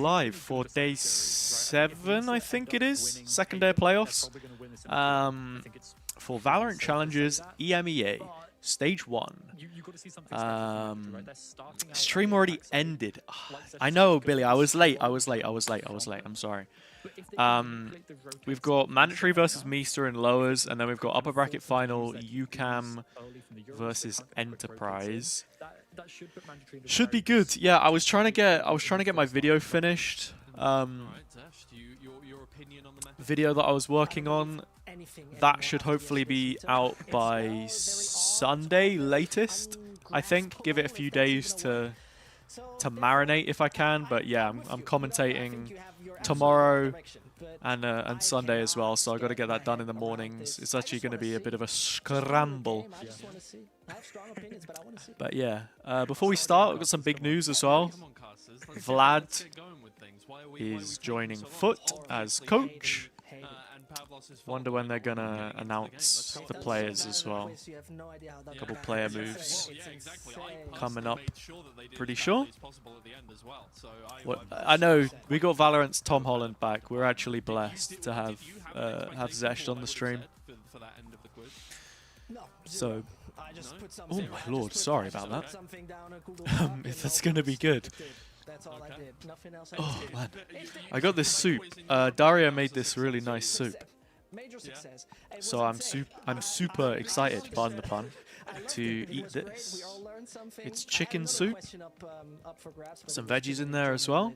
live for day 7, I think it is. Second day of playoffs. For VALORANT Challengers EMEA, Stage 1. Stream already ended. I know, Billy, I was late. I'm sorry. We've got mandatory versus Misa in lowers, and then we've got upper bracket final UCAM versus Enterprise. Should be good. Yeah, I was trying to get my video finished. Video that I was working on, that should hopefully be out by Sunday latest, I think. Give it a few days to marinate if I can, but yeah, I'm commentating tomorrow and Sunday as well, so I got to get that done in the mornings. It's actually going to be a bit of a scramble. But yeah, before we start, we've got some big news as well. Vlad is joining Foot as coach. Wonder when they're gonna announce the players as well. A couple player moves coming up. Pretty sure. I know we got Valorant's Tom Holland back. We're actually blessed to have Zesh on the stream. So, oh my lord, sorry about that. That's gonna be good. That's all I did. Nothing else. Oh man, I got this soup. Dario made this really nice soup, so I'm super excited, pardon the pun, to eat this. It's chicken soup, some veggies in there as well.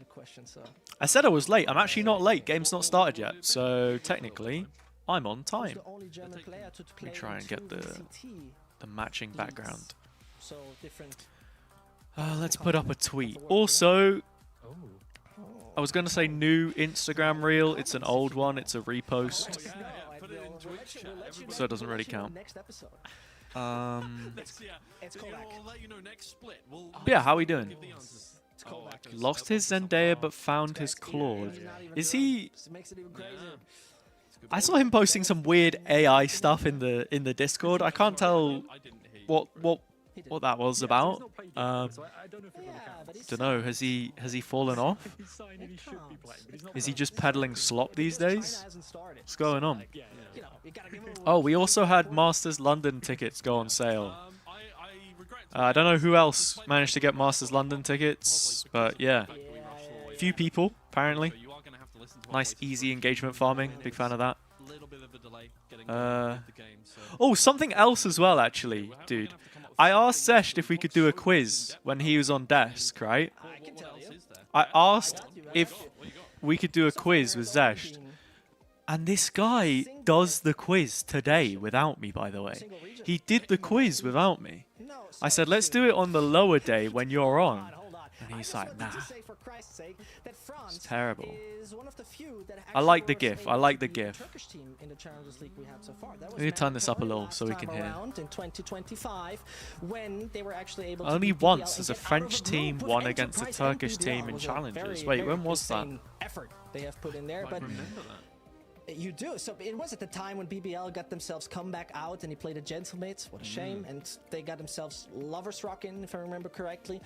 I said I was late. I'm actually not late. Game's not started yet, so technically I'm on time. Let me try and get the matching background. Let's put up a tweet. Also, I was going to say new Instagram reel. It's an old one. It's a repost. So it doesn't really count. Yeah, how are we doing? Lost his Zendaya but found his Claude. Is he... I saw him posting some weird AI stuff in the Discord. I can't tell what that was about. Don't know. Has he fallen off? Is he just peddling slop these days? What's going on? Oh, we also had Masters London tickets go on sale. I don't know who else managed to get Masters London tickets, but yeah, a few people apparently. Nice easy engagement farming. Big fan of that. Oh, something else as well, actually, dude. I asked Zesh if we could do a quiz when he was on desk, right? I asked if we could do a quiz with Zesh. And this guy does the quiz today without me, by the way. He did the quiz without me. I said, let's do it on the lower day when you're on. And he's like, nah. It's terrible. I like the GIF. I like the GIF. Let me turn this up a little so we can hear. Only once has a French team won against a Turkish team in Challengers. Wait, when was that? They have put in there, but you do. So it was at the time when BBL got themselves come back out and he played a Gentlemates. What a shame. And they got themselves Lovers Rockin', if I remember correctly.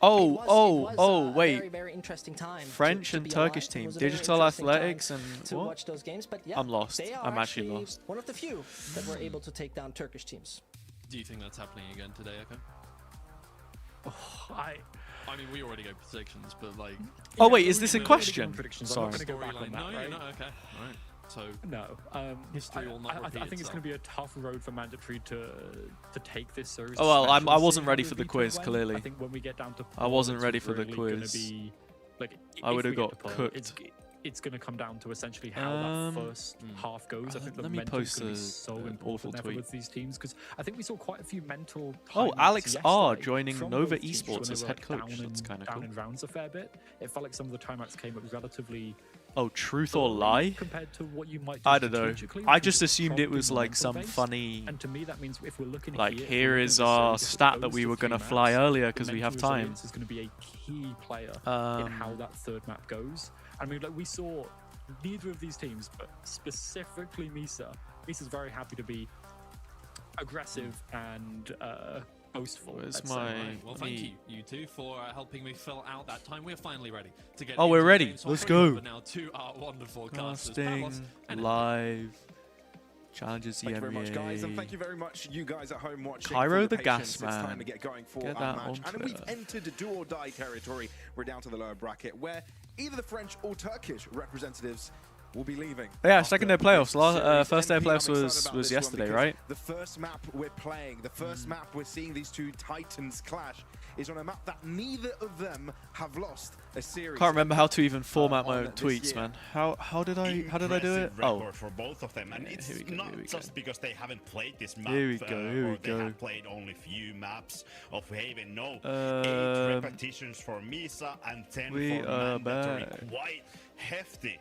Wait. Very, very interesting time. French and Turkish team, Digital Athletics and to watch those games, but yeah, I'm lost. I'm actually lost. One of the few that were able to take down Turkish teams. Do you think that's happening again today, okay? Oh, I mean, we already go predictions, but like. Oh wait, is this a question? Sorry. I'm not going to go back on that, right? No, okay, all right. So no, history will not repeat I think it's going to be a tough road for mandatory to take this seriously. Oh well, I wasn't ready for the quiz. Clearly, I think when we get down to I wasn't ready for the quiz. Like, I would have got cooked. It's going to come down to essentially how that first half goes. I think the mental is going to be so important with these teams because I think we saw quite a few mental. Oh, Alex R joining Nova Esports as head coach. That's kind of cool. Down in rounds a fair bit. It felt like some of the timeouts came up relatively. Oh, truth or lie? Compared to what you might I don't know. I just assumed it was like some funny. And to me, that means if we're looking like here is our stat that we were gonna fly earlier because we have time. Is going to be a key player in how that third map goes. I mean, like we saw neither of these teams, but specifically Misa. Misa's very happy to be aggressive and boastful. Where's let's my- say. Right, well, thank you two, for helping me fill out that time. We're finally ready to get. Oh, we're into the ready. game. So Let's I'll bring go. over now to our wonderful casters, Casting Pavlos and live. Challengers Thank you very much, guys, and EMEA. thank you very much, you guys at home watching. Cairo for the patience. Gas It's time Man. to get going for Get our that match, on and we've Twitter. entered do or die territory. We're down to the lower bracket, where either the French or Turkish representatives will be leaving. Yeah, after second day of playoffs. this series. First day of MP, I'm playoffs excited was about this one yesterday, because right? The first map we're playing, the first map we're seeing these two titans clash, is on a map that neither of them have lost a series. Can't remember how to even format my on own this tweets, year. man. How did I do it? Impressive Oh, record for both of them, and Yeah, it's here we go, not here we just go. because they haven't played this map Here we go, here or we they go. have played only few maps of Haven. No, 8 repetitions for Misa and 10 we for are Mandatory. back. Quite hefty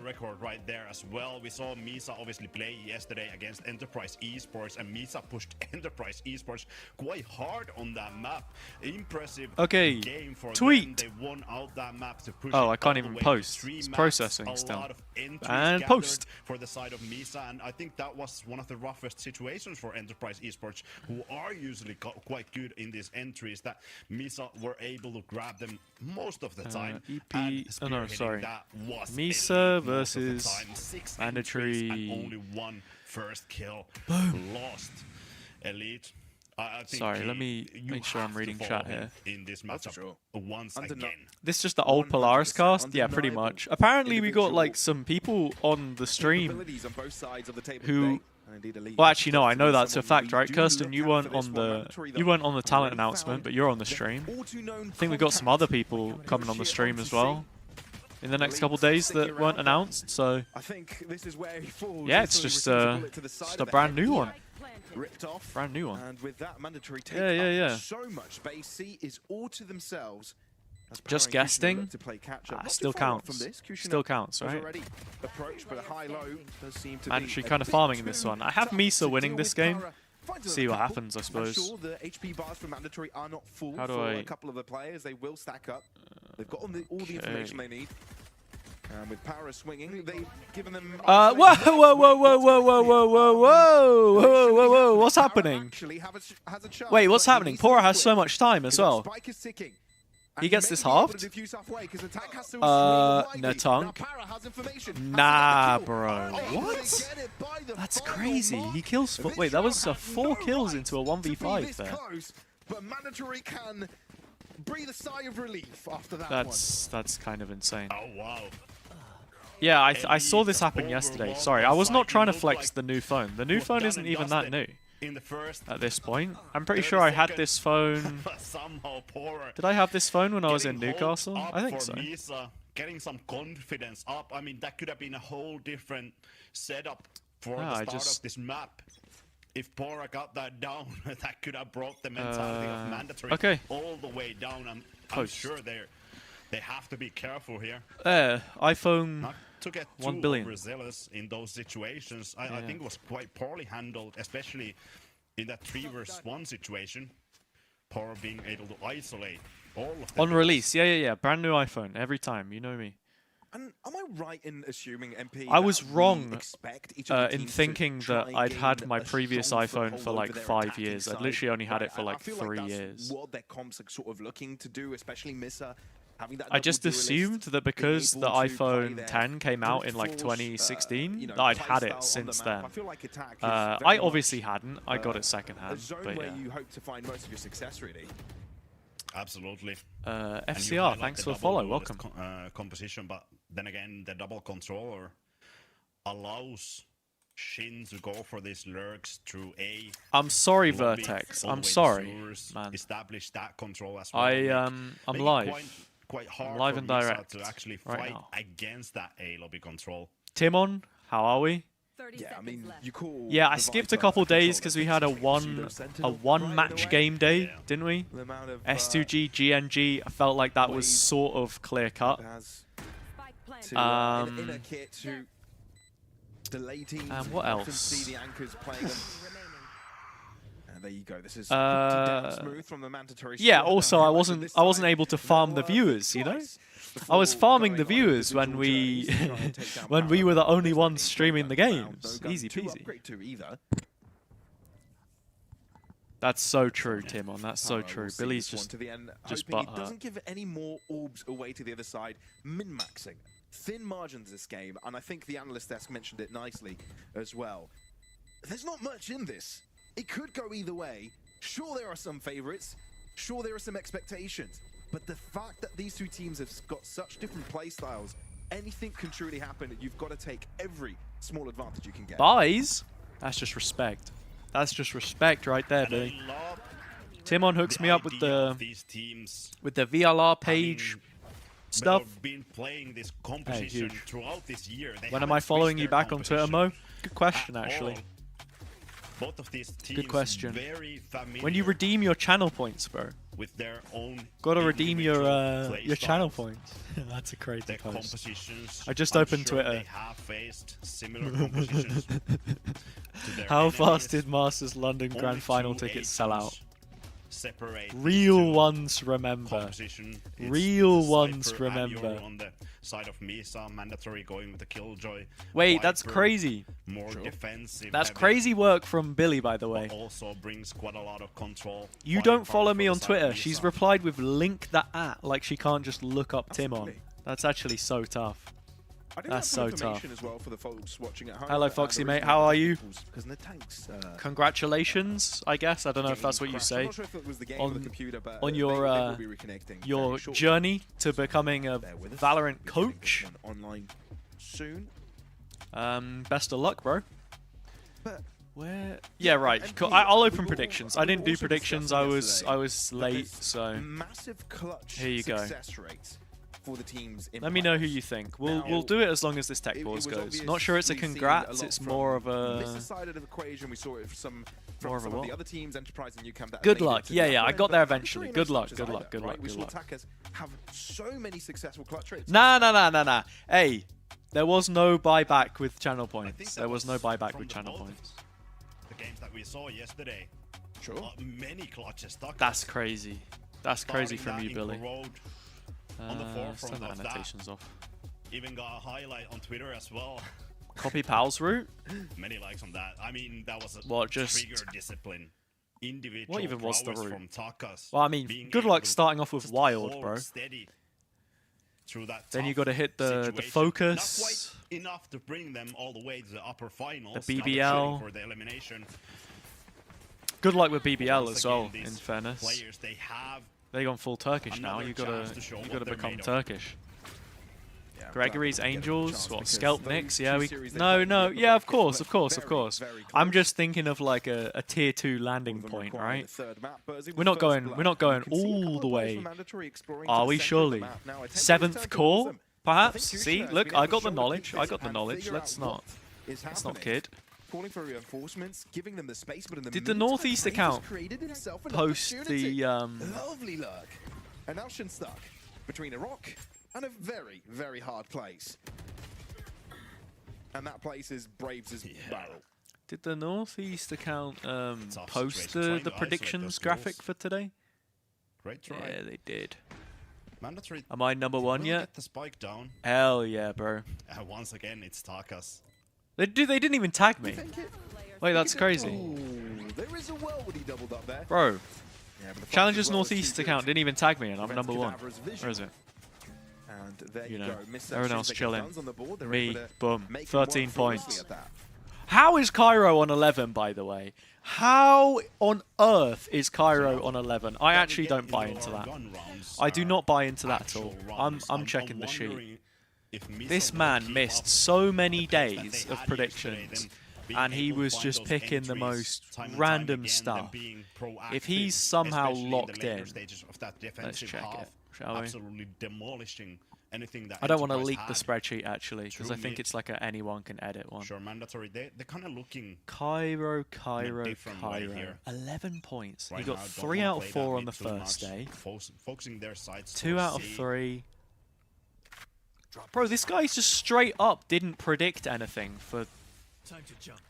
record right there as well. We saw Misa obviously play yesterday against Enterprise Esports, and Misa pushed Enterprise Esports quite hard on that map. Impressive Okay, game for tweet. them. They won out that map to push Oh, it I can't all the even way to post. 3 It's maps, processing a still. lot of entries And gathered post. for the side of Misa, and I think that was one of the roughest situations for Enterprise Esports, who are usually quite good in these entries, that Misa were able to grab them most of the time. EP and oh no, spearheading sorry. that was Misa elite most of the versus time. 6 Mandatory. entries and only 1 first kill. Lost. Elite. I think Sorry, let me you make sure I'm have to reading follow chat him here. in this That's for matchup sure. once again. This is just the old Polaris 100% cast? Yeah, pretty undeniable much. Apparently we got like individual some people on the stream capabilities on both sides of the table who- today, and indeed elite. well, actually, no, I know that's a Someone fact, we right? do Kirsten, look you out weren't for this on one. the Mandatory, though, you weren't on the talent already announcement, found but you're on the their stream. all-too-known I think we got some other people contact. coming on the Push it stream on as to well in the next couple days that weren't announced. So I think this is where he falls. yeah, it's Instantly just receives a bullet to the side just of a the brand head. new one, Ripped off. brand new one. And with that mandatory take Yeah, yeah, up yeah. so much, but AC is all to themselves. As Just Power and Kushner guesting? look to play catch up. Not Still too far off counts. From this. Kushner Still counts, was right? already approached, but a high-low does seem to Mandatory be a kind of bit farming in this too one. I have tough Misa to winning deal this with. game. Power finds See another what couple. happens, I I'm suppose. sure the HP bars for mandatory are not full How do for I- a couple of the players. They will stack up. They've got all the information they need. And with Power swinging, they've given them. Whoa, whoa, whoa, whoa, whoa, whoa, whoa, whoa, whoa, whoa, whoa, whoa! What's happening? Wait, what's happening? Pora has so much time as well. He gets this halved? Natunk. Nah, bro. What? That's crazy. He kills. Wait, that was 4 kills into a 1v5 there. But Mandatory can breathe a sigh of relief after that That's kind of insane. Oh wow. Yeah, I saw this happen yesterday. Sorry, I was not trying to flex the new phone. The new phone isn't even that new In the first at this point. I'm pretty sure I had this phone. somehow poorer. Did I have this phone when I was in Getting Newcastle? hopes I up think for so. Misa, getting some confidence up. I mean, that could have been a whole different setup for Ah, the I start just- of this map. If Pora got that down, that could have brought the mentality of mandatory okay. all the way down. I'm Post. sure they have to be careful here. iPhone. Not to get 1 too billion. overzealous in those situations. I Yeah. think it was quite poorly handled, especially in that 3 versus 1 situation. Pora being able to isolate all of them. On release, yeah. Brand new iPhone every time. You know me. And am I right in assuming MP? I was that we wrong expect each of the in teams to thinking try that I'd gain had my a previous strong iPhone foothold for over like their 5 attacking years. I'd side? literally only had it for I like feel 3 that's years. What their comps are sort of looking to do, especially Misa. Having that I just double duelist, assumed that being because able the to play iPhone their 10 came out in like brute 2016, force, that I'd play had style it on since the then. map. I feel like attack is I very obviously much, hadn't. I got it a secondhand. zone But where yeah. you hope to find most of your success, really. Absolutely. And you FCR, highlight thanks the for the double follow. duelist Welcome. Composition, but then again, the double controller allows Shin to go for these lurks through A. I'm sorry, lobby, Vertex. all the I'm way to sorry, sewers, man. Establish that control as well. I'm Make it live. Quite hard live for and Misa direct to actually right fight now. against that A lobby control. Timon, how are we? Yeah, I mean, you call. Yeah, I the skipped a Viper couple controller, days because we had a one match game day, Yeah. didn't we? The amount of, S2G, GNG. I felt like that was Wave. sort of clear cut. has to, Um, in a kit to delay teams. what often else? See the anchors playing them. And there you go. This is Uh, pretty damn smooth from the mandatory. Yeah. squad. Also, Now, I right, wasn't this I wasn't time, able to farm the they'll, viewers. think You know, twice I was before farming the going on viewers when individual we journeys to try and take down when we Power. were the only There's ones no streaming the gun found, games. no gun Easy to peasy. upgrade to either. That's so true, Timon. That's so Cairo true. will see Billy's this one just to the end, just hoping he butthurt. doesn't give any more orbs away to the other side. Min-maxing. Thin margins this game, and I think the analyst desk mentioned it nicely as well. There's not much in this. It could go either way. Sure, there are some favorites. Sure, there are some expectations. But the fact that these two teams have got such different play styles, anything can truly happen. You've got to take every small advantage you can get. Buys? That's just respect. That's just respect right there, Billy. Timon hooks me up with the VLR page stuff. Been playing this composition throughout this year. When am I following you back on Twitter, Mo? Good question, actually. Both of these teams good question. Very when you redeem your channel points, bro. With their own gotta redeem your channel points. That's a crazy post. I just opened Twitter. They have faced similar compositions to their How enemies. fast did Masters London Grand Final tickets sell out? Separate Real ones remember. Real ones remember. On the side of Misa, mandatory going with the Killjoy. Wait, Viper, that's crazy. More defensive. That's heavy, crazy work from Billy, by the way. Also brings quite a lot of control. You don't follow me on Twitter. She's replied with link that at, like she can't just look up Timon. That's actually so tough. That's so tough. As well for the folks watching at home. Hello, Foxy mate. How are you? The tanks, Congratulations, I guess. I don't know if that's what you say. On your journey to becoming a Valorant coach. Online soon. Best of luck, bro. Where? Yeah, right. Cool. I'll open predictions. I didn't do predictions. I was late, so massive clutch here you go. For the teams let me know who you think. We'll do it as long as this tech pause goes. Not sure it's a congrats. It's more of a more of a what? The other teams, Enterprise and UCAM, good luck. Yeah, I got there eventually. Good luck. Good luck. Good luck. We Good saw luck. attackers have so many successful clutch rates. Nah. Hey, there was no buyback with channel points. There was no buyback with channel points. The games that we saw yesterday. Sure. Many clutches stuck. That's crazy. That's crazy from you, Billy. On the forefront the of annotations that. off. Even got a highlight on Twitter as well. Copy Pal's route? Many likes on that. I mean, that was a what, just trigger discipline. Individual what even was the route? From Takas, well, I mean, good luck starting off with Wild, bro. Through that then you got to hit the focus. Not quite enough to bring them all the way to the upper finals. The BBL. For the elimination. Good luck with BBL as well, in fairness. Players, They've gone full Turkish now. You gotta become Turkish. Yeah, Gregory's Angels, what? Skelpniks? Yeah, no. Yeah, of course. I'm just thinking of like a tier 2 landing point, right? We're not going all the way. Are we surely? 7th core, perhaps? See, look, I got the knowledge. Let's not kid. Calling for reinforcements, giving them the space, but in the did the Northeast account post the lovely luck? And now Shin stuck between a rock and a very, very hard place. And that place is Braves' barrel. Did the Northeast account post the predictions graphic for today? Great try. Yeah, they did. Mandatory. Am I number 1 yet? Get the spike down. Hell yeah, bro. Once again, it's Takas. They didn't even tag me. Wait, that's crazy. There is a well when he doubled up there. Bro, Challengers Northeast account didn't even tag me, and I'm number 1. Where is it? And there you know, go. everyone else chilling. Me, boom, make 13 one points. at that. How is Cairo on 11, by the way? How on earth is Cairo on 11? I actually don't buy into that. I do not buy into that at all. I'm checking the sheet. This man missed so many days of predictions, and he was just picking the most random stuff. If he's somehow locked in, let's check it, shall we? I don't want to leak the spreadsheet, actually, because I think it's like anyone can edit one. Sure, mandatory. They're kind of looking Cairo. 11 points. He got 3 out of 4 on the first day. Focusing their sights 2 out of 3. Bro, this guy's just straight up didn't predict anything for... Time to jump.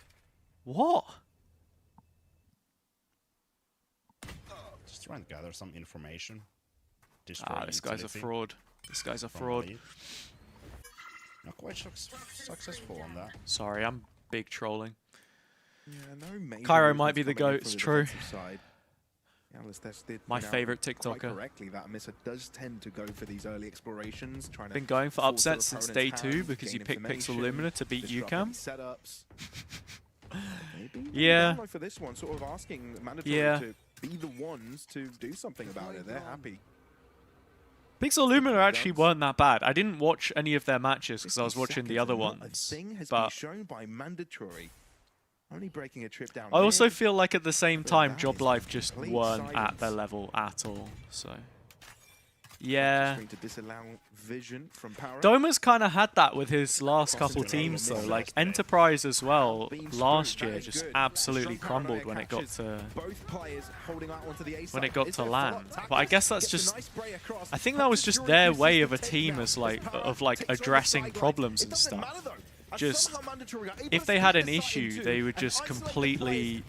What? Just trying to gather some information. This guy's a fraud. This guy's a fraud. Not quite successful on that. Sorry, I'm big trolling. Yeah, no, Cairo might be the GOAT, it's true. My favorite TikToker. Correctly, that Misa does tend to go for these early explorations. Been going for upsets since day 2 because you picked Pixel Lumina to beat UCAM. Yeah. For this one, sort of asking Mandatory to be the ones to do something about it. They're happy. Pixel Lumina actually weren't that bad. I didn't watch any of their matches because I was watching the other ones. But shown by Mandatory. Only breaking a trip down. I also feel like at the same time, Job Life just weren't at their level at all. So, yeah. Doma's kind of had that with his last couple teams though. Like Enterprise as well, last year just absolutely crumbled when it got to LAN. But I guess that's just, I think that was just their way of a team as like addressing problems and stuff. Just, if they had an issue, they would just completely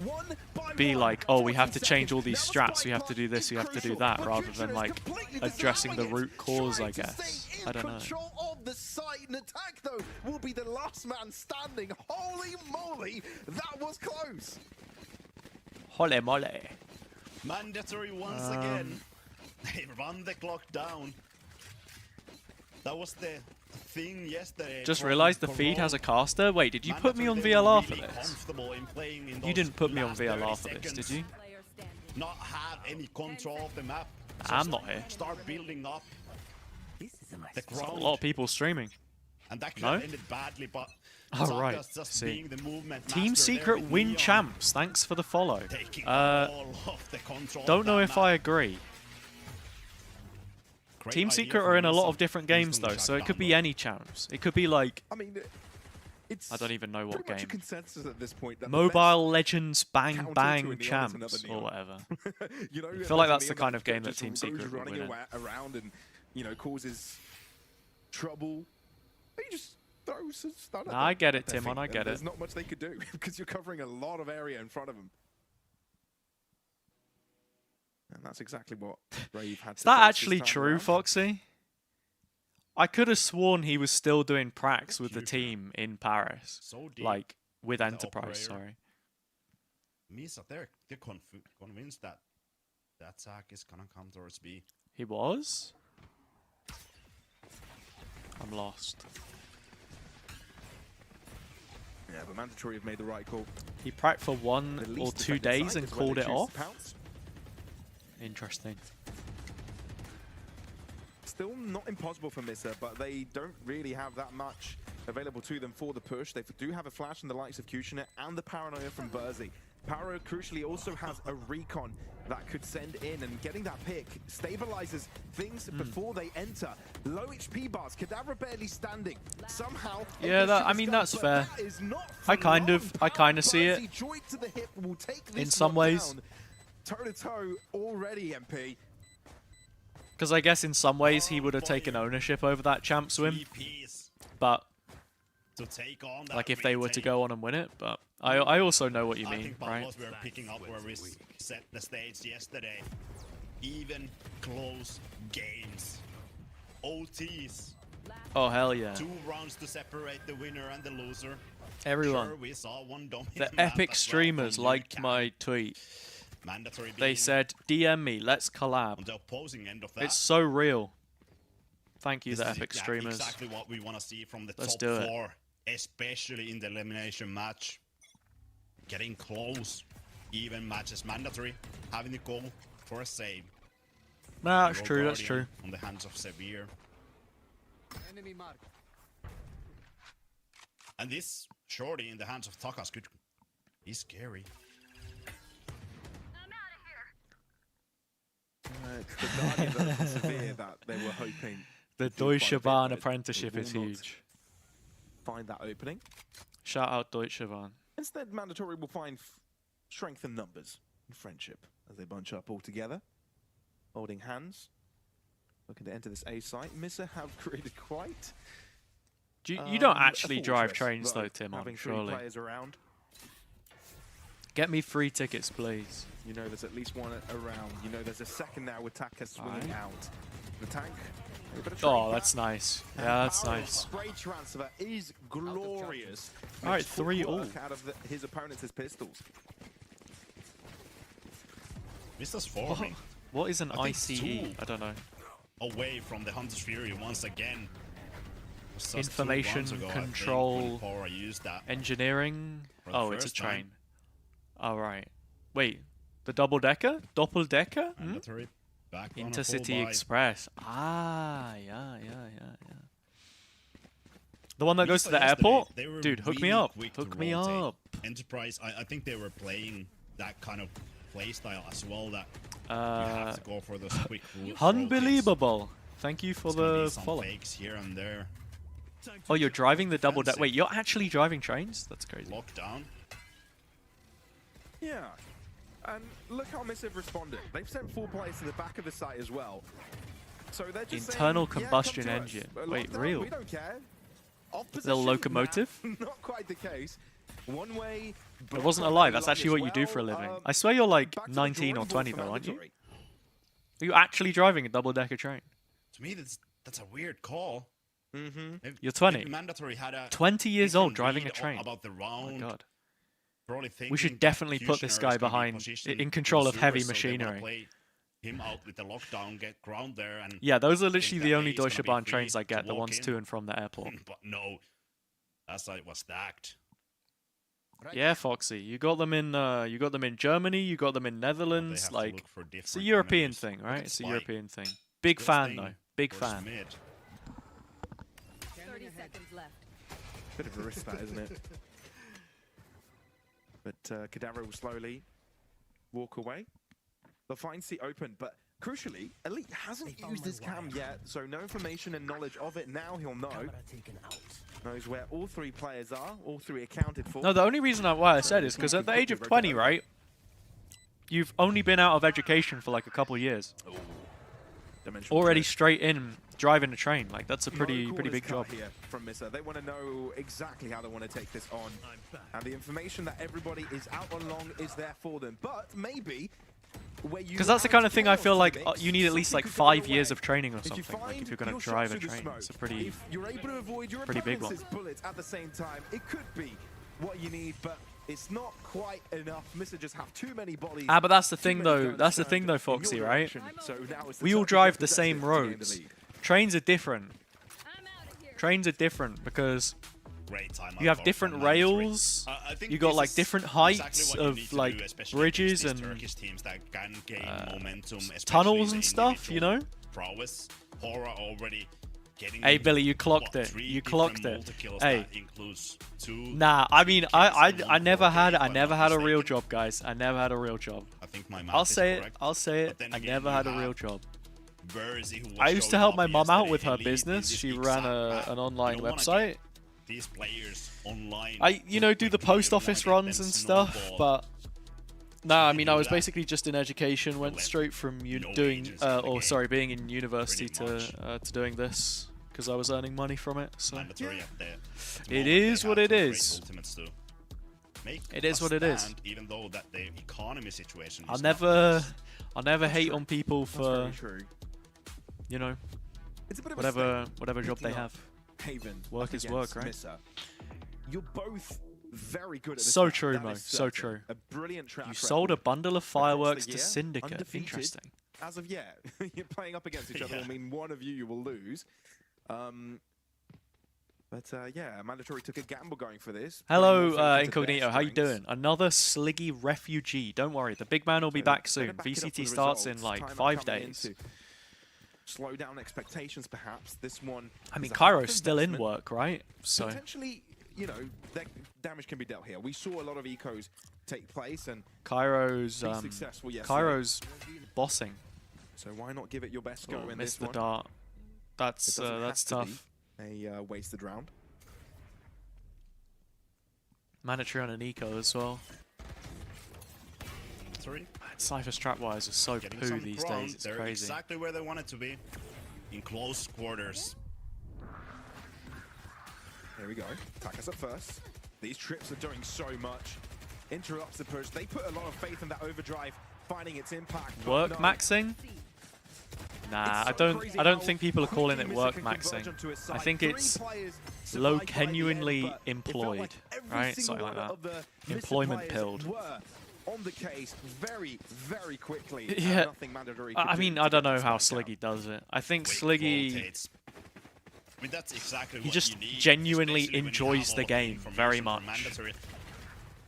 be like, oh, we have to change all these strats, we have to do this, we have to do that, rather than like addressing the root cause, I guess. I don't know. Control of the site and attack though will be the last man standing. Holy moly, that was close. Holy moly. Mandatory once again. They run the clock down. That was the thing yesterday. Just realized the feed has a caster. Wait, did you put me on VLR for this? You didn't put me on VLR for this, did you? Not have any control of the map. I'm not here. Start building up. There's a lot of people streaming. And that could have ended badly, but oh, right. See. Team Secret win champs. Thanks for the follow. Don't know if I agree. Team Secret are in a lot of different games though, so it could be any champs. It could be like, I mean, it's I don't even know what game. Consensus at this point that Mobile Legends Bang Bang Champs or whatever. You know, I feel like that's the kind of game that Team Secret would win. Around and causes trouble. He just throws a stun at them. I get it, Timon. I get it. There's not much they could do because you're covering a lot of area in front of them. And that's exactly what Brave had to Is that actually true, Foxy? I could have sworn he was still doing pracs with the team in Paris. So deep. Like, with Enterprise, sorry. Misa, they're convinced that the attack is gonna come towards B. He was? I'm lost. Yeah, but Mandatory have made the right call. He pracked for 1 or 2 days and called it off? Interesting. Still not impossible for Misa, but they don't really have that much available to them for the push. They do have a flash in the likes of Kushner and the Paranoia from Burzy. Paro crucially also has a recon that could send in, and getting that pick stabilizes things before they enter. Low HP bars, Kadabra barely standing. Somehow, yeah, I mean that's fair. I kind of see it in some ways. Toe to toe already, MP. Because I guess in some ways he would have taken ownership over that champ swim, but like if they were to go on and win it. But I also know what you mean, right? We were picking up where we set the stage yesterday. Even close games, OTs. Oh hell yeah! 2 rounds to separate the winner and the loser. Everyone, sure, we saw one the epic streamers liked my tweet. They said, DM me, let's collab. On the opposing end of that, it's so real. Thank you, this the epic streamers. Exactly what we want to see from the Let's top do 4, especially in the elimination match. Getting close, even matches. Mandatory having to go for a save. Nah, that's true. That's true. On the hands of Severe. Enemy mark. And this shorty in the hands of Takas could be scary. It's the Guardian of Severe that they were hoping. The Deutsche Bahn apprenticeship is huge. Find that opening. Shout out Deutsche Bahn. Instead, Mandatory will find strength in numbers and friendship as they bunch up all together, holding hands, looking to enter this A site. Misa have created quite. You don't actually drive trains though, Timon, surely. Players around. Get me free tickets, please. You know there's at least one around. You know there's a second now with Taka swinging out. The tank. Oh, that's nice. Yeah, that's nice. Spray transfer is glorious. All right, 3 all. Out of his opponents' pistols. Misa's forming. What is an I think ICE? two. I don't know. Away from the Hunter's Fury once again. Was just 2 Information rounds ago, I think, control when Pora used that. engineering. For the Oh, it's a first time. train. All right. Wait, the double decker? Doppeldecker? Hmm? Mandatory. Back on a Intercity full buy. Express. Ah, yeah. The one that goes to Misa the yesterday, airport? they were Dude, hook me really up. quick to Hook me rotate. up. Enterprise, I think they were playing that kind of play style as well, that you have to go for those quick rotates. Unbelievable. Thank you for There's gonna the be some follow. fakes here and there. Oh, you're driving the double deck. Fancy. Wait, you're actually driving trains? That's crazy. Lockdown. Yeah. And look how Misa have responded. They've sent 4 players to the back of the site as well. So they're just Internal saying, combustion yeah, come to us. engine. Wait, Lockdown, real? We don't care. Off Little position? locomotive? Nah, not quite the case. One way. It wasn't a lie. That's actually what you do for a living. I swear you're like 19 or 20 though, aren't you? Are you actually driving a double-decker train? To me, that's a weird call. You're 20. If Mandatory had a 20 years old different driving a read train. about the Oh round. my god. Probably We should thinking definitely put Fusioner this is guy gonna be behind, positioned in control of reserve, heavy so they wanna machinery. play him out with the lockdown, get ground there, and Yeah, those are think literally that the only A is gonna Deutsche be Bahn free trains I to get, the walk ones in. to and from the airport. But no, that side was stacked. Yeah, Foxy, you got them in Germany, you got them in They Netherlands, have to like look for it's a different European enemies. thing, Look right? at It's a Spike. European thing. Big Good fan thing though, big for fan. Smid. 30 seconds left. Bit of a risk, that, isn't it? But Cadaver will slowly walk away. They'll find C open, but crucially, Elite hasn't used his cam yet, so no information and knowledge of it. Now he'll know. Knows where all 3 players are, all 3 accounted for. No, the only reason why I said is because at the age of 20, right, you've only been out of education for like a couple years. Dimensional Already threat. straight in driving a train, like that's a No pretty corners big cut job. here from Misa. They want to know exactly how they want to take this on, and the information that everybody is out on long is there for them. But maybe Because that's the kind of thing I feel like you need at least like 5 years of If training or something. Like if you're going to drive a train, it's a pretty big one. Bullets at the same time, it could be what you need, but it's not quite enough. Misa just have too many bodies. Ah, but that's the too thing many though. guns That's the turned thing though, in your Foxy, right? direction. So now it's the We all time to drive get the same possessive to gain the roads. lead. Trains are different. I'm out of here. Trains are different because Great time you have out different from Mandatory. rails. I think You got this like is different exactly heights what you of need to like do, especially bridges against and these Turkish teams that can gain momentum, especially tunnels in and the stuff, you know? individual Prowess. Hora already getting. Hey Billy, you clocked what, it. 3 You different clocked it. multi-kills Hey. that includes 2. Nah, I mean, I never had if I I'm never not had a real mistaken. job, guys. I never had a real job. I think my math I'll is say it. correct. I'll say it. But then I again, never you had a have real job. Verzi, who was I used to showing help up my mom out yesterday, with her Elite in business. this She exact ran map. an You online don't wanna website. get these players online. I, you know, do the quickly, post you don't wanna office get runs them and stuff, snowball. but nah, I mean, I was do that. basically just in education. Went Let straight from no doing, agents in the or game, sorry, being in university pretty to doing this because I was earning money from it. So Mandatory at the It moment, is they what have it some great is. ultimates to make It is a what it is. stand, even though that the economy situation I'll is never hate on people That's for very true. you know It's a bit of a whatever job they picking have. up Haven. Work up is work, against right? Misa. You're both very good at this. So map, true, that Mo. is So certain. true. A brilliant track You sold a record bundle of across the fireworks to year, Syndicate. undefeated. Interesting. As of yet, you're playing up against each other. Yeah. I mean, one of you will lose. Yeah, Mandatory took a gamble going for this. Hello, putting more faith into Incognito. their How you strengths. doing? Another Sliggy refugee. Don't worry, the big man will be So back better soon. back it up VCT with starts in results. like Time up 5 coming in days. to slow down expectations, perhaps. This one. I mean, is a half Cairo's still in investment. work, right? So Potentially, you know, that damage can be dealt here. We saw a lot of ecos take place and Cairo's be successful yesterday. Cairo's bossing. So why not give it your best go Oh, in missed this the one? dart. That's It doesn't that's have to tough. be a wasted round. Mandatory on an eco as well. Mandatory. Man, Cypher's trapwires are so Getting poo some these ground. days. It's They're crazy. exactly where they want it to be, in close quarters. Here we go. Attack us up first. These trips are doing so much. Interrupts the push. They put a lot of faith in that overdrive, finding its impact. but Work no. maxing? Nah, It's I so don't. crazy I don't how think people are calling it quickly work Misa can converge maxing. onto his I side. think 3 it's players low survived by the end, genuinely but it felt employed, like every right? single Something like one that. of the Misa Employment players pilled. were on the case very, very quickly. and Yeah. nothing mandatory could I do mean, to I don't get know this how back out. Sliggy does it. I think Quick Sliggy, rotates. I mean, that's exactly he what just you need, genuinely especially when you enjoys have the all of game information very from much. Mandatory.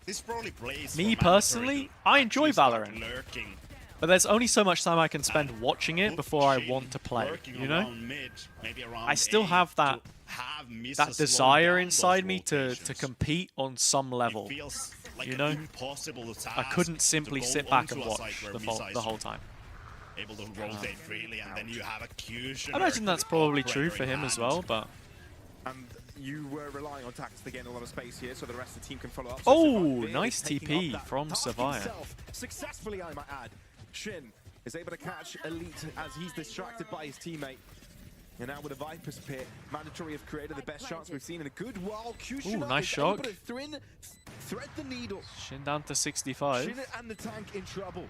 This probably plays Me for personally, Mandatory I to enjoy actually start Valorant. lurking. But there's only so much time I can spend watching it before I Shin want to play, working you know? around mid, maybe around I still A, have that to have Misa that slow desire down inside those me to rotations. compete on some level. It feels like you an know? impossible task I couldn't to simply go sit back onto and a watch site where the Misa whole is time. able to rotate freely, and then you have a Q. I imagine that's probably true for him as well, but... And you were relying on Tax to gain a lot of space here, so the rest of the team can follow up. Oh, Savia nice is taking TP up that from task Savia. himself, successfully, I might add. Shin is able to catch Elite as he's distracted by his teammate. And now with a Viper's Pit, Mandatory have created the best chance we've seen in a good while. Ooh, nice shock. Thread the needle. Shin down to 65. Shin and the tank in trouble.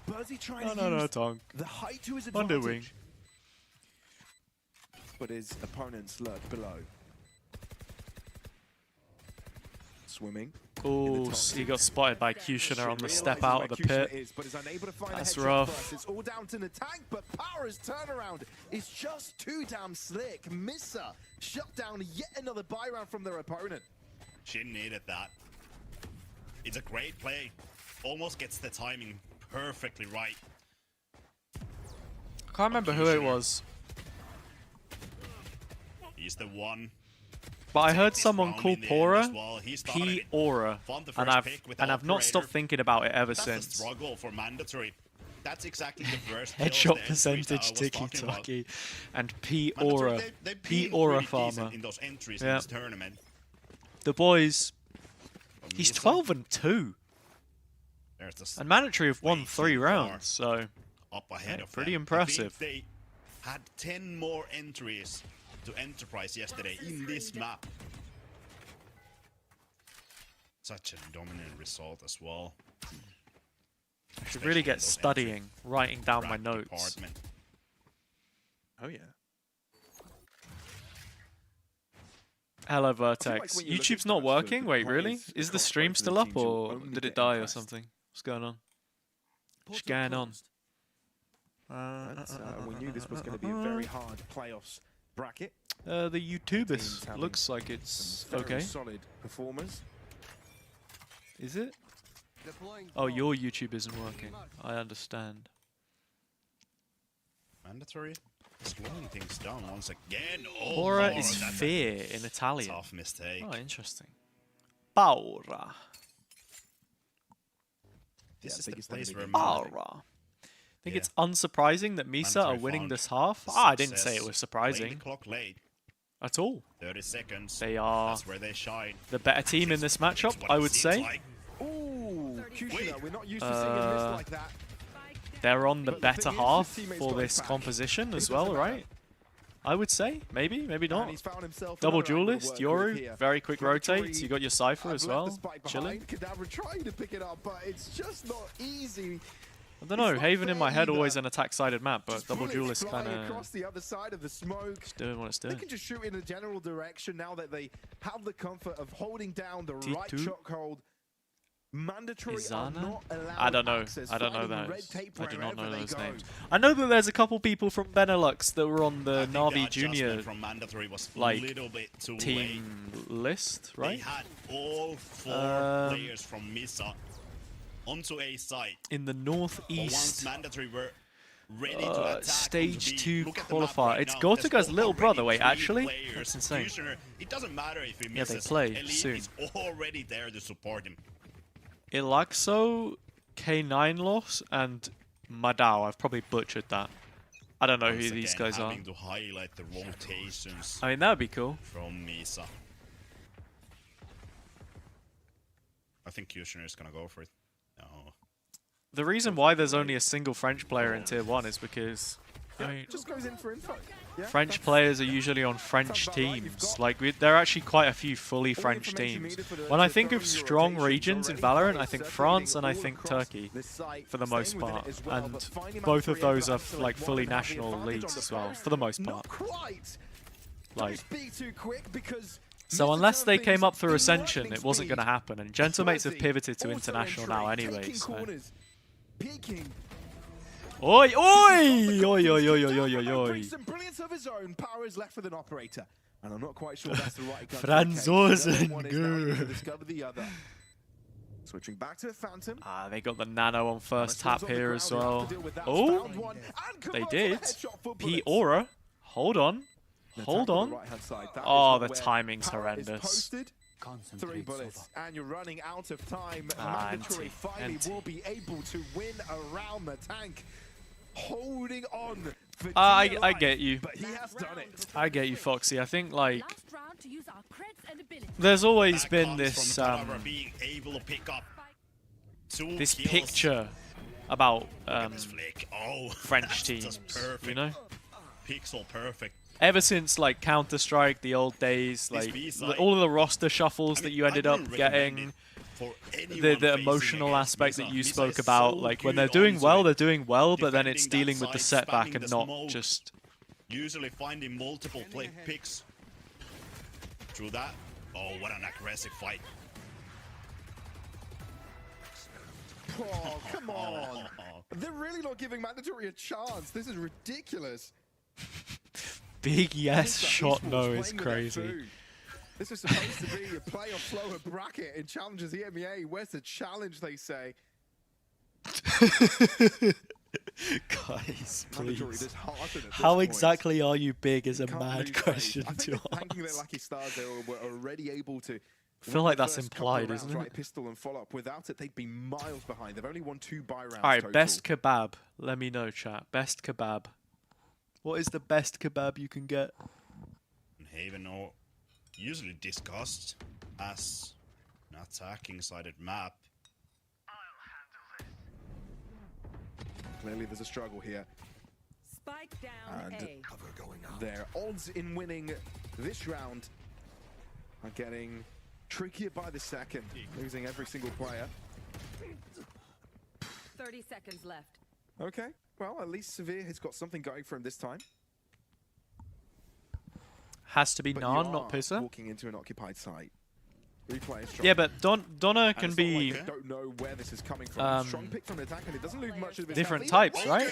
Burzy trying No, to no, no, use Tonk. the height to his Under advantage. wing. But his opponents lurk below. Swimming. Oh, he got spotted by Kushner on the step out of the pit. That's rough. It's all down to the tank, but Power's turnaround is just too damn slick. Misa shut down yet another buy round from their opponent. Shin needed that. It's a great play. Almost gets the timing perfectly right. I can't remember who it was, He's the one. but I heard This someone round call in the end as Pora well. He started it. P-Aura, Found the and first pick with the I've not stopped operator. thinking about it ever That's the since. struggle for Mandatory. That's exactly the first kill of the Headshot entries percentage that I was tiki talking about. taki, and Mandatory, P-Aura, they've been P-Aura pretty decent farmer. in those entries Yeah. in this tournament. The boys, But he's Misa, 12-2, there's the and Mandatory have won way 3 too far rounds, so up ahead yeah, of pretty them. impressive. I think they had 10 more entries to Enterprise yesterday in this map. Such a dominant result as well. I should really get studying, writing down my notes. Department. Oh yeah. Hello, I feel like Vertex. when you look at YouTube's not stats for working? the Wait, really? players Is the across stream both of still the up, teams, you'll or only did get it die or impressed. something? What's going on? What's going on? We knew this was going to be a very hard playoffs bracket. The Teams YouTubers having looks like it's Some very okay. solid performers. Is it? Deploying Oh, drone. your YouTube isn't working. I understand. Mandatory slowing things down once again. Aura Oh, is that's a fear in Italian. tough mistake. Oh, interesting. Paura. This is biggest the place enemy. where Mandatory Paura. I think Yeah. it's unsurprising that Misa are Mandatory winning found this half. Ah, I didn't say success. it was Playing surprising the clock late. at all. 30 seconds. They are That's where they shine. the better team in this matchup, That's what I it would seems say. like. Ooh, Kushner, we're not used to seeing a miss like that. They're on the But the better thing is, half his teammates for got this his back. composition as It well, doesn't matter. right? I would say. Maybe, maybe And not. he's found himself Double another angle to duelist, work with Yoru, here. very quick Mandatory, rotates. You got your Cypher I've as left well, the spike chilling. behind. Kadabra trying to pick it up, but it's just not easy. I don't know, It's not Haven in my fair head either. always an attack-sided map, but Just Double bullets Duelist flying kind across of the other side of the smoke. doing what it's They doing. can just shoot in a general direction now that they have the comfort of holding down the right T2? chokehold. Mandatory are Izana? not allowed I don't know. access, I don't know finding red those. tape I do not know wherever they those go. names. I know that there's a couple people from Benelux that were on I the think the Navi adjustment Junior from Mandatory was like, a little bit too late. team list, right? They had all 4 players from Misa onto A side. In the But once northeast Mandatory were ready to attack stage onto B, 2 look at the map qualifier. right It's now, Gotaga's there's little already brother. Wait, 3 actually? players. That's insane. Kushner, it doesn't matter if he Yeah, misses. they play Elite soon. is already there to support him. Ilaxo, K9 loss, and Madao. I've probably butchered that. I don't know Once who these again, guys are. having to highlight the rotations I mean, that would be cool. from Misa. I think Kushner is gonna go for it. No. The reason why there's only a single French player in Tier 1 is because I mean, Just goes in for info. Yeah, French that's- players are usually on French about right. You've teams. got Like, there are actually quite a few fully all the French information teams. needed for the- When I to think throw of in your strong rotations regions in already. Valorant, I think Circulating France and I all think across Turkey this site, for the staying most within it part. as well, but And finding both of Mandatory those are absolutely like fully one and have the national advantage leagues on as the well, first. for the most Not part. quite. Like, Don't be too quick because So unless they came up through Ascension, it wasn't going to happen. And Gentlemates have pivoted to International now anyway. So. Oi, oi! Oi, oi, oi, oi, oi, oi, oi. Some brilliance of his own. Power is left with an operator. And I'm not quite sure that's the right gun. Franzosen, Discover the other. Switching back to the Phantom. Ah, they got the Nano on first tap here as well. Oh, they did. P Aura. Hold on. Hold on. Oh, the timing's horrendous. 3 bullets, and you're running out of time. Mandatory finally will be able to win around the tank. Holding on for I get you. But he has done it. I get you, Foxy. I think, like, there's always been this being able to pick up this picture about oh, French teams, you know? Pixel perfect. Ever since, like, Counter-Strike, the old days, like, all of the roster shuffles that you ended up getting, the emotional aspect that you spoke about, like, when they're doing well, but then it's dealing with the setback and not just... Usually finding multiple picks through that. Oh, what an aggressive fight. Oh, come on. They're really not giving Mandatory a chance. This is ridiculous. Big yes shot no is crazy. This is supposed to be a playoff slower bracket in Challengers EMEA. Where's the challenge, they say? Guys, please. How exactly are you big is a mad question to ask. Thanking their lucky stars, they were already able to. I feel like that's implied, isn't it? Right, pistol and follow up. Without it, they'd be miles behind. They've only won 2 buy rounds. All right, total. best kebab. Let me know, chat. Best kebab. What is the best kebab you can get? Haven are usually discussed as an attacking-sided map. Clearly, there's a struggle here. Spike down And A. their odds in winning this round are getting trickier by the second, losing every single player. 30 seconds left. Okay, well, at least Severe has got something going for him this time. Has to be But Nan, you not are Pisa. walking into an occupied site. Replay is strong. Yeah, but Donna can And it's not be like they don't know where this is coming from. Strong pick from the attack, and it doesn't leave much of his different health. types, right?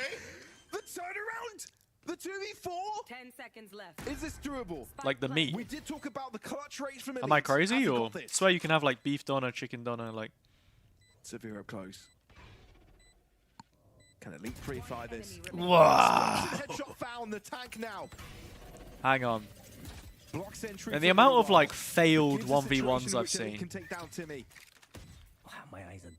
The turnaround! The 2v4! 10 seconds left. Is this doable? Like the meat. We did talk about the clutch rates from Am I Elite. crazy, Has he or got this? I swear you can have like beef Donna, chicken Donna, like. Severe up close. Can Elite pre-fire this? Wow. Headshot found the tank now. Hang on. Block sentry And the for amount of Mobile. like failed Gives a 1v1s situation I've which Elite seen, can take down Timmy.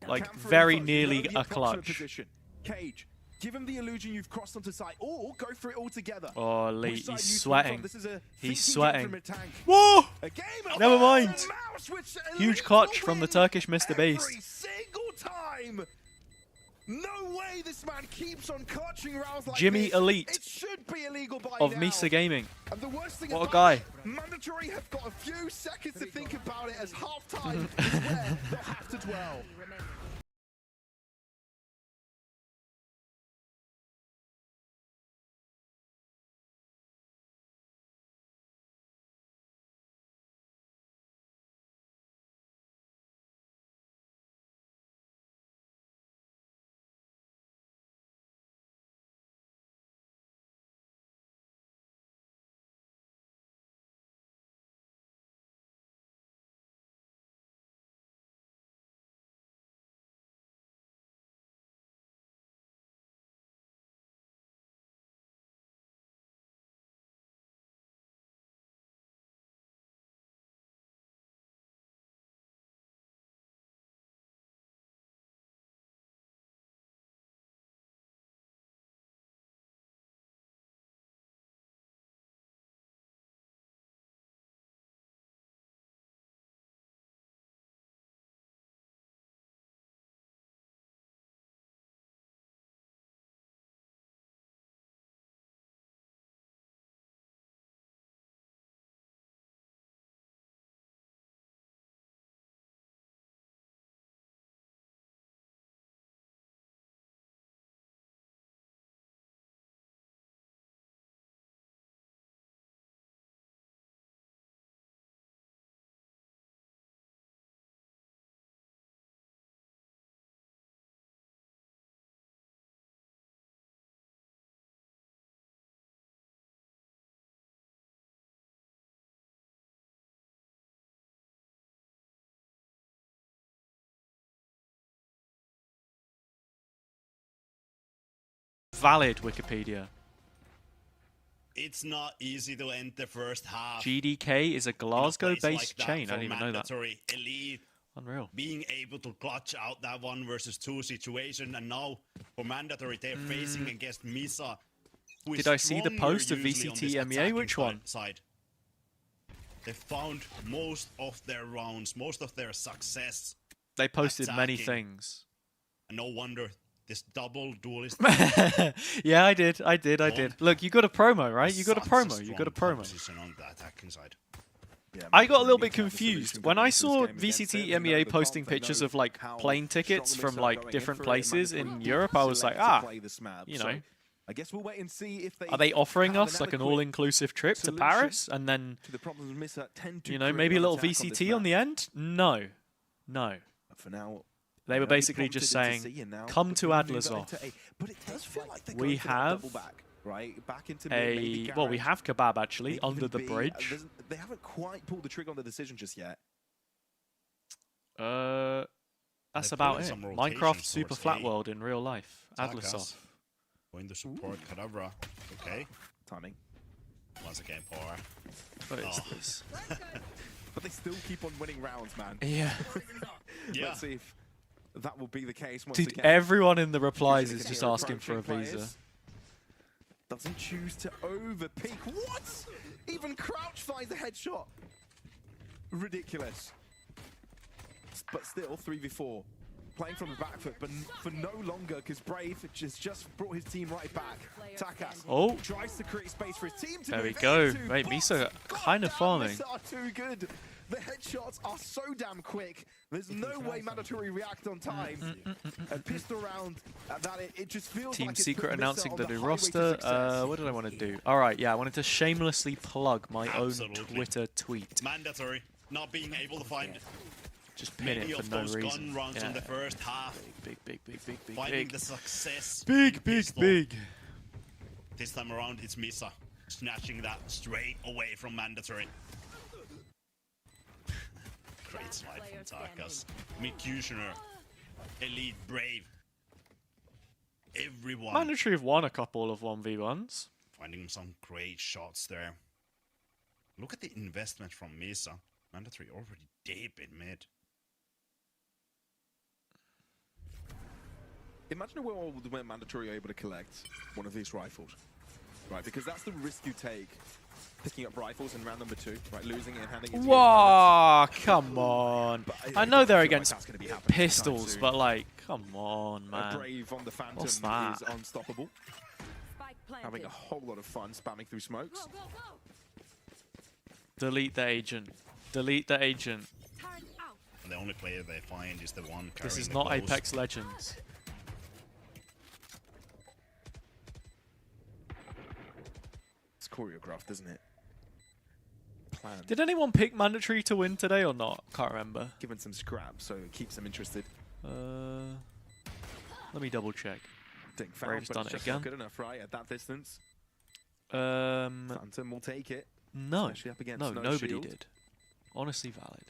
like Camp for very info, nearly you know the a approximate clutch. position. Cage, give him the illusion you've crossed onto site, or go for it all together. Oh, Which Elite, side he's you sweating. from? This is a He's thinking sweating. game from a tank. Whoa! A game of Never mind. mouse, which Huge Elite clutch will from the win Turkish Mr. Beast. Every single time. No way this man keeps on clutching rounds like Jimmy this. Elite It should be illegal by of now. Misa Gaming. And the worst thing What a about guy. it, Mandatory have got a few seconds to think about it, as halftime is where they'll have to dwell. valid Wikipedia. It's not easy to end the first half. GDK is a Glasgow-based chain. I didn't even know that. Elite Unreal. being able to clutch out that 1-versus-2 situation, and now for mandatory they're facing against Misa. who is Did I see the stronger post of usually on VCT this EMEA? attacking Which one? Side. They found most of their rounds, most of their success. They posted many attacking. things. And no wonder this double duelist. Yeah, I did. Look, you got a promo, right? You got a Such promo. strong You got a promo. position on the attacking side. Yeah, I got a little bit Misa have the solution confused going when I into this saw game against VCT them. They know EMEA the posting comp, they pictures know of like how plane tickets strong from Misa are like going in different for it, places Mandatory in will Europe. I was select like, to ah, play this map. you So know. I guess we'll wait and see if they Are they offering have us an like an adequate all-inclusive trip to solution Paris and then, to the problems Misa tend to you know, create maybe a on little attack on this VCT on map. the end? No. No. But for now, They were they'll be basically just prompted into saying, C, and now come the to blue Adler's move off. into A. But it does feel like they're We going for that have double back, right? Back into mid, maybe well, we garage, have Kebab actually maybe under even the B. bridge. They haven't quite pulled the trigger on the decision just yet. That's They're about pulling it. some Minecraft rotations Super towards Flat A. World in real life. Adler's Takas off. going to support Kadabra. Okay. Timing. Once again, power. What is Oh. this? But they still keep on winning rounds, man. Yeah. Yeah. Let's see if that will be the case once Dude, again. everyone in the replies Usually is the just hero asking for a approaching visa. players. Doesn't choose to overpeak. What? Even Crouch finds a headshot. Ridiculous. But still, 3v4. Playing from the back foot, but for no longer, because Brave just brought his team right back. Takas Oh. tries to create space for his team to There we move go. into, Mate, but Misa kind of goddamn, farming. Misa are too good. The headshots are so damn quick. There's no way Mandatory react on time. A pistol round, it just feels Team like it's Secret put Misa announcing on the the new highway to roster. success. What did I want to do? Alright, yeah, I wanted to shamelessly plug my Absolutely. own Twitter tweet. Mandatory. Not being able to find Just pin many it of for no those reason. gun runs on the first half. Big. Finding the success. Big. This time around, it's Misa snatching that straight away from Mandatory. Great slide from Takas. Mikushner, Elite, Brave. Everyone Mandatory have won a couple of 1v1s. finding some great shots there. Look at the investment from Misa. Mandatory already deep in mid. Imagine a world where Mandatory are able to collect one of these rifles, right? Because that's the risk you take, picking up rifles in round number 2, right? Losing it and handing it to your Whoa, come on. But I know they're feel like against that's gonna be happening anytime pistols, soon. but like, come on, A man. Brave on the Phantom What's is that? unstoppable, Spike planted. having a whole lot of fun spamming through smokes. Go, go, go. Delete the agent. Delete the agent. Turn out. And the only player they find is the one carrying This is the not ghost. Apex Legends. It's choreographed, isn't it? Planned. Did anyone pick Mandatory to win today or not? Can't remember. Given some scrap, so it keeps them interested. Let me double check. Think found, Brave's but done it's it just not again. good enough, right? At that distance, No, Phantom will take it. no, Especially up against no nobody shield. did. Honestly valid.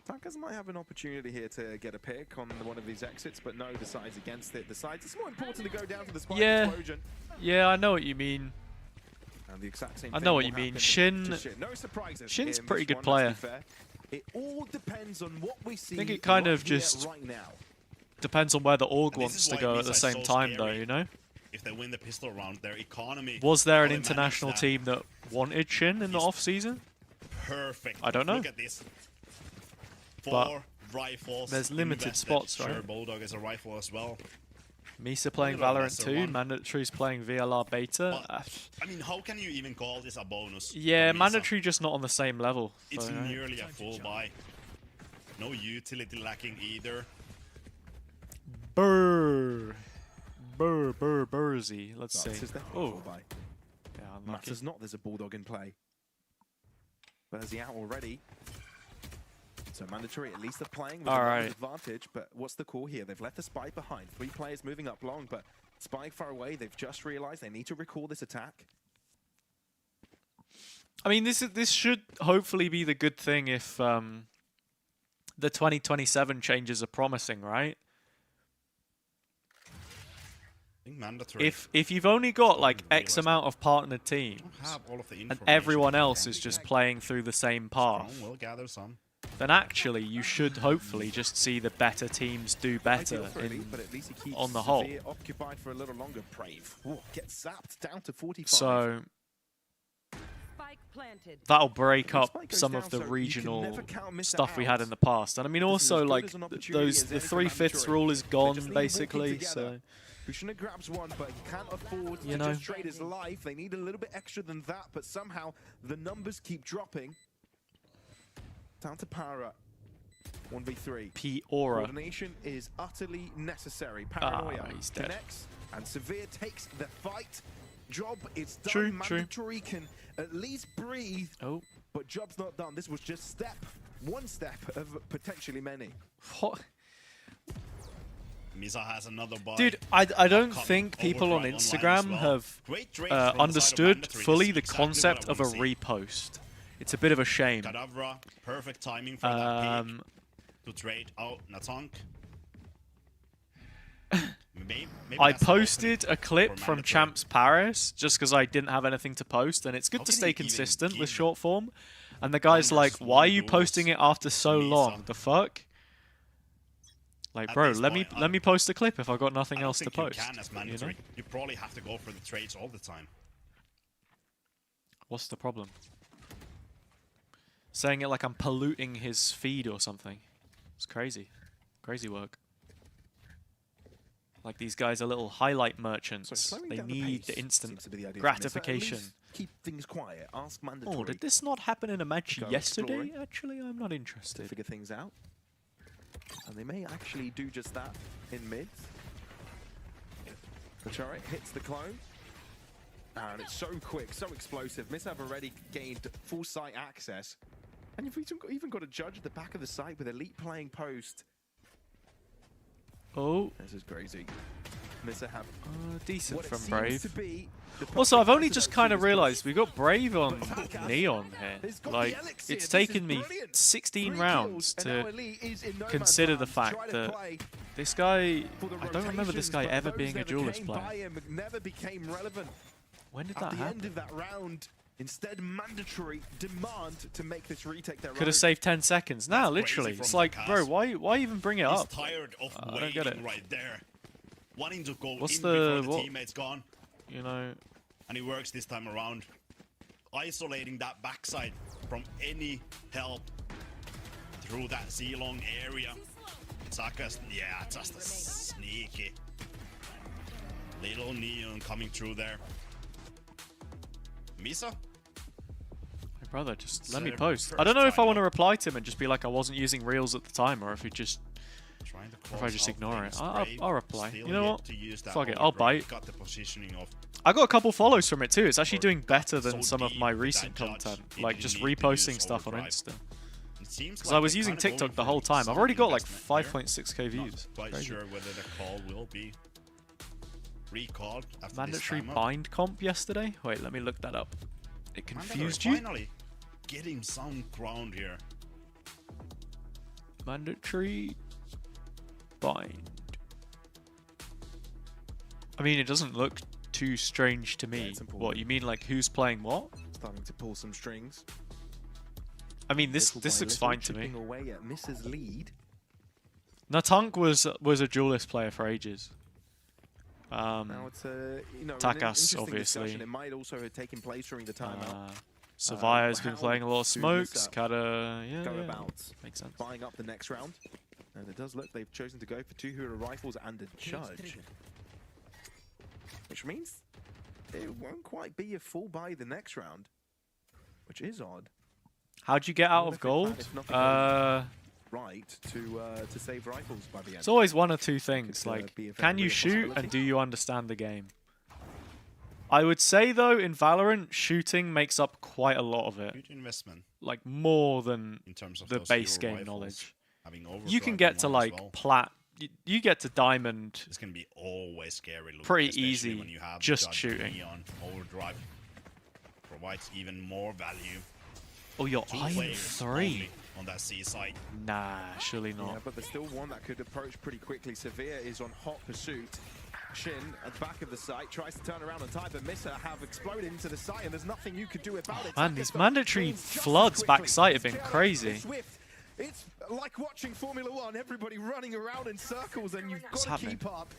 Takas might have an opportunity here to get a pick on one of these exits, but no, decides against it. Decides it's more important to go down to the spike Yeah. explosion. Yeah, I know what you mean. And the exact same I thing know what will you mean. happen Shin- to Shin. No surprises. Shin's in a pretty this good one, let's player. be fair. It all depends on what we see. think it kind right of here, just- right now. Depends on where the org And this wants is to why go at Misa the is same so time, though, scary. you know? If they win the pistol round, their economy. Was there how an they manage international that. team that wanted Shin in the He's- off-season? Perfect. I don't know. Look at this. But 4 rifles. there's limited invested. spots, Sure, right? Bulldog is a rifle as well. Misa playing Look at that Valorant lesser 2, one. Mandatory's playing VLR Beta. But, I mean, how can you even call this a bonus? Yeah, for Misa? Mandatory just not on the same level. It's so, right. nearly a full buy. No utility lacking either. Burzy. Let's This see. is definitely a Oh, full buy. yeah, unlucky. Matters not, there's a Bulldog in play. But is he out already? So Mandatory, at least they're playing with a Alright. advantage, but what's the call here? They've left the Spike behind. 3 players moving up long, but Spike far away. They've just realized they need to recall this attack. I mean, this should hopefully be the good thing if the 2027 changes are promising, right? I think mandatory. if you've only got like X amount of partner teams, Have all of the and information. everyone else is just playing through the same path, We'll gather some. then actually you should hopefully just see the better teams do better Ideal for Elite, but at least he keeps on the whole. Severe occupied for a little longer. Brave gets zapped down to 45. So Spike planted. that'll break When up Spike goes some down, of the so you can regional never count Misa stuff we had out. in the past. And I mean, This is also as good like as an opportunity those as the any for 3/5 mandatory. rule is They gone just need walking basically. together. So Bushina grabs one, but he can't afford You to know. just trade his life. They need a little bit extra than that, but somehow the numbers keep dropping. Down to Para. 1v3. P-Aura. Coordination is utterly necessary. Paranoia he's dead. connects, and Severe takes the fight. Job is done. True, Mandatory can at least breathe, Oh, but job's not done. This was just one step of potentially many. what? Misa has another buy. Dude, I don't Coming think people on overdrive online as Instagram well. have Great trades from the side of understood mandatory. fully This the is exactly concept what I of a wanna see. repost. It's a bit of a shame. Kadavra, perfect timing for that pick to trade out Natank. Maybe I that's the posted opening a clip for from mandatory. Champs Paris just because I didn't have anything to post, and it's good How to can stay he even consistent with give short form. And the guy's like, versus "Why are you one posting duels it after so Misa?" long? The fuck?" Like, At bro, this let point, me post a clip if I got I nothing don't else to think post. you can as You know? mandatory. You probably have to go for the trades all the time. What's the problem? Saying it like I'm polluting his feed or something. It's crazy. Crazy work. Like these guys are little highlight merchants. slowing They down the need pace the instant seems to be the idea for Misa. At gratification. least keep things quiet. Ask mandatory. Oh, did this not happen in a match Go yesterday? exploring. Actually, I'm not to interested. figure things out. And they may actually do just that in mid. The turret hits the clone. And it's so quick, so explosive. Misa have already gained full site access. And you've even got a judge at the back of the site with Elite playing post. Oh, This is crazy. Misa have decent what it from seems Brave. to be the Also, I've perfect only just antidote kind to of this realized push. we got Brave on Taka Neon has here. got Like, the elixir. it's This taken is me brilliant. 16 3 rounds kills, and now to Elite is in no consider man's the land, fact trying to that play this guy, for the I don't remember this rotations, guy but ever those being a never duelist came by player. him, never became relevant. When did At that the end happen? of that round, instead mandatory demand to make this retake their Could have own. saved 10 seconds. Now, That's crazy literally, from it's like, bro, Kaz. why even bring it He's up? tired of I don't waiting get it. right there. Wanting to go What's in the- before the what- teammate's gone. You know, And he works this time around. Isolating that backside from any help through that Z-long area. Saka's, yeah, just a sneaky little Neon coming through there. Misa? my brother, just let me So, post. I first don't know if I time want to up. reply to him and just be like I wasn't using reels at the time, or if he just Trying to if I close just out ignore it. things. I'll Brave reply. still You know yet what? to use that Fuck it, I'll overdrive. bite. Got the positioning of I got a couple follows from it too. It's actually doing better than so some of deep my with recent that judge, content, he like didn't just need to use reposting stuff on overdrive. Insta. It seems Because like I was they're using kinda going TikTok the for whole time. I've some already got like investment there. 5.6k views. Not quite Crazy. sure whether the call will be recalled after Mandatory this time up. bind comp yesterday? Wait, let me look that up. It confused Mandatory you? Finally getting some ground here. Mandatory bind. I mean, it doesn't look too strange to me. it's important. What, you mean like who's playing what? Starting to pull some strings. I mean, this Little by looks little, fine to me. chipping away at Mrs. lead. Natank was a duelist player for ages. Now it's a Takas, an interesting obviously. discussion. It might also have taken place during the timeout. Savaya's been how playing a lot of do smokes. Misa Kata, yeah, go yeah, about makes sense. buying up the next round. And it does look they've chosen to go for 2 hero rifles and a judge. Which means it won't quite be a full buy the next round. Which is odd. How'd you get out What of if they plan gold? if nothing Right to save rifles by the end. It's always one or two things. Could, Like, be a very can you real shoot possibility. and do you understand the game? I would say though, in Valorant, shooting makes up quite a lot of it. Huge investment Like more than in terms of the those base hero game rifles. knowledge. Having You can overdrive get to online as like well. plat. You get to diamond. It's gonna be always scary looking, Pretty especially easy, when you have just Judge shooting. Neon. Overdrive provides even more value. Oh, you're 2 Iron players 3. only on that C side. Nah, surely Yeah, not. but there's still one that could approach pretty quickly. Severe is on hot pursuit. Shin at the back of the site tries to turn around on time, but Misa have exploded into the site, and there's nothing you could do about it. Man, these mandatory floods back site have been crazy. It's like watching Formula 1, everybody running around in circles, and you've got to keep up.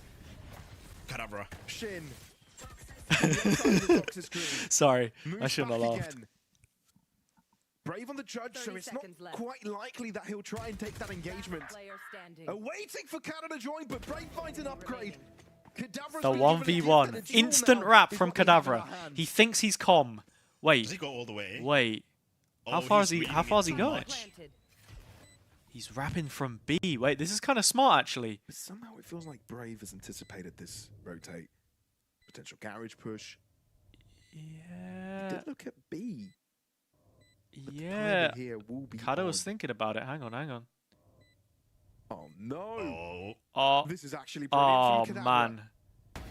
Kadabra. Shin. Sorry, I shouldn't have laughed. Brave on the judge, so it's not quite likely that he'll try and take that engagement. Waiting for Canada to join, but Brave finds an upgrade. The 1v1. Instant wrap from Kadabra. He thinks he's calm. Wait. Does he go all the way? Wait. How far is he going? He's wrapping from B. Wait, this is kind of smart, actually. But somehow it feels like Brave has anticipated this rotate. Potential garage push. Yeah. Did look at B. Yeah. Kado was thinking about it. Hang on. Oh, no. Oh. This is actually brilliant from Kadabra. Man.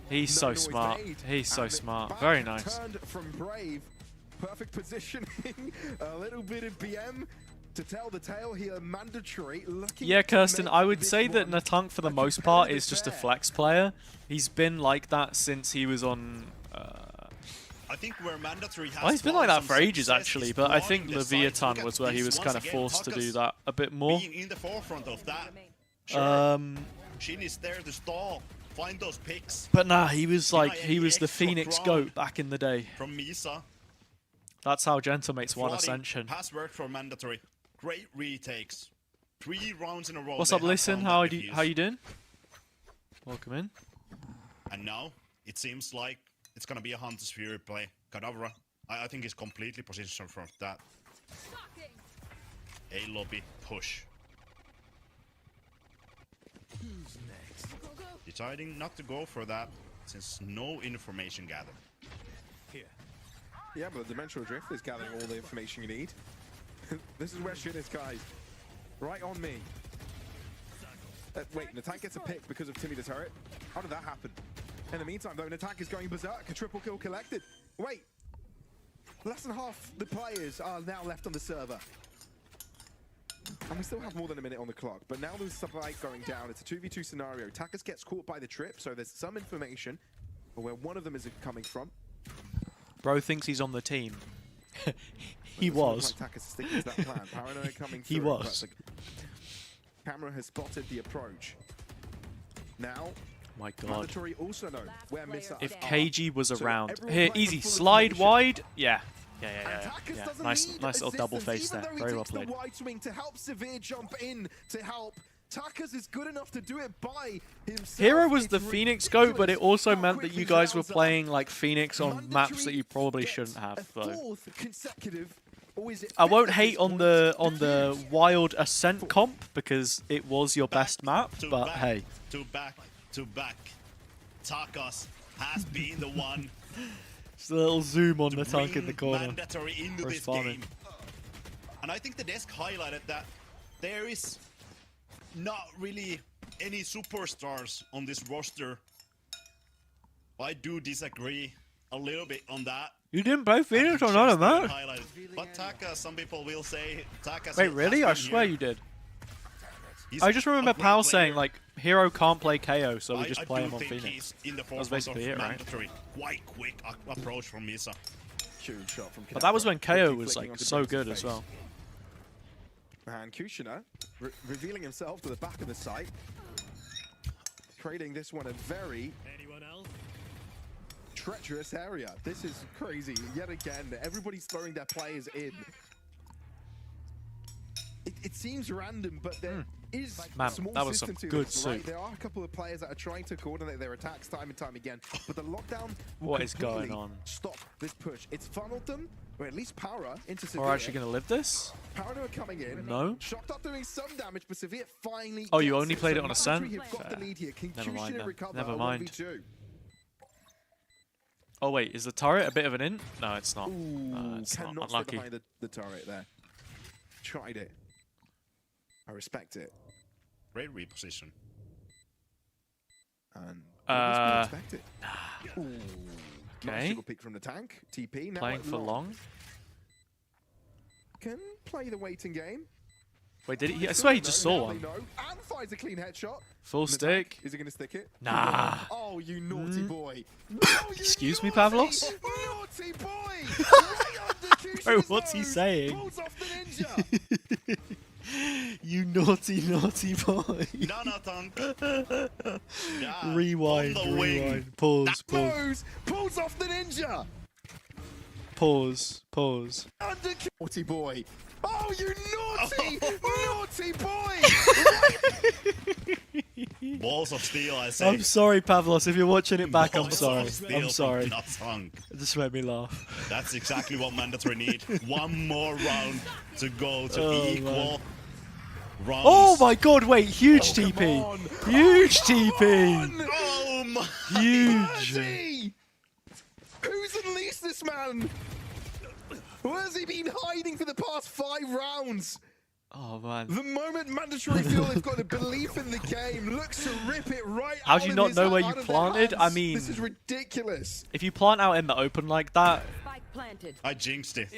He's so smart. He's so smart. Very nice. Turned from Brave. Perfect positioning. A little bit of BM. To tell the tale here, mandatory. Yeah, Kirsten, I would say that Natank for the most part is just a flex player. He's been like that since he was on... I think where mandatory has well, he's been like that for ages, actually, but I think Leviathan was where he was kind of forced to do that a bit more. Being in the forefront of that. Sure. Shin is there to stall. Find those picks. But nah, he was like, he was the Phoenix GOAT back in the day. From Misa. That's how Gentlemates won Ascension. Pass work for mandatory. Great retakes. 3 rounds in a row. What's up, Listen? How you doing? Welcome in. And now it seems like it's gonna be a Hunter's Fury play. Kadabra, I think he's completely positioned for that. A lobby push. Who's next? Deciding not to go for that since no information gathered. Here. Yeah, but the Dimensional Drift is gathering all the information you need. This is where Shin is, guys. Right on me. Wait, Natank gets a pick because of Timmy the turret. How did that happen? In the meantime, though, Natank is going berserk. A triple kill collected. Wait. Less than half the players are now left on the server. And we still have more than a minute on the clock. But now there's supply going down. It's a 2v2 scenario. Takas gets caught by the trip, so there's some information on where one of them is coming from. Bro thinks he's on the team. He was. Like Takas is sticking to that plan. Paranoia coming through. He was. Camera has spotted the approach. Now, my God. mandatory also know where Misa if KG was around. Here, easy. Slide wide. Yeah. Nice little double face there. Very well played. The wide swing to help Severe jump in to help. Takas is good enough to do it by himself. Hero was the Phoenix GOAT, but it also meant that you guys were playing like Phoenix on maps that you probably shouldn't have. Though. I won't hate on the Wild Ascent comp because it was your best map, but hey. To back. Takas has been the one. Just a little zoom on the tank in the corner. Mandatory into this game. And I think the desk highlighted that there is not really any superstars on this roster. I do disagree a little bit on that. You didn't play Phoenix or not, man? But Taka, some people will say Taka. Wait, really? I swear you did. I just remember Pal saying like Hero can't play KO, so we just play him on Phoenix. That was basically it, right? Quite quick approach from Misa. Huge shot from Kadabra. But that was when KO was like so good as well. And Kushina revealing himself to the back of the site, creating this one a very treacherous area. This is crazy. Yet again, everybody's throwing their players in. It seems random, but there is small that was some system to good this, soup. right? There are a couple of players that are trying to coordinate their attacks time and time again, but the lockdown will what is going on? Stop this push. It's funneled them, or at least Power, into Severe. We're actually going to live this? Paranoia coming in. No. Shocked up doing some damage, but Severe finally. Oh, you only played it on Ascent? Never mind then. Never mind. Oh wait, is the turret a bit of an int? No, it's not. It's not. Unlucky. Behind the turret there. Tried it. I respect it. Great reposition. And okay. Nice little pick from the tank. TP now playing for long. Can play the waiting game. Wait, did he? I swear he just saw one. And fires a clean headshot. Full stick. Is he going to stick it? Nah. Oh, Oh, you naughty boy. Oh, you Excuse me, naughty, Pavlos? Naughty boy. Right under Kush's Bro, what's he nose, saying? pulls off the ninja. You naughty, naughty boy. No, no, Tonk. Yeah, Rewind, on the wing. rewind. Pause, pause, Nose, pulls off the ninja. pause, pause. Under naughty boy. Oh, you naughty, naughty boy. Balls of steel, I say. I'm sorry, Pavlos. If you're watching it back, I'm Balls sorry. of steel I'm from sorry. Not Tonk. It just made me laugh. That's exactly what mandatory need. One more round to go to Oh, equal rounds. Oh my god, wait, huge Come TP. on. Huge Come TP. on. Oh my! Huge. Mercy! Who's unleashed this man? Where has he been hiding for the past 5 rounds? Oh man. The moment mandatory feel they've got a belief in the game, looks to rip it right How out do you of not his- know where out you of their planted? I hands. mean- This is ridiculous. If you plant out in the open like that, Spike planted. I jinxed it.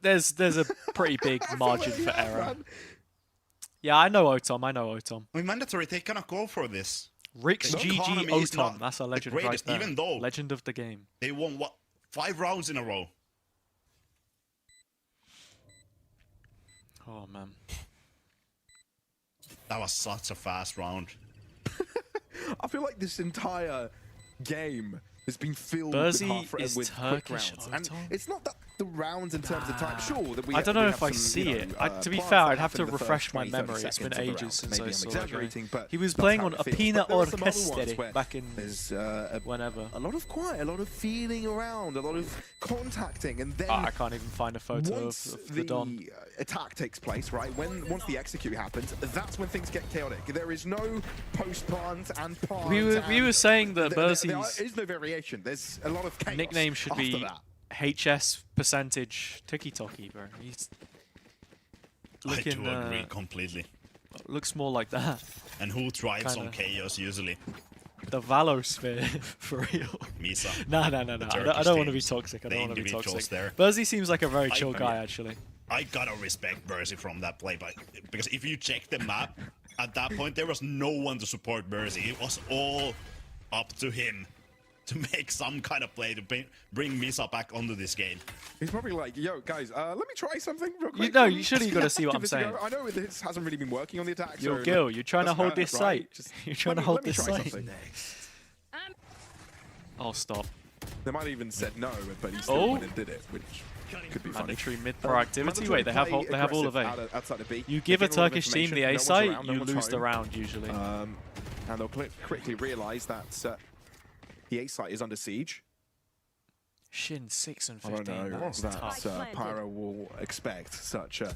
there's a pretty big margin for Yeah, error. man. Yeah, I know Otom. I know Otom. I mean, mandatory, they cannot go for this. Rix The GG economy is Otom. not That's a the legend right greatest, there. even though- Legend of the game. They won, what, 5 rounds in a row? Oh man. That was such a fast round. I feel like this entire game has been filled Burzy with, is quick Turkish rounds. And Otom? it's not that the rounds in terms of time. Sure, that we I don't know we if have I some, see you know, it. To be plans fair, that I'd have happen to in the refresh first my 20, 30 memory. It's been seconds of the ages round. since Maybe I I'm saw exaggerating, it. but He was that's playing how on it a feels. Pina But there are some other ones Orchestre where back in there's whenever. a lot of quiet, a lot of feeling around, a lot of contacting, and then I can't even find a photo once of the Don. attack takes place, right? Once the execute happens, that's when things get chaotic. There is no post plant and plant. We were saying that there Burzy's is no variation. There's a lot of chaos. nickname should after be that. HS percentage Tiki Toki, bro. He's I looking, do agree completely. looks more like that. And who thrives on Kinda. chaos usually? The Valosphere, for real. Misa. No. I Turkish don't want to be teams, toxic. I the don't want to be individuals toxic. there. Burzy seems like a very I chill agree. guy, actually. I gotta respect Burzy from that play, but because if you check the map, at that point there was no one to support Burzy. It was all up to him to make some kind of play to bring Misa back onto this game. He's probably like, yo, guys, let me try something real quick. know, you surely gotta see what Give I'm this a go. saying. I know this hasn't really been working on the attack. Yo, so Gil, you're trying to let's hold earn it, this right? site. Just You're trying to let hold me this try site. something. Oh, stop. They might have even said no, but he still Oh. went and did it, which could be funny. Mandatory mid proactivity. Mandatory Wait, they have play they have all of aggressive A. outside of B. You They give a give all of Turkish team the information, A no one's site, around, no you one's lose the home. round usually. And they'll quickly realise that the A site is under siege. Shin 6 and I 15. don't know That's that tough. Pyro will expect such a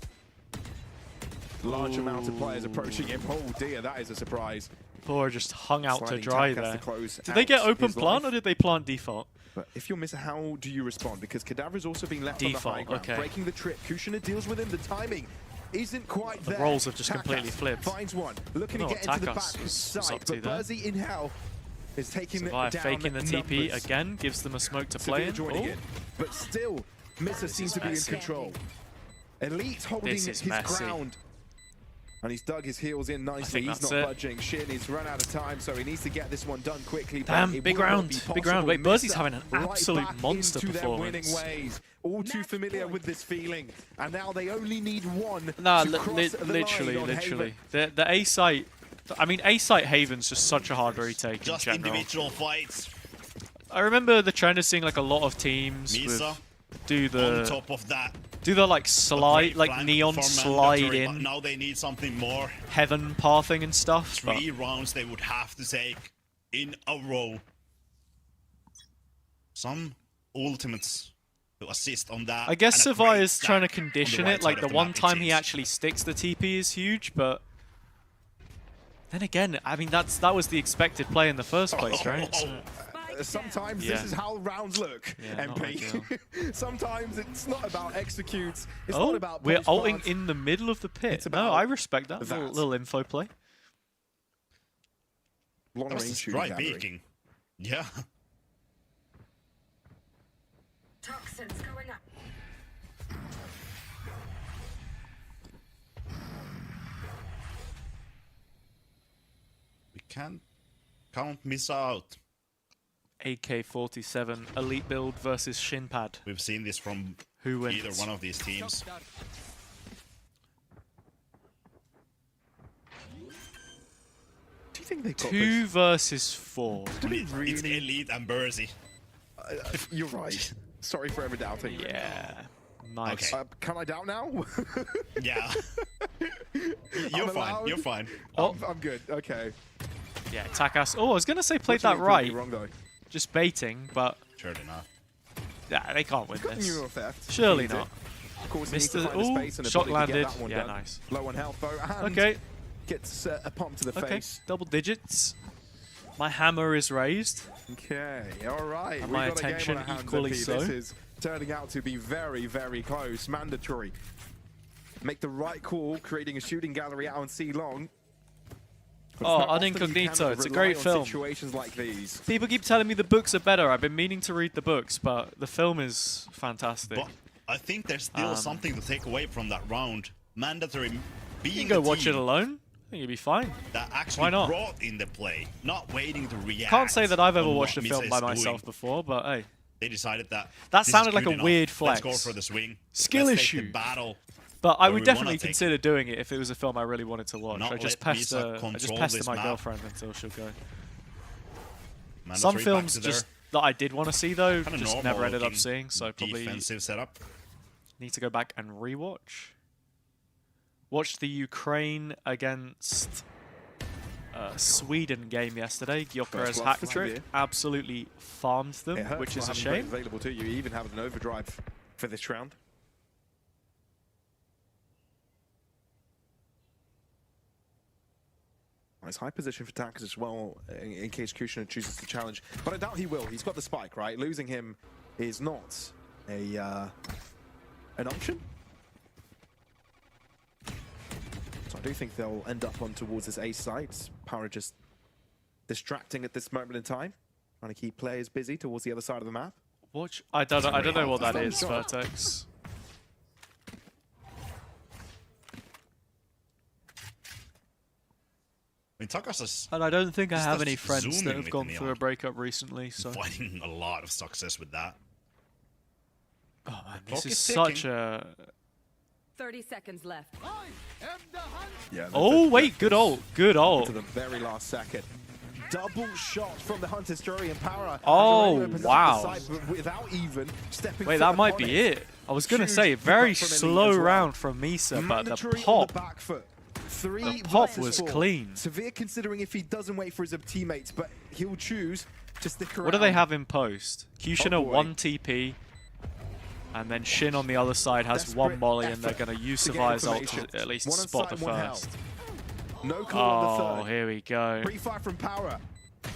large amount of players approaching him. Oh dear, that is a surprise. Poor just hung out to Sliding dry tap has to there. close Did they get out open his plant life. or did they plant default? But if you're Misa, how do you respond? Because Cadaver's also being left on the Default, high ground, okay. breaking the trip. Kushner deals with him. The timing isn't quite The there. roles have just Takas completely flipped. Finds one, looking I to don't get know into the what back Takas was up side, to but there. Burzy in hell is taking it Survive down faking the TP numbers. again, gives them a smoke to Severe play in. joining Oh. in, but still, Misa seems to be in messy. control. Elite holding This his is messy. ground. And he's dug his heels in nicely. think He's that's not it. budging. Shin, he's run out of time, so he needs to get this one done quickly. but Damn, it big will not round, be big round. possible. Wait, Burzy's Misa having an right absolute back monster into their winning performance. ways. All too familiar with this feeling, and now they only need one Nah, to cross the literally. line on Haven. The A site. I mean, A site Haven's just such a hard retake Just in general. individual fights. I remember the trend of seeing like a lot of teams Misa do on the top of that. like the slide, great like flank neon for slide mandatory, but in, now they need something more. heaven pathing and stuff. but- 3 rounds they would have to take in a row. Some ultimates to assist on that. I guess and a great Savai's trying to stack on the condition right it, like side the of one map, it time he is. actually sticks the TP is huge, but then again, I mean that was the expected play in the first place, right? So- Sometimes Yeah. this is how rounds look, Yeah, not MP. Sometimes it's not about executes. It's oh, not about we're post ulting plants. in the middle of the pit. It's No, about I respect that. that. Little info play. Long That was range the shooting strike gathering. peeking. Yeah. Toxins going up. We can't count Misa out. AK-47 elite build versus Shinpad. We've seen this from Who wins? either one of these teams. Do you think they got 2 versus 4. It's Elite and Bursey. You're right. Sorry for ever doubting. Yeah. Nice. Okay. Can I doubt now? Yeah. I'm You're fine. allowed? You're fine. Oh. I'm good. Okay. Yeah, Takas. Oh, I was going to say played What that do you mean, right. Wrong though. Just baiting, but Surely not. yeah, they can't win Couldn't this. you theft? Surely Easy. not. Of course, he needs to Mr. find a Ooh, space and shot ability to get landed. that one Yeah, done. nice. Low on health though, and Okay. gets a pump to the Okay. face. Double digits. My hammer is raised. Okay, all right. And We've my got a game attention on our hands, equally MP. so. This is turning out to be very, very close. Mandatory. Make the right call, creating a shooting gallery out on C long. But it's Oh, not often you Incognito, can it's a rely great on film. Situations like these. People keep telling me the books are better. I've been meaning to read the books, but the film is fantastic. But I think there's still something to take away from that round. Mandatory being You can go a watch it team alone. I think you'll be fine. that Why actually not? brought in the play, not waiting to react. Can't say that I've ever on watched a what film Misa by is myself doing. before, but hey. They decided that That this is sounded like good a enough. weird Let's flex. go for the swing. Skill Let's issue. Take the battle. But I where would we definitely wanna take consider doing it if it was a film I really wanted to watch. Not I just let Misa pester control this my map. girlfriend until she'll go. Mandatory Some back films to just their that I did want to see though, kinda just normal never ended up looking seeing, so probably defensive setup. need to go back and rewatch. Watched the Ukraine against Sweden game yesterday. Gyökeres First hat blood, trick. severe. Absolutely farmed them, It hurts which is not a having Blade shame. available to you. You even have an overdrive for this round. Nice high position for Takas as well, in case Kushner chooses to challenge. But I doubt he will. He's got the spike, right? Losing him is not an option. So I do think they'll end up on towards this A side. Power just distracting at this moment in time. Trying to keep players busy towards the other side of the map. Watch. I don't know what that is, Vertex. I mean, Takas is And I don't think I Just have the any friends that zooming have with gone the through a neon. breakup recently, so. finding a lot of success with that. Oh man, Clock this is is such ticking. a. 30 seconds left. Yeah. Oh wait, good ult, good To ult. the very last second. Double shot from the Hunter's Fury and Power. Oh, As Aurelio opens up the wow. side, but without even stepping Wait, foot that might upon be it. I was gonna Huge say pickup very from Elite slow as well. round from Misa, but the Mandatory on pop. the back foot. Three The pop versus was four. clean. Severe considering if he doesn't wait for his teammates, but he'll choose to stick around. What do they have in post? Kushner Oh, boy. 1 TP, and then Shin on the other side has Desperate 1 molly, and they're effort gonna use to get Savai's ult information. to at least One on spot site, the one first. health. No call on the Oh, third. here we go. Pre-fire from Power.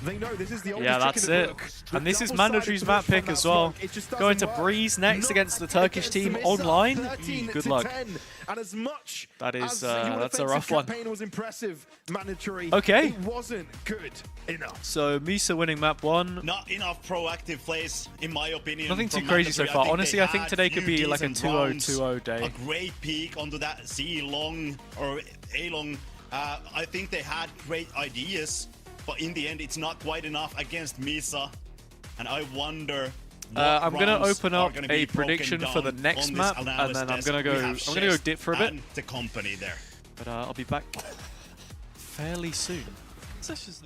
They know this is the oldest Yeah, trick that's in the it. book. And this is Double-sided Mandatory's push map from pick that as well. smoke. It just Going to doesn't work. Breeze next Not against the Turkish against team Misa. online. 13 Good to luck. 10. And as much That is, as your that's a offensive rough one. campaign was impressive, Mandatory, Okay. it wasn't good enough. So Misa winning map 1. Not enough proactive plays, in my opinion. Nothing too from crazy so Mandatory. far. Honestly, they I think had today could few be like a decent rounds, 2-0-2-0 day. A great peak onto that C long or A long. I think they had great ideas, but in the end, it's not quite enough against Misa. And I wonder. I'm gonna rounds open are up gonna a be broken prediction for the down next on this map, and analysis then I'm desk. gonna We go. have I'm gonna go Chest dip for a bit, and the company there. but I'll be back fairly soon. This is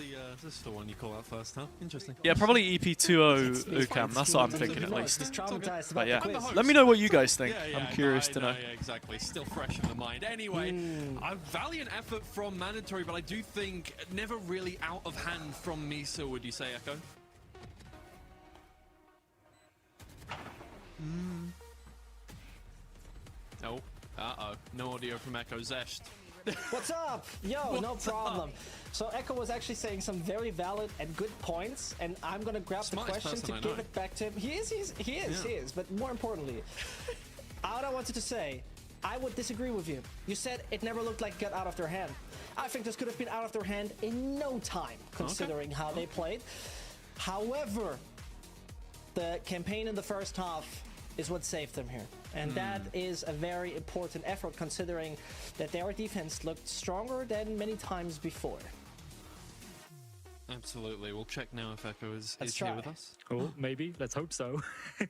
the one you call out first, huh? Interesting. Yeah, probably EP20 It's fine. UCAM. That's what I'm thinking at least. Just traumatized But about yeah, the quiz. let me know what you guys think. Yeah, I'm curious to know. Yeah, exactly. Still fresh in the mind. Anyway, a valiant effort from Mandatory, but I do think never really out of hand from Misa, would you say, Echo? Oh, uh-oh. No audio from Echo Zesht. What's up? Yo, no problem. So Echo was actually saying some very valid and good points, and I'm gonna grab Smartest the question person to I give know. it back to him. He is. But more importantly, what I wanted to say, I would disagree with you. You said it never looked like it got out of their hand. I think this could have been out of their hand in no time, considering how they played. However, the campaign in the first half is what saved them here. And that is a very important effort, considering that their defense looked stronger than many times before. Absolutely. We'll check now if Echo is Let's here try. with us. Oh, maybe. Let's hope so. I'm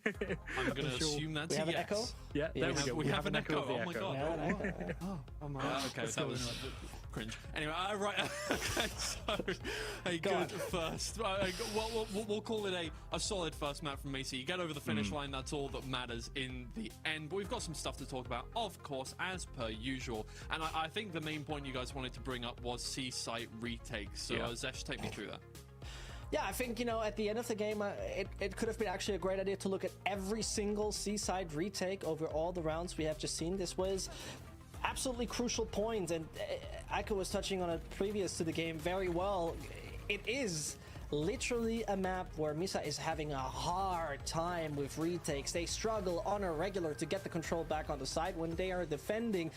going to assume that's We a have an yes. echo? Yeah, there we go. We have an echo. of the Oh my echo. god. Yeah, Oh, okay, Let's that go was in. cringe. Anyway, right. Okay, so a Go good on. first. We'll call it a solid first map from Misa. You get over the finish line. That's all that matters in the end. But we've got some stuff to talk about, of course, as per usual. And I think the main point you guys wanted to bring up was C-site retakes. So Zesh, take me through that. Yeah, I think, at the end of the game, it could have been actually a great idea to look at every single seaside retake over all the rounds we have just seen. This was absolutely crucial point, and Aka was touching on it previous to the game very well. It is literally a map where Misa is having a hard time with retakes. They struggle on a regular to get the control back on the side when they are defending.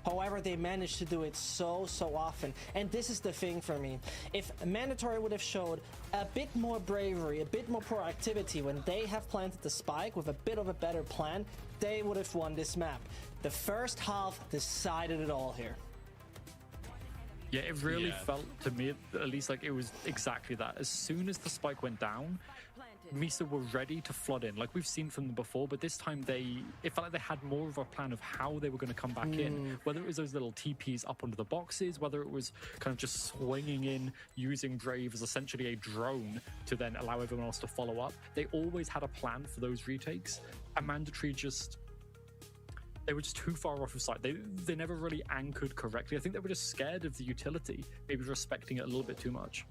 However, they manage to do it so often. And this is the thing for me. If Mandatory would have showed a bit more bravery, a bit more proactivity when they have planted the spike with a bit of a better plan, they would have won this map. The first half decided it all here. Yeah, it really felt to me, at least, like it was exactly that. As soon as the spike went down, Misa were ready to flood in, like we've seen from them before, but this time it felt like they had more of a plan of how they were going to come back in, whether it was those little TPs up under the boxes, whether it was kind of just swinging in, using Brave as essentially a drone to then allow everyone else to follow up. They always had a plan for those retakes, and Mandatory they were just too far off of sight. They never really anchored correctly. I think they were just scared of the utility, maybe respecting it a little bit too much.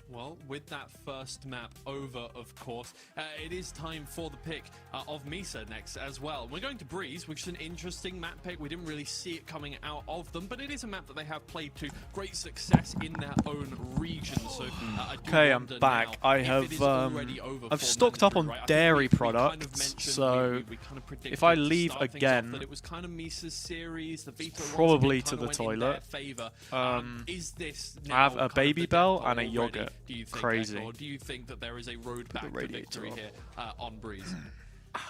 Well, with that first map over, of course, it is time for the pick of Misa next as well. We're going to Breeze, which is an interesting map pick. We didn't really see it coming out of them, but it is a map that they have played to great success in their own region. So, okay, I'm back. I've stocked up on dairy products, so if I leave again, it was kind of Misa's series. The veto probably to the toilet. Is this I have a Baby Bell and a yogurt. Do you think, Crazy. Or do you think that there is a road back to victory here on Breeze?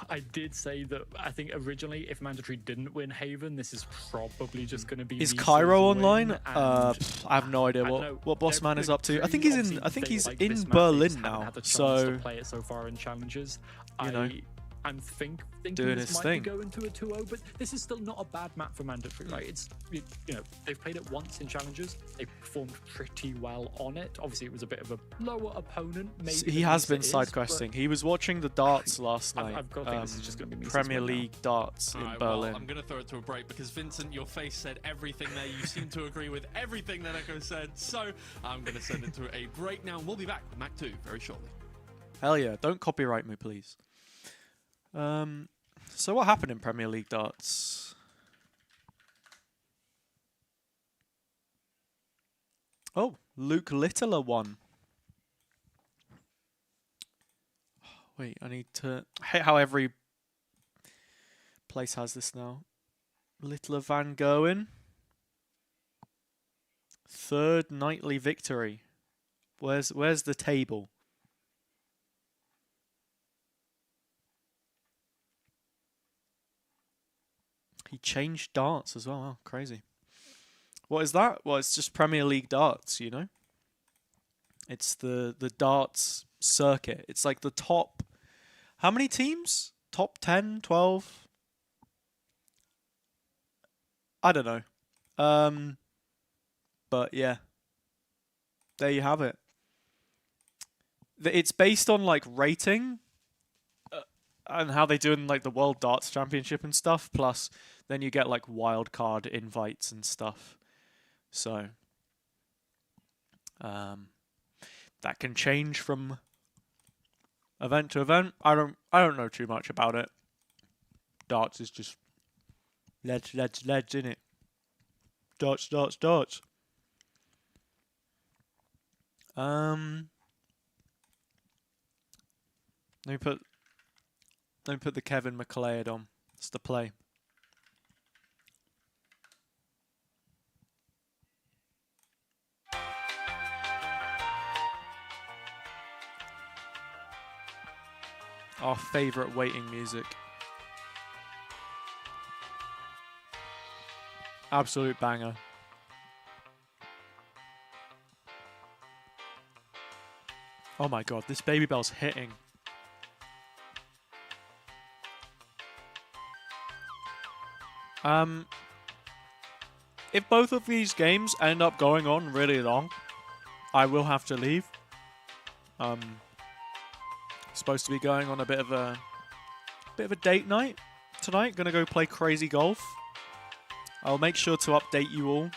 I did say that I think originally, if Mandatory didn't win Haven, this is probably just going to be. Is Misa's Cairo win, online? and I have no idea what Bossman is up to. I think he's in Berlin now. So to play it so far in challenges, I'm thinking doing this his might thing. be going to a 2-0, but this is still not a bad map for Mandatory, right? It's they've played it once in challenges. They performed pretty well on it. Obviously, it was a bit of a lower opponent. Maybe he has been side questing. He was watching the darts last night. I've got to think this is just going to be Misa's Premier win now. League darts in Well, Berlin. I'm going to throw it to a break because Vincent, your face said everything there. You seem to agree with everything that Echo said. So I'm going to send it to a break now. We'll be back with Mac 2 very shortly. Hell yeah! Don't copyright me, please. So what happened in Premier League darts? Oh, Luke Littler won. Wait, I need to... I hate how every place has this now. Littler Van Gerwen. Third nightly victory. Where's the table? He changed darts as well. Oh, crazy. What is that? Well, it's just Premier League darts, It's the darts circuit. It's like the top... How many teams? Top 10, 12? I don't know. But yeah. There you have it. It's based on like rating and how they do in like the World Darts Championship and stuff. Plus, then you get like wild card invites and stuff. So that can change from event to event. I don't know too much about it. Darts is just ledge, innit? Darts. Let me put the Kevin McLeod on. It's the play. Our favourite waiting music. Absolute banger. Oh my god, this Baby Bell's hitting. If both of these games end up going on really long, I will have to leave. Supposed to be going on a bit of a date night tonight. Gonna go play crazy golf. I'll make sure to update you all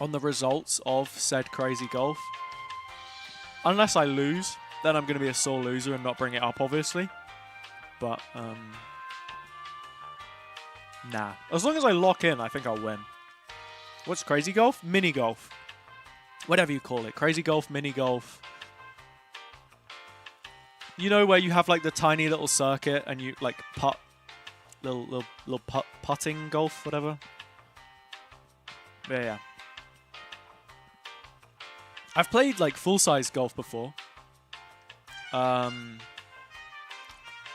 on the results of said crazy golf. Unless I lose, then I'm gonna be a sore loser and not bring it up, obviously. But nah. As long as I lock in, I think I'll win. What's crazy golf? Mini golf. Whatever you call it. Crazy golf, mini golf. You know where you have like the tiny little circuit and you like putt, little putting golf, whatever. Yeah. I've played like full-size golf before.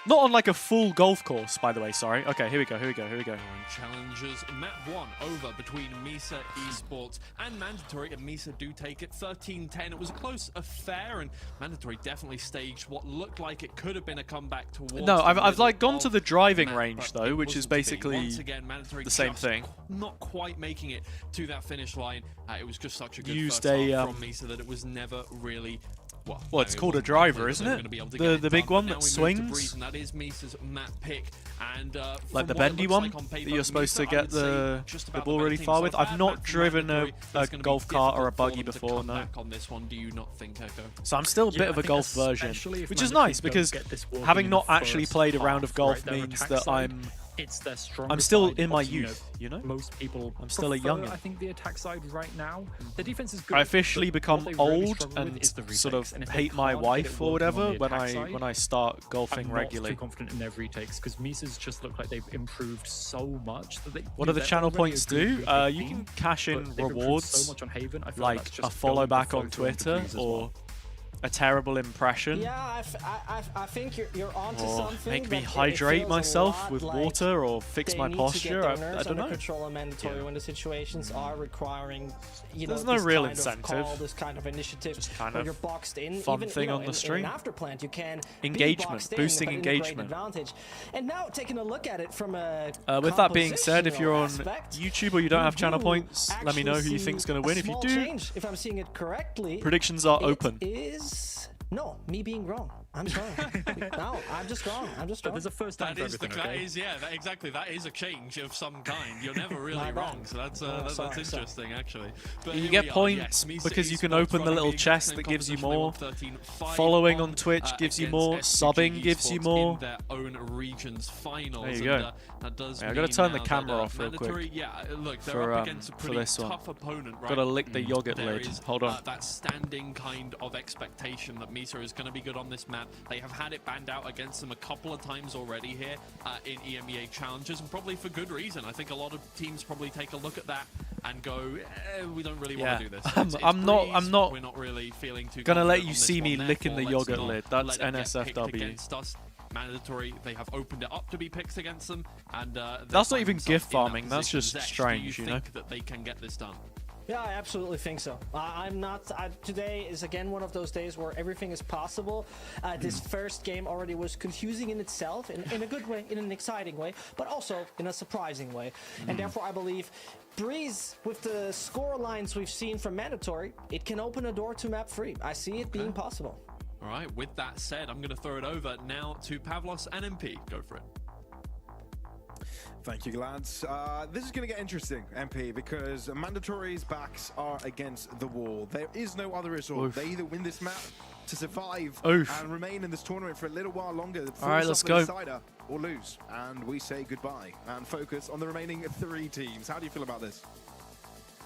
Not on like a full golf course, by the way, sorry. Okay, here we go. VALORANT Challengers map 1 over between Misa Esports and Mandatory, and Misa do take it 13-10. It was a close affair, and Mandatory definitely staged what looked like it could have been a comeback towards. No, I've like gone to the driving map, range though, which is basically once again, Mandatory the same just thing. Not quite making it to that finish line. It was just such a good Used first a, half from Misa that it was never really. Well, it's called a driver, isn't it? The big one that swings? And that is Misa's map pick. And, like the bendy one that you're supposed to get the ball really far with? I've not driven a golf cart or a buggy before, no. On this one, do you not think, Echo? So I'm still a bit of a golf version, which is nice because having not actually played a round of golf means that I'm still in my youth, you know? Most people I'm still a youngin'. I think the attack side right now, the defense is good. I officially become what they really old struggle with and is the sort of retakes, and if they hate my can't get wife it or working on whatever the when attack side, I start golfing I'm regularly. not too confident in their retakes because Misa's just look like they've improved so much that they. What do the they're channel already points a good, do? good You team, can cash in but they've improved rewards, so much on Haven. I feel like that's a just follow going back to on flow through into Twitter Breeze as or well. a terrible impression. Yeah, I think you're onto Or something. make me but it hydrate feels a myself lot with like water or fix they my need posture. To I get their nerves don't under know. control and mandatory when the situations are requiring, There's know, no this real kind incentive. Of call, this kind of initiative, Just kind where of you're boxed in. fun Even, thing on the in stream. an afterplant, you can Engagement, be boxed boosting in, but in a great engagement. advantage. And now taking a look at it from a With that being said, if you're on aspect, YouTube or you don't have channel do points, let me know who you actually think's going to see win. a If you small do, change, if I'm seeing it correctly, predictions are open. It is me being wrong. I'm sorry. No, I'm just wrong. But there's a first time for That everything, is, yeah, exactly. That is a change of some kind. You're never really wrong, so that's interesting, actually. But You here get we are, points yes, Misa because you can Esports open the running little the exact chest same that gives you composition. They more. won 13-5 Following on Twitch gives you against more. SUG Subbing gives you Esports more. in their own regions finals. There you And, go. that does I gotta mean turn the now camera that, off real quick Mandatory, yeah, look, they're for, up against a for pretty this one. tough opponent, right? Gotta lick the yogurt There lid. is, Hold on. that standing kind of expectation that Misa is going to be good on this map. They have had it banned out against them a couple of times already here in EMEA Challengers, and probably for good reason. I think a lot of teams probably take a look at that and go, we don't really want to do this. I'm not We're not really feeling too gonna let confident you on this see me one, licking the therefore, let's yogurt not lid. That's let it get picked NSFW. against us. Mandatory, they have opened it up to be picked against them, and That's not even gift gift farming, that's just strange, do you know? think that they can get this done? Yeah, I absolutely think so. I'm not. Today is again one of those days where everything is possible. This first game already was confusing in itself, in a good way, in an exciting way, but also in a surprising way. And therefore, I believe Breeze, with the score lines we've seen from Mandatory, it can open a door to map 3. I see it being possible. All right, with that said, I'm going to throw it over now to Pavlos and MP. Go for it. Thank you, lads. This is going to get interesting, MP, because Mandatory's backs are against the wall. There is no other resort. Oof. They either win this map to survive Oof. and remain in this tournament for a little while longer, All right, let's go. decider, or lose. And we say goodbye and focus on the remaining 3 teams. How do you feel about this?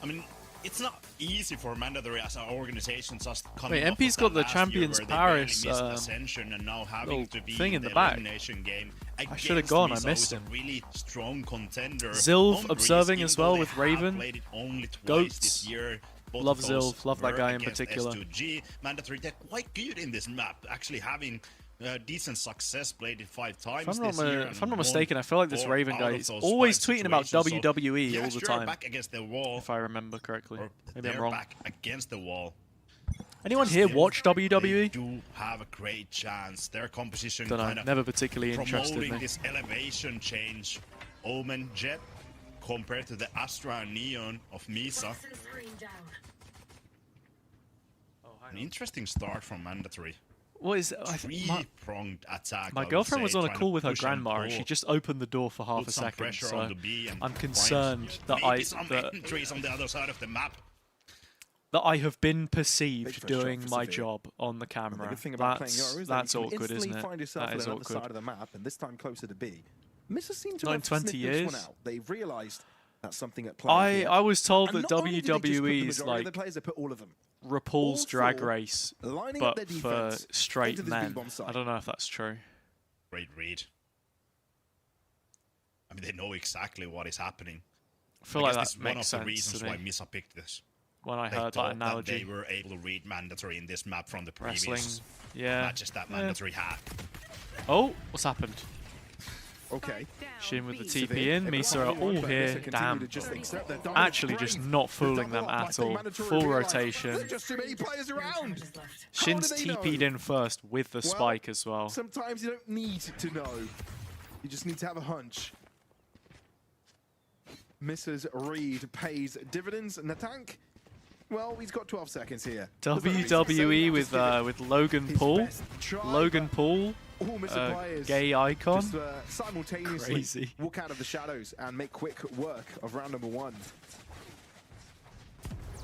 I mean, it's not easy for Mandatory as an organization just coming Wait, off MP's of got that the last Champions year where they barely Paris, missed Ascension and now having little to be thing in the the back. elimination game. I should have gone, I Misa, missed who's him. a really strong contender. Zilv on Breeze, observing even as though well they with have Raven. played it only twice Goats. this year. Both Love of those Zilv, love that were guy in against particular. S2G. Mandatory, they're quite good in this map, actually having decent success, played it 5 times If I'm this year. not mistaken, I feel like this 4 Raven out guy of is those always 5 tweeting about situations, so WWE yes, all the you're time. back against the wall. If I remember correctly. Or Maybe I'm they're wrong. back against the wall. Anyone here watch They WWE? do have a great chance. Their composition Don't know. kind of Never particularly interested promoting me. this elevation change. Omen Jet compared to the Astra and Neon of Misa. An interesting start from Mandatory. What is Three-pronged attack. my I would girlfriend say, was on a trying to call with her push and grandma, and pull, she just opened the door for half put a some second. pressure So on the B and I'm find concerned that maybe some that entries on the other side of the map. I have been Big perceived first shot doing for my Severe. job on the And camera. the good thing about playing That's Yoru is that you can awkward, instantly isn't it? find yourself That on is the other side awkward. of the map, and this time closer to B. Misa seem to Not in have 20 sniffed this years. one out. They've realised that's something at play here. I was told And that not only did they just put the WWE's majority of like the players, they put all of them. RuPaul's all Drag four Race, lining up but their for defense straight into this men. B-bomb site. I don't know if that's true. Great read. I mean, they know exactly what is happening. I feel I like guess that this is one makes of the sense reasons to why me Misa picked this. when I They heard that thought that analogy. they were able to read Mandatory in this map from the previous Wrestling, yeah. matches that Mandatory had. Oh, what's happened? Okay. Shin with the Severe. TP in. It Misa are wasn't all anyone, but here. Misa continued Damn. to just accept their dominant Actually, just brave. not The fooling them double up, I at think all. Mandatory Full realised rotation. there's just too many players around. Shin's How do they TP'd know? in first with the spike as well. Sometimes you don't need to know. You just need to have a hunch. Misa's read pays dividends. Natank, well, he's got 12 seconds here. WWE with Logan Paul. Logan Paul, All Misa players gay icon. just simultaneously Crazy. walk out of the shadows and make quick work of round number one.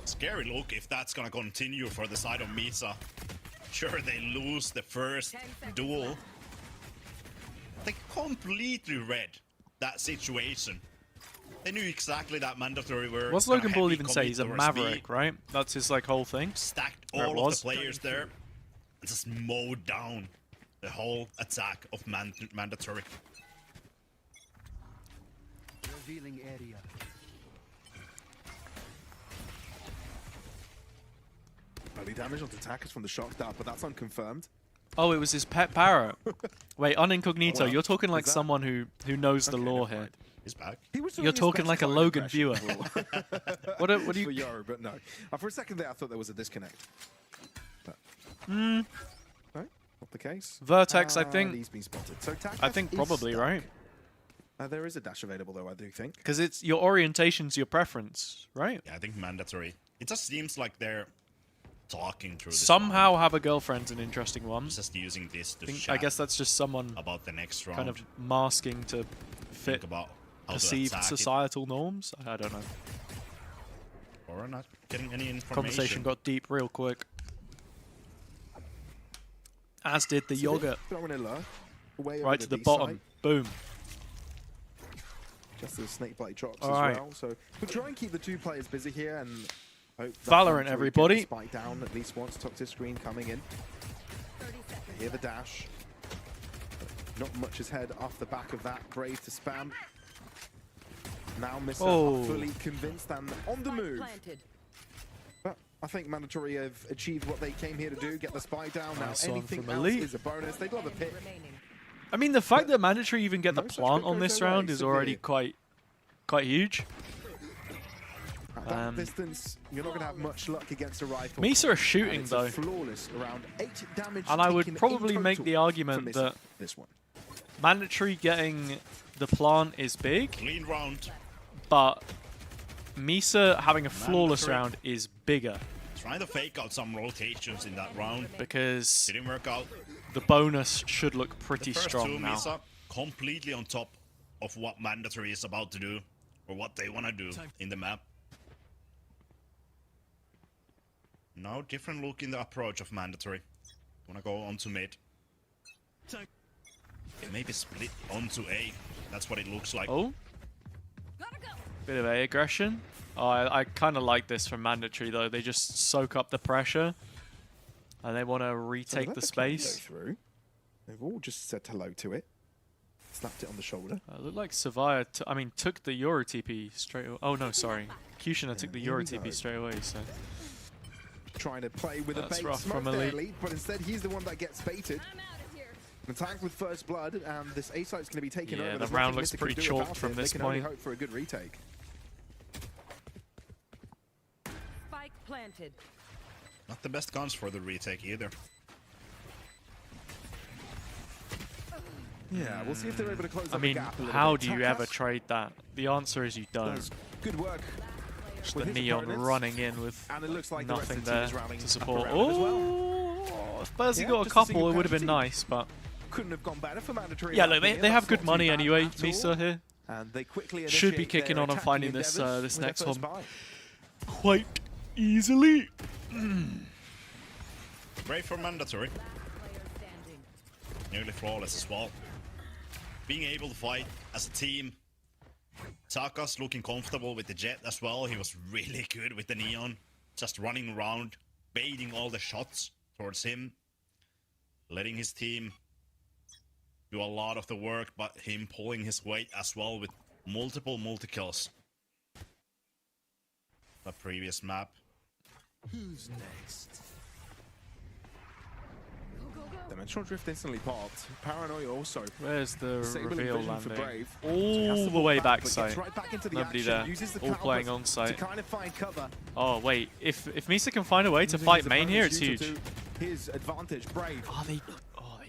Scary look if that's gonna continue for the side of Misa. Sure, they lose the first duel. They completely read that situation. They knew exactly that Mandatory were. What's gonna Logan Paul heavy even say? commit He's a towards B, maverick, right? That's his like whole thing. stacked Or it all of was. the players there and just mowed down the whole attack of Mandatory. Revealing area. Early damage onto attackers from the shock dart, but that's unconfirmed. Oh, it was his pet parrot. Wait, unincognito. Well, You're talking like is that- someone who knows the Okay, lore never here. mind. He's back. He was You're doing his talking best like a Clone Logan impression. viewer. What do For you? Yoru, but no. For a second there, I thought there was a disconnect. But Mm, no, not the case. Vertex, I And think. he's been spotted. So I think probably right. There is a dash available, though, I do think. Because it's your orientation's your preference, right? Yeah, I think Mandatory. It just seems like they're talking through this Somehow have a girlfriend's an interesting one. round. Just using this to I chat guess that's just someone about the next round. kind of masking to fit think about how to perceived attack societal norms. I don't know. it, or not getting any information. Conversation got deep real quick. As did the yogurt. Throwing a lure. Way Right over to the B bottom. side. Boom. Just as Snakebite drops All as right. well. So we'll try and keep the two players busy here and hope that Valorant, Mandatory everybody. get the spike down at least once. Toxic screen coming in. Hear the dash. Not much is head off the back of that. Brave to spam. Now Misa Oh. are fully convinced and on the move. But I think Mandatory have achieved what they came here to do, get the spike down. Now Nice one anything from else Elite. is a bonus. They'd love a pick. I mean, the fact that Mandatory even get the No such plant good on goes this their way, round is already Severe. quite huge. At that distance, you're not going to have much luck against a rifle. Misa are And shooting it's though, a flawless around 8 damage and I would taken in probably make total the for argument Misa that this one. Mandatory getting the plant is big, Clean round. but Misa having a flawless Mandatory. round is bigger Trying to fake out some rotations in that round. because Didn't work out. the bonus should look pretty First strong two now. Misa completely on top of what Mandatory is about to do, or what they want to do in the map. Now different look in the approach of Mandatory. Wanna go onto mid. Maybe split onto A. That's what it looks like. Oh, bit of A aggression. Oh, I kind of like this from Mandatory though. They just soak up the pressure, and they want to So retake let the plane go space. through. They've all just said hello to it. Slapped it on the shoulder. Looked like Savaya, took the Euro TP straight away. Oh no, sorry. Kushina took the here Euro we go. TP straight away, so. Trying to play with That's a bait rough smoke from there, Elite. Elite, but instead he's the one that gets baited. An attack with first blood, and this A site's going to be taken Yeah, over. the There's round nothing looks Misa can pretty do chalked about from it. this They can only point. hope for a good retake. Spike planted. Not the best guns for the retake either. Yeah, we'll see if they're able to close I up mean, the gap a little how bit. do you ever trade that? The answer is you don't. Does good work. Just with the his Neon opponents. running in with And it looks like the rest nothing of the team there is rallying to up support. around it as well. Oh, if Berzi Yeah, got a just a couple, single it would have been casualty. nice, but Couldn't have gone better for Mandatory. yeah, in look, that game. they have That's good not money too bad anyway. at all. Misa here And they quickly should be initiate kicking their on and attacking finding this endeavours this with their next first one buy. quite easily. Great for Mandatory. Nearly flawless as well. Being able to fight as a team. Taka's looking comfortable with the Jet as well. He was really good with the Neon. Just running around, baiting all the shots towards him. Letting his team do a lot of the work, but him pulling his weight as well with multiple multi-kills. The previous map. Who's next? Dimensional Drift instantly popped. Paranoia also. Where's the Disabling reveal vision for landing? Brave. So he has All to the fall way back, back but gets site. right back into the Nobody action, there. uses the All playing Calibers on site. to kind of find cover. Oh wait, if Misa can find a way to Using fight his main here, it's opponent's huge. user to his advantage. Brave. Oh, they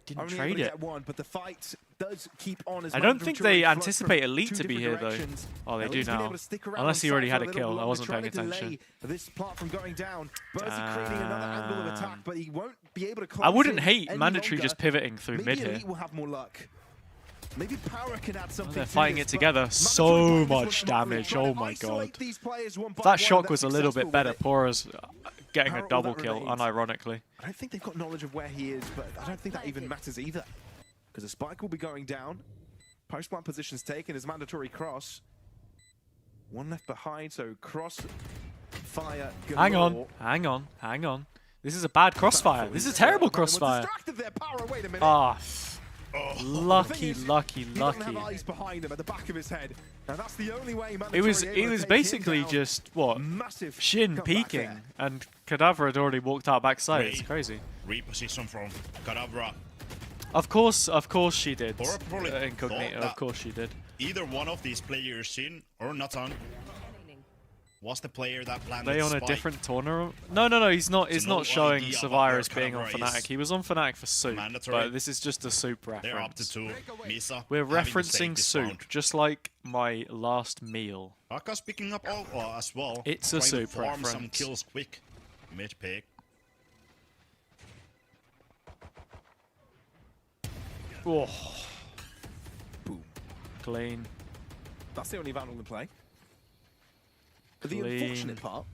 didn't Only able trade to it. get one, but the fight does keep on as I don't Mandatory think they flows anticipate from Elite two to be different here though. directions. Oh, they do Elite's been now. able to stick around Unless he on already site had for a little kill. I longer, wasn't paying trying to delay attention. this plot from going down. Berzi creating another angle of attack, but he won't be able to close I wouldn't in hate any Mandatory longer. just pivoting through Maybe mid here. Elite will have more luck. Maybe Power can add something. They're to fighting this, it but together. Mandatory So playing this much one smartly, damage. trying Oh to my isolate god. these players one by If that one, shock that's was a little bit successful better, with it. Pora's getting Power, a all double that kill, remains. unironically. I don't think they've got knowledge of where he is, but I don't think that even matters either. Because the spike will be going down. Post-plant positions taken as Mandatory cross. One left behind, so cross fire galore. Hang on, hang on, hang on. This is a bad crossfire. This is a terrible crossfire. Distracted there. Power, wait a minute. Ah, lucky, The thing is, lucky, He doesn't have lucky. eyes behind him at the back of his head. And that's the only way It was Mandatory able to take him basically down. just what Massive Shin comeback peeking, there. and Kadavra had already walked out backside. It's Great. crazy. Reposition from Kadabra. Of course she did. Pora probably Incognito, thought of that- course she did. Either one of these players, Shin or Nathan, was the player that planted They on a spike. different tournament? No, he's not. He's no not showing idea Savira what as their being on Kadabra is. Fnatic. He was on Fnatic for Soup, Mandatory. but this is just a Soup They're up to reference. 2. Misa. We're having to save referencing this Soup, round. just like my last meal. Aka's picking up all as well. It's a trying to Soup farm some reference. kills quick. Mid pick. Oh, Boom. clean. That's the only Vandal in play. But the Clean. unfortunate part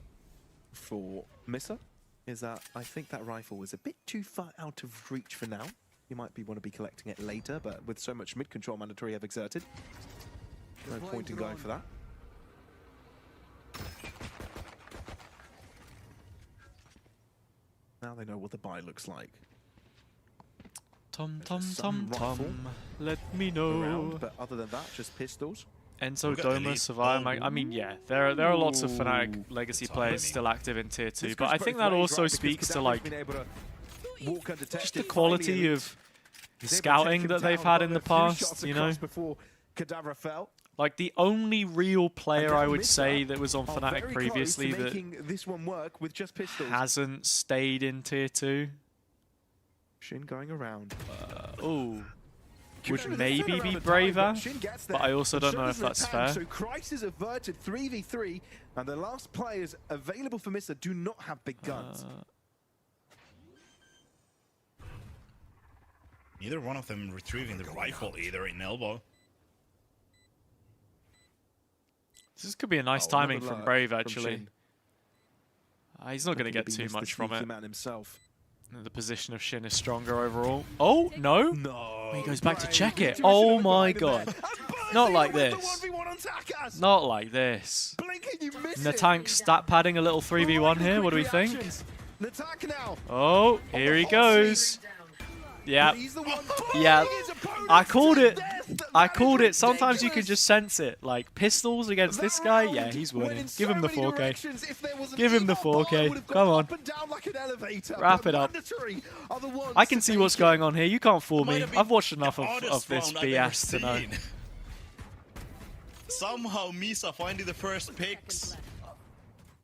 for Misa is that I think that rifle was a bit too far out of reach for now. You might want to be collecting it later, but with so much mid-control Mandatory have exerted, no point in going for that. Now they know what the buy looks like. Tom, There's some rifle let me know. around, but other than that, just pistols. Enzo, Look at Doma, Elite. Savire, Oh, I mean, yeah, there are lots of Ooh. Fnatic legacy players Tiny. still active in Tier 2, This but goes I both think that ways, also right? Because speaks to Kadavra's like been able to walk undetected. just the Finally, quality Elite of is able to take scouting him that they've down, had got in the a few shots past, you know? across before Kadavra fell. Like the only real player I would Misa say that was on are Fnatic very previously close to that making this one work with just pistols. hasn't stayed in Tier 2. Shin going around. Oh, Could would maybe be braver, but I also don't know if that's fair. So crisis averted 3v3, and the last players available for Misa do not have big guns. Neither one of them retrieving the rifle either in elbow. This could be a nice Oh, timing another from lurk Brave, from actually. Shin. He's not going to Looking get be too Mr. much from Sneaky it. Man himself. The position of Shin is stronger overall. Oh, no? No. He goes back to Brave. check it. Intuition Oh of the my guy in there. god. And Berzi Not like with the this. 1v1 on Takas. Not like this. Blinking, you miss it. Natank stat padding a little 3v1 here. What do we think? Reactions. Natank now. Oh, here he goes. Yeah. He's the one Yeah. pulling his opponent I called to it. death. I That called is it. Sometimes you can ridiculous. just sense it. Like pistols against this That guy. round Yeah, he's went winning. in Give so him the many 4K. directions. If there was an Give him the evil bar, 4K. it would have Come gone on. up and down like an elevator, Wrap but it up. Mandatory are the ones I can to see take what's it. going on here. You can't fool Might me. have been I've watched enough the of hardest this round I've ever BS to know. seen. Somehow Misa finding the first picks.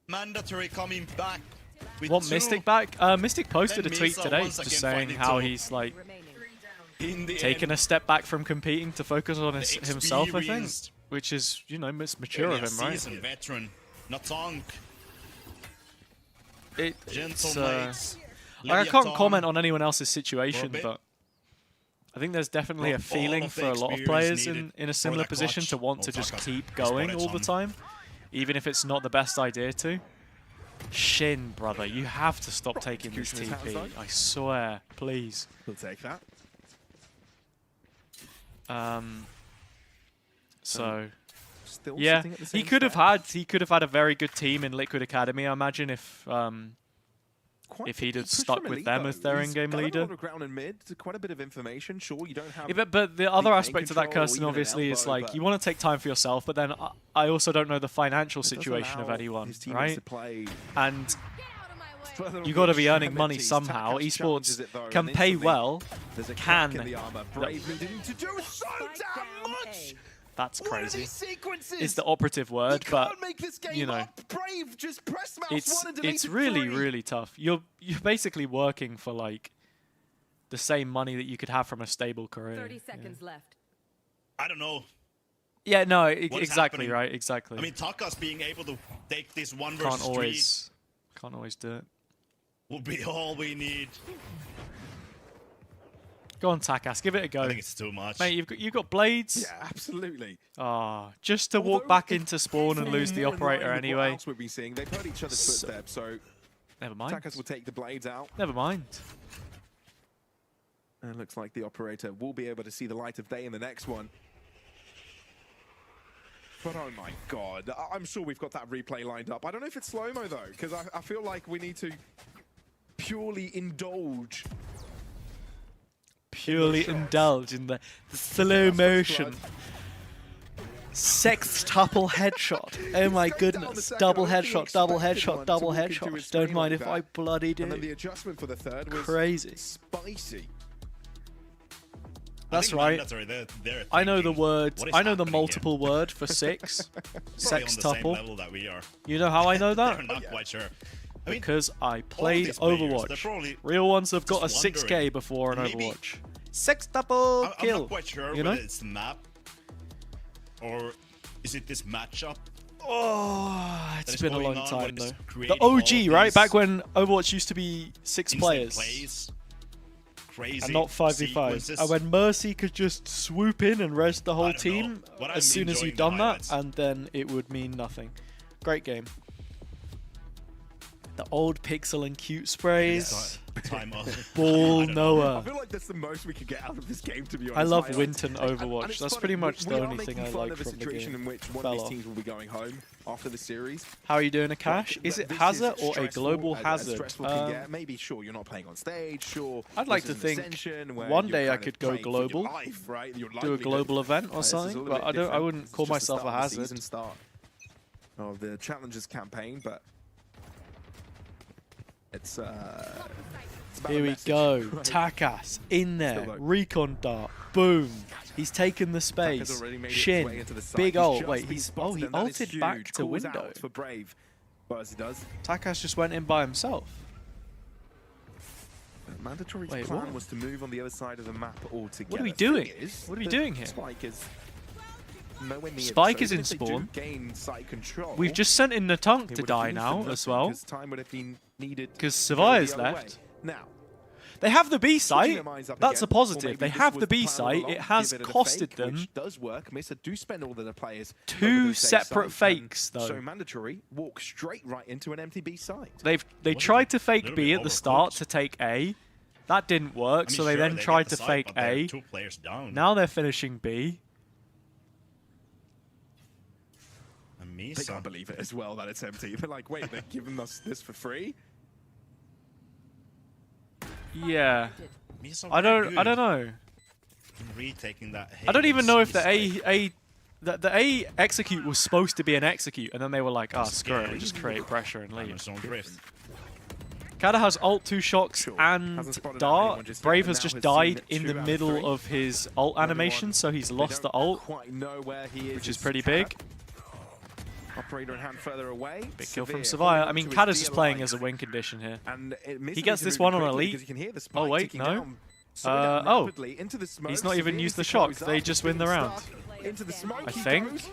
Mandatory coming back with Want two. Mystic back? Mystic posted a Then tweet Misa today once just again saying finding how two. he's like Remaining. In the taken a end, step back from competing to focus on himself, I think. experienced Which is, you know, mature of earlier him, right? season veteran, Natank, It's, gentle mates. I can't comment on anyone else's situation, Robin. but I think there's definitely a Brought all feeling of the for a lot of experience players needed in a for similar the position clutch. to want to Well, just Taka keep has going got it all the on. time, even if it's not the best idea to. Shin, brother, you have to stop taking this execution is TP. outside. I swear, please. He'll take that. So Still yeah, sitting at the same he could have spot. had a very good team in Liquid Academy, I imagine, if Quite if he'd have pushed stuck from a with lead, them though. as their He's in-game gathered leader. A lot of ground and mid, quite a bit of information. Sure, you don't have. Yeah, but the other main aspect of that, control or Kirsten, even an obviously, is elbow, like but you want to take time for yourself, but then I also don't know the financial it doesn't situation of allow anyone, his teammates right? to play And further on you the got to be earning money extremities. somehow. Taka's Esports challenges it, though, can and pay instantly well. there's a crack Can in the armor. Brave needing to do so Spike damn down much. A. That's What are crazy. these sequences? Is the operative You word, but can't make this game you know, up. Brave just press mouse one and it's deleted really three. really tough. You're basically working for like the same money that you could have from a stable career. 30 seconds left. I don't know. Yeah, no, What is exactly happening? right, exactly. I mean, Taka's being able to take this one can't versus always do it. will be all we need. Go on, Takas, give it a go, I think it's too much. mate. You've got blades. Yeah, absolutely. Ah, just to walk Although back it into spawn and lose the more in line operator with what anyway. else we've been seeing. They've heard each other's So- footsteps, so Never mind. Takas will take the blades out. Never mind. And it looks like the operator will be able to see the light of day in the next one. But oh my god, I'm sure we've got that replay lined up. I don't know if it's slow-mo though, because I feel like we need to purely indulge. Purely shots. indulge in the slow motion. Sextuple headshot. Oh my Straight down the goodness. second, Double I don't think headshot, double expected headshot, one double to walk into headshot. his Don't screen mind like if that. I bloody And then the do. adjustment for the third was Crazy. spicy. That's think right. mandatory, they're I know the thinking, word. what is I know the happening here? multiple word for six. Probably on the same Sextuple. level that we are. You know how I know that? They're not quite sure. I mean, Because I played these players, they're Overwatch. probably Real ones have got a just 6K wondering, before an maybe- Overwatch. Sextuple I'm kill. not quite sure you whether know? it's the map or is it this matchup. Oh, that it's is been a going long on, time what is though. The creating all OG, of right? these Back when Overwatch used to be 6 instant players. plays, crazy And not 5v5. sequences. And when Mercy could just swoop in and res the I whole don't know. team What as I'm soon as enjoying you'd the done that, highlights. and then it would mean nothing. Great game. The old pixel and cute sprays. Time off. Ball I don't know. I Noah. feel like that's the most we could get out of this game, to be honest. I love Highlights. Winton And Overwatch. it's That's funny, pretty much we the are only making thing I fun like of a from the situation game. in which one Fell of these off. teams will be going home after the series. How are you doing, Akash? Is it This Hazza or a stressful, global as hazard? stressful can get. Maybe, sure, you're not playing on stage, sure. I'd like this to is an think ascension where one you're day I kind of could go playing for your global, life, right? Your do a livelihood. global event or This is a something, little but bit I wouldn't different. call It's just the myself a start of the hazard. season start of the Challengers campaign, but it's about Here the we message, go. right? Takas in there. Still low. Recon dart. Boom. He's taken the Taka's space. already made its way Shin. into the site. Big He's ult. just Wait, been he's spotted, he and that is ulted back huge. to Calls window. out for Brave, but as he does, Takas just went in by himself. Mandatory's Wait, plan what? was to move on the other side of the map altogether. What are we Thing doing? is, What are we the doing here? Spike is nowhere near Spike so is in if they do spawn. gain site control, We've just sent in Natunk it to would have die been now for as nothing, well. 'cause time would have been needed 'Cause to go Savia's the other way. left. Now, They have the B switching site. their minds up That's again, a or positive. maybe They this have was the B plan all site. along, It has give it a costed fake, them which does work. Misa do spend all of their players over two those safe separate sites, and fakes though. So Mandatory walk straight right into an empty B site. They What tried to a fake little B bit at the start overcooked. to take A. That didn't work, I mean, so they sure, then get tried the to site, fake but they're A. 2 players down. Now they're finishing B. And They Misa. can't believe it as well that it's empty. They're like, wait, they're giving us this for free? Yeah. Misa I very don't good know. in retaking that. I don't even know if the mistake. the A execute was supposed to be an execute, and then they were like, ah, screw it, we Scary. just create pressure and leave. Amazon Drift. Kada has ult, 2 shocks, Sure. and Hasn't spotted dart. anyone just yet, Brave and has now just has died seen in 2 the out of middle 3. of his ult animation, so he's They lost the don't ult, quite know where he is which is as pretty Kada. big. Operator in hand further away. Big kill from Severe Savia. holding I mean, to his Cadus is dear playing life. as a win condition here. And He gets this one on elite. Because you can hear the Oh, spike wait, ticking no. down. Slowing down Oh. rapidly into the smoke. He's not even Severe used the is shock. close They up, just win the getting round. stuck Into the smoke I he think. goes.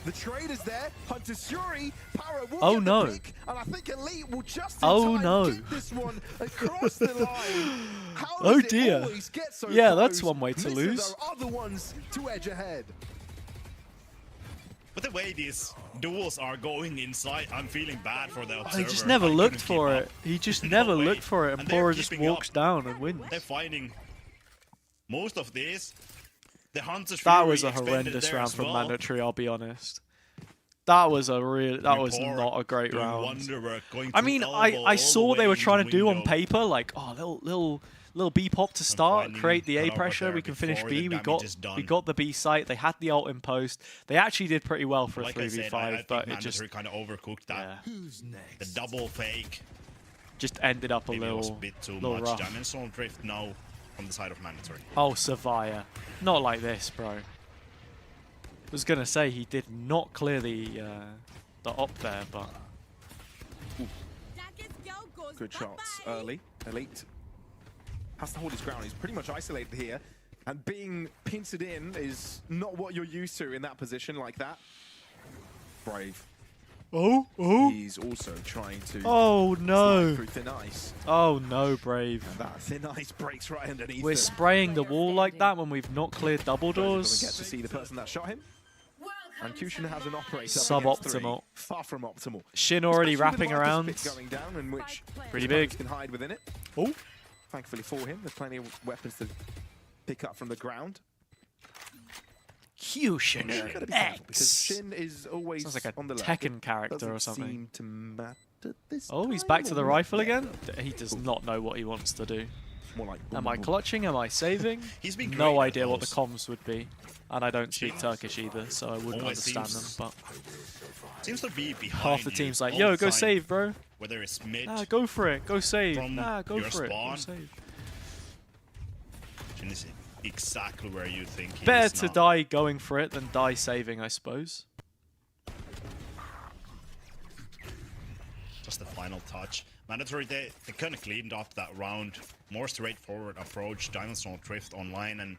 The trade is there. Hunter Shuri, Para will Oh, get no. the pick, and I think Elite will just in Oh, time no. get this one across the line. How Oh, does it dear. always get so Yeah, close? that's one way to Misa, lose. though, are the ones to edge ahead. But the way these duels are going inside, I'm feeling bad for the Oh, observer. he just never I looked couldn't for keep it. up. He just No never way. looked for it, and they're Pora just keeping walks up. down and wins. They're finding most of these. The Hunter's That Fury was a expended horrendous there round as from well. Mandatory, I'll be honest. That was a real. That was Pora not a great doing round. wonder work, going I to mean, elbow I all saw the what they way were in trying the to do on window. paper, like, oh, little B pop to start, finding create the A cut over pressure. there We can finish before B. the We damage is done. got the B site. They had the ult in post. They actually did pretty well for a Like I said, 3v5, I but think it just kind of overcooked that. yeah, The double fake ended up a maybe it was a little bit too little much. rough. Dimensional drift now from the side of Mandatory. Oh, Savia, not like this, bro. Was gonna say he did not clear the op there, but Good shots early. Elite has to hold his ground. He's pretty much isolated here. And being pincered in is not what you're used to in that position like that. Brave. oh, He's also trying to oh slide no, through thin ice. oh no, Brave. And that thin ice breaks right underneath We're him. spraying the wall like that when we've not cleared double Doesn't get doors. to see the person that shot him. And Kushin has an operator. Suboptimal. Far from optimal. Shin already Especially with wrapping Marcus around. Pitt going down, in which Pretty his opponents big. can hide within it. Oh, Thankfully for him, there's plenty of weapons to pick up from the ground. Hushin Gotta be careful, because X. Shin is always Sounds like a on the left. Tekken It character doesn't or something. seem to matter this Oh, he's time, back to the or- rifle yeah, again. He does not know what he wants to do. More like Am I clutching? Am I saving? He's been No great at idea what the those. comms would be. And I don't speak Turkish either, so I wouldn't Always understand them. seems- But Seems to be behind half the you team's like, all yo, the go time, save, bro. Whether it's mid, Nah, go for it. Go save. From Nah, go your for it. Go spawn. save. and it's exactly where you think he Better is to now. die going for it than die saving, I suppose. Just the final touch. Mandatory, they kind of cleaned up that round. More straightforward approach. Dimensional drift online and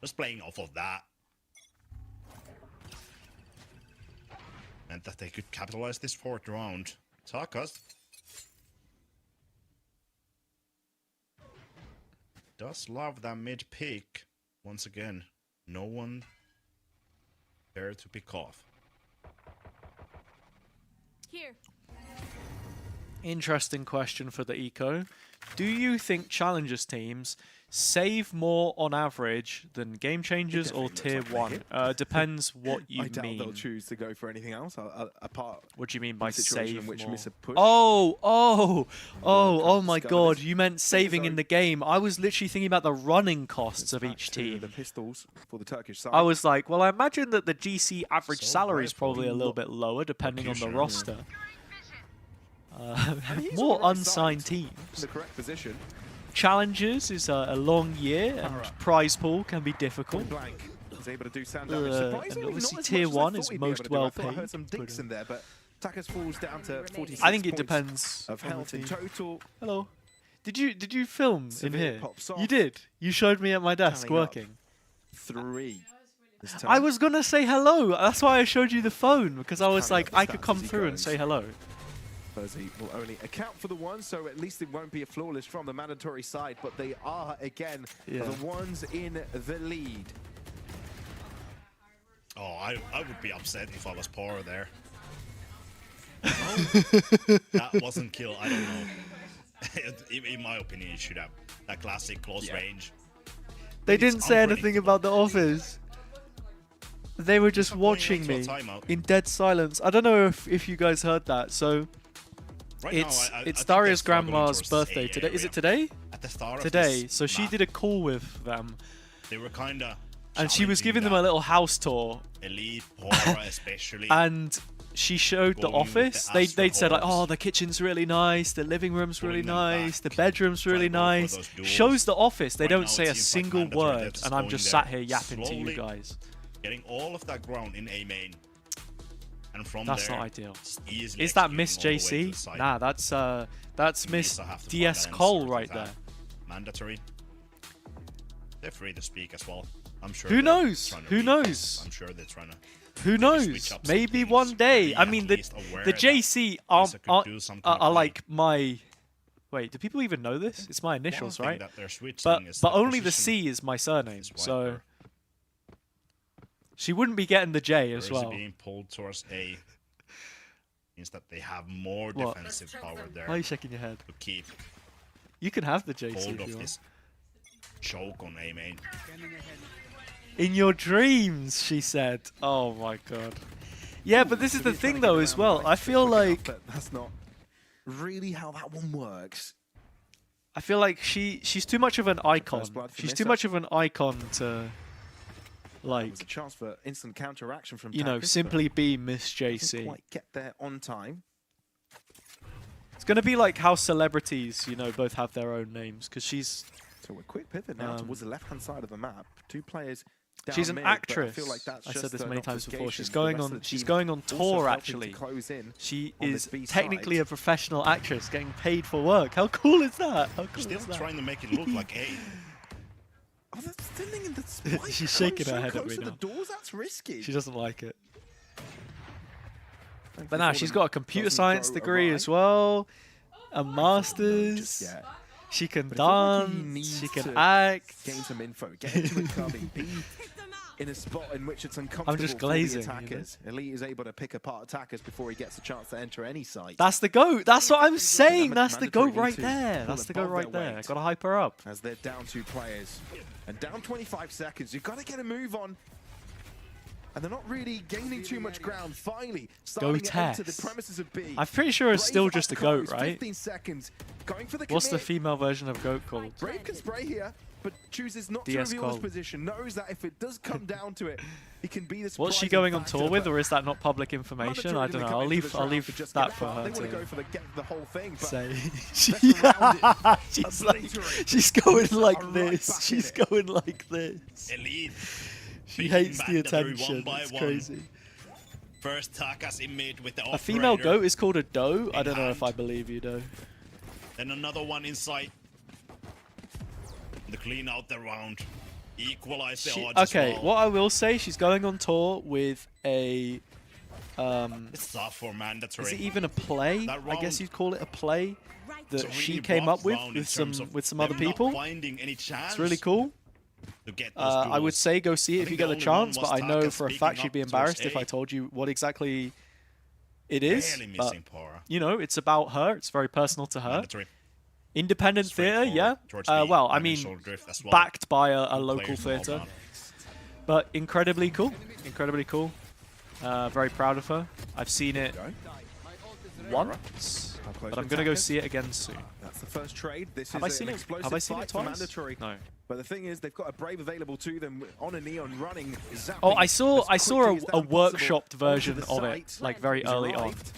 just playing off of that. And that they could capitalize this fourth round. Takas does love that mid pick. Once again, no one there to pick off. Here. Interesting question for the eco. Do you think challengers teams save more on average than game changers or tier definitely looks 1? like Depends what you I doubt they'll mean. choose to go for anything else apart What do you mean from by the situation save in which more? Misa pushed. Oh my discovered god, this. you meant saving in the game. I was literally thinking about the running costs of Back each to team. the pistols for the Turkish side. I was like, well, I imagine that the GC average So salary is rifle. probably a little bit lower depending on the Executioner. roster. And he's More on the right unsigned side, in teams. the correct position. Challengers is a long year, and Alright. prize pool can be difficult. Point blank was able to do sound damage. And Surprisingly, obviously not as tier much as I 1 thought is he'd be most able to do. well I thought I paid, heard some dinks in there, but Takas falls down to 46 I think it points depends of on the health in team. total. Hello. Did you film Severe in here? pops You off. did. You showed me at my desk Tallying up. working. 3 this time. I was gonna say hello. That's why I showed you the phone, because I was Counting like, up the I could stats come as he through and goes. say hello. Fuzzy will only account for the one, so at least it won't be a flawless from the mandatory side, but they are, again, Yeah. the ones in the lead. Oh, I would be upset if I was Pora there. That wasn't kill, I don't know. in my opinion, it should have. That classic close range. They It's didn't say anything unpredictable. about the offers. They were just not going watching into a me timeout. in dead silence. I don't know if you guys heard that. So Right it's now, I it's think Daria's they're struggling grandma's towards birthday A today. Is area. it today? At the start of Today. this So she map, did a call with them, They were kinda and she was challenging giving them that a little house tour. elite Pora especially. And she showed the Going with office. the They'd said like, Astra oh, the kitchen's really nice, the living room's really Pulling them nice, the back, bedroom's really trying to go for nice. those duels. Shows the office. They Right don't now, say it a seems like single mandatory word, that's and I'm going just there sat here yapping to you slowly. guys. Getting all of that ground in A main. And from That's there, not ideal. just easily Is that executing Miss all the way to the JC? side. Nah, that's Miss Misa have to find DS an Cole answer to right that. there. Mandatory. They're free to speak as well. I'm sure. Who they're knows? trying to Who read knows? this. I'm sure they're trying to. Who switch knows? up Maybe some one things, day. be I at mean, least aware the that JC Misa could do something are funny. like my. Wait, do people even know this? It's my initials, One thing right? that they're switching But is only the position C is my surname, is right so there. she wouldn't be getting the J as Or is it well. being pulled towards A? Means that they have more What? defensive power there Why are you shaking your head? to keep You can have the JC hold if you of want. this choke on A main. In your dreams, she said. Oh my god. Yeah, but this is the thing though as well. I feel like that's not really how that one works. she's too much of an icon. First blood for She's too Misa. much of an icon to There like, was a chance for instant counteraction from you know, Takis, but simply be Miss doesn't JC. quite get there on time. It's gonna be like how celebrities, you know, both have their own names because she's So a quick pivot now towards the left-hand side of the map. Two players down she's an mid, but I actress. feel like that's I said just this an many times before. obfuscation She's for the going rest of on. the She's team going on also tour helping actually. to close in She on is this B technically side. a professional actress getting paid for work. How cool is that? How cool Still is that? trying to make it look like A. Oh, that's thinning in the spike. She's Close, shaking her so head at close me to now. the doors, that's risky. She doesn't like it. Thankfully But now for she's them, got a computer doesn't science go degree awry. as well, a Just master's. yet. She can But it feels like he dance. needs She can to act. Gain some info, get into a cubby, be in a spot in which it's uncomfortable just for glazing, the you know? attackers. Elite is able to pick apart attackers before he gets a chance to enter any site. That's the goat. That's what I'm saying. That's the mandatory goat right need to there. pull That's the goat above right their there. weight. Gotta hype her up. As they're down 2 players. And down 25 seconds, you've got to get a move on. And they're not really gaining too much ground. Finally, starting to enter the Tess. premises of B. I'm pretty sure it's Brave still up just a close, goat, right? 15 seconds. Going for the What's the commit. female version of goat called? Brave can spray here, but chooses not to DS reveal his Cole. position. Knows that if it does come down to it, he can be the What's she surprising going on factor, tour with, but or is that not public information? I don't know. I'll leave that for her They want to go to for the get the whole thing, but say. Let's surround it. She's going Misa like are right this. back in She's it. going like this. Elite. She beating hates the Mandatory attention. one by It's one. crazy. First Takas in mid with the A female operator. goat is called a doe. I In don't know if I hand. believe you, though. Then another one inside. To clean out the round. Equalize the odds Okay, as well. what I will say, she's going on tour with a. It's tough for mandatory. Is it even a play? That I guess round- you'd call it a play It's that a she really came rough up with round in some terms of other them not people. finding any chance It's really cool. to get those I would duels. say go see it I if you think get the the only one chance, was but I know Takas for a speaking fact up she'd be towards embarrassed if A. I told you what exactly it is. Barely But, missing power. you know, it's about her. It's very personal to her. Mandatory. Independent theatre, yeah. Straightforward towards B, Well, I and mean, shoulder drift as well. backed by a Two local players involved theatre. now. But incredibly cool. Incredibly cool. Very proud of her. I've seen it once, How close but I'm with going to go Takas? see it again soon. That's the first trade. This Have is I seen an it? explosive Have I seen fight it for twice? mandatory. No. But the thing is, they've got a Brave available to them on a Neon running. Zapping Oh, I saw as a quickly as damn possible workshopped onto version the of it, site. like very He's early on. arrived,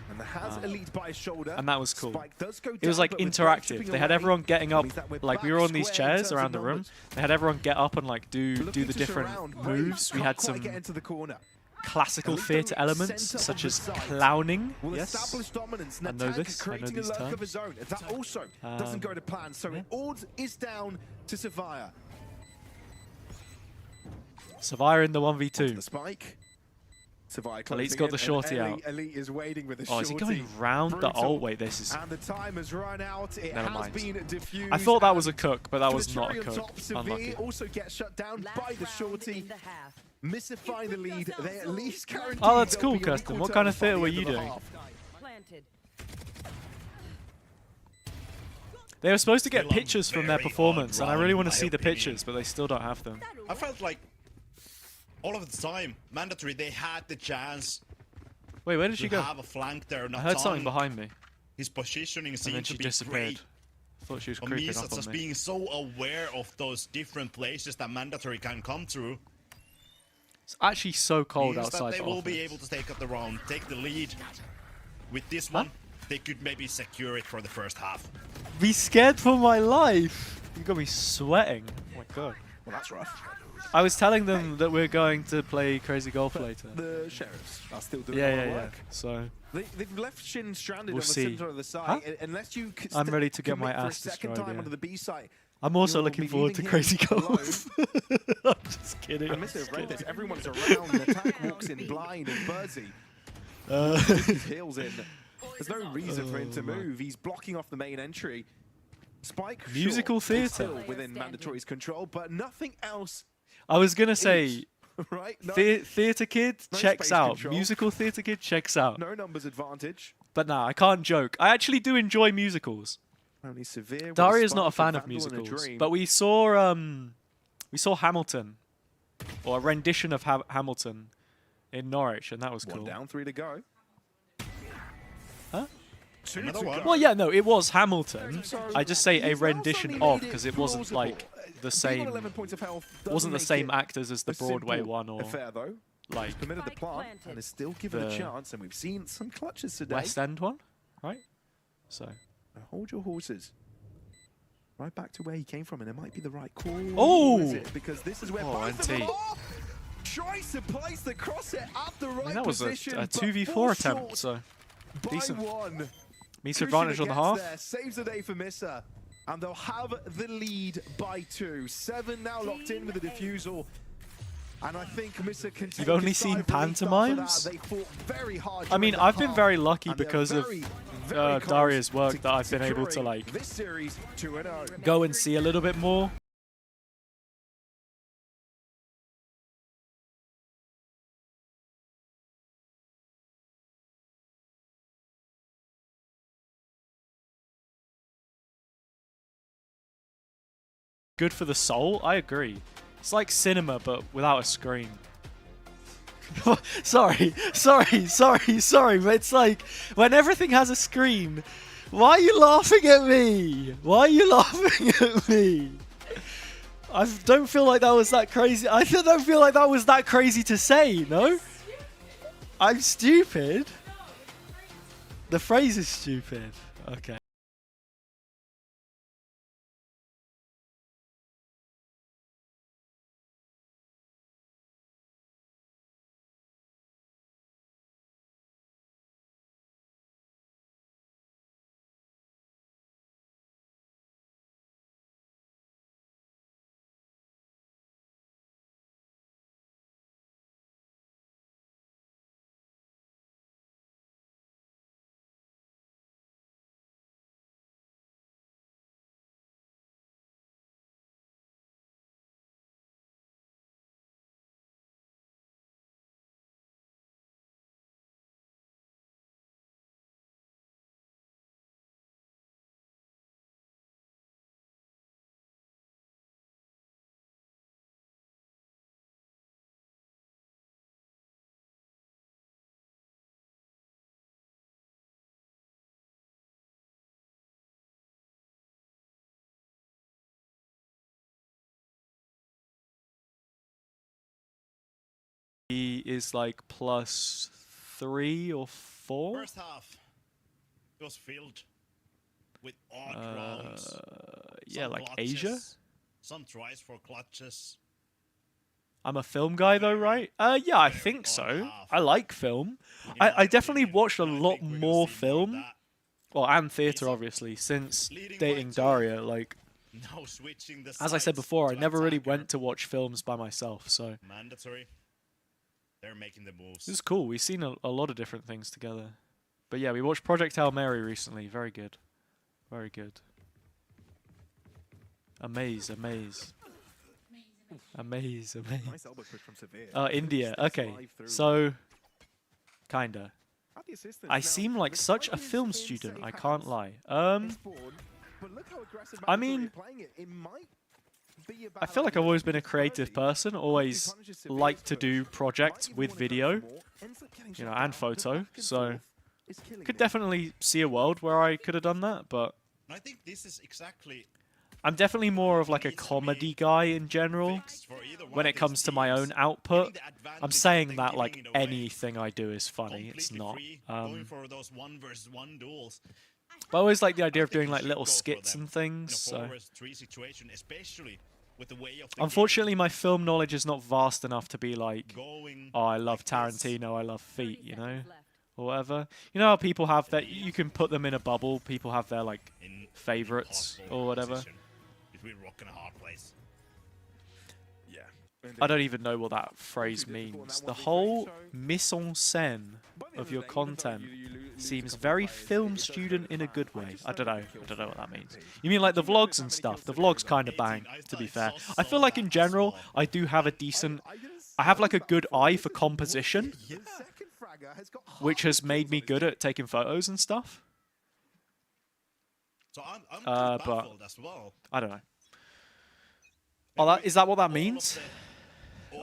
And the Has Elite by his shoulder. And that was cool. Spike does go It was down, like but with Brave interactive. chipping They had away, everyone getting up, means that we're like we back were on these square in chairs terms around of the room. numbers. They had everyone get up and like do Looking the to different surround. Brave moves. We can't had quite some get into the corner. classical Elite theatre don't elements center such of as the site. clowning. Will Yes. establish dominance. I know Natanka this. I know creating a these lurk of terms. his own. That also doesn't go to plan. So yeah. all is down to Savaya. Savire in the The 1v2. spike. Savaya Elite's closing got in, the shorty and out. Elite is waiting with a Oh, is he shorty. going round the Brutal. ult? Wait, this is. And the time has run out. It Never has mind. been diffused. I thought that was a and cook, but that for was the not a cherry on cook. top, Severe Unlucky. also gets shut down Last by the round shorty. in the half. Missifying the lead. They at least guarantee Oh, that's there'll cool, be an Kirsten. equal What kind of turn by the theatre were end you of the doing? half. Planted. They were supposed to get Still a pictures from their very performance, hard and I really want to round, see my the opinion. pictures, but they still don't have them. I felt like all of the time, mandatory, they had the chance Wait, where did to she go? have a flank there. I heard something behind me, His positioning and then seemed she to be disappeared. great. I thought she was For creeping Misa up on just me. being so aware of those different places that mandatory can come through. It's actually so cold means outside that they the will be office. able to take up the round, take the lead. With this one, they could maybe secure it for the first half. Be scared for my life. You got me sweating. Oh my god. Well, that's rough. I was telling them that we're going to play Crazy Golf later. The Sheriffs are still doing Yeah, a lot yeah, of yeah. work. So They've left Shin stranded We'll on the see. center of the site. Huh? Unless you I'm ready to get my commit for a ass second destroyed, time yeah. onto the B site. I'm also You'll looking be forward to leaving Crazy him Golf. I'm just kidding. I I'm miss just it, right? kidding. Everyone's around. The attack walks in blind and Burzy. Uh, His heels in. There's no reason for him to Oh my. move. He's blocking off the main entry. Spike Musical sure, is theatre. still within Mandatory's control, but nothing else. I was gonna say, is, right? No, theatre kid no checks space out. control. Musical theatre kid checks out. no numbers advantage. But nah, I can't joke. I actually do enjoy musicals. Only severe. with Daria's not a Spike fan and of Vandal and a musicals, Dream. but we saw Hamilton, or a rendition of Hamilton, in Norwich, and that was One cool. down, 3 to go. Huh? 2 Another to one. go. Well, yeah, no, it was Hamilton. So I just say a he's now rendition suddenly of made it because it wasn't plausible. like the Being on same. 11 points of health doesn't Wasn't the make same it actors as the a Broadway simple one or affair, though. like Permitted the Spike plant planted. and is still given a the chance, and we've seen some clutches today. West End one, right? So. Now hold your horses. Right back to where he came from, and it might be the right call. Oh! Is it? Because this is where Oh, both of them NT. are. Tries to place the crosshair at the right I mean, that was a position. but 2v4 falls attempt, short so by decent. one. Misa advantage on the half. There, saves the day for Misa, and they'll have the lead by 2. 7 now locked in with the defusal. And I think Misa can take You've only a sigh seen of relief after pantomimes? that. They fought very hard I mean, during that I've been half, very lucky and they're because of very close Daria's work to that I've been able to securing like this series 2-0. go and see a little bit more. Good for the soul, I agree. It's like cinema, but without a screen. sorry, but it's like when everything has a screen. Why are you laughing at me? Why are you laughing at me? I don't feel like that was that crazy. I don't feel like that was that crazy to say, no? I'm stupid. The phrase is stupid. Okay. He is like +3 or 4. First half was filled with odd rounds. Yeah, Some like clutches, Asia. Some tries for clutches. I'm a film guy though, right? Yeah, I think so. I like film. I definitely watched a lot more film, well, and theatre obviously, since dating Daria. Like, Now switching the as I said sides before, I to never really attacker. went to watch films by myself, so Mandatory. They're making the moves. this is cool. We've seen a lot of different things together. But yeah, we watched Project Hail Mary recently. Very good. Very good. Amaze. Nice elbow push from Severe. India. Steps Okay. live through. So, kinda. At the assistance I now, seem like the such fight a is film in student. safe I can't hands. lie. It's Ford, but look how aggressive I Mandatory mean, are playing it. It might be a I feel like I've always been a creative person. Always liked to do projects with video, you know, and photo. So could definitely see a world where I could have done that, but And I think this is exactly I'm definitely more of like a comedy guy in general. fixed for either one When of it these comes to my teams. own output, Getting the advantage I'm saying and that giving like it away. anything I do is funny. It's Completely not. free, going for those 1v1 duels. But I always like the idea I of think doing you like should little go for skits them and things. in a So 4v3 situation, especially with the way of the Unfortunately, my film knowledge is not vast enough to be like, going. oh, I love Tarantino, I love feet, you know, or whatever. You know how people have that, you can put them in a bubble, people have their like In favorites impossible or whatever. position between rock and a hard place. Yeah. I don't even know what that phrase means. The whole mise en scène of your content seems very film student in a good way. I don't know what that means. You mean like the vlogs and stuff? The vlogs kind of bang, to be fair. I feel like in general, I do have a decent... I have like a good eye for composition, which has made me good at taking photos and stuff. So I'm kind of but baffled as well. I don't know. Oh, is that what that means?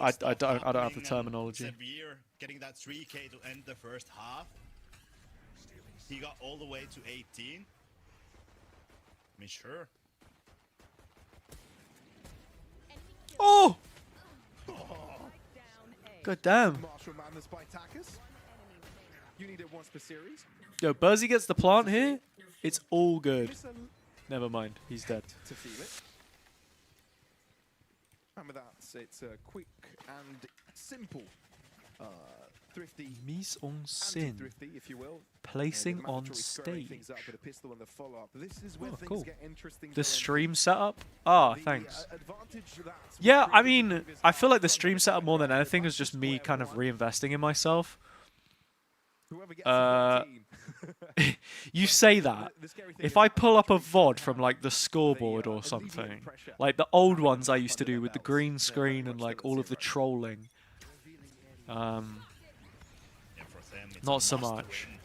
I don't have the terminology. Severe getting that 3K to end the first half. He got all the way to 18. I mean, sure. Oh! God damn. Marshall Madness by Takas. You need it once per series. Yo, Burzy gets the plant here. It's all good. Never mind. He's dead. To feel it. And with that, it's a quick and simple, thrifty, Mise en scène. thrifty, if you will. Placing on Mandatory squaring things stage. up with a pistol and the follow-up. This is where Oh, things cool. get interesting. The for stream setup? Ah, the, thanks. advantage that Yeah, I created mean, the previous I feel like the half, stream setup more than anything was just me kind of reinvesting in myself. Whoever gets the team. You say that. The scary thing If is I that pull up a actually VOD have from like the scoreboard or alleviate something, pressure like the old ones I under used to do their with the belts. green They're screen very and much like level all of the zero. trolling, Yeah, for them, it's not a so must much. win.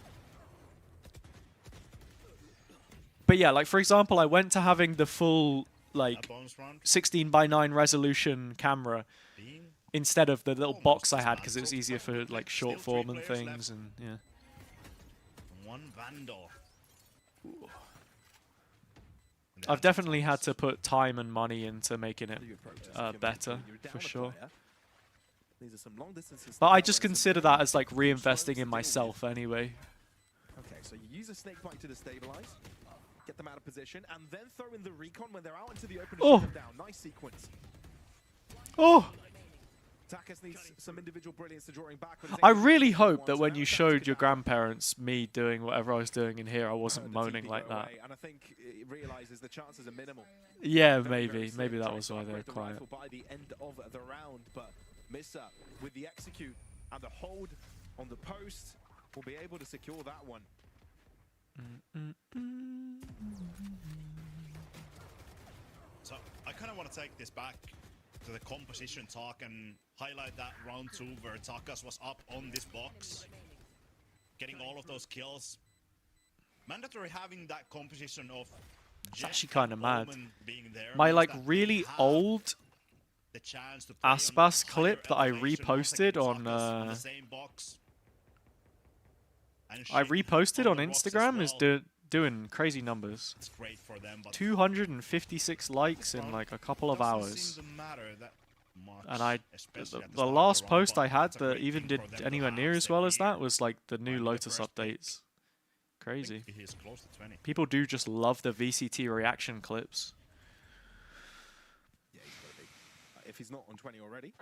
But yeah, like for example, I went to having the full A like bonus round 16:9 resolution camera being instead of the little box I Almost had because it was easier for dismantled, like but short still form three and players things, left. and yeah. one Vandal. I've definitely had to put time and money into making it better, for sure. These are some long distances. But I just consider that as like reinvesting in myself anyway. Okay, so you use a snake bite to destabilize, get them out of position, and then throw in the recon when they're out into the open and Oh. shoot them down. Nice sequence. Oh! Takas needs some individual brilliance to drawing back. but it's I able to really do what he hope that wants, when and you now it's showed down your to grandparents me doing whatever I was doing in here, I wasn't the moaning TP like go that. away, and I think it realizes the chances are minimal. Yeah, Very, very maybe. safe. Maybe that Tries was to why they were upgrade the quiet. rifle by the end of the round, but Misa with the execute and the hold on the post will be able to secure that one. So I kind of want to take this back to the composition talk and highlight that round 2 where Takas was up on this box, getting all of those kills. Mandatory having that composition of It's actually kind of mad. being there My means like that really you have old the chance to play on Aspas higher clip that I elevation reposted against on, Takas the same box. And I shit reposted on the rocks as Instagram is well. doing crazy numbers. It's great for them, but 256 likes in like a couple of doesn't hours. seem to matter that much, And I, especially the at start of last round, post but I had it's a that great even thing did for them to anywhere have near as well as every that was like the new finding the Lotus first pick. updates. I Crazy. think he's close to 20. People do just love the VCT reaction clips. Yeah, he's got to be. If he's not on 20 already.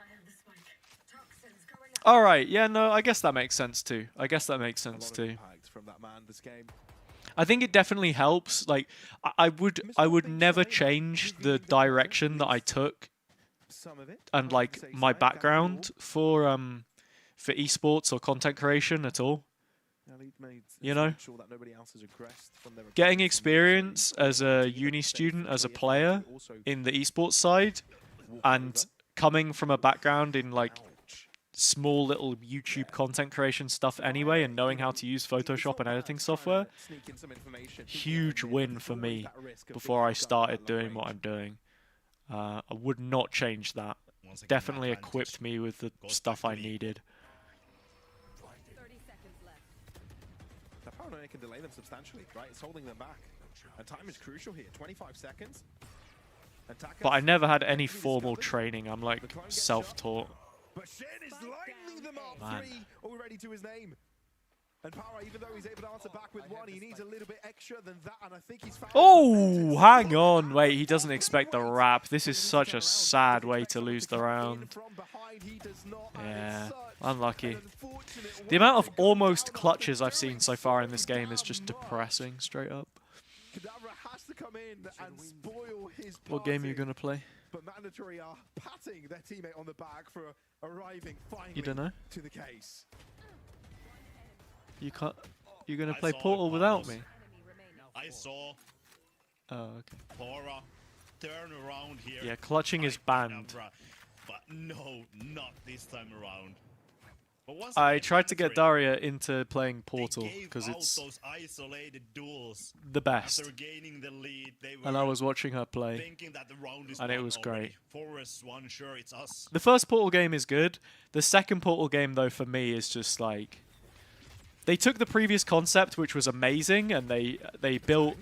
All right, yeah, no, I guess that makes sense too. I guess that makes A sense lot of too. impact from that man this game. I think it definitely helps. Like, I would never change the direction that I took Some of it. and on the like safe my side, background for esports or content creation at all. You know? Sure that nobody else has aggressed from their Getting opponents. experience as a uni student, as a player in the esports side, and coming from a background in like small little YouTube content creation stuff anyway, and knowing how to use Photoshop and editing software, huge win for me before I started doing what I'm doing. I would not change that. Once again, Definitely advantage equipped me with the goes stuff back I to the- needed. 30 seconds left. The paranoia can delay them substantially, right? It's holding them back. And time is crucial here. 25 seconds. But I never had any formal training. I'm like self-taught. But Shen is lining them up. Man. 3 already to his name. And Power, even though he's able to answer back with one, he needs a little bit extra than that, and I think he's found. Oh, hang on. Wait, he doesn't expect the wrap. This is such a sad way to lose the round. Yeah, unlucky. The amount of almost clutches I've seen so far in this game is just depressing, straight up. Has to come in and spoil his What game are you going to play? But Mandatory are patting their teammate on the back for arriving finally You don't know? to the case. You can't. You're going to play Portal without me? I saw Oh, okay. Pora turn around here. Yeah, clutching is banned. But no, not this time around. But once I again, tried to get Mandatory, Daria into playing Portal they gave because out it's those isolated duels. the best. After gaining the lead, they were And I was watching her play. thinking that the round is And it won was already. great. 4-1, sure, it's us. The first Portal game is good. The second Portal game, though, for me, is just like... They took the previous concept, which was amazing, and they built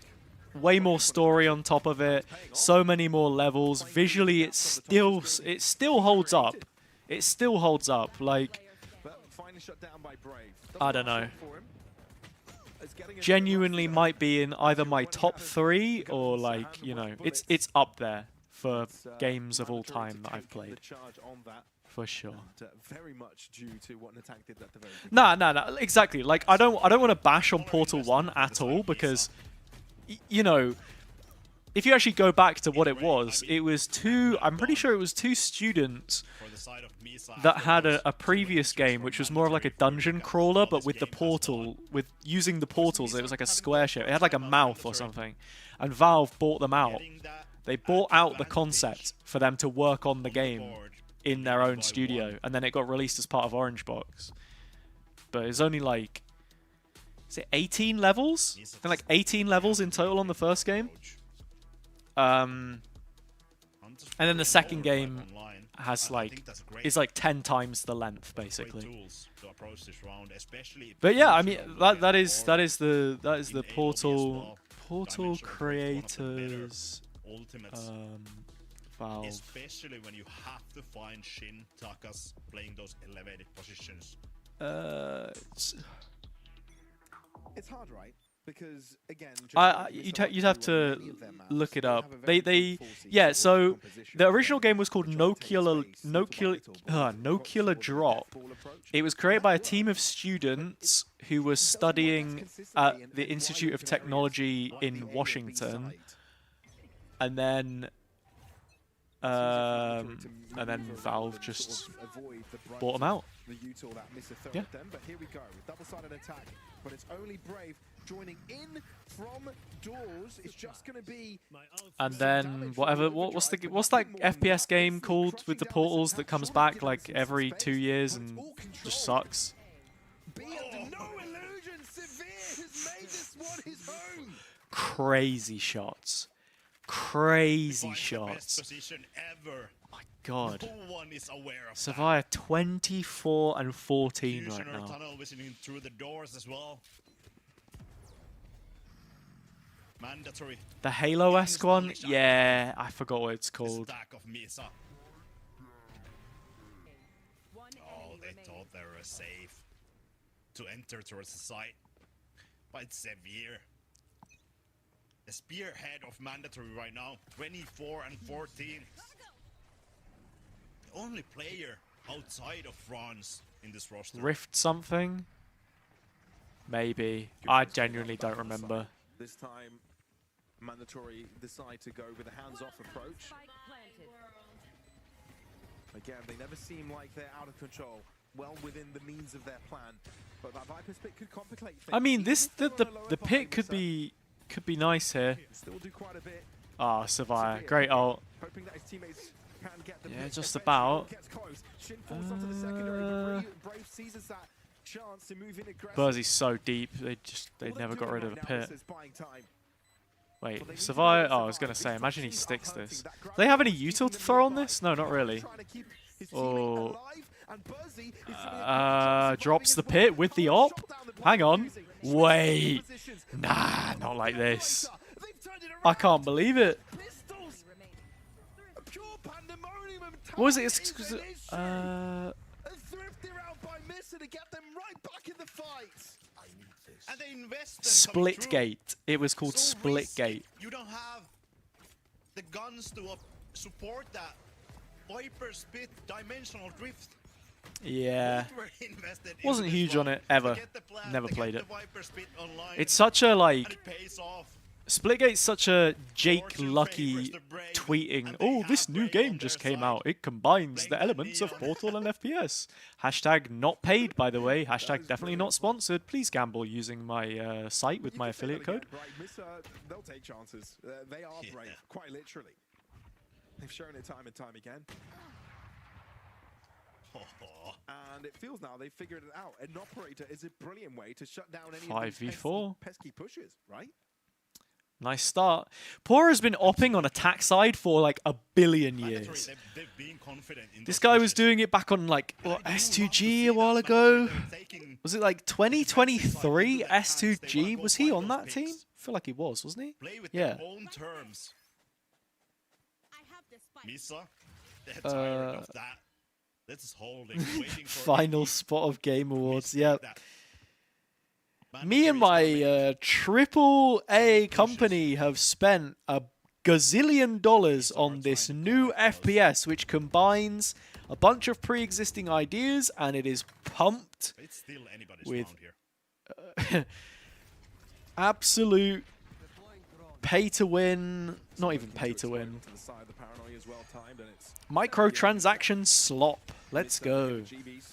way more story on top of it. So many more levels. Visually, it still holds up. It still holds up. Like, I don't know. Genuinely might be in either my top 3 or like, you know, it's up there for games of all time that I've played. For sure. Very much due to what Natak did at the very beginning. No, exactly. Like I don't want to bash on Portal 1 at all because you know, if you actually go back to what it was two, I'm pretty sure it was 2 students that had a previous game which was more of like a dungeon crawler, but with the portal, with using the portals, it was like a square shape. It had like a mouth or something. And Valve bought them out. They bought out the concept for them to work on the game in their own studio, and then it got released as part of Orange Box. But it's only like, is it 18 levels? I think like 18 levels in total on the first game. And then the second game has like, is like 10 times the length basically. But yeah, I mean that is the Portal creators. Valve. Especially when you have to find Shin Takas playing those elevated positions. It's hard, right? Because again, you'd have to look it up. Yeah. So the original game was called No Killer Drop. It was created by a team of students who were studying at the Institute of Technology in Washington, and then Valve just bought them out. Yeah. But here we go, double-sided attack, but it's only Brave joining in from doors. It's just going to be. And then what's that FPS game called with the portals that comes back like every 2 years and just sucks? Crazy shots. Crazy shots. My God. No one is aware of Savia 24 and 14 right now. Tunnel visioning through the doors as well. Mandatory. The Halo-esque one? Yeah, I forgot what it's called. Stack of Misa. Oh, they thought they were safe to enter towards the site. But it's severe. The spearhead of Mandatory right now, 24 and 14. The only player outside of France in this roster. Rift something? Maybe. I genuinely don't remember. This time, Mandatory decide to go with a hands-off approach. Again, they never seem like they're out of control. Well within the means of their plan. But that Viper's pick could complicate things. I mean, the pick could be nice here. Still do quite a bit. Ah, Savia. Great ult. Hoping that his teammates can get the Yeah, just about. Bursey's so deep, they never got rid of the pit. Wait, Savia? Oh, I was gonna say, imagine he sticks this. Do they have any util to throw on this? No, not really. Oh, drops the pit with the op. Hang on. Wait. Nah, not like this. I can't believe it. What was it? And they invest them coming through. Splitgate. It was called So Splitgate. risky. You don't have the guns to support that. Viper Spit, Dimensional Drift. Yeah. Both were invested into Wasn't this huge run on it to ever. get the plan, Never to played get it. the Viper Spit online, It's such a and like. it pays off. Splitgate's such a Jake Fortune Lucky favors the brave, tweeting, and they oh, this have new Brave game on just their came side. out. It combines Playing the that elements of Neon. Portal and FPS. Hashtag not paid, by the way. Hashtag definitely not sponsored. Please gamble using my site with You my can say affiliate that code. again, right? Misa, they'll take chances. They are Yeah. brave, quite literally. They've shown it time and time again. And it feels now they've figured it out. An operator is a brilliant way to shut down any of these 5v4. pesky pushes, right? Nice start. Pora has been opping on attack side for like a billion Mandatory, years. they've been confident in This those guy was pushes. doing it back on like And what, I do love to S2G see a that while mandatory. ago. They're taking Was it like defensive side 2023 into their hands. They S2G? wanna go Was he find on those that team? picks. I feel like he was, wasn't he? Play with Yeah. their own terms. I have the spike. Misa, they're tired of that. This is holding, waiting for Final AD. spot of Game Awards. Mistake Yep. that. Me and Mandatory is my coming. triple A company have spent a gazillion dollars on this new FPS, which combines a bunch of pre-existing ideas, and it is pumped It's still anybody's with- round here. absolute pay to win. Not even pay to win. To the side, the paranoia is well timed, and it's Microtransaction slop. Let's go. GBs.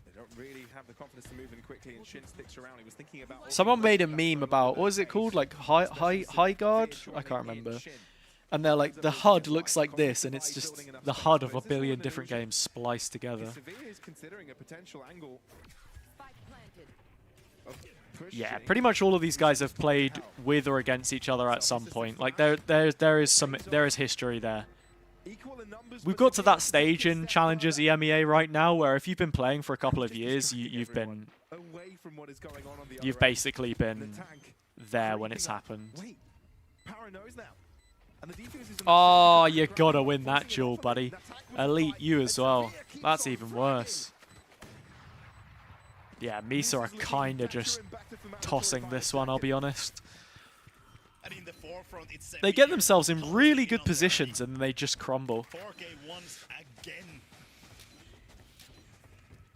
They don't really have the confidence to move in quickly, and Shin sticks around. He was thinking about Someone made a meme about, what was it called? Like high guard? I can't remember. And they're like, the HUD looks like this, and it's just the HUD of a billion different games spliced together. Severe is considering a potential angle Spike planted. of pushing. Yeah, pretty much all of these guys have played with or against each other at some point. Like there is history there. Equal in numbers, We've but got to that Severe stage in step Challengers further. EMEA right now, where if you've been playing for a couple of years, you've been Away from what is going on the you've other end. basically The been tank there when it's creeping up. happened. Wait, Power knows now. And the defuse is in the Oh, center. you gotta win Forcing that it duel, off of buddy. him. That tank was Elite right. you And as well. Severe keeps That's on even fracking. worse. Yeah, Misa are kinda just tossing this one, I'll be honest. And in the forefront, it's They get Severe themselves in closing really in good on their positions lead. and then they just crumble. 4K once again.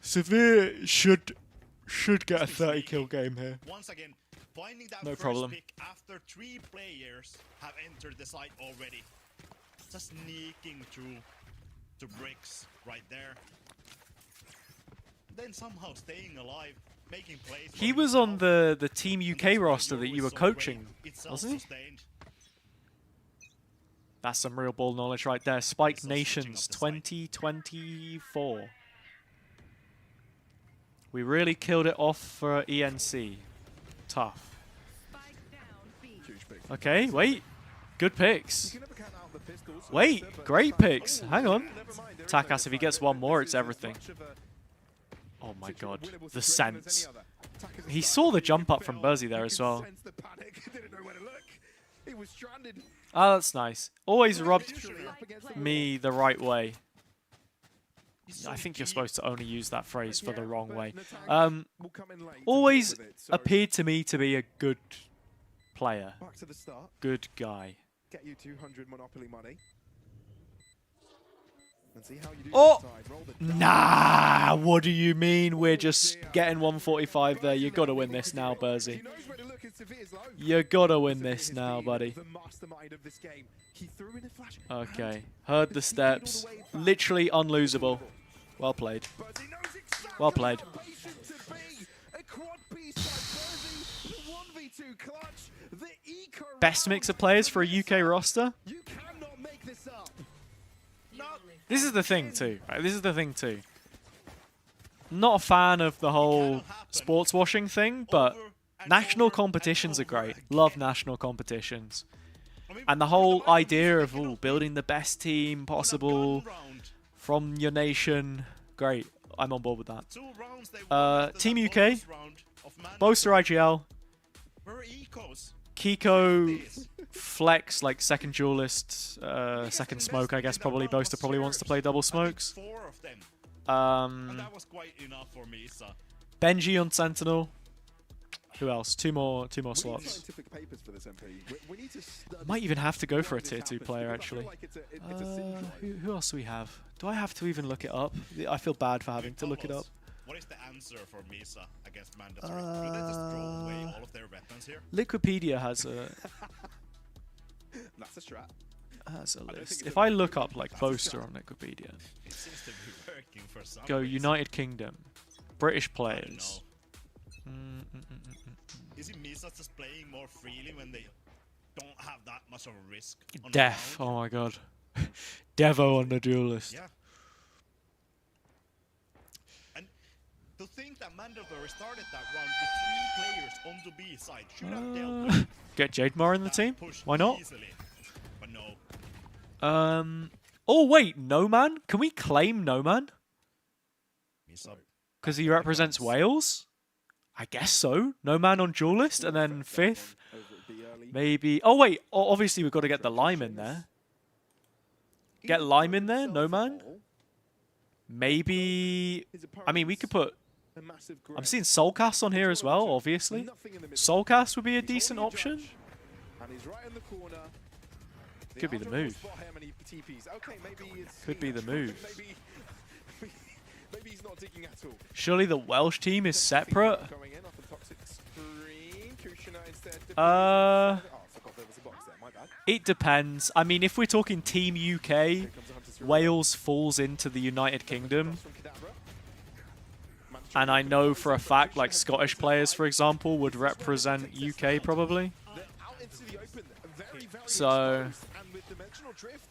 Severe should get a 30 kill game here. Once again, finding that No first problem. pick after 3 players have entered the site already. Just sneaking through to bricks right there. Then somehow staying alive, making plays. for He was on himself. the Team And UK that's why roster that Euro you were is so great. coaching, It's wasn't he? self-sustained. That's some real ball knowledge right there. Spike He's also switching Nations up the site. 2024. We really killed it off for ENC. Tough. Spike down B. Huge pick. Okay, wait. Good picks. You can never count out the pistols, Wait, but great this time- picks. Oh, Hang on. never mind, there is Takas, no if he fight. gets one more, This it's is as everything. much of a Oh my winnable god. The situation as any sense. other. Takas He is saw the starting. jump You up can from feel- Burzy there you as can well. sense the panic. Didn't know where to look. He was stranded. Oh, that's nice. Always rubbed Literally up against the me the right way. He's I so think you're deep. supposed to only use that phrase for the Yeah, wrong but way. Natang will come in late to deal Always with it, so appeared to me to be a good player. back to the start. Good guy. Get you 200 Monopoly money. And see how you do Oh! this side. Roll the dice. Nah, what do you mean? We're just getting 145 there. You gotta win this now, He Burzy. knows where to look in Severe's low. You gotta win Severe this has now, been buddy. The mastermind of this game. He threw in a flash. Okay, heard the steps. Literally unlosable. Well played. Burzy knows exactly Well played. how patient to be. A quad piece by Burzy. The 1v2 clutch. The eco Best mix of players for a UK roster? You cannot make this up. This is the thing too. Right? This is the thing too. Not a fan of the whole sports washing thing, but Over and national over and competitions are over great. again. Love national competitions. I mean, And the for whole Lions, idea of you know, building the best team on a possible gun round, from your nation, great. I'm on board with that. 2 rounds they won after Team that UK, bonus round of mandatory Boaster IGL, were ecos. Kiko, This. Flex, like second duelist, second smoke, I guess probably. Boaster probably wants to play double smokes. 4 of them. And Um, that was quite enough for Misa. Benji on Sentinel. Who else? Two more We need slots. scientific papers for this MP. We need to study Might even have to go for a why tier this 2 happens, player, because I feel actually. like it's a syndrome. Who else do we have? Do I have to even look it up? I feel bad for having to look it up. What is the answer for Misa against mandatory? Do they just throw away all of their weapons here? Liquipedia has a That's a strat. list. it's If a- I look up like Boaster on Liquipedia, It seems to be working for some go reason. United Kingdom, British I don't players. know. Is it Misa just playing more freely when they don't have that much of a risk? On the Def. ground? Oh my god. Devo on the duelist. Yeah. And to think that Mandatory started that round with 3 players on the B side should have dealt with Get Jademar in the that team? push Why not? easily. But no. Oh wait, No Man? Can we claim No Man? Misa. Because he represents Wales? I guess so. No Man on duelist, and then 5th. Over at B early. Maybe. Oh wait, obviously we've got to get the Lime in there. Get Lime in there? No Man? Maybe. I mean, we could put. I'm seeing Soulcast on here as well, obviously. Soulcast would be a decent option. And he's right in the corner. Could be the move. Okay, maybe it's Could be the move. Maybe he's not digging at all. Surely the Welsh team is separate. Going in off the toxic screen. Kushina instead. Uh, Oh, I forgot there was a box there. My bad. It depends. I mean, if we're talking Team UK, Here comes the Hunter's Fury. Wales falls into the United Kingdom. From Kadabra. And I know for a fact, like Scottish players, for example, would represent UK probably. They're out into the open, very, very So, exposed, and with dimensional drift,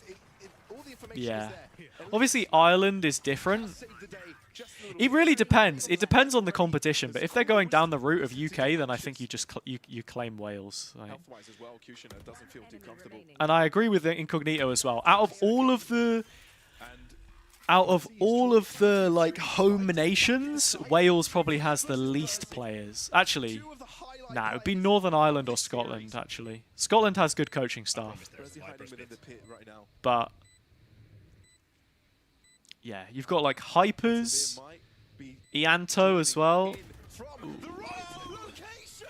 all the information yeah. is there. Obviously, Ireland is different. Saved the day just a little It bit. really depends. It depends on the competition. But if they're going down the route of UK, then I think you just you claim Wales. Right? Health-wise as well, Kushina doesn't feel too comfortable. And I agree with the Incognito as well. Out of all of the And like home nations, Wales probably has the least players. Actually, two of the highlight nah, it would be players Northern Ireland or Scotland. Actually, Scotland has good coaching staff, Where's he hiding within the pit right now? but yeah, you've got like Hypers, There might be Ianto as well. in from the right location.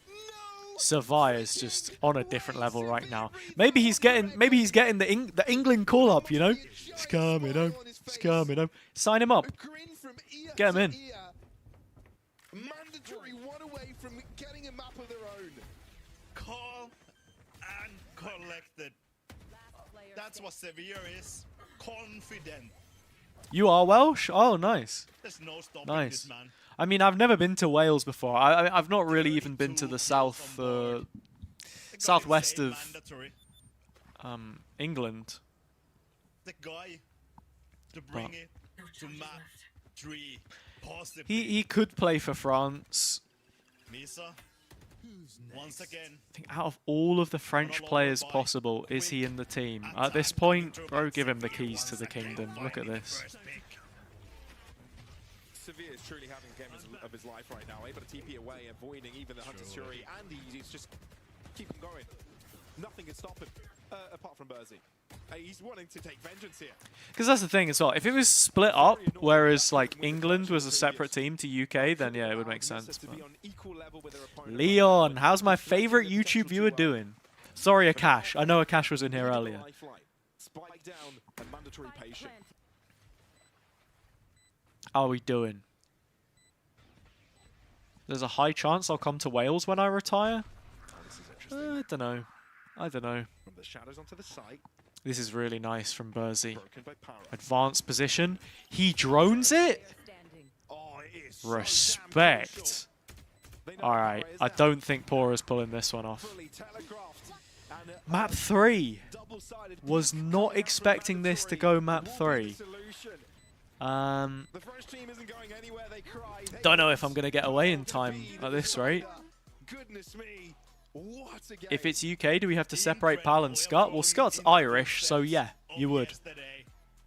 No. Survivor's just on a different level right now. Maybe he's getting the England call up. You know, it's coming home. It's coming home. Sign him up. A grin from ear Get him to in. ear. Mandatory one away from getting a map of their own. Calm and collected. Last player That's what Severe is. Confident. You are Welsh? Oh, nice. There's no stopping Nice. this man. I mean, I've never been to Wales before. I've not really even been to the south, The guy southwest saying of mandatory. England. The guy to bring it to map 3 possibly. He could play for France. Misa. Once again. I think out of all of the French players possible, is he in the team? At this point, bro, give him the keys to the kingdom. Look at this. Severe is truly having a game of his life right now, able to TP away, avoiding even the Hunter's Fury, and he's just keep him going. Nothing can stop him, apart from Burzy. He's wanting to take vengeance here. Because that's the thing as well. If it was split up, whereas like England was a separate team to UK, then yeah, it would make sense. To But be on equal level with their opponent. Leon, how's my favorite YouTube viewer doing? Sorry, Akash. I know Akash was in here earlier. Lifeline. Spike down and mandatory patient. How are we doing? There's a high chance I'll come to Wales when I retire. Oh, this is interesting. I don't know. I don't know. From the shadows onto the site, This is really nice from Burzy. broken by Para. Advanced position. He drones it? standing. Oh, it is so Respect. damn crucial. They know Alright, Para is I there, don't think Pora's pulling this one off. fully telegraphed, and Map 3. double-sided Was beak not coming out from expecting this to go map Mandatory. 3. What is the solution? The French team isn't going anywhere, they cry. They Don't know want if I'm going to get away in time to be at the this rate. decider. Goodness me. What a game. If it's UK, do we have to separate Pal and Scott? Well, Scott's Irish, so yeah, you would.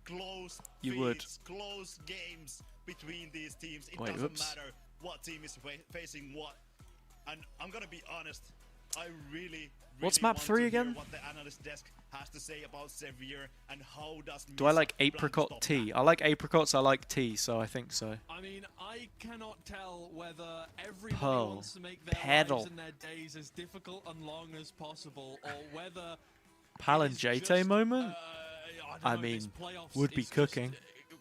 Close You would. feats, close games between these teams. It Wait, doesn't whoops. matter what team is facing what. And I'm gonna be honest, I really What's really map want 3 to hear again? What the analyst desk has to say about Sevier and how does Do I Misa like plan to apricot stop tea? that? I like apricots, I like tea, so I think so. I mean, I cannot tell whether everybody Pearl. wants to make their Pedal. lives and their days as difficult and long as possible, or whether Palangete moment? I this mean, playoffs would be is just, cooking.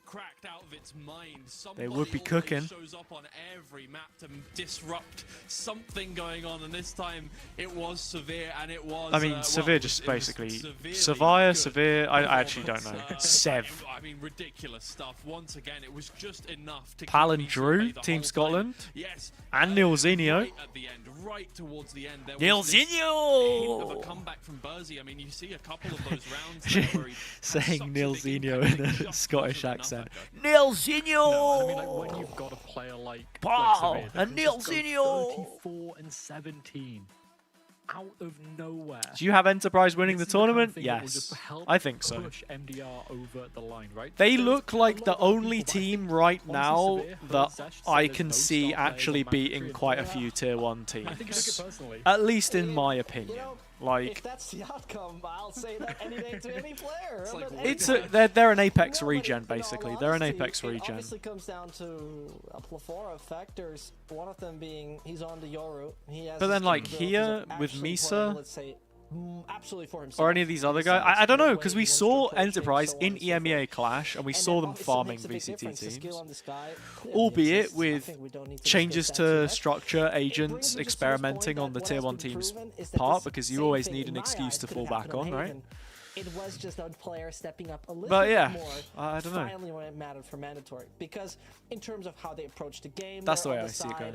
Cracked out of its mind. They would be Somebody cooking. always shows up on every map to disrupt something going on, and this time it was Severe, and it was. I mean, well, Severe it just was basically... severely Severe, good Severe... I actually don't know. performance. Sev. I mean, ridiculous stuff. Once again, it was just enough to keep Palin Misa Drew, at bay the Team whole time. Scotland. Yes. And Nilzinho. Right at the end, right towards the end, there was this hint of a Nilzinho! comeback from Burzy. I mean, you see a couple of those rounds there where he had Saying such a big Nilzinho impact, in he a just Scottish wasn't accent. enough. Nilzinho! No, I mean, like when you've got a player like Wow, Severe that and can just go Nilzinho! 34 and 17 out of nowhere. Do you have Enterprise winning the This is kind of tournament? thing that will just Yes. help I think so. Push MDR over the line, right? They There's look a like lot the of people, only but I think team right honestly, now Severe, that Zesh said I there's can no see star players actually on Map 3 beating and quite a 4. few tier 1 I think I take it teams. personally. At least in my You opinion. know, Like, if that's the outcome, I'll say that any day to any player. It's like But it's anyway. they're an Apex No, but regen in all basically. They're an honesty, Apex It regen. obviously comes down to a plethora of factors. One of them being he's on the Yoru. He has But his then, like, capabilities here of with actually Misa- playing, let's say, absolutely for himself. Or any of these other He guys. decides I don't what know, way because he we wants to saw approach it, Enterprise so on in and so EMEA forth. Clash, and we And saw that them obviously farming makes a big VCT difference. The skill teams. on this guy clearly Albeit exists. I with think we don't need to changes discuss that too to much. structure, It brings agents me just to this experimenting point on the that tier what 1 has been team's proven is that part, the because you same always thing need in an my excuse eyes to could fall happen back on, right? Haven. It was just a player stepping up a little But bit yeah, more. I don't know. Finally, when it mattered for mandatory, because in terms of how they approach the game, That's the they're way on I see it side going.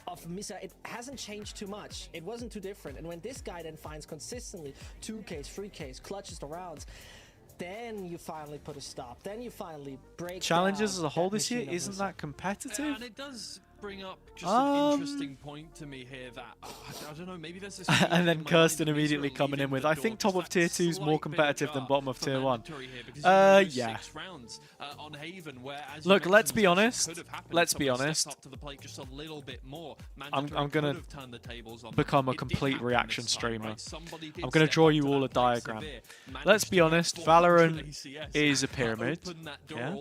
of Misa, it hasn't changed too much. It wasn't too different. And when this guy then finds consistently 2Ks, 3Ks, clutches the rounds, then you finally put a stop. Then you finally break Challenges down as a whole that this year machine of isn't Misa. that competitive? And it does bring up just an interesting point to me here that I don't know, maybe there's this And then Kirsten immediately coming in with, I think top of tier 2 is more competitive than bottom of tier 1. Yeah. Look, let's be honest. Let's be honest. I'm gonna become a complete reaction streamer. I'm gonna draw you all a diagram. Let's be honest, Valorant is a pyramid. Yeah.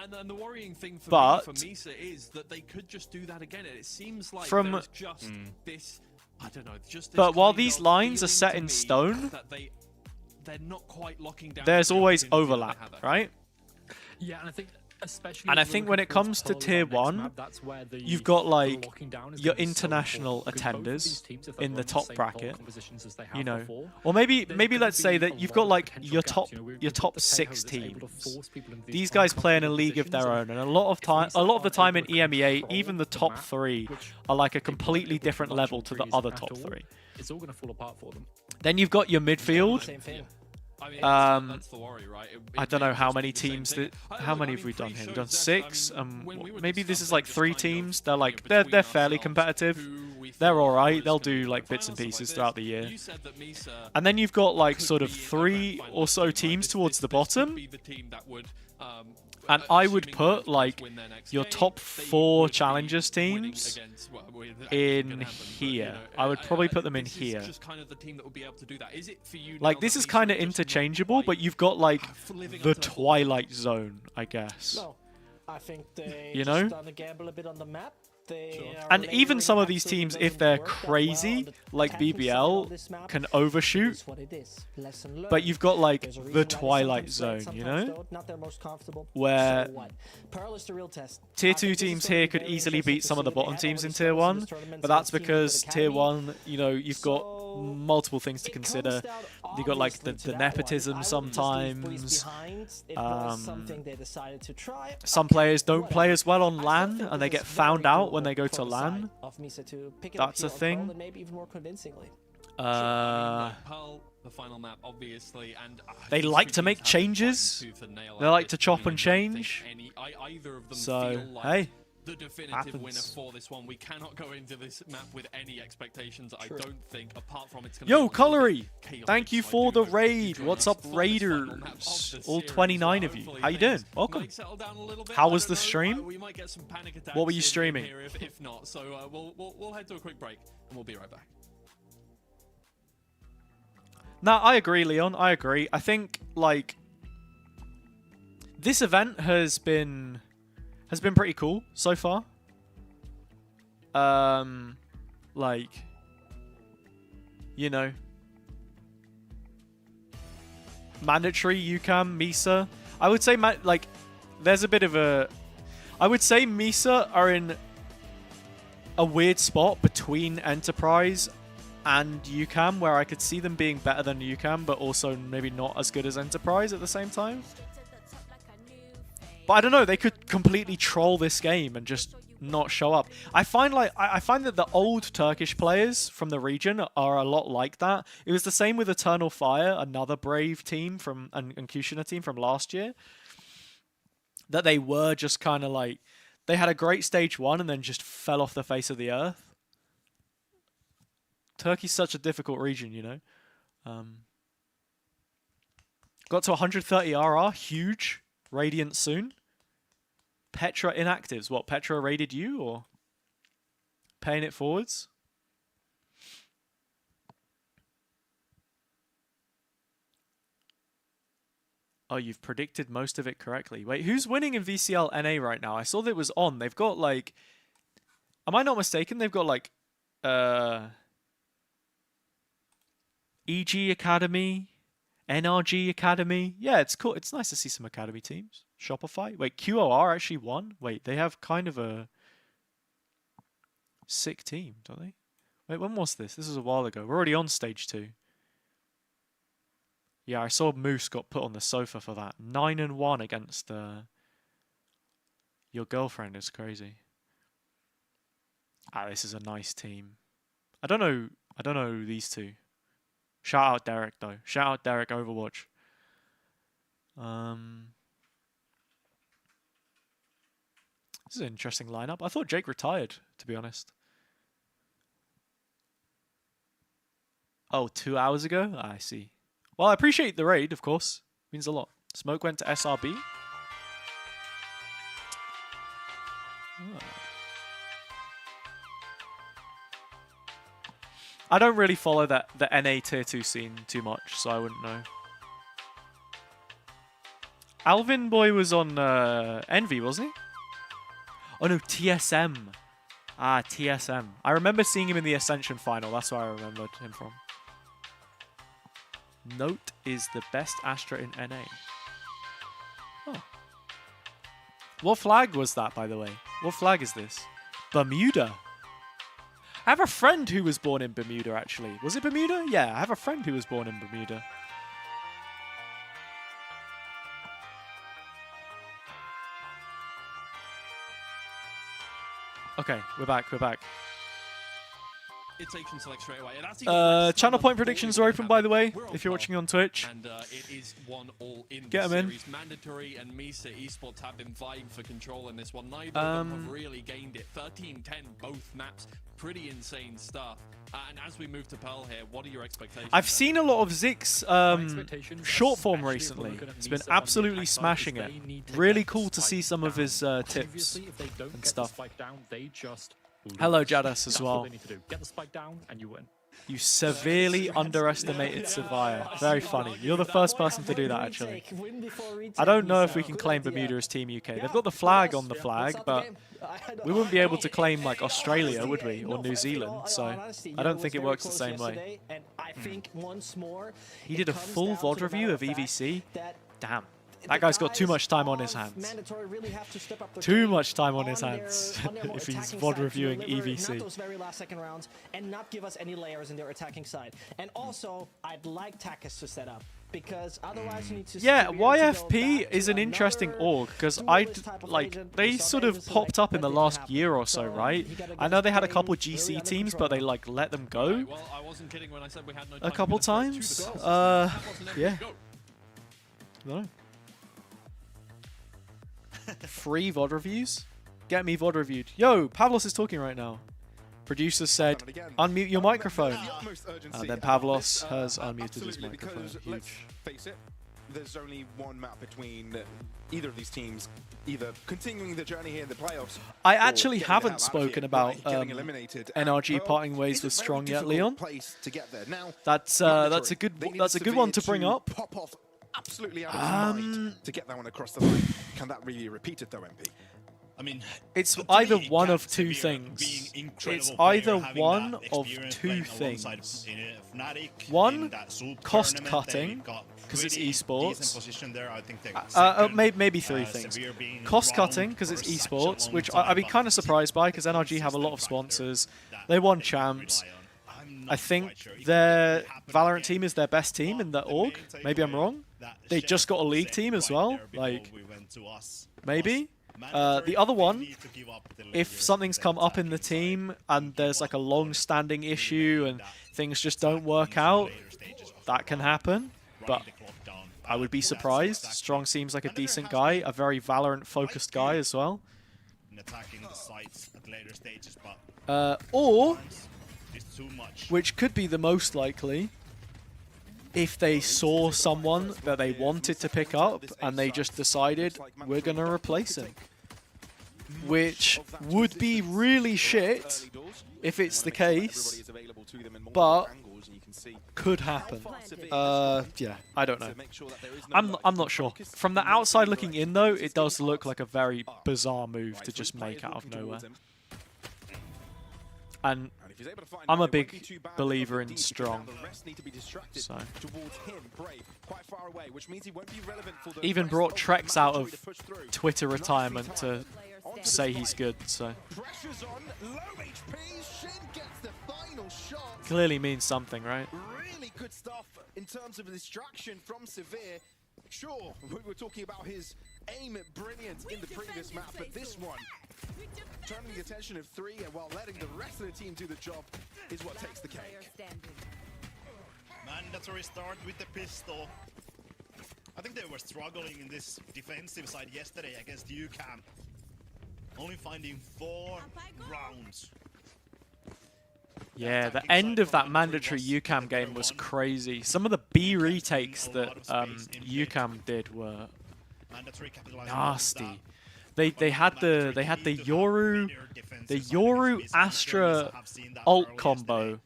And the worrying thing for But- me, for Misa, is that they could just do that again. It seems like From- there's just this, I don't know, just this But while kind these of lines are feeling set to in me stone, that they're not quite locking down. there's the always opportunity that they overlap, have. right? Yeah, and I think especially And I as we're think when looking it comes to towards tier Pearl on 1, next map, that's where the you've got, like, locking down is your gonna be so international important, because both of attenders these teams, if they're in the running top same bracket, pole compositions as they have you know. before, Or maybe there's maybe gonna let's say be that a you've lot got of like potential your gaps. top You know, we've your got top the 6 Tejo that's able to teams. force people into These these guys play in a uncomfortable league of their positions, own, and a lot of if Misa the time in aren't able to EMEA, control even the the top map, 3 which are like a they weren't completely able to different match level on to the threes other at top all. 3. It's all going to fall apart for them. Then you've got your midfield. Same thing. I mean, that's the worry, right? I don't know how many teams that. How many have we done here? We've done 6. Maybe this is like 3 teams. They're like they're fairly competitive. They're all right. They'll do like bits and pieces throughout the year. And then you've got like sort of 3 or so teams towards the bottom. And I would put like your top 4 challengers teams in here. I would probably put them in here. Like this is kind of interchangeable, but you've got like the Twilight Zone, I guess. No, I think they You just know? done a gamble a bit on the map. They are And even laboring some of it these absolutely teams, if doesn't they're work that well crazy, on the like attacking side BBL, of this map. can It overshoot. is what it is. Lesson learned. But you've got like There's a reason the why they Twilight sometimes Zone, win, you sometimes know? don't. Not their most comfortable. Where So what? Pearl is the real test. Tier I 2 think this is teams gonna here be could very easily interesting beat to some of the see. They bottom had teams already in started Tier some of 1, this tournament but that's team with because Tier Academy. 1, you know, you've got So multiple things to it comes consider. down You've got like obviously the to that one. nepotism I wouldn't just leave Breeze sometimes. behind. It was something they decided to try. Some Okay, players don't play whatever. as well on I still LAN, think and they this get is found very out when doable they go for to the LAN. side of Misa to pick it That's up a here on Pearl, thing. and maybe even more convincingly. Pearl, the final map, obviously, and They these like two to make teams have to fight changes. tooth and nail They out like this. to chop I mean, and I don't think change. either of them So, feel like hey, the definitive Happens. winner for this one. We cannot go into this map with any expectations, I don't think, apart from it's going Yo, Collery, thank you for the raid. What's up, Raiders? All 29 of you. How you doing? Welcome. How was the stream? We might get some panic attacks. What were you streaming? Here if not, so we'll head to a quick break and we'll be right back. Nah, I agree, Leon. I agree. I think like this event has been pretty cool so far. Like, you know, mandatory UCAM, Misa. I would say like there's a bit of a. I would say Misa are in a weird spot between Enterprise and UCAM, where I could see them being better than UCAM, but also maybe not as good as Enterprise at the same time. But I don't know, they could completely troll this game and just not show up. I find that the old Turkish players from the region are a lot like that. It was the same with Eternal Fire, another Brave team from and Kushina team from last year. That they were just kind of like, they had a great stage 1 and then just fell off the face of the earth. Turkey's such a difficult region, you know. Got to 130 RR, huge. Radiant soon. Petra inactives. What, Petra raided you or paying it forwards? Oh, you've predicted most of it correctly. Wait, who's winning in VCL NA right now? I saw that it was on. They've got like, am I not mistaken? They've got like EG Academy, NRG Academy. Yeah, it's cool. It's nice to see some Academy teams. Shopify. Wait, QOR actually won? Wait, they have kind of a sick team, don't they? Wait, when was this? This was a while ago. We're already on stage 2. Yeah, I saw Moose got put on the sofa for that. 9-1 against your girlfriend is crazy. Ah, this is a nice team. I don't know these two. Shout out Derek though. Shout out Derek Overwatch. This is an interesting lineup. I thought Jake retired, to be honest. Oh, 2 hours ago? Ah, I see. Well, I appreciate the raid, of course. Means a lot. Smoke went to SRB. Oh. I don't really follow the NA tier 2 scene too much, so I wouldn't know. Alvin Boy was on Envy, wasn't he? Oh no, TSM. Ah, TSM. I remember seeing him in the Ascension final. That's where I remembered him from. Note is the best Astra in NA. Oh. What flag was that, by the way? What flag is this? Bermuda. I have a friend who was born in Bermuda, actually. Was it Bermuda? Yeah, I have a friend who was born in Bermuda. Okay, we're back, we're back. It takes and select straight away. And that's Channel point predictions are open, by the way, if you're watching on Twitch. And it is 1-1 in Get the them in. series. Mandatory and Misa Esports have been vying for control in this one. Neither of them have really gained it. 13-10 both maps. Pretty insane stuff. And as we move to Pearl here, what are your expectations? I've seen a lot of Zig's short form recently. He's been absolutely smashing it. Really cool to see some of his tips and stuff. Hello, Jadas, as well. Get the spike down and you win. You severely underestimated Sevilla. Very funny. You're the first person to do that, actually. I don't know if we can claim Bermuda as Team UK. They've got the flag on the flag, but we wouldn't be able to claim, like, Australia, would we? Or New Zealand, so I don't think it works the same way. He did a full VOD review of EVC? Damn. That guy's got too much time on his hands. Too much time on his hands if he's VOD reviewing EVC. Those very last second rounds and not give us any layers in their attacking side. And also, I'd like Takis to set up because otherwise you need to. Yeah, YFP is an interesting org because they sort of popped up in the last year or so, right? I know they had a couple GC teams, but they like let them go a couple times. Yeah. No. Free VOD reviews? get me VOD reviewed. Yo, Pavlos is talking right now. Producer said, unmute your microphone. And then Pavlos has unmuted his microphone. Because, Huge. let's face it, there's only one map between either of these teams, either continuing the journey here in the playoffs. I or actually getting the hell haven't out of spoken here, about like getting eliminated. NRG And, well, parting ways it's with a very Strong yet, difficult Leon. place to get there. Now, That's mandatory. a good They need that's a good one to bring Severe up. Pop off absolutely out of his mind to get that one across the line. Can that really be repeated though, MP? I mean, It's to either me, one Cat of two Severe things. being incredible It's player, either having one that of experience two playing alongside things. in a Fnatic, One, in that Soup cost tournament, cutting, they got 'cause it's pretty esports. decent position there. I think they got second, Maybe three things. Severe being Cost around cutting because for it's such a esports, long which time, I'd be but kind of it's surprised by because a NRG have a lot of consistent sponsors. factor They won that champs. rely on. I'm I not think quite sure if their it happen Valorant again. team is their best team in the But org. main Maybe I'm takeaway wrong. that They Chef just got a league said team as right well. there before Like, we went to us maybe. was mandatory. The other They one, need to give up the if layers something's that come up in attack the inside team and and give there's up like a on long-standing really issue and that things just attack don't work into the out, later stages of the that can round, happen. But running the clock down. I would be That's surprised. exactly Strong seems like a Mandatory decent has guy, been a very Valorant-focused quite guy good as well. in attacking the sites at later stages, but Or, sometimes it's too much. which could be the most likely, if they saw someone that they wanted to pick up and they just decided we're going to replace him. Which would be really shit if it's the case, but could happen. Yeah, I don't know. I'm not sure. From the outside looking in though, it does look like a very bizarre move to just make out of nowhere. And I'm a big believer in Strong. So. Even brought Trex out of Twitter retirement to say he's good, so. Clearly means something, right? Really good stuff in terms of a distraction from Severe. Sure, we were talking about his aim at brilliance in the previous map, but this one, turning the attention of three and while letting the rest of the team do the job is what takes the cake. Mandatory start with the pistol. I think they were struggling in this defensive side yesterday against UCAM. Only finding 4 rounds. Yeah, the end of that mandatory UCAM game was crazy. Some of the B retakes that UCAM did were nasty. They had the Yoru Astra ult combo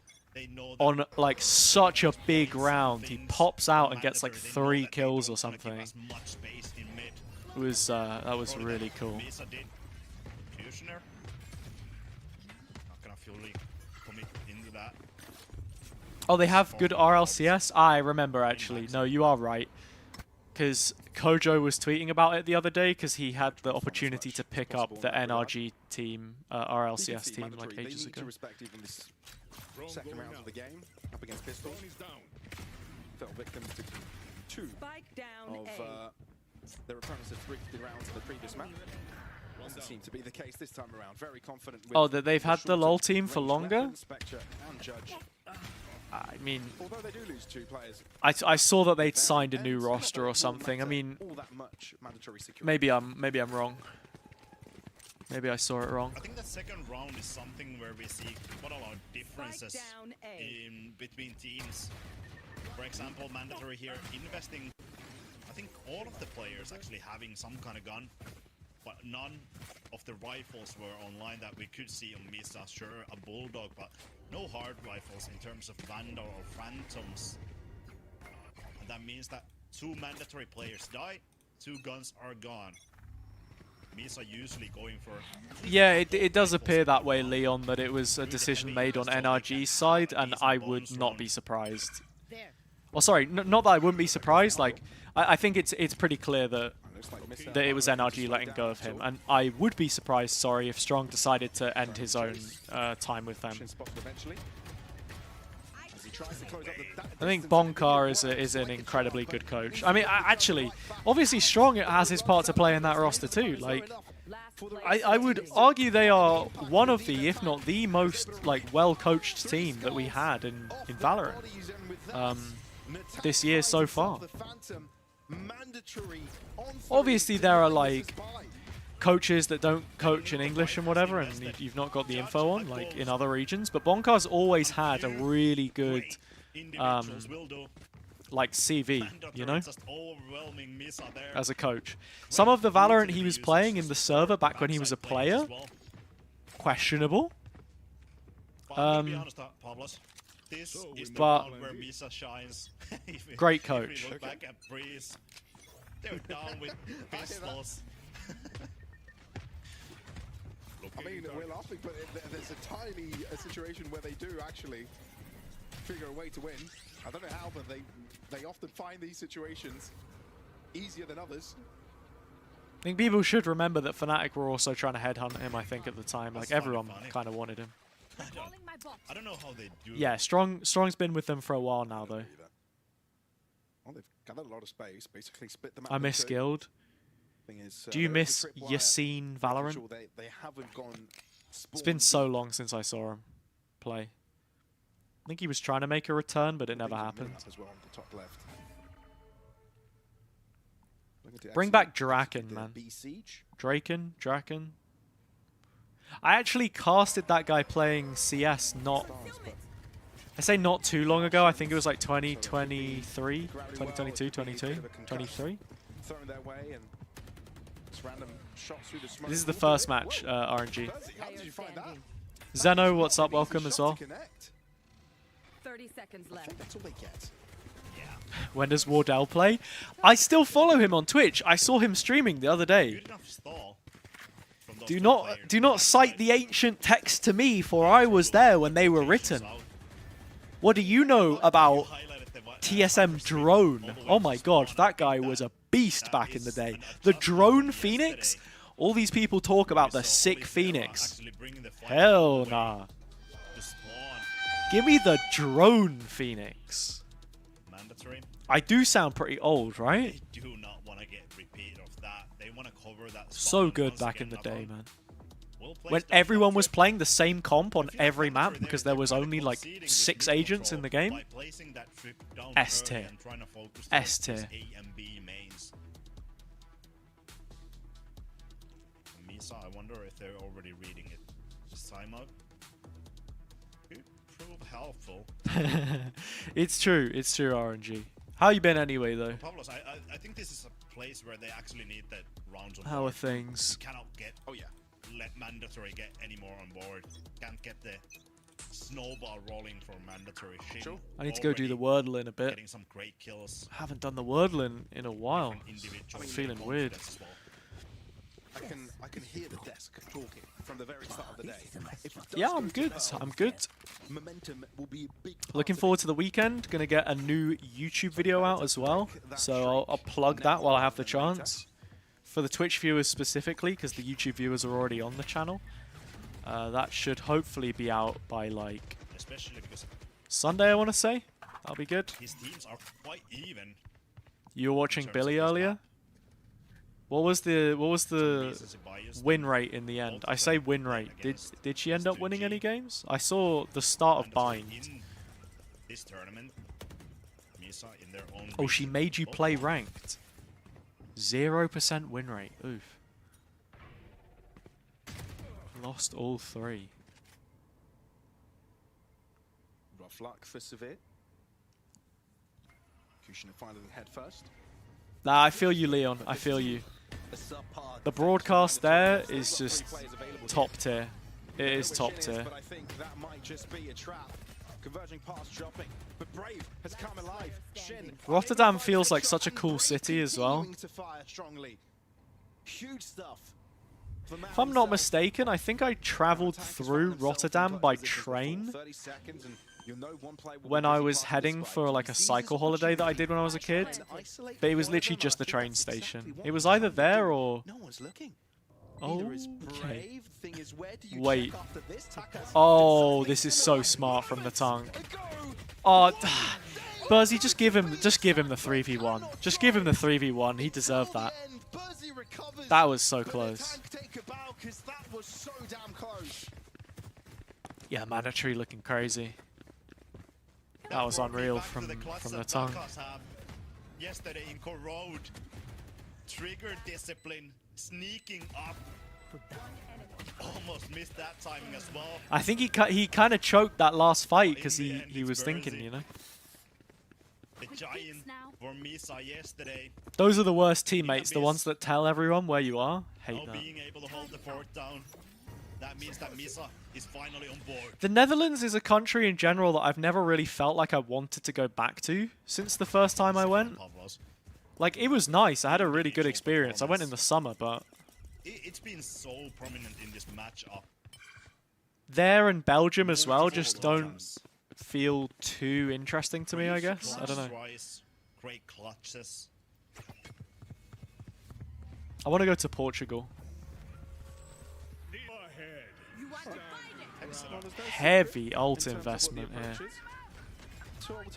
on like such a big round. He pops out and gets like 3 kills or something. It was that was really cool. Oh, they have good RLCS? I remember, actually. No, you are right. Because Kojo was tweeting about it the other day because he had the opportunity to pick up the NRG team, RLCS team, like ages ago. Second round of the game, up against Pistol. Fell victim to 2 of their opponents of 3 rounds in the previous map. Doesn't seem to be the case this time around. Very confident with Oh, that they've had the LoL team for longer? I mean, although they do lose 2 players, I saw that they'd signed a new roster or something. I mean, maybe I'm wrong. Maybe I saw it wrong. I think the second round is something where we see quite a lot of differences in between teams. For example, mandatory here investing. I think all of the players actually having some kind of gun, but none of the rifles were online that we could see on Misa. Sure, a Bulldog, but no hard rifles in terms of Vandal or Phantoms. And that means that 2 mandatory players die, 2 guns are gone. Misa usually going for... Yeah, it does appear that way, Leon, that it was a decision made on NRG's side, and I would not be surprised. Oh, sorry, not that I wouldn't be surprised. Like, I think it's pretty clear that it was NRG letting go of him, and I would be surprised, sorry, if Strong decided to end his own time with them. I think Bonkar is an incredibly good coach. I mean, actually, obviously Strong has his part to play in that roster too. Like, I would argue they are one of the, if not the most like well-coached team that we had in Valorant this year so far. Obviously, there are like coaches that don't coach in English and whatever, and you've not got the info on, like in other regions. But Bonkar's always had a really good, like CV, you know, as a coach. Some of the Valorant he was playing in the server back when he was a player, questionable. This is the but one where Misa shines. great coach. If you look back at Breeze, they're down with pistols. I mean, we're laughing, but there's a tiny situation where they do actually figure a way to win. I don't know how, but they often find these situations easier than others. I think people should remember that Fnatic were also trying to headhunt him, I think, at the time. Like, everyone kind of wanted him. I don't know how they do. Yeah, Strong's been with them for a while now, though. Well, they've gathered a lot of space, basically split them up. I miss Guild. Do you miss Yassine Valorant? They haven't gone. It's been so long since I saw him play. I think he was trying to make a return, but it never happened. As well on the top left. Bring back Draken, man. Draken? I actually casted that guy playing CS I say not too long ago. I think it was like 2023, 2022, 23. This is the first match, RNG. Zeno, what's up? Welcome as well. 30 seconds left. When does Wardell play? I still follow him on Twitch. I saw him streaming the other day. Do not cite the ancient text to me, for I was there when they were written. What do you know about TSM Drone? Oh my god, that guy was a beast back in the day. The Drone Phoenix? All these people talk about the sick Phoenix. Hell nah. Give me the Drone Phoenix. I do sound pretty old, right? They do not want to get repeat of that. They want to cover that. So good back in the day, man. When everyone was playing the same comp on every map because there was only like 6 agents in the game. S tier. S tier. Misa, I wonder if they're already reading it. This timeout could prove helpful. It's true, RNG. How you been anyway, though? Pablos, I think this is a place where they actually need that rounds on How board. are things? We cannot get, let mandatory get any more on board. Can't get the snowball rolling for mandatory. Shin I need to go do the Wordle in a bit. Getting some great kills. I haven't done the Wordle in a while. I'm feeling weird. I can hear the desk talking from the very start of the day. Yeah, I'm good. I'm good. Momentum will be a big part Looking of forward to the weekend. Gonna get a new YouTube video out as well. So I'll plug that while I have the chance. For the Twitch viewers specifically, because the YouTube viewers are already on the channel. That should hopefully be out by like Sunday, I want to say. That'll be good. His teams are quite even. You were watching Billy earlier? What was the win rate in the end? I say win rate. Did she end up winning any games? I saw the start of Bind. This tournament, Misa in their own Oh, she made you play ranked. 0% win rate. Oof. Lost all 3. rough luck for Severe. Kushin finding head first. Nah, I feel you, Leon. I feel you. The broadcast there is just top tier. It is top tier. But I think that might just be a trap. Converging pass dropping, but Brave has come alive. Shin, Rotterdam feels like such a cool city as well. Huge stuff. If I'm not mistaken, I think I travelled through Rotterdam by train when I was heading for like a cycle holiday that I did when I was a kid. But it was literally just the train station. It was either there or... Oh, okay. Wait. Oh, this is so smart from the tongue. Oh, Buzzy, just give him the 3v1. Just give him the 3v1. He deserved that. That was so close. Yeah, mandatory looking crazy. That was unreal from the tongue. Yesterday in Corrode, trigger discipline, sneaking up. Almost missed that timing as well. I think he kind of choked that last fight because he was thinking, you know. The giant for Misa yesterday. Those are the worst teammates, the ones that tell everyone where you are. Hate Now that. being able to hold the fort down. That means that Misa is finally on board. The Netherlands is a country in general that I've never really felt like I wanted to go back to since the first time I went. Like, it was nice. I had a really good experience. I went in the summer, but It's been so prominent in this matchup. there and Belgium as well just don't feel too interesting to me, I guess. I don't know. Great clutches. I want to go to Portugal. Heavy ult investment here.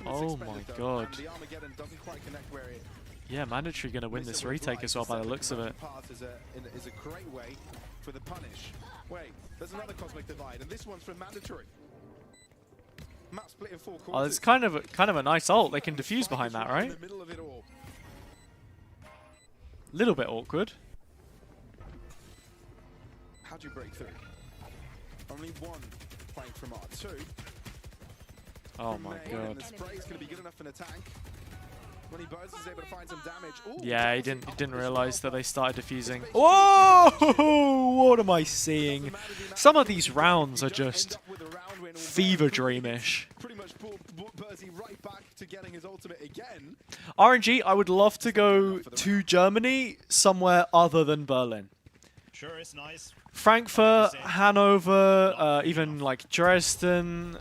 Oh my god. Yeah, Mandatory going to win this retake as well by the looks of it. Is a great way for the punish. Wait, there's another cosmic divide, and this one's from Mandatory. Map split in 4 quarters. Oh, it's kind of a nice ult. They can defuse behind that, right? In the middle of it all. Little bit awkward. How do you break through? Only one playing from R2. Oh my god. The spray is going to be good enough in a tank. When he buzzes, he's able to find some damage. Ooh, Yeah, he didn't realize that they started defusing. Whoa! What am I seeing? Some of these rounds are just fever dreamish. Pretty much Bursey right back to getting his ultimate again. RNG, I would love to go to Germany, somewhere other than Berlin. Sure, it's nice. Frankfurt, Hanover, even like Dresden,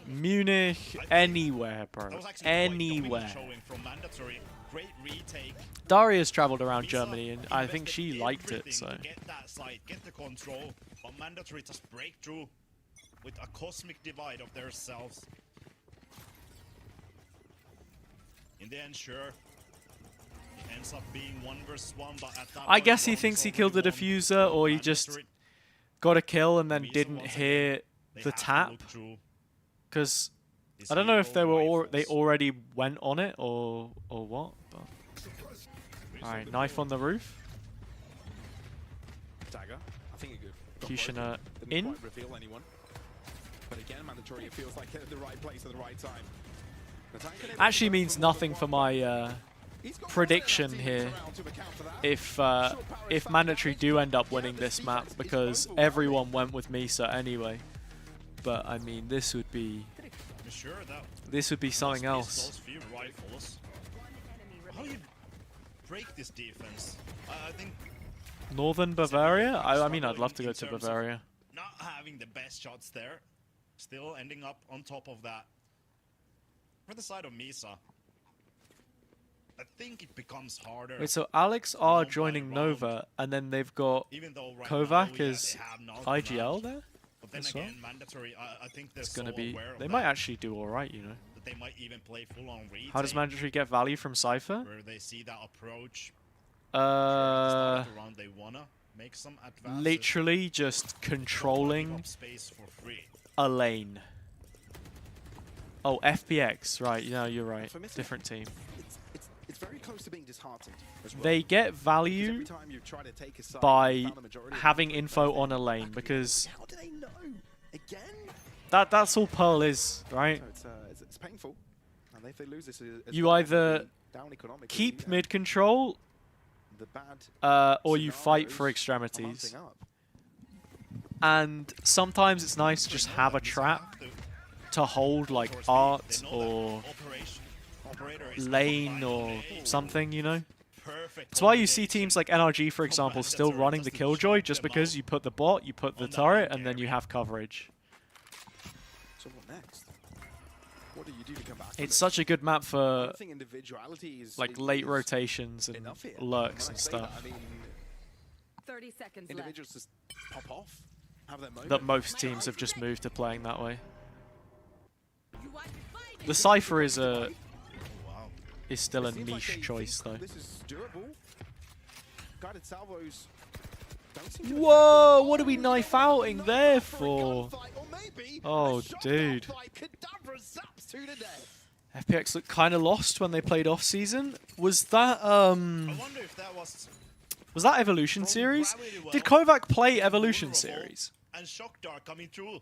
Munich, anywhere, bro. Anywhere. Great retake. Daria's traveled around Germany, and I think she liked it, so. Get that side, get the control, but Mandatory just break through with a cosmic divide of themselves. In the end, sure. It ends up being 1 versus 1, but at that I point, guess he Ron's thinks he already killed the won diffuser, or he just Mandatory. got a kill and then Misa didn't once hear again, they the have to tap. look through. Because Is I don't he know if they were rifles? they already went on it or what. But. All right, knife on the roof. Dagger. I think it good. Kushner Didn't in. quite reveal anyone. But again, Mandatory, it feels like at the right place at the right time. The tank can Actually means nothing for my prediction here. If Mandatory do end up winning this map, because everyone went with Misa anyway. But I mean, this would be Sure, that something must be else. those few rifles. How do you break this defense? I think Northern Bavaria? I mean, I'd love to go to in terms of Bavaria. not having the best shots there, still ending up on top of that. For the side of Misa, I think it becomes harder. Wait, so Alex are round by joining round. Nova, and then they've got Even though right Kovac now, yeah, as they have not IGL much, there? But then as well? again, Mandatory, I think they're It's so gonna be. aware of They that, might actually do all right, you know. that they might even play full on retake. How does Mandatory get value from Cypher? Where they see that approach. Sure, at the start of the round, they wanna make some advances. Literally just Not giving controlling up space for free. a lane. Oh, FPX, right? Yeah, you're right. For Misa, Different team. It's very close to being disheartened as well. They get Because value every time you try to take a side, by you found the majority of having them info playing on a lane, back because How do they know? Again? that's all Pearl is, right? So it's painful. And if they lose this, it's You not either only down economically, keep and mid control, the bad or you fight for scenarios are extremities. mounting up. And sometimes it's nice to just have a trap to hold like art or lane or something, you know? That's why you see teams like NRG, for example, still running the Killjoy, just because you put the bot, you put the turret, and then you have coverage. So what next? What do you do to come back? from It's this? such a good map I for don't think individuality is like is- late is rotations and enough here. lurks When and I say that, stuff I mean, 30 seconds left. individuals just pop off, have their moment. that most teams have just moved to playing that way. You want to fight The Cypher is Wow. still a It seems like niche they choice think though. This is doable. Guided salvos don't seem to Whoa, affect what are we it. knife outing there for? Gunfight, or maybe Oh, a shot dude. gunfight. Kadabra zaps to the death. FPX looked kind of lost when they played off season. Was that I wonder if that was Was that Evolution Series? Did Kovac play Evolution Series? And Shock Dart coming through.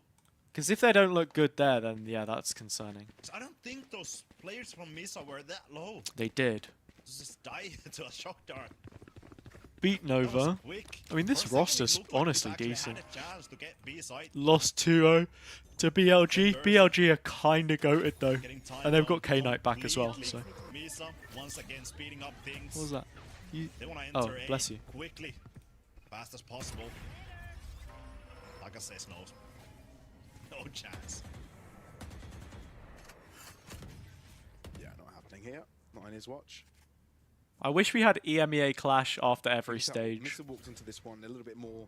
Because if they don't look good there, then yeah, that's concerning. I don't think those players from Misa were that low. They did. Just die to a Shock Dart. Beat Nova. Quick. I mean, this For a second, roster's it looked like honestly Misa actually decent. had a chance to get B-side. Lost 2-0 to BLG. BLG are kind of goated though. Getting time And they've got out K-Knight back as well. completely. So Misa once again speeding up things. what was that? You... They want to Oh, enter A bless you. quickly, fast as possible. Like I says, no chance. Yeah, not happening here. Not in his watch. I wish we had EMEA clash after every Misa stage. walked into this one a little bit more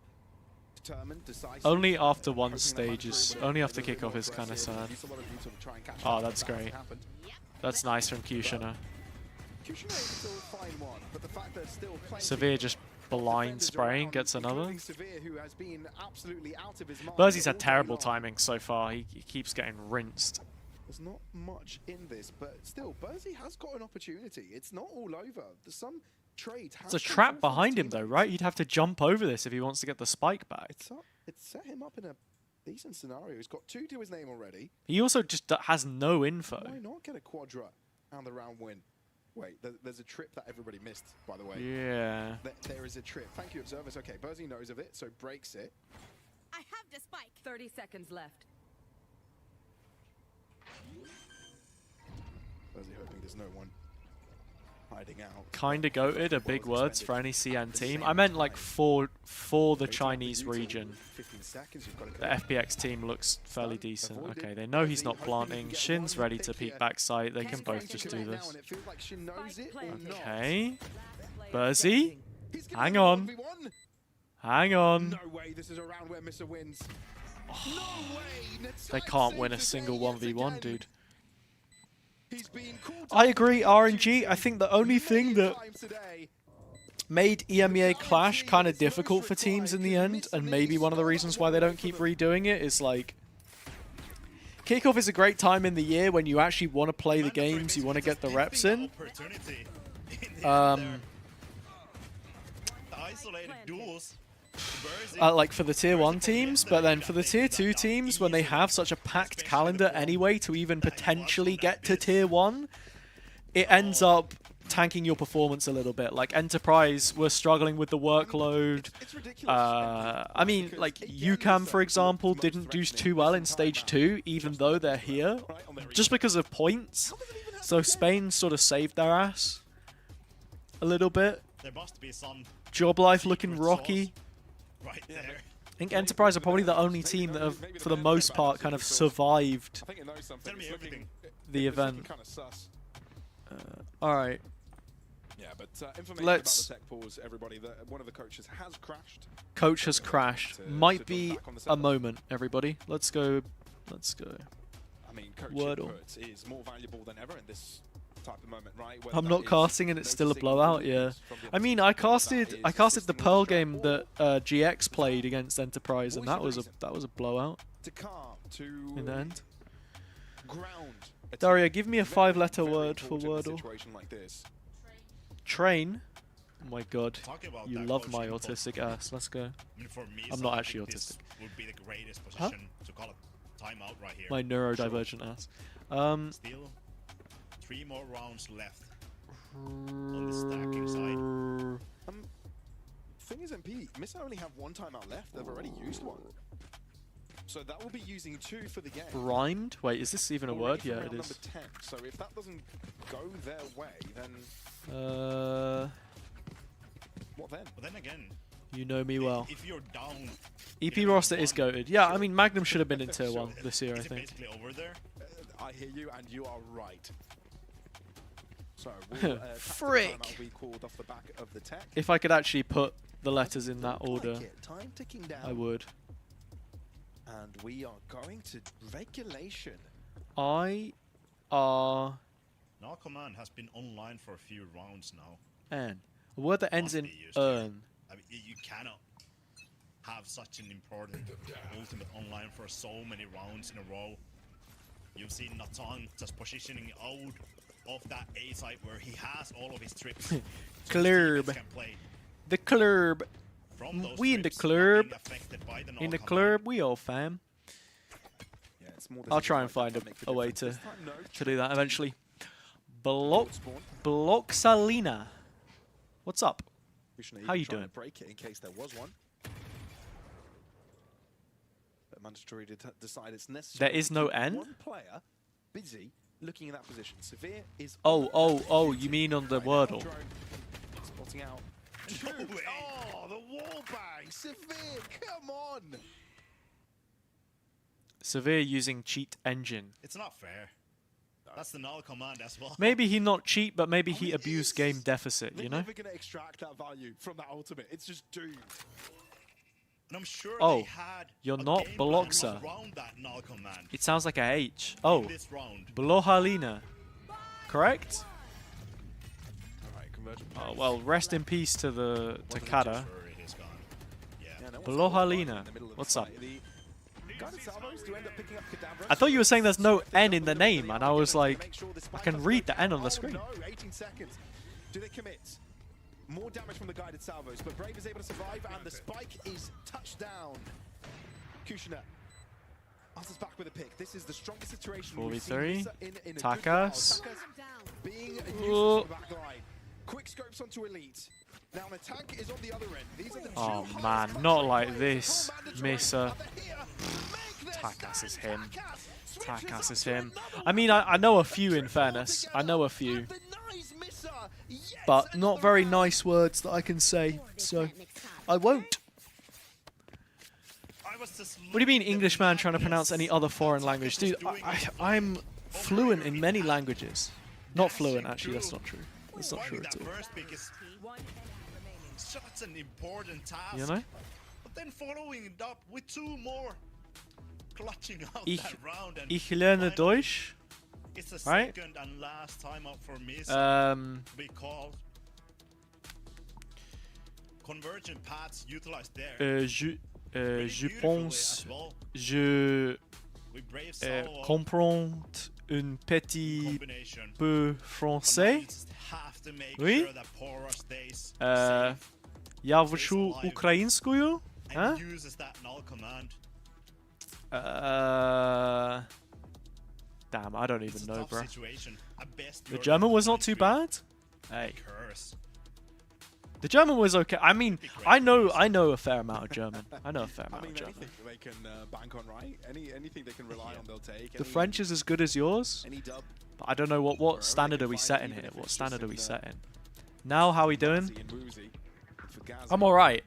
determined, decisive. Only after hoping one that stage Hunter is would only be a after little bit kickoff more is kind of aggressive. sad. Used a lot of you to try and catch Oh, up, that's but that great. hasn't happened. That's nice from Kushner. Kushner is still a fine one, but the fact there's still plenty Severe just blind defenders spraying, around, gets another. including Severe, who has been absolutely out of his mind Bursey's all had day terrible long. timing so far. He keeps getting rinsed. There's not much in this, but still, Bursey has got an opportunity. It's not all over. There's some trades. There's a trap behind him though, right? He'd have to jump over this if he wants to get the spike back. It's set him up in a decent scenario. He's got 2 to his name already. He also just has no info. Why not get a quadra and the round win? Wait, there's a trip that everybody missed, by the way. Yeah. There is a trip. Thank you, observers. Okay, Bursey knows of it, so breaks it. I have the spike. 30 seconds left. Bursey hoping there's no one hiding out. Kinda goated are big words for any CN team. I meant like for the Chinese region. 15 seconds, you've got to The FPX team looks fairly decent. Okay, they know he's not planting. Shin's ready to peek back site. They can both just do this. Okay. Bursey, hang on. Hang on. No way, this is a round where Misa wins. No way! They can't win a single 1v1, dude. He's been called I agree, RNG. I think the only thing that times today. made EMEA Clash kind of difficult for teams in the end, and maybe one of the reasons why they don't keep redoing it, is like kickoff is a great time in the year when you actually want to play the games, you want to get the reps in. Isolated duels. Like for the tier 1 teams, but then for the tier 2 teams, when they have such a packed calendar anyway to even potentially get to tier 1, it ends up tanking your performance a little bit. Like Enterprise were struggling with the workload. I mean, like UCAM, for example, didn't do too well in stage 2, even though they're here, just because of points. So Spain sort of saved their ass a little bit. There must be some Job life looking rocky. right there. I think Enterprise are probably the only team that have, for the most part, kind of survived I think it knows something. Tell me It's looking- everything. the it's looking event. kinda sus. Alright, Yeah, but information Let's- about the tech pause, everybody. One of the coaches has crashed. coach has crashed. Might be a moment, everybody. Let's go. Let's go. I mean, coach Wordle. input is more valuable than ever in this type of moment, right? I'm not casting and it's still a blowout, yeah. I mean, I casted the Pearl game that GX played against Enterprise, and that was a blowout to calm, to in the end. ground. a Daria, team. give me a Very, 5-letter very word for important in a Wordle. situation like this. Train. Oh my god, Talking about you that love coaching my input, autistic ass. Let's go. I mean, for me, I'm so not I actually think this autistic. would be the greatest position to call a timeout right here. My neurodivergent ass. Still 3 more rounds left on the stacking side. Thing is, MP, Misa only have 1 timeout left. They've already used 1. So that will be using 2 for the game. Rhymed? Wait, is this even a word? Already for Yeah, it round is. number 10. So if that doesn't go their way, then what then? But then again, You know me well. if you're down, EP roster is goated. Yeah, I mean Magnum should have been in tier 1 this year, I is it think. basically over there? I hear you, and you are right. So, will, Frick. timeout be called off the back of the tech? If I could actually put the letters in that order, Like it. Time ticking down. I would. And we are going to regulation. I-R-N. Now command has been online for a few rounds now. A word that ends Must in be used here. earn. I mean, you cannot have such an important ultimate online for so many rounds in a row. You've seen Natan just positioning out of that A site where he has all of his trips. So his Clerb. teammates can play. The club. From those We in the trips, not being club. affected by the In the null club, we all fam. Yeah, it's more I'll try and decisions find like that make the a way difference. to This time, no. do that eventually. Spawn. Bloxalina. What's up? Krishna How even you trying doing? to break it in case there was one. But mandatory to decide it's necessary. There is to no keep N? One player busy looking in that position. Severe is. Oh, you mean on the Right now, Wordle? Drone spotting out. No way. Oh, the wall bang! Severe, come on! Severe using cheat engine. It's not fair. That's the null command as well. Maybe he not cheat, but maybe he it abused is. game deficit, They're you know? never gonna extract that value from that ultimate. It's just doomed. And I'm sure Oh, they had you're a not game plan Bloxa. around that null command It sounds like a H. in Oh, this round. Blohalina. Correct? Alright, conversion. Oh, well, rest in peace to the Takada. Sure, it is gone. Yeah. Yeah, no one's Blohalina. in the middle of the What's up? fight. The guided salvos do end up picking up Kadabra. I thought you were saying there's no N in the name, and I was Gonna like, make sure this I spike can doesn't read break the N out. on the screen. No, 18 seconds. Do they commit? More damage from the guided salvos, but Brave is able to survive, and the spike is touched down. Kushner answers back with a pick. This is the strongest iteration we've seen 4v3. Misa in a good Takas. while. Takas being useless Oh. on the back line. Quick scopes onto Elite. Now the tank is on the other end. These are the Oh, two man, highest not clutch like players this, from mandatory. Misa. Are they here? Make this Takas is stand. him. Takas switches Takas up is to him. another I mean, I know a few in fairness. I know a few. and denies Misa yet But not another very round. nice words that I can say, so I won't. I was just What do you mean looking at English the man trying to madness pronounce any other foreign that language? Takas was Dude, doing with I'm fluent in many Overeem. languages. Not fluent, Dashing actually, that's through. not true. That's not Finding true at that all. first pick is such an important task. You know? But then following it up with two more, clutching out Ich- that round. And Ich lerne finally, Deutsch. It's the right? second and last time up for Misa. Be called. Convergent paths utilized there. Je Pretty beautifully pense, as well. je With Brave Salvo comprends un petit combination. peu But now français. you just have to make Oui? sure that Pora stays Uh, safe Я вчу украинскую. and Huh? uses that null command. Damn, I don't It's even a know, tough bro. situation. At best, The you're German was not trying too to bad. Hey, curse. the German was okay. I mean, I know a fair amount of German. I know a fair I amount mean, of German. anything they can bank on, right? Anything they can rely on, they'll take. The French is as good as yours, Any dub. but I don't know what standard are we setting here. What standard are we setting? Now, how we doing? I'm alright.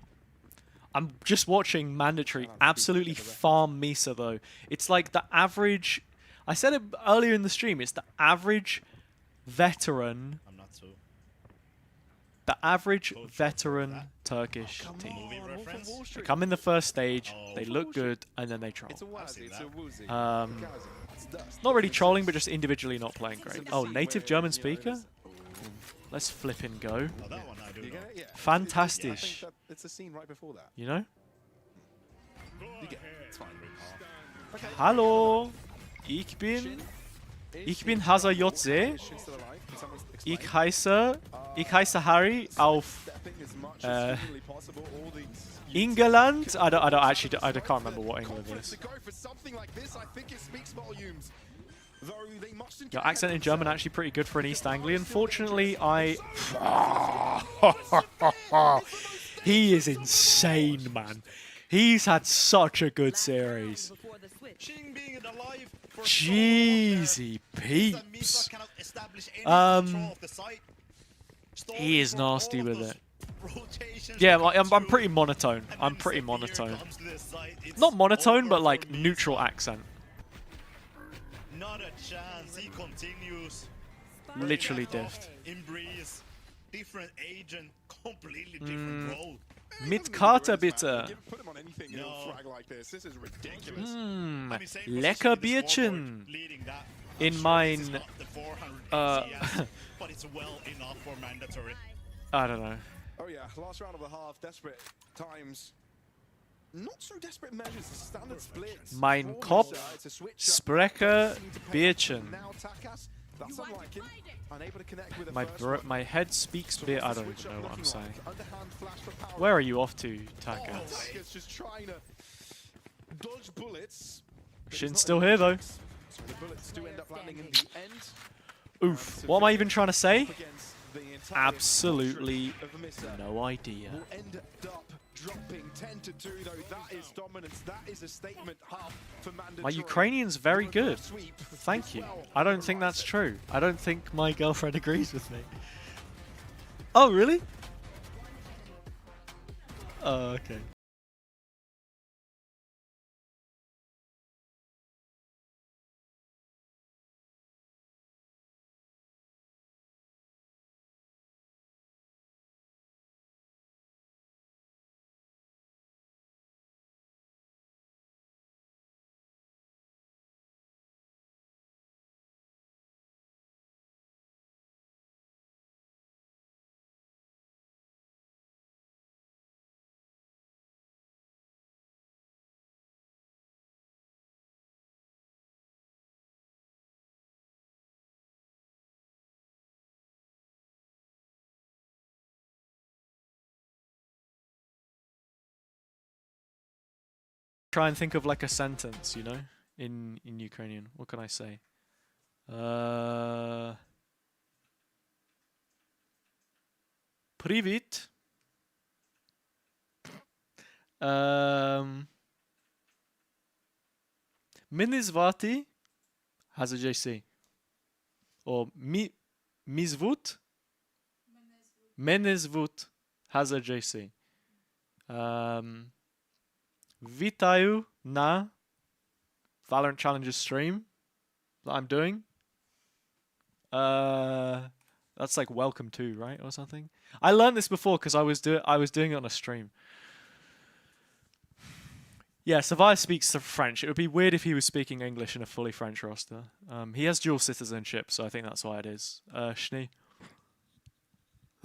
I'm just watching mandatory absolutely farm Misa though. It's like the average. I said it earlier in the stream. It's the average veteran. I'm not so. The average Coach, veteran that. Turkish team. Movie reference? They come in the first stage, Oh. they look good, and then they troll. It's a I've wazzy, seen it's a that. woozy. It's dust. Not really trolling, but just individually not playing great. It's Oh, a native where, German you know, speaker? it's- Let's flip and go. Oh, that one I do You know. get it? Yeah. Fantastic. I think that it's a scene right before that. You know? You get it. It's fine. Okay. Hallo, ich bin HazzaJC. Shin's still alive. Can someone explain? Ich heiße Harry auf Stepping as much as humanly possible. All these England. I can't remember what England confidence is. to go for something like this, I think it speaks volumes. Though they mustn't Your get accent ahead in of German themselves. actually pretty good for an East Anglian. Fortunately, he is insane, man. He's had such a good series. Before the switch. Ching being alive for Jeezy so long peeps. that Misa cannot establish any Um, control of the site. he is Stalling for nasty all of with those it. rotations Yeah, to I'm come pretty through, monotone. and I'm then pretty Severe monotone. comes to this site. It's Not monotone, but over like for Misa. neutral accent. Not a chance. He continues. Literally Back off diffed. In breeze. Different agent. Completely different role. Mit Karte bitte. Put him on anything, No. he'll frag like this. This is ridiculous. Mm, I mean, same lecker position in the scoreboard, Bierchen. leading that. In I'm sure mein, this is not the 400 uh, ACS, but it's well enough for mandatory. I don't know. Oh yeah, last round of the half, desperate times. Not so desperate measures, a standard split. Mein For Kopf Misa, it's a switch up. spreche Need to pay off. Bierchen. Now Takas, that's unlike him. Unable to connect with the My first one. my head speaks So bit. I what's the don't switch even up know what I'm looking saying. like? Underhand flash for power. Where are you off to, Oh, Takas? Takas just trying to dodge bullets. but Shin's he's not still in here though. checks. So the bullets do end up landing in the end. Oof. What am I even trying to say? Up against the entire Absolutely quadrant of Misa. no idea. Will end up dropping 10-2 though. That is dominance. That is a statement half for Mandatory. My Ukrainian's very Doing good. first sweep Thank as you. well I on don't the think right that's side. true. I don't think my girlfriend agrees with me. Oh, really? Oh, okay. Try and think of like a sentence, you know, in Ukrainian. What can I say? Привіт. Мене звати HazzaJC. Or мі звуть? Мене звуть HazzaJC. Вітаю на Valorant Challengers stream that I'm doing. That's like welcome to, right, or something. I learned this before because I was doing it on a stream. Yeah, Savia speaks French. It would be weird if he was speaking English in a fully French roster. He has dual citizenship, so I think that's why it is. Shni.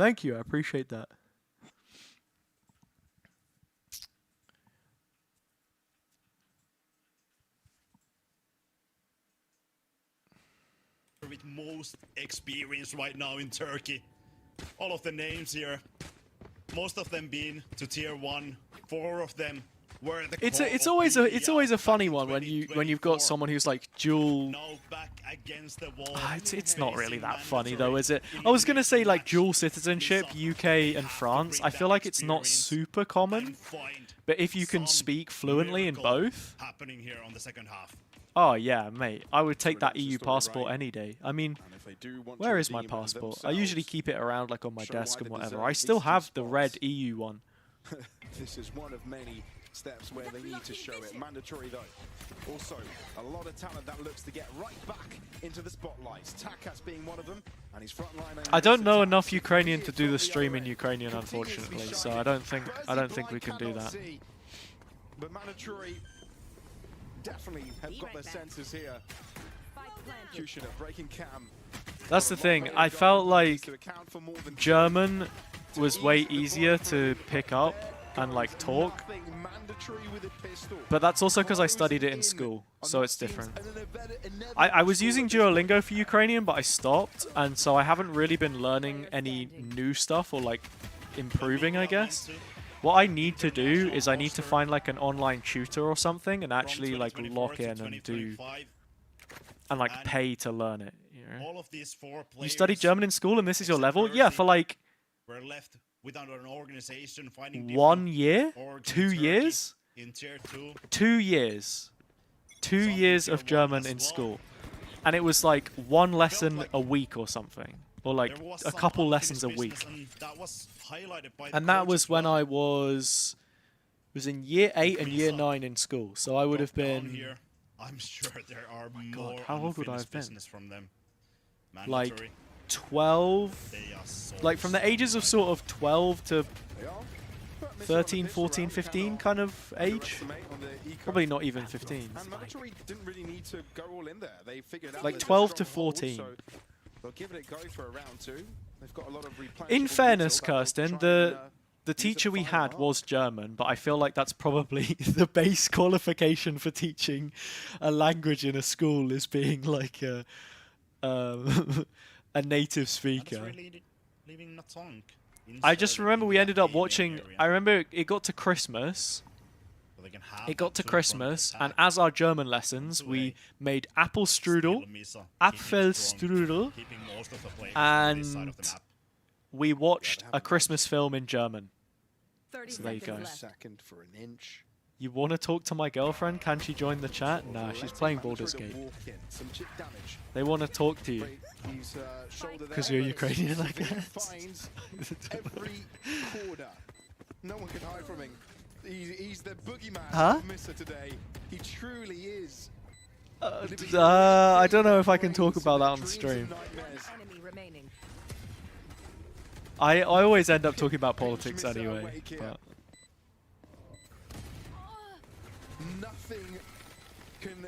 Thank you, I appreciate that. With most experience right now in Turkey. All of the names here, most of them being to tier 1, 4 of them were the It's always a funny one when you've got someone who's like dual. Now back against the wall. It's not really that funny though, is it? I was gonna say like dual citizenship, UK and France. I feel like it's not super common, but if you can speak fluently in both. Happening here on the second half. Oh yeah, mate. I would take that EU passport any day. I mean, And if they do want to where is my redeem passport? I themselves, usually keep it around like on my show why desk and they whatever. deserve I at still least two have the spots. red EU one. This is one of many steps where they need to show it. Mandatory though. Also, a lot of talent that looks to get right back into the spotlights. Takas being one of them, and he's frontline. I don't know enough Ukrainian to do the stream in Ukrainian, unfortunately. So I don't think we can do that. But Mandatory definitely have got their senses here. Kushina breaking cam. That's the thing. I felt like German was way easier to pick up and like talk, but that's also because I studied it in school, so it's different. I was using Duolingo for Ukrainian, but I stopped, and so I haven't really been learning any new stuff or like improving, I guess. What I need to do is I need to find like an online tutor or something and actually like lock in and do and like pay to learn it. You know? All of these 4 players You studied German in school and this is your level? Yeah, for like were left without an organization finding 1 year? orgs in 2 Turkey years? in tier 2. 2 years. 2 years of German in school. And it was like 1 lesson a week or something. Or like There was a some couple lessons a unfinished week. business, and that was highlighted by And the that coach was as when well. I was in year 8 and year 9 in school. So I would have Drop down been here. I'm sure there are more God, how old would I unfinished have been? business from them. like Mandatory. 12, They are so like from the ages of sort of 12 to They are. But 13, missing on the 14, pitch 15 around, kind of age. underestimate on the eco. Probably not even 15. And Mandatory didn't really need to go all in there. They figured out Like there's a 12 to strong hold, 14. so they'll give it a go for a round 2. They've got a lot of replenishable In fairness, detail that they'll Kirsten, try and, the use at teacher we final had half. was German, but I feel like that's probably the base qualification for teaching a language in a school is being like a a native And speaker. it's really leaving Natonk I just inserted remember in we that ended up gaming watching. area. I remember it got to Christmas. So they can have It got that to two-front Christmas, and attack. as our German lessons, we made apple strudel, Still Misa Apfel keeping strong, strudel, keeping most of the players on this side and of the map. we watched a Christmas film in German. 30 So there you seconds go. left. Second for an inch. You want to talk to my girlfriend? Can she join the chat? Nah, she's playing Baldur's Gate. Some chip damage. They want to talk to you. He's, shoulder 'Cause there, you're but Ukrainian, I Severe guess. finds every corner. No one can hide from him. He's the boogeyman Huh? of Misa today. He truly is. I don't know if I can talk about that on stream. Enemy remaining. I always end up talking about politics anyway. But Nothing can.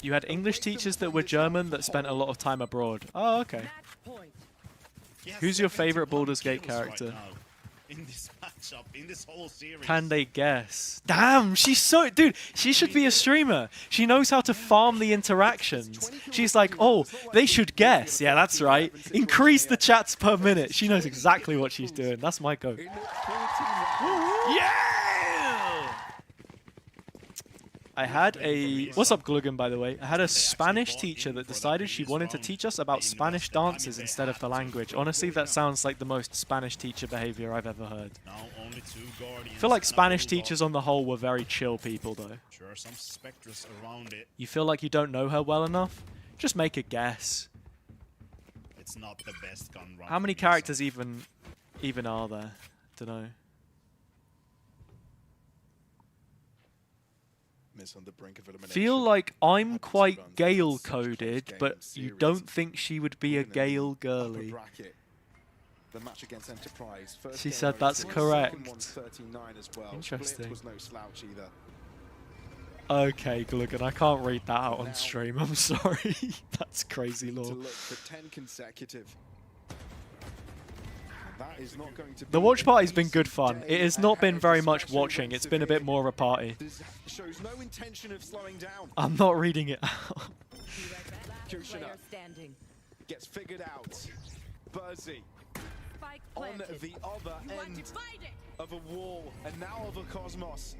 you had English teachers that were German that spent a lot of time abroad. Oh, okay. Match point. He has Who's your 71 favorite Baldur's Gate kills right character? now in this matchup, in this whole series. Can they guess? Damn, she's so... Dude, she should be a streamer. She knows how to farm the interactions. She's like, oh, they should guess. Yeah, that's right. Increase the chats per minute. She knows exactly what she's doing. That's my go. Yeah! I had a... What's up, Gluggen, by the way? I had a Spanish teacher that decided she wanted to teach us about Spanish dances instead of the language. Honestly, that sounds like the most Spanish teacher behavior I've ever heard. Now only two Guardians I feel like and a Spanish Bulldog. teachers on the whole were very chill people, though. Sure, some specters around it. You feel like you don't know her well enough? Just make a guess. It's not the best gun run. How many for Misa. characters even are there? Dunno. Miss on the brink of elimination. Feel like I'm Happens quite to run Gale such close coded, game but you series. don't think she would be a In the Gale upper girly. bracket, the match against Enterprise. First She game said over, that's second correct. one 39 as well. Interesting. Split was no slouch either. Okay, Gluggen, I can't read that out Now- on stream. I'm sorry. That's crazy To lore. look for 10 consecutive. That is not going to The be watch an party's been good easy fun. day It has not been ahead, very much especially watching. when It's been a bit Severe more of a party. shows no intention of slowing down. I'm not reading it out. Last Kushina. player standing. Gets figured out. Buzzy Spike on planted. the other end of a wall, and now of a cosmos.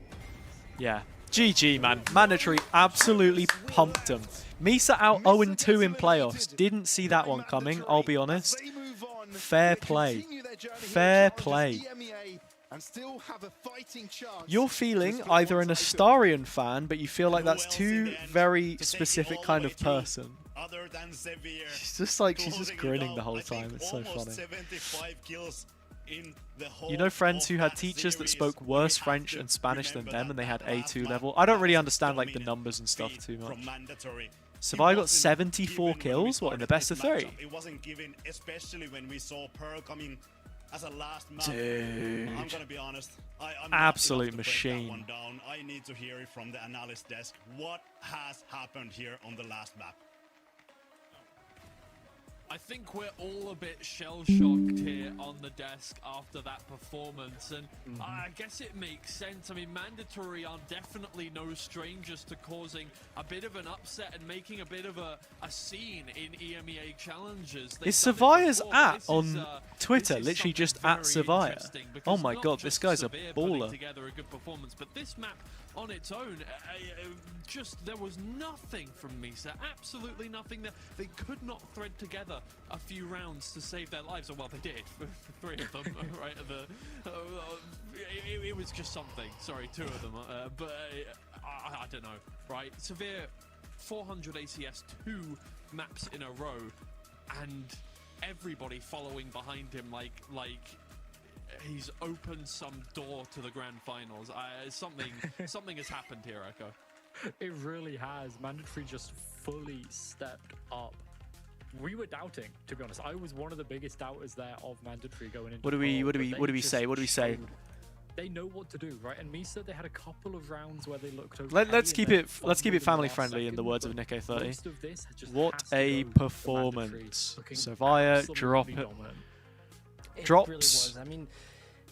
Yeah. GG, man. Mandatory absolutely pumped him. Misa out 0-2 in playoffs. Didn't see that one coming, I'll be honest. They move on. Fair They play. continue their journey here at Fair Challengers play. EMEA and still have a fighting chance You're to feeling split either one an title. Astarian fan, but you feel like Who that's else too in the end very to take it specific all the kind way of through, person. Other than Severe. She's just like, she's closing just it grinning out. the whole I think time. It's so almost funny. 75 kills in the whole You know friends of who had that teachers that series. spoke We worse have French to and Spanish than remember them, and they had that last A2 map level? I don't really was understand like the dominant numbers and stuff feed too from much. mandatory. Savai It got wasn't 74 given when we kills, what, in the started best of this 3? matchup. It wasn't given, especially when we saw Pearl coming as a last map. Dude. I'm gonna be honest. I'm Absolute not enough to break that machine. one down. I need to hear it from the analyst desk. What has happened here on the last map? I think we're all a bit shell-shocked here on the desk after that performance, and I guess it makes sense. I mean, Mandatory are definitely no strangers to causing a bit of an upset and making a bit of a scene in EMEA Challengers. They've Is done it Savaya's before, but at this is, on Twitter, this is literally just something at very Savaya? interesting, because Oh my not god, this just guy's a Severe putting baller. together a good performance, but this map on its own, just there was nothing from Misa, absolutely nothing there. They could not thread together a few rounds to save their lives. Well, they did for 3 of them, right? It was just something. Sorry, 2 of them, but I don't know, right? Severe 400 ACS 2 maps in a row, and everybody following behind him like he's opened some door to the grand finals. Something has happened here, Echo. It really has. Mandatory just fully stepped up. We were doubting, to be honest. I was one of the biggest doubters there of Mandatory going into. What do we Pearl, but they say? just What do we say? showed They know what to do, right? And Misa, they had a couple of rounds where they looked okay. Let's and keep then it fumbled in the family last friendly in the second, words of but Nico30. most of this just What has to a go to performance. Mandatory, looking Savaya absolutely drop it. dominant. It Drops. really was. I mean,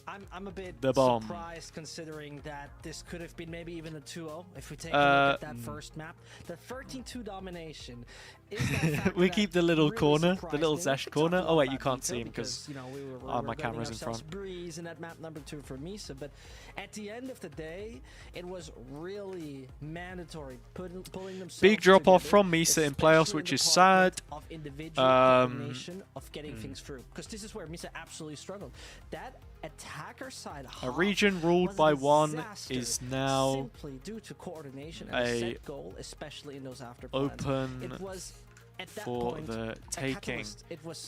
I'm a bit The bomb. surprised considering that this could have been maybe even a 2-0 if we take a look at that first map. The 13-2 domination is that factor We that keep the little really corner, the surprised little me. Zesh We corner. talked a Oh lot wait, you about can't Misa see him because you know, we were my running camera's in ourselves front. Breeze in that map number 2 for Misa, but at the end of the day, it was really mandatory pulling themselves Big drop off together, from Misa in playoffs, especially which in is the sad. department of individual coordination of getting things through, because this is where Misa absolutely struggled. That attacker side A region ruled by one is now simply due to coordination and a set goal, especially in those after plans. open It was at that for point the a taking. catalyst.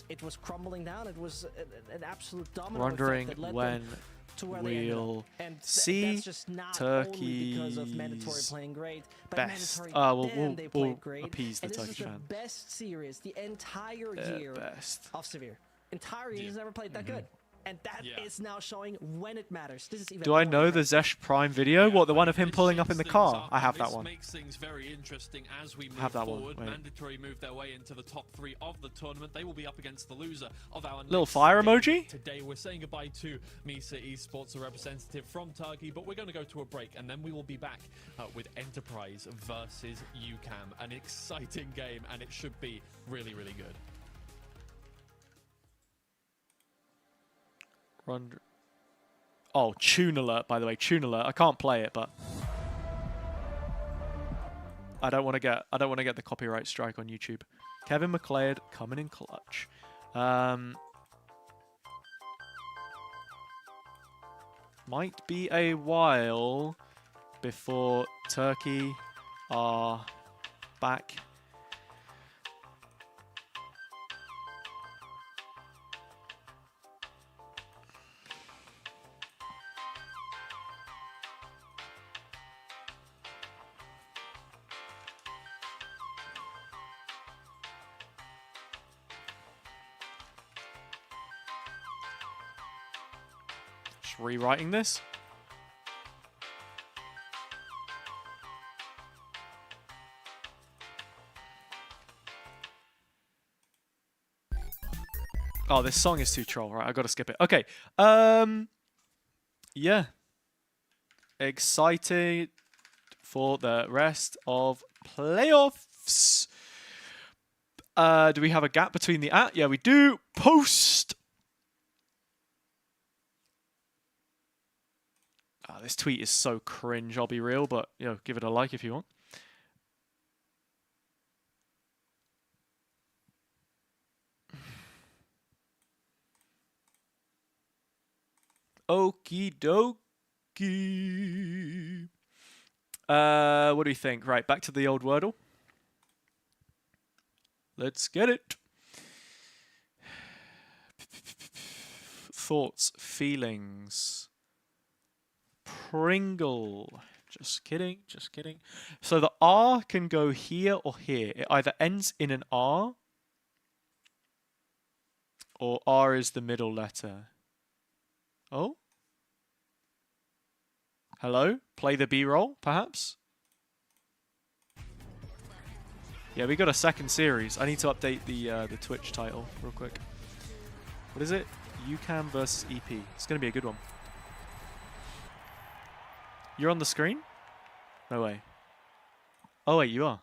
It was crumbling down. It was an absolute domino Wondering effect that led when them to where they ended we'll up. And see that's just not only because of mandatory Turkey's playing great, but best. mandatory We'll they played great. appease the and this Turkish is the fan. best series the entire The year best. of Severe. Entire year he's never played that good. And that is now showing when it matters. This is even Do I more know the impressive. Zesh Prime video? What, the one of him This pulling up in the shakes car? things up, I have and that this one. makes things very interesting as we move Have that one, forward. wait. Mandatory move their way into the top 3 of the tournament. They will be up against the loser of our Little next fire game. emoji? Today we're saying goodbye to Misa Esports, a representative from Turkey, but we're going to go to a break and then we will be back with Enterprise versus UCAM. An exciting game, and it should be really, really good. Oh, tune alert, by the way, tune alert. I can't play it, but I don't want to get the copyright strike on YouTube. Kevin McLeod coming in clutch. Might be a while before Turkey are back. Just rewriting this. Oh, this song is too troll, right? I gotta skip it. Okay. Yeah. Excited for the rest of playoffs. Do we have a gap between the at? Yeah, we do. Post. This tweet is so cringe, I'll be real, but you know, give it a like if you want. Okie dokie. What do we think? Right, back to the old Wordle. Let's get it. Thoughts, feelings. Pringle. Just kidding, just kidding. So the R can go here or here. It either ends in an R or R is the middle letter. Oh? Hello? Play the B-roll, perhaps? Yeah, we got a second series. I need to update the Twitch title real quick. What is it? UCAM versus EP. It's going to be a good one. You're on the screen? No way. Oh wait, you are.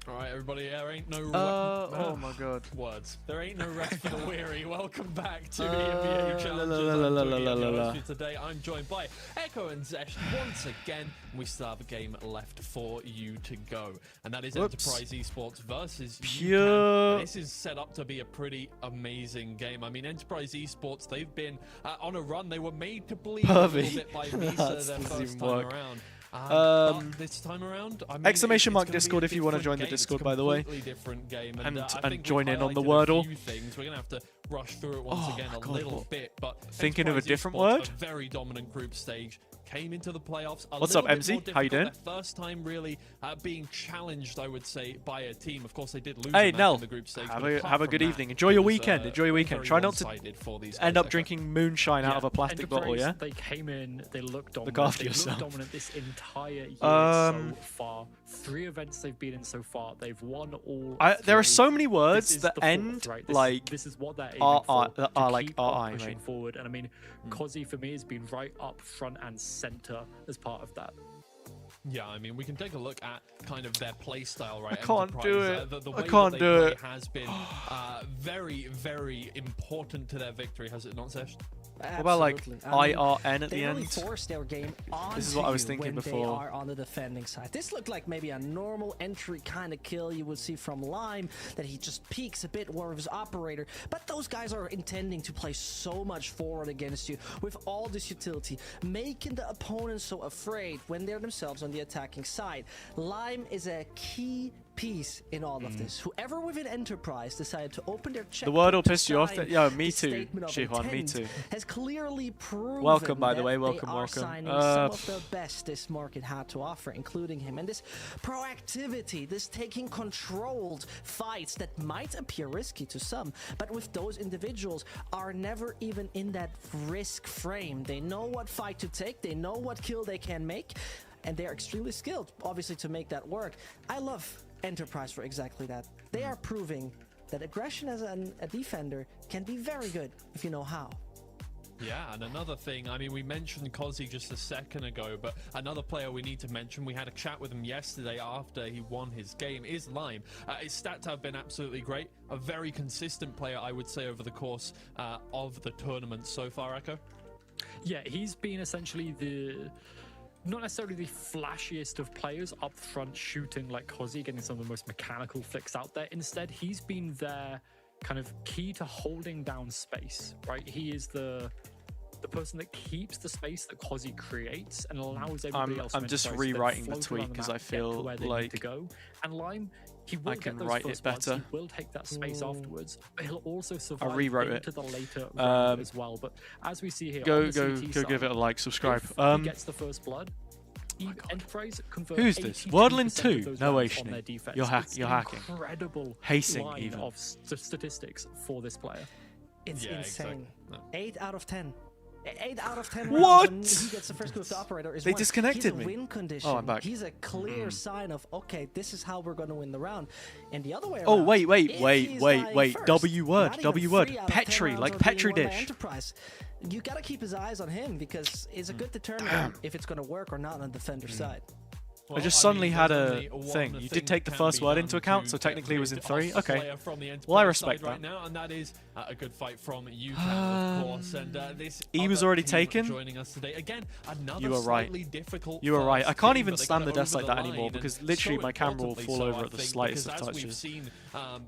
All right, everybody, there ain't no oh my god. words. There ain't no rest for the weary. Welcome back to the la, NBA la, la, Challengers. Today, I'm joined by Echo and Zesh once again. We still have a game left for you to go, and that is Enterprise Esports versus Pure. UCAM. This is set up to be a pretty amazing game. I mean, Enterprise Esports, they've been on a run. They were made to bleed a little bit by Misa their first time around. But this time around, I mean, exclamation mark it's gonna Discord be a if you want to different join the game. It's a Discord, by the way. completely different game, And I think join we've in on the highlighted a Wordle. few things. We're gonna have to rush through it once again a God, little bit. But thinking of a Enterprise different Esports, word? a very dominant group stage. came into the playoffs a What's little up, bit MZ? more How you difficult. doing? Their first time really being challenged, I would say, by a team. Of course, they did lose Hey, a match Nell, in the group stage. have but a apart from good that, evening. Enjoy your it was, weekend. Enjoy your weekend. very Try not to one-sided for these end guys, up Echo. drinking moonshine out of a plastic bottle, Enterprise, yeah? They came in, they looked dominant. after they yourself. looked dominant this entire year so far. 3 events they've been in so far. They've won all. There are 3. so many This words is that the fourth, end right? like this is what they're aiming RI, for. that To are like keep on RI, pushing right? forward. And I mean, Kozzy for me has been right up front and center as part of that. Yeah, I mean, we can take a look at kind of their play style, right? I can't do Enterprise, it. The I way can't that do they it. play has been very, very important to their victory, has it not, Sesh? What about like Absolutely. I mean, IRN at they the really end? forced their game on This is what I was you thinking when before. they are on the defending side. This looked like maybe a normal entry kind of kill you would see from Lime, that he just peeks a bit more of his operator. But those guys are intending to play so much forward against you with all this utility, making the opponent so afraid when they're themselves on the attacking side. Lime is a key piece in all of this. Whoever within Enterprise decided to open their checkbook The word will to piss you off. sign Yo, me this too, statement of Shihwan, me intent too. has clearly proven Welcome, by the that way, they welcome, are welcome. signing some of the best this market had to offer, including him. And this proactivity, this taking controlled fights that might appear risky to some, but with those individuals are never even in that risk frame. They know what fight to take, they know what kill they can make, and they're extremely skilled, obviously, to make that work. I love Enterprise for exactly that. They are proving that aggression as a defender can be very good if you know how. Yeah, and another thing, I mean, we mentioned Kozzy just a second ago, but another player we need to mention, we had a chat with him yesterday after he won his game, is Lime. His stats have been absolutely great. A very consistent player, I would say, over the course of the tournament so far, Echo. Yeah, he's been essentially not necessarily the flashiest of players up front shooting like Kozzy, getting some of the most mechanical flicks out there. Instead, he's been their kind of key to holding down space, right? He is the person that keeps the space that Kozzy creates and allows everybody else. I'm just Enterprise to rewriting the float tweet around the because map, I get feel to where they need like to go. And Lime, he will I get can those write it first bloods, better. He will take that space afterwards, but he'll also survive rewrote into it. the later round as well. But as we see here, Go on the CT give side, it a like, subscribe. if he gets the first blood, Enterprise convert Who's this? 82% Wordlin of 2? those No way, rounds on Schnee. their defense. You're It's you're an hacking. Incredible Hasting line even. of statistics for this player. It's Yeah, insane. exactly. 8 out of 10. 8 out of 10 What? rounds when he gets the first clue of the operator is They one. disconnected He's me. a win condition. Oh, I'm back. He's a clear sign of, okay, this is how we're going to win the round. And the other way Oh, around, wait. if he's dying first, W word, not even W word. 3 out of 10 Petri, rounds like are being Petri won by dish. Enterprise. You got to keep his eyes on him because it's a good determinant if it's going to work or not on the defender side. I just suddenly had a thing. You did take the first word into account, so technically it was in 3. Okay. Well, I respect that. Right now, and that is a good fight from UCAM, of course. And this E was other already team taken. Joining us today again. Another You were right. slightly difficult. You were right. I first can't team, even but they slam got the it desk over like the that anymore line, because and literally so my camera will importantly fall so, over I at the think, slightest of because as we've touches. seen,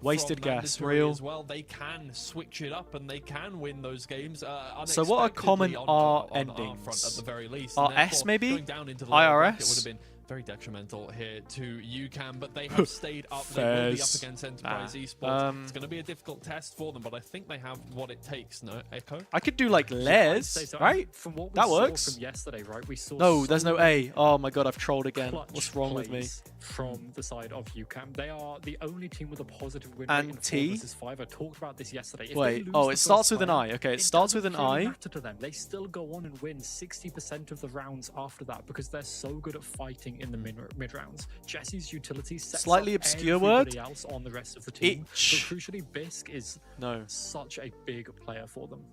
Wasted from gas, Mandatory real. as well, they can switch it up and they can win those games. So what are common unexpectedly R on our front endings? at the very least. RS And therefore, maybe? going down into the lower bracket IRS? would have been very detrimental here to UCAM, but they have stayed up. They will be up Fairs. against Enterprise Nah. Esports. It's going to be a difficult test for them, but I think they have what it takes. No, Echo? I could do like I'd say layers, so. right? From what we That saw works. from yesterday, right? We saw No, there's so no A. Oh my god, I've trolled again. clutch What's wrong with me? plays from the side of UCAM. They are the only team with a positive win And rate in 4 T? versus 5. I talked about this yesterday. If they Wait, lose oh, the it starts first with an fight, I. Okay, it starts with doesn't an really I. matter to them. They still go on and win 60% of the rounds after that because they're so good at fighting in the mid rounds. Jesse's utility sets Slightly up obscure everybody word. else on the rest of the team. Itch. But crucially, Bisk is No. such a big player for them.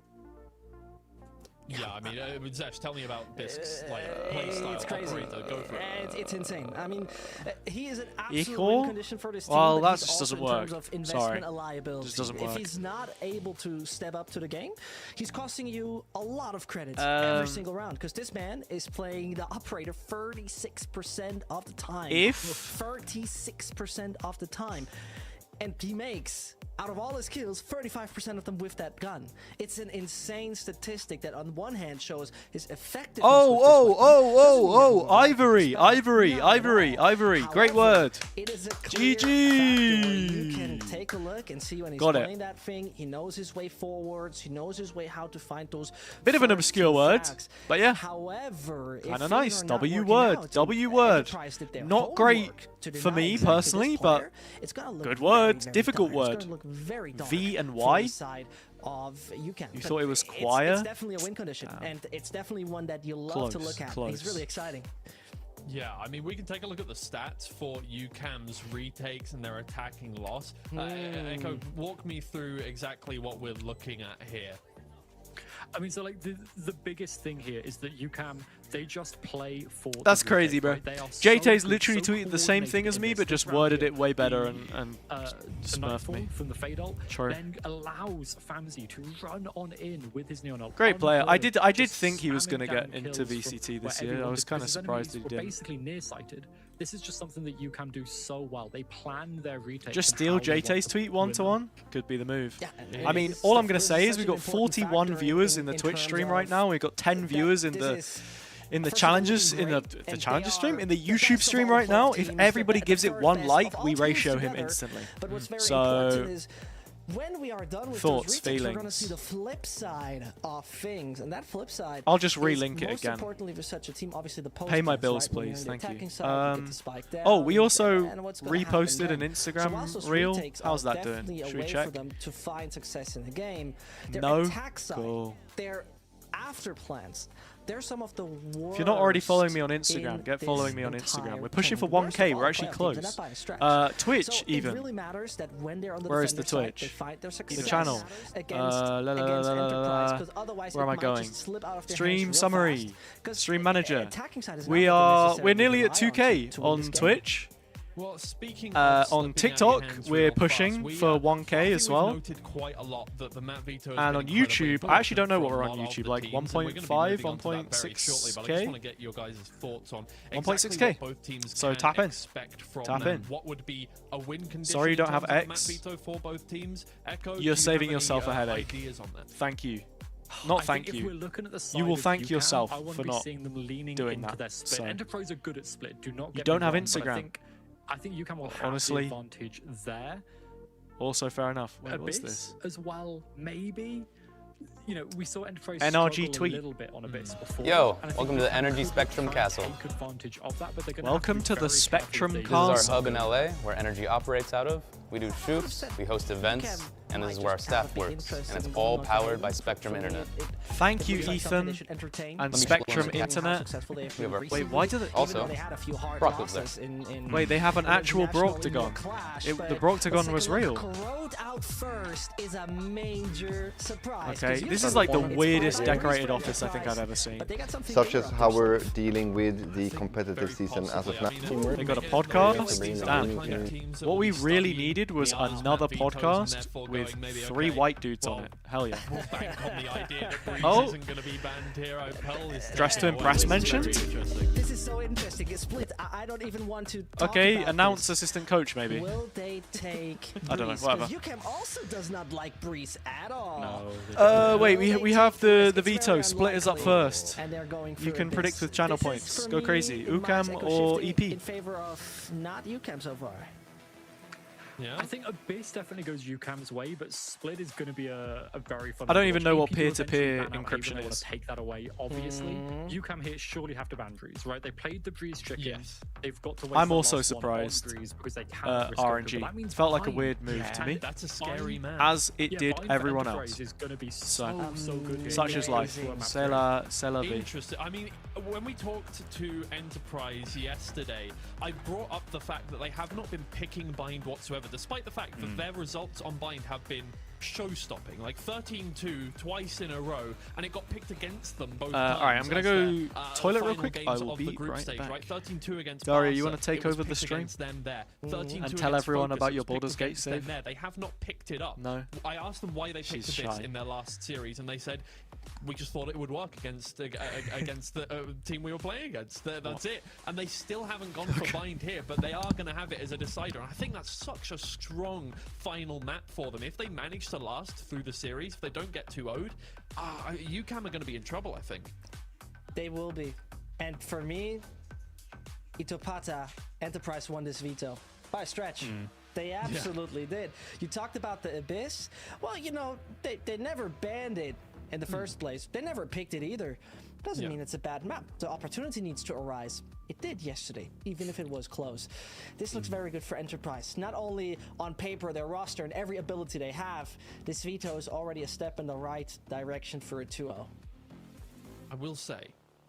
Yeah, I mean, Zesh, tell me about Bisk's play style. It's crazy. Operator. Go for it. It's insane. I mean, he is an absolute Equal? win condition for this team. Well, but that he's just also doesn't in terms work. of investment Sorry. and liability. Just doesn't If work. he's not able to step up to the game, he's costing you a lot of credits every single round because this man is playing the operator 36% of the time. 36% of the time. And he makes, out of all his kills, 35% of them with that gun. It's an insane statistic that on one hand shows his effectiveness. Ivory. Great word. It is a clear GG. factor where you can take a look and see when he's Got it. playing that thing. He knows his way forwards. He knows his way how to find those. Bit of an first obscure two word, frags. but yeah. However, if Kinda things nice. are not W working word. out, W and word. Enterprise did their Not great homework to for deny me exactly personally, this but player, it's gonna look good very, word, very difficult dark. It's word. gonna look very dark V and for Y? the side of UCAM. You But thought it was It's choir? definitely a win condition, and it's definitely one that you love to look at. Close. He's really exciting. Yeah, I mean, we can take a look at the stats for UCAM's retakes and their attacking loss. Echo, walk me through exactly what we're looking at here. I mean, so like the biggest thing here is that UCAM, they just play for. the That's retake, crazy, bro. right? They are so JT's good, literally so tweeted the same thing as coordinated me, in but this. just This worded round it way better the, and the smurfed Nightfall me. from the fade ult, True. then allows Famzy to run on in with his neon ult. Great player. I Unheard, did just think he was spamming gonna get down into kills from VCT this where year. I everyone was did, kinda because his surprised enemies that he were didn't. basically nearsighted. This is just something that UCAM do so well. They plan their retakes. Just and steal how they want JT's to tweet win them. 1-to-1 could be the move. Yeah, I mean, it's all I'm such- gonna this say is is we've such an got important 41 factor viewers in the in Twitch terms stream right of now. We've got 10 viewers in this the is- in the first of all, challenges really in the great, and challenges they stream are in the the YouTube best of stream all right now. 12 If teams, everybody the gives it third one best like, of all we teams ratio him together. instantly. But what's very So, important is when we are done with thoughts, those retakes, we're going to feelings. see the flip side of things, and that flip side. I'll just is relink it most again. importantly for such a team, obviously the Pay my post-games, bills, right? When you're please. in the Thank you. attacking side, you get the spike Oh, down, we also and what's gonna happen reposted an then? Instagram So whilst those reel. retakes How's are that doing? definitely a Should we way check? for them to find success in the game. Their No? attack side, Cool. their after plans. They're some of the worst. If you're not already following me on in Instagram, get this following me on entire Instagram. We're pushing for tournament. 1K. Worst of We're all, actually playoff teams, and close. that by a stretch. Twitch So even. It really matters that when they're on the Where is the defender side, Twitch? they find their success channel. against La, la, la, la, la, Enterprise, la. 'cause otherwise Where it am I might going? just slip out of their Stream hands real summary. fast, 'cause Stream manager. attacking side is not We're what they necessarily nearly at rely on 2K to win on this game. Twitch. Well, speaking of On slipping out of TikTok, your hands we're real pushing fast, we, for I 1K think as we've well. noted quite a lot that the map veto has And been on incredibly YouTube, I actually don't know what important we're for on a lot of YouTube, the like teams, and we're gonna be 1.5, moving on to that very shortly, but I just 1.6K? want to get your guys' thoughts on 1.6K. exactly what both teams So can tap in. expect from Tap them. in. What would be a win condition? Sorry you don't in have terms of X. map veto for both teams. Echo, do You're you saving have yourself a any, headache. Ideas on that? Thank you. Not I thank think you. If we're looking at the side You will of thank UCAM, yourself I want for to be not seeing them leaning doing into that, their split. so. Enterprise are good at split. Do not. You Get don't me have wrong, but Instagram. I think UCAM will have Honestly. the advantage there. Also, fair enough. Wait, what's Abyss this? as well, maybe. You know, we saw Enterprise NRG struggle tweet. a little bit on Abyss before. Yo, and I think welcome to the UCAM Energy could Spectrum try and Castle. Take advantage of that, but they're gonna Welcome have to be the very careful Spectrum if they do. Castle. This is our hub in LA, where Energy operates out of. We do shoots, we host events, and this is where our staff works. And it's all powered by Spectrum Internet. Thank you, Ethan, and Spectrum explain. Internet. We have our- Wait, why did it? Also, Brock lives there. Wait, they have an actual Broctagon. The Broctagon was real. Corrode out first is a major surprise. Okay, this is like the weirdest decorated office I think I've ever seen. Such as how we're dealing with the competitive season as of now. They got a podcast? Damn. What we really needed was another podcast with 3 white dudes on it. Hell yeah. We'll bank on the idea that Breeze Oh. isn't going to be banned here. Opel is Dressed to there. impress This is mentioned? very interesting. This is so interesting. It's split. I don't even want to talk Okay, about announce this. assistant coach maybe. Will they take I don't know, Breeze? whatever. 'Cause UCAM also does not like Breeze at all. Wait, Will we they have take the Breeze? It's veto. very Split is up unlikely, first. and they're going You for can Abyss. predict with channel This is, points. for Go me, crazy. in my UCAM echo or shifting EP? In favor of not UCAM so far. Yeah. I think Abyss definitely goes UCAM's way, but Split is going to be a very fun. I don't even know what EP do peer-to-peer eventually ban out encryption even they wanna is. Take that away, obviously. UCAM here surely have to ban Breeze, right? They played the Breeze chicken. Yes. They've got to waste I'm the also last one on surprised, Breeze because they can't risk RNG. it, but that means Felt like a Bind- weird move to me. That's a scary man. As it Yeah, did Bind for everyone Enterprise else. Is going to be So, so good. here. Such is Yeah, life. it's C'est la vie. Interesting. I mean, when we talked to Enterprise yesterday, I brought up the fact that they have not been picking Bind whatsoever, despite the fact that their results on Bind have been show-stopping, like 13-2 twice in a row, and it got picked against them both times. Alright, I'm gonna as go their, toilet real final quick. games I will of the be group right stage, back. right? 13-2 against Daria, you Barca, wanna take it was over the picked stream? against them there. 13-2 And tell against everyone Focus, about it your was picked Baldur's Gate against them save? there. They have not picked it up. No. I asked them why they picked She's Abyss shy. in their last series, and they said, we just thought it would work against the team we were playing against. That's it. And they still haven't gone for Bind here, but they are going to have it as a decider. And I think that's such a strong final map for them. If they manage to last through the series, if they don't get too owed, UCAM are going to be in trouble, I think. They will be. And for me, Itopata, Enterprise won this veto. By a stretch. They absolutely did. You talked about the Abyss. Well, you know, they never banned it in the first place. They never picked it either. Doesn't mean it's a bad map. The opportunity needs to arise. It did yesterday, even if it was close. This looks very good for Enterprise. Not only on paper, their roster and every ability they have, this veto is already a step in the right direction for a 2-0. I will say,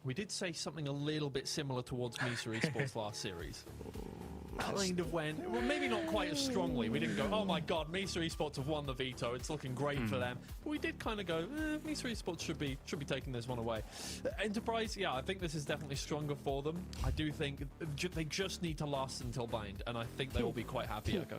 we did say something a little bit similar towards Misa Esports last series. Kind of went, well, maybe not quite as strongly. We didn't go, oh my god, Misa Esports have won the veto. It's looking great for them. But we did kind of go, Misa Esports should be taking this one away. Enterprise, yeah, I think this is definitely stronger for them. I do think they just need to last until bind, and I think they will be quite happy, Echo.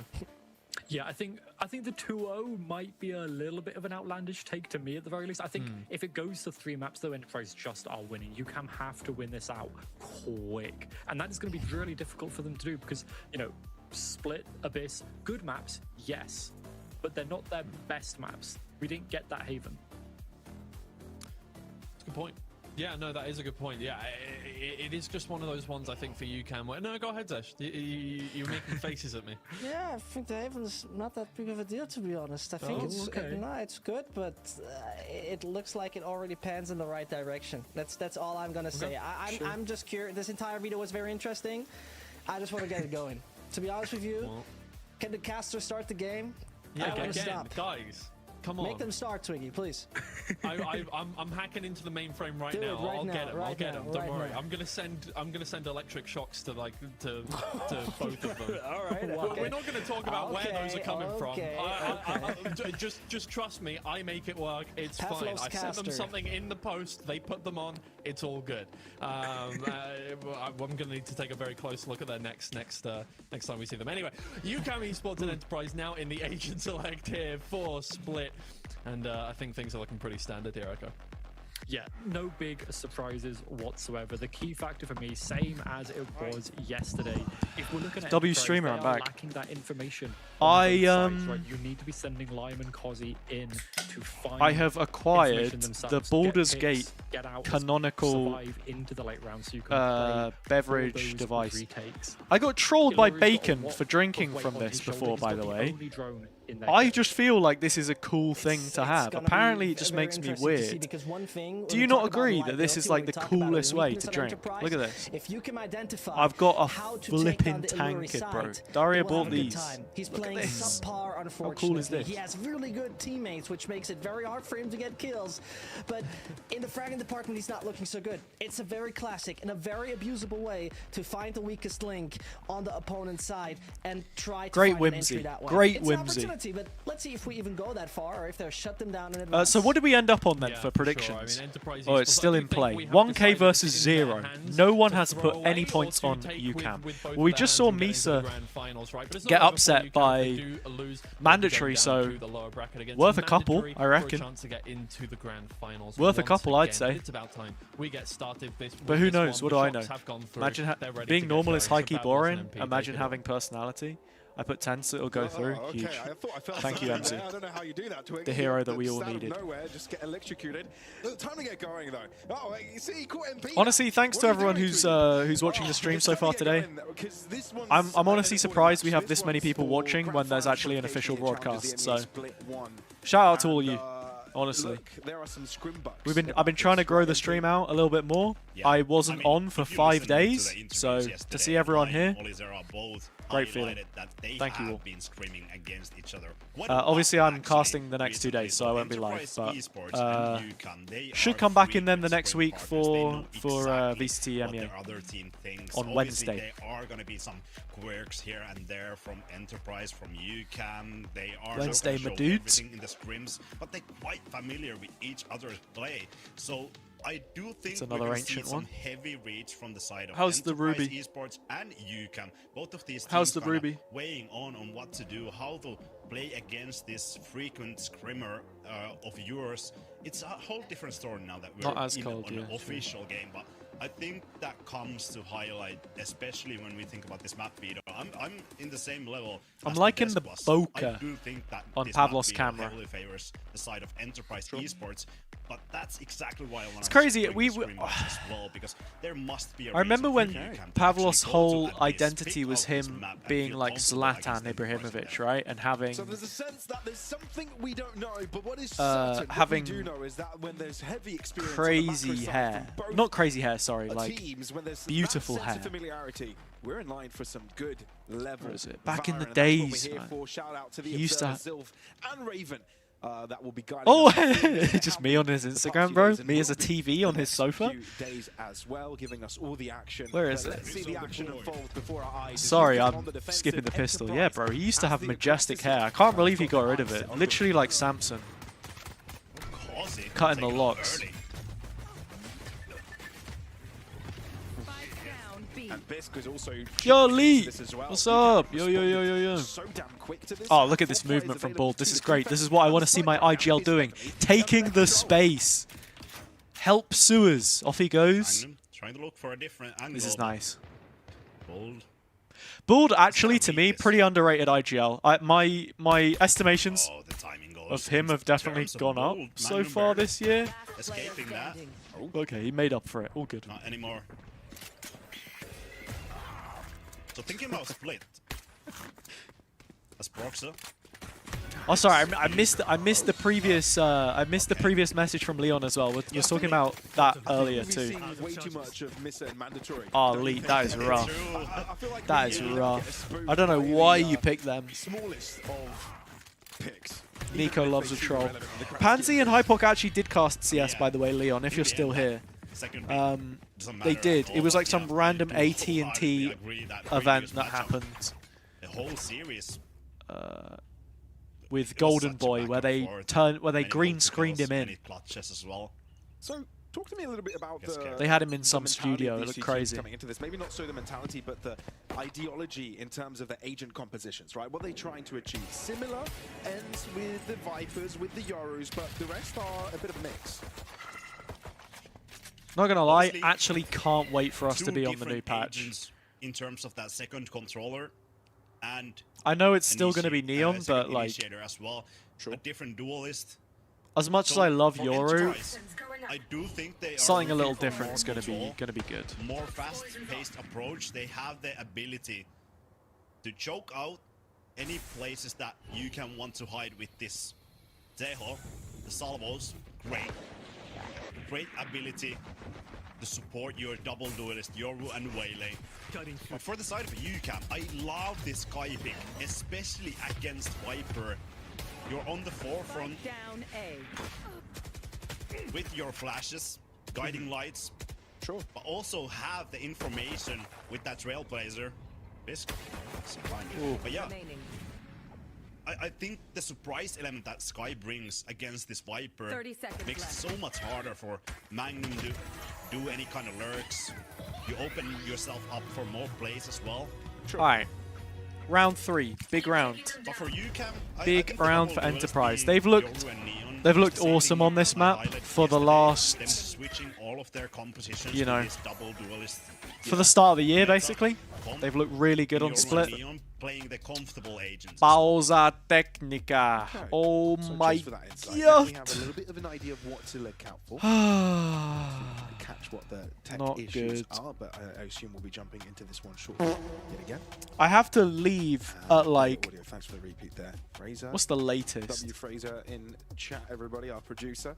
Yeah, I think the 2-0 might be a little bit of an outlandish take to me at the very least. I think if it goes to 3 maps, though, Enterprise just are winning. UCAM have to win this out quick. And that is going to be really difficult for them to do because, you know, Split, Abyss, good maps, yes. But they're not their best maps. We didn't get that Haven. That's a good point. Yeah, no, that is a good point. Yeah, it is just one of those ones, I think, for UCAM where... No, go ahead, Zesh. You're making faces at me. Yeah, I think the Haven's not that big of a deal, to be honest. I think it's good, but it looks like it already pans in the right direction. That's all I'm gonna say. I'm just curious. This entire video was very interesting. I just want to get it going. To be honest with you, can the caster start the game? Yeah, I again, stop. guys. Come on. Make them start, Twiggy, please. I'm hacking into the mainframe right now. I'll get him. I'll get him. Don't worry. I'm gonna send electric shocks to to both of them. All right. We're not gonna talk about where those are coming from. Just trust me. I make it work. It's fine. I sent them something in the post. They put them on. It's all good. I'm gonna need to take a very close look at their next time we see them. Anyway, UCAM Esports and Enterprise now in the Agent Select here for Split. And I think things are looking pretty standard here, Echo. Yeah, no big surprises whatsoever. The key factor for me, same as it was yesterday. If we're looking at W streamer, I'm back. Lacking that information. You need to be sending Lyman Cozzy in to find. I have acquired the Baldur's Gate canonical into the late round so you can beverage device. I got trolled by Bacon for drinking from this before, by the way. I just feel like this is a cool thing to have. Apparently, it just makes me weird. Do you not agree that this is like the coolest way to drink? Look at this. If you can identify I've got a flipping tankard, bro. Daria bought these. He's playing subpar, unfortunately. How cool is this? He has really good teammates, which makes it very hard for him to get kills. But in the fragging department, he's not looking so good. It's a very classic and a very abusable way to find the weakest link on the opponent's side and try to find an entry that way. Great whimsy. But let's see if we even go that far or if they're shut them down in advance. So what did we end up on then for predictions? Oh, it's still in play. 1K versus 0. No one has put any points on UCAM. Well, we just saw Misa get upset by mandatory, so worth a couple, I reckon. Worth a couple, I'd say. But who knows? What do I know? Imagine being normal is high-key boring. Imagine having personality. I put 10 so it'll go through. Huge. Thank you, MC. I don't know how you do that, Twig. The hero that we all needed. Nowhere, just get electrocuted. Time to get going, though. Oh, you see, caught MP. Honestly, thanks to everyone who's watching the stream so far today. I'm honestly surprised we have this many people watching when there's actually an official broadcast. So, shout out to all of you. Honestly, I've been trying to grow the stream out a little bit more. I wasn't on for 5 days, so to see everyone here, great feeling. Thank you all. Obviously, I'm casting the next 2 days, so I won't be live, but should come back in then the next week for VCT EMEA on Wednesday. There are going to be some quirks here and there from Enterprise, from UCAM. They are Wednesday, my dudes. in the scrims, but they're quite familiar with each other's play. So I do think we're going to see some heavy reach from the side of Enterprise Esports and UCAM. Both of these teams weighing on what to do, how to play against this frequent scrimmer of yours. It's a whole different story now that we're in an official game, but I think that comes to highlight, especially when we think about this map video. I'm in the same level. I'm as liking Des the was. bokeh I do think that on this map Pavlov's being camera. heavily favors the side of Enterprise Esports, but that's exactly why I want to. It's crazy. As well, because there must be a I remember reason when for UCAM to Pavlov's actually go to whole that base, identity pick was out this him map, and being feel like comfortable against Zlatan Enterprise Ibrahimovic, again. right? And having So there's a sense that there's something we don't know, but what is certain, having what we do know is that when there's heavy experience crazy on the macro side hair. from both Not crazy hair, sorry, like teams, when there's beautiful that sense hair. of familiarity, we're in line for some good level. Where is it? Back in the Valorant, and that's what days, we're here man. for. Shout out to the He used to Observer, Sylv, and Raven. That will be guiding Oh, us. just me on his Instagram, bro. Me as a TV on his sofa. Days as well, giving us all the action. Where is But it? Let's see the action unfold before our eyes. Sorry, I'm skipping the pistol. Yeah, bro. He used to have majestic hair. I can't believe he got rid of it. Literally like Samson. Cutting the locks. And Bisk is also Yo, Lee! this as well. What's UCAM up? Yo, yo, yo, yo, yo. so damn quick to this. Oh, look at this 4 players movement from available Bald. This to is the great. This is what I want to see my IGL doing. Taking the space. Help sewers. Off he goes. Magnum trying to look for a different angle. This is nice. Bold. Bald, actually, to me, pretty underrated IGL. My estimations Oh, the timing goes of him have definitely terms of gone up Bold. so Magnum far barely this year. escaping that. Okay, he made up for it. All good. Not anymore. So thinking about split. As Proxa. Oh, sorry, I missed the previous message from Leon as well. We're talking about that earlier We've too. seen way too much of Misa and Mandatory. Oh, Don't Lee, you that think? is rough. I feel like That we is really rough. get exposed I don't know by why the, you picked them. smallest of picks. Nico Even if loves they a seem troll. relevant in the grand Pansy scheme and of things. Hypok actually did cast CS, by the way, Leon, if you're still here. Second They did. It was like some random AT&T event that happened The whole series. with It was Golden such a Boy, back where and they forth. green Many screened him multi-kills, in. many clutches as well. So, talk to me a little bit about the... They had him in the some mentality studio. of It looked these crazy. coming into this. Maybe not so the mentality, but the ideology in terms of the agent compositions, right? What are they trying to achieve? Similar ends with the Vipers, with the Yorus, but the rest are a bit of a mix. Not gonna lie, Honestly, actually can't wait for us to Two be on the new different patch. agents in terms of that second controller and I know it's still gonna be initiate- Neon, second but like, initiator as well. A different duelist. as much as So I love for Yoru, Enterprise, I do think they are something a little looking for different more is gonna control, be good. more fast-paced approach. They have the ability to choke out any places that you can want to hide with this Zeho, the salvos. Great ability to support your double duelist, Yoru and Waylay. But for the side of UCAM, I love this Sky pick, especially against Viper. You're on the forefront Down A. with your flashes, guiding lights, Sure. but also have the information with that Trailblazer. Bisk. But yeah, Remaining. I think the surprise element that Sky brings against this Viper 30 seconds makes left. it so much harder for Magnum to do any kind of lurks. You open yourself up for more plays as well. Alright. Round 3, big round. But for UCAM, I Big think the round double for duelist Enterprise. being They've looked- Yoru and Neon, they've looked same awesome thing on this I map highlighted for the yesterday, last- them switching all of their compositions you to know, this double duelist. For the start of the year, basically, they've looked really good on Yoru split. and Neon playing the comfortable agents. Pausa técnica. Okay. Oh So my just for that insight, now we have a god. little bit of an idea of what to look out for. Catch what the tech Not issues good. are, but I assume we'll be jumping into this one shortly. Yet again. I have to leave at like, Audio. Thanks for the repeat there, Fraser. what's the latest? W Fraser in chat, everybody, our producer.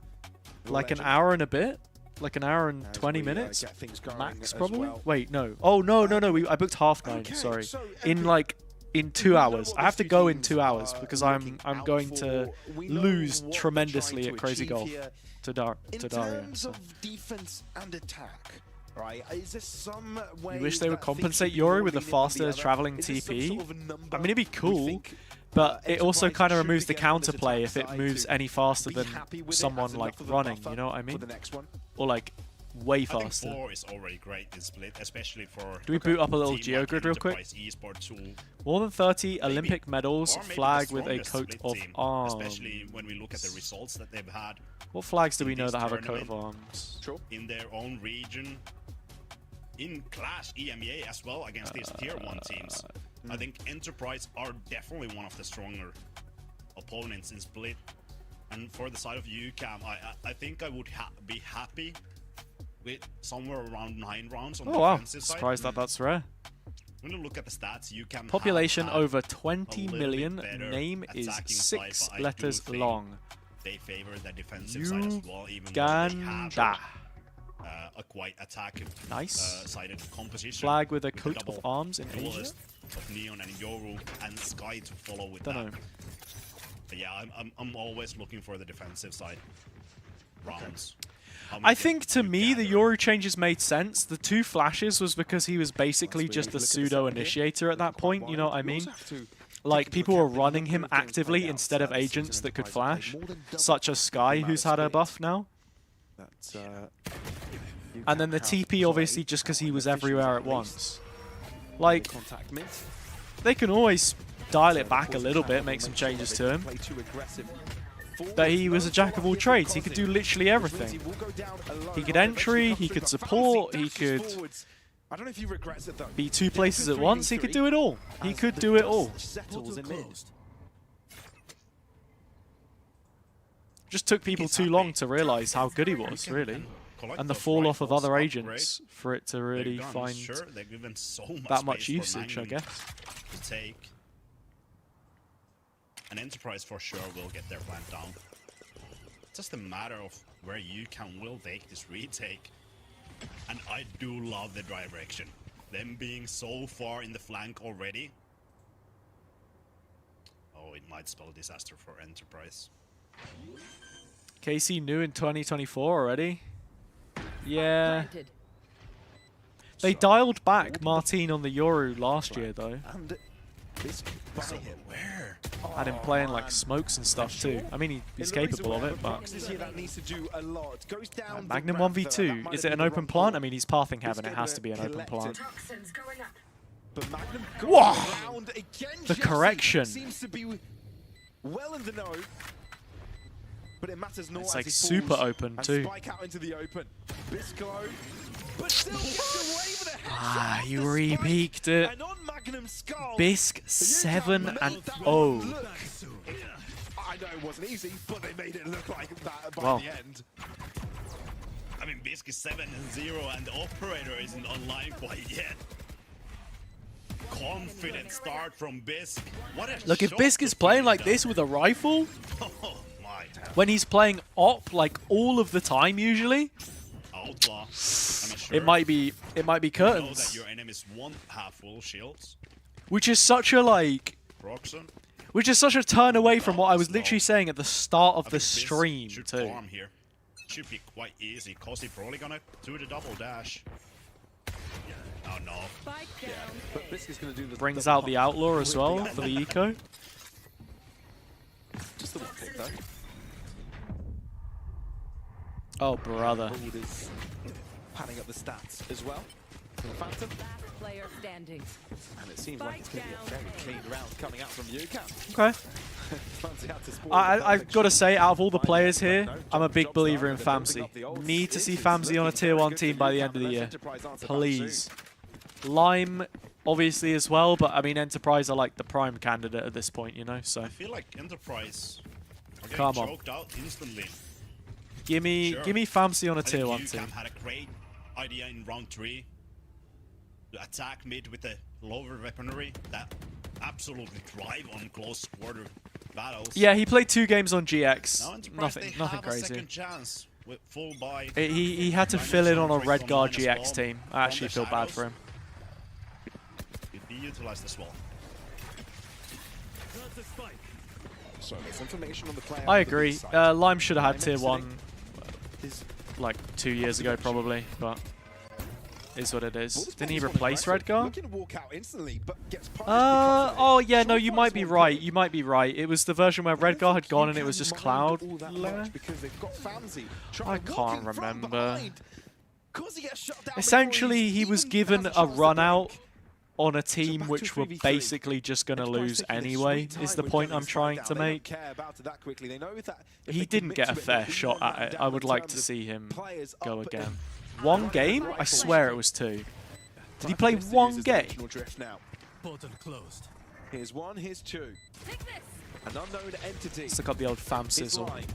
Like an Legend. hour and a bit? Like an hour and As 20 we, minutes? get things going Max, as probably? well. Wait, no. Oh, no. I booked half 9, Okay, sorry. so, In Epic, like, in 2 we know hours. what I have the to two go in teams 2 hours are because looking I'm out going for. to We know lose what they're tremendously trying at to Crazy achieve Golf here. to In Daria. terms So. of defense and attack, right? Is there some way You wish they would that things compensate should be more Yori with a leaning than the faster other? traveling Is there some TP? sort of number I mean, it'd be we cool, think, but it also Enterprise kind of should removes be the getting on this counterplay attack if it side moves to any faster be than happy with it someone as like enough of a running, buffer you know what I for mean? the next one? Or like way I think faster. 4 is already great in split, especially for. Do we boot up a little team like geogrid real quick? Enterprise Esports who More than 30 Olympic medals, or maybe the flag with a strongest coat split of team, arms. especially when we look at the results that they've had What flags do we in know this that have a coat of tournament. arms? Sure. in their own region, in Clash EMEA as well against these tier 1 teams. I think Enterprise are definitely one of the stronger opponents in Split. And for the side of UCAM, I think I would be happy with somewhere around 9 rounds on the defensive side. Surprised that that's rare. When you look at the stats, UCAM Population have over 20 million. better Name is attacking 6 side, but I letters do think long. they favor the defensive side as well, even though they Uganda. have a quite attacking Nice. sided composition. Flag with a the coat double of arms in Asia. duelist of Neon and Yoru and Sky to follow with Dunno. that. But yeah, I'm always looking for the defensive side rounds. I think to me the Yoru changes made sense. The 2 flashes was because he was basically just a pseudo initiator at that point, you know what I mean? Like people were running him actively instead of agents that could flash, such as Sky who's had a buff now. And then the TP obviously just because he was everywhere at once. Like, they can always dial it back a little bit, make some changes to him. But he was a jack of all trades. He could do literally everything. He could entry, he could support, he could be 2 places at once. He could do it all. He could do it all. Just took people too long to realize how good he was, really. And the fall off of other agents for it to really find that much usage, I guess. To take an Enterprise for sure will get their plan down. It's just a matter of where UCAM will take this retake. And I do love the direction. Them being so far in the flank already. Oh, it might spell disaster for Enterprise. KC new in 2024 already. Yeah. They dialed back Martin on the Yoru last year, though. So where? Had him playing like smokes and stuff too. I mean, he's capable of it, but Magnum 1v2. Is it an open plant? I mean, he's pathing heaven. It has to be an open plant. Whoa! The correction. Well in the know, but it matters not. It's like super open too. Ah, he re-peaked it. Bisq 7-0. I know it wasn't easy, but they made it look like that by the end. I mean, Bisq is 7-0 and the operator isn't online quite yet. Confident start from Bisq. What a Look, if Bisq is playing like this with a rifle, when he's playing op like all of the time usually, Outlaw. Sure. it might be curtains. Know that your enemies won't have full shields. Which is such a like, Roxon. which is such a turn away from what I was literally saying at the start of the stream too. Farm here. Should be quite easy. Cozy probably gonna do the double dash. Oh no. Yeah, but Bisq is gonna do the Brings out the Outlaw as well for the eco. Just the one pick though. Oh brother. Is padding up the stats as well for the Phantom. Last player standing. And it seems like it's going to be a very clean round coming out from UCAM. Okay. I've got to say, out of all the players here, I'm a big believer in Famsi. Need to see Famsi on a tier 1 team by the end of the year. Please. Lime, obviously, as well, but I mean, Enterprise are like the prime candidate at this point, you know, so. I feel like Enterprise are getting Come on. choked out instantly. Give me Famsi on a tier 1 team. UCAM had a great idea in round 3 to attack mid with a lower weaponry that absolutely thrive on close quarter battles. Yeah, he played 2 games on GX. Nothing crazy. A second chance with full buy. He had to fill in on a Red Guard GX team. I actually feel bad for him. Could be utilized as well. So there's information on the player. I agree. Lime should have had tier 1 like 2 years ago probably, but is what it is. Didn't he replace Red Guard? Oh yeah, no, you might be right. You might be right. It was the version where Red Guard had gone and it was just Cloud. I can't remember. Essentially, he was given a run out on a team which were basically just going to lose anyway, is the point I'm trying to make. He didn't get a fair shot at it. I would like to see him go again. 1 game? I swear it was 2. Did he play 1 game? Portal closed. Here's one, here's two. An unknown entity. Let's look up the old fam is sizzle. lying.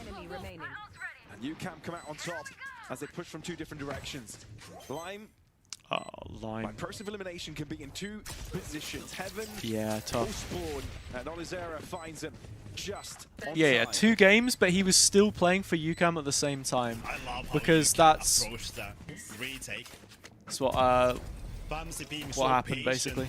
Enemy remaining. And UCAM come out on top as they push from two different directions. Lime, Oh, by line. process of elimination, can be in two positions. Heaven, Yeah, full tough. spawn, and Olizera finds him just on Yeah, time. 2 games, but he was still playing for UCAM at the same time. I love how Because you can that's approach the retake. what Famsi being what so happened patient basically.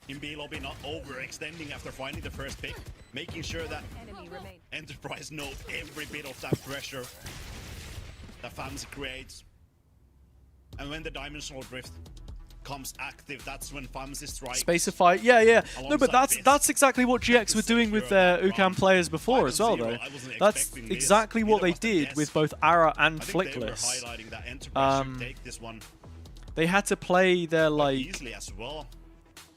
in B lobby, not overextending after finding the first pick, making sure that Enemy remain. Enterprise know every bit of that pressure that Famsi creates. And when the Dimensional Drift comes active, that's when Famsi strikes. Spacify, yeah. No, but Alongside that's exactly what GX were doing with their UCAM players before as well, though. That's exactly what they did with both Ara and I think they were Flickless. highlighting that Enterprise should take this one They had to play their like. easily as well.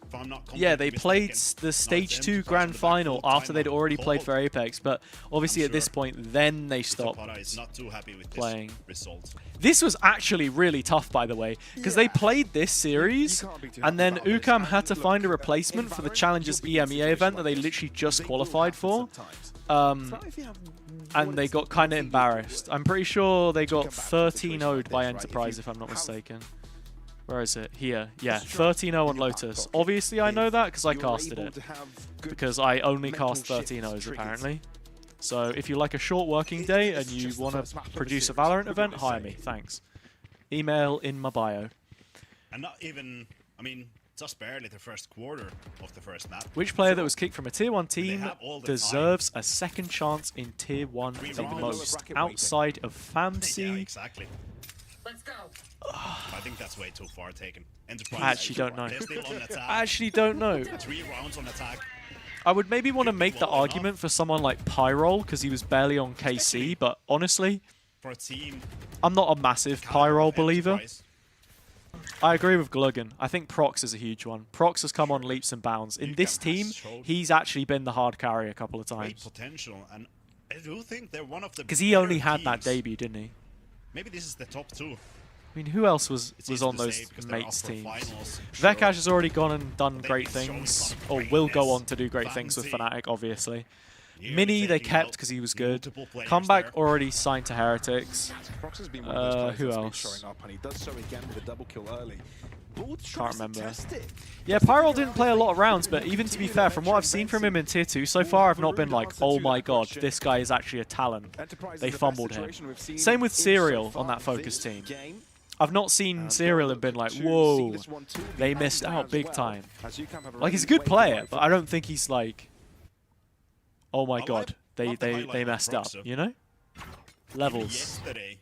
If I'm not Yeah, they completely played mistaken. the No, it's Stage 2 Enterprise Grand on the back Final full after time they'd out already played called. for Apex, but obviously I'm at this sure point, then they Mr. stopped Potter is not too happy with playing. this result. This was actually really tough, by the way, because they played this series, can't be too and then happy about this. UCAM And had to look, find a in replacement for the Valorant, Challengers you'll be in a EMEA event situation that they like literally this. just They will qualified happen for. sometimes. It's not if you have And one they got instance kind of where you embarrassed. do it. I'm pretty sure they To come got back to a 13-0'd situation by like this, right? Enterprise, If if I'm not you have mistaken. Where is it? Here. Yeah, Just try 13-0 on in your back Lotus. pocket. Obviously, I know If that because I you're casted able it. to have good Because I only mental cast shifts 13-0s, triggered. apparently. So if you like a short working day and you just the want first map to of the produce a series, Valorant for event, goodness hire sake. me. Thanks. Email in my bio. And not even, I mean, just barely the first quarter of the first map. Which player that was kicked from a Tier 1 team have all the deserves a second chance in Tier 1 Three the rounds. most, Bracket waiting. outside of Yeah, FAMC? exactly. Let's go. I think that's way too far taken. Enterprise. I actually don't know. They're still on attack. I actually don't know. 3 rounds on attack. I would maybe want to make the well enough. argument for someone like Pyrol because he was barely on KC, but honestly, For a team. I'm not a massive caliber Pyrol of believer. Enterprise. I agree with Gluggen. I think Prox is a huge one. Prox has come on leaps and bounds. In this UCAM team, has shown he's actually been the hard carry a couple of Great times. potential, and I do think they're one of the Because he better only had that teams. debut, didn't he? Maybe this is the top 2. I mean, who else was It's was easy on to those say because they're up mates for teams? finals. Vekash has already gone and done They've great been showing things, some or will go greatness. on to do great things with Fancy. Fnatic, obviously. Here Mini they taking kept out because he was good. multiple players Comeback there. already signed to Heretics. Prox has been one of those players who that's been else? showing up, and he does so again with a double kill early. Bold Can't tries to remember. test it. Yeah, Pyrol didn't play a lot of rounds, but even to be fair, from what I've seen from him in Tier 2 so far, I've not been like, oh my god, this guy is actually a talent. Enterprise They is the best fumbled him. situation we've seen Same with in so Serial far on that Focus this team. game. I've not seen Serial and been like, whoa, they missed out big time. Like, he's a good player, but I don't think he's like, oh my god, they messed up, you know? Levels. Yesterday.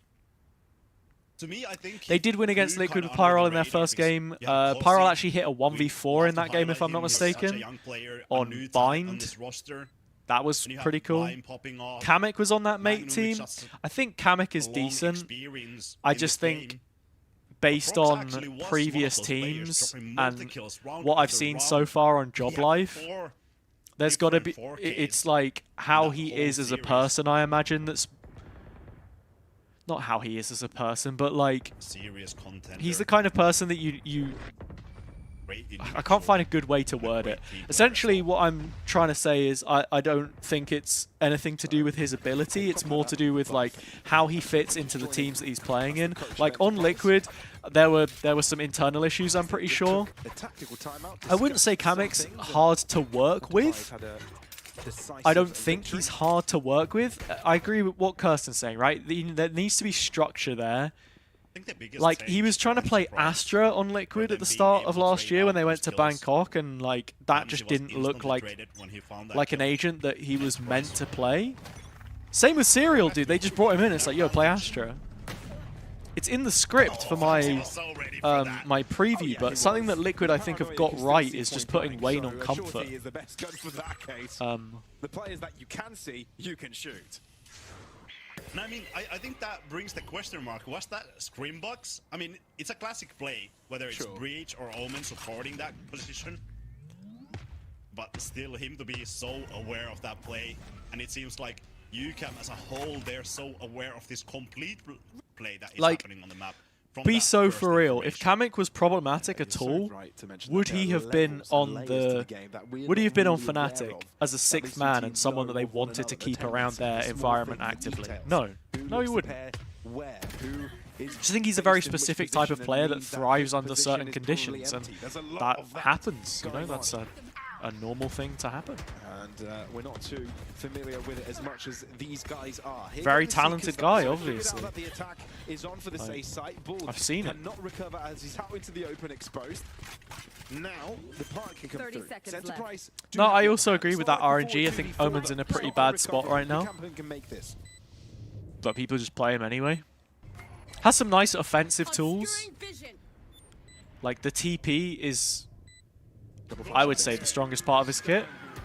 To me, I think They did win against flew Liquid kinda with Pyrol under in their the radar first game. because, yeah, Pyrol Hossi, actually hit a we 1v4 in love to that game, if I'm highlight not him. He's such a mistaken. young player, a On new talent Bind. on this roster. That was And you have pretty cool. Lime popping off, Kamek was on that mate Magnum, team. which has I think Kamek is long decent. experience I in just the think game. based Prox on actually was one of previous those players teams dropping and multi-kills round what I've after seen round. so far on Job He had Life, 4 there's got to be. different 4Ks It's like how that he whole is as a series. person. I imagine that's not how he is as a person, but like serious content. he's the kind of person that you. I can't find a good way to word it. Essentially, what I'm trying to say is I don't think it's anything to do with his ability. It's more to do with like how he fits into the teams that he's playing in. Like on Liquid, there were some internal issues, I'm pretty sure. I wouldn't say Kamek's hard to work with. I don't think he's hard to work with. I agree with what Kirsten's saying, right? There needs to be structure there. Like, he was trying to play Astra on Liquid at the start of last year when they went to Bangkok, and like that just didn't look like an agent that he was meant to play. Same with Serial, dude. They just brought him in. It's like, yo, play Astra. It's in the script for my my preview, but something that Liquid I think have got right is just putting Wayne on comfort. The players that you can see, you can shoot. And I mean, I think that brings the question mark. Was that Screambox? I mean, it's a classic play, whether it's Breach or Omen supporting that position. But still, him to be so aware of that play, and it seems like UCAM as a whole, they're so aware of this complete play that is happening on the map. be that so first for real. If information. Kamek was problematic at all, would he have been on the? Would he have been on Fnatic as a sixth man and someone that they wanted to keep around their environment actively? No, no, he wouldn't. I just think he's a very specific type of player that thrives under certain conditions, and that happens. You know, that's a normal thing to happen. And we're not too familiar with it as much as these guys are. Very talented guy, obviously. The attack is on for the safe site. Bull I've seen it. cannot recover as he's out into the open, exposed. Now the park can come 30 through. seconds Enterprise No, I also agree with that RNG. I think Omen's in a pretty bad spot right now, can make this. but people just play him anyway. Has some nice offensive tools. Like the TP is, I would say, the strongest part of his kit.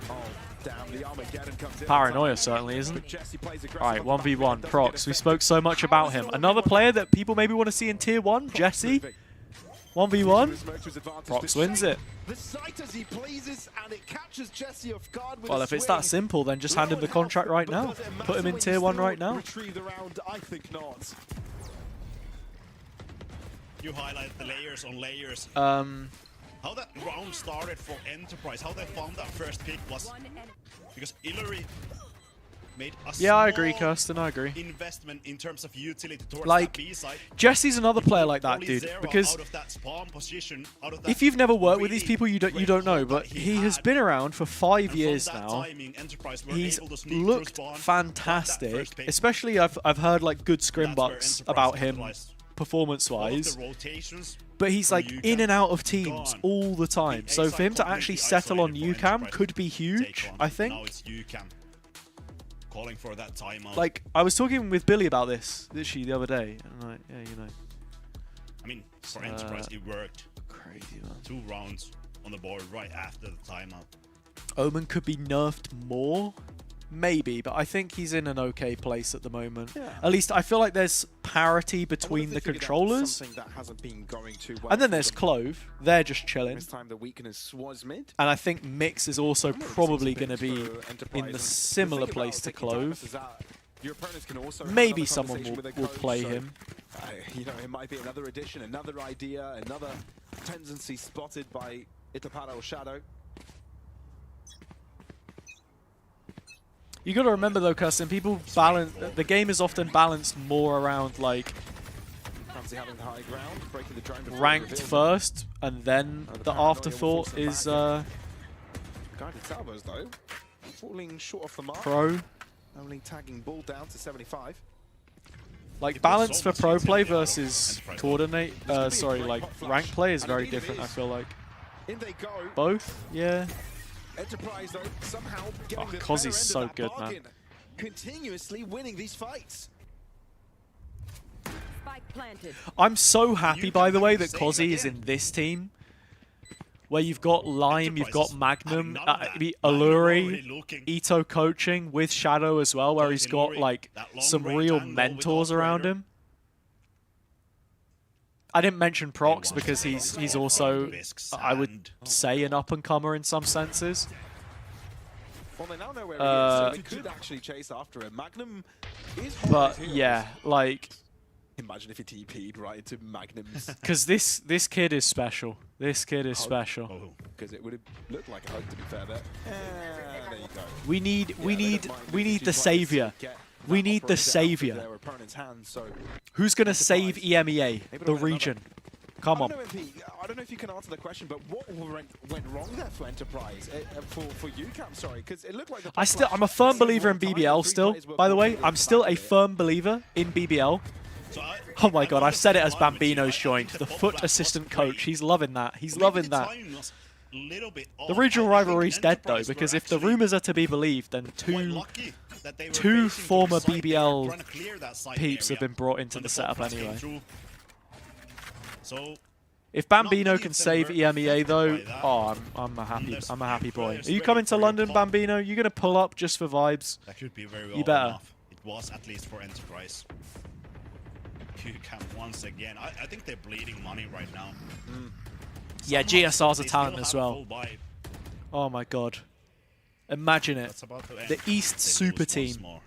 Oh, damn, the Armageddon comes in. Paranoia certainly isn't. Jesse plays aggressive Alright, on the 1v1, back. Prox. We spoke so much about him. Another player that people maybe want to see in Tier 1, Jesse. 1v1. Prox wins it. The sight as he pleases, and it catches Jesse off guard with Well, a if it's swing. that simple, then just hand him the contract right now. Put him in Tier 1 right now. Retrieve the round, I think not. You highlight the layers on layers. How that round started for Enterprise, how they found that first pick was because Illury made a Yeah, I agree, small Kirsten, I agree. investment in terms of utility towards Like, that B side. Jesse's another player like that, Only dude, Zera because out of that spawn position, out of that if you've never worked with these really people, you don't know, but great he has had. been around for 5 And years from that now. timing, Enterprise were He's able to sneak through looked spawn, got that fantastic, first pick. especially I've heard like good scrim That's where bucks Enterprise about him capitalized. All of performance-wise, the rotations but he's from like in UCAM and out of teams gone. all the time. The So A for him side to actually completely settle on isolated for UCAM Enterprise could be to huge, take on. I Now think. it's UCAM calling for that timeout. Like, I was talking with Billy about this literally the other day, and like, yeah, you know, I mean, for Enterprise, it worked. crazy man. 2 rounds on the board right after the timeout. Omen could be nerfed more, maybe, but I think he's in an okay place at the moment. Yeah. At least I feel like there's parity between the controllers. Something that hasn't been going too well And then for there's them. Clove. They're just chilling. This time the weakness was mid. And I think Mix is also probably going to be in the similar place to Clove. Your opponents can also Maybe have another someone conversation with will their coach, play so, him. You know, it might be another addition, another idea, another tendency spotted by Itapara or Shadow. You got to remember though, Kirsten, people balance. The game is often balanced more around like Ramsey having the high ground, breaking the drone before ranked reveals. first, and then Oh, the the paranoia will afterthought force them is Guided salvos though, falling short of the mark. pro. Only tagging Bull down to 75. Like balance for pro play versus coordinate. Like rank play is very different. I feel like In they go. both. Yeah. Enterprise though somehow getting Oh, the Kozzy's better end so of that good, man. bargain. Continuously winning these fights. Spike planted. I'm so happy, You by can the way, have that the Kozzy same is again. in this team, where you've got Lime, you've got Enterprise Magnum, had none of that. Alluri, Already looking. Ito coaching with Shadow as well, where he's got Alluri, like that long some range real angle with mentors around Operator. him. I didn't mention Prox He because was he's on also, risks I would and- say, an up-and-comer in some senses. Well, they now know where he is, so they could actually chase after him. Magnum is hot But as heels. yeah, like, Imagine if he TP'd right into Magnum's, because this kid is special. This kid is special. Oh, because it would have looked like a hug to be fair there. There you go. We need Yeah, they don't mind we need losing the twice to savior. get We that need the operator out of savior. their opponent's hands, so Who's gonna Enterprise. save EMEA, Maybe the another- region? Come I on. don't know, MP, I don't know if you can answer the question, but what went wrong there for Enterprise? For UCAM, sorry, because it looked like the I'm a firm believer in BBL still, by the way. I'm still a firm believer in BBL. so Oh my god, I've said it as Bambino's Bambino's joint, the foot assistant coach. He's loving that. He's loving that. The regional rivalry's dead though, because if the rumors are to be believed, then two former BBL peeps have been brought into the setup anyway. So If Bambino can save EMEA though, oh, I'm a happy boy. Are you coming to London, Bambino? You gonna pull up just for vibes? that could be very well You better. enough. It was at least for Enterprise. UCAM once again. I think they're bleeding money right now. Yeah, Somehow GSR's a they talent still as have well. full buy. Oh my god. Imagine it. That's about to end. The East They Super lose once Team. more.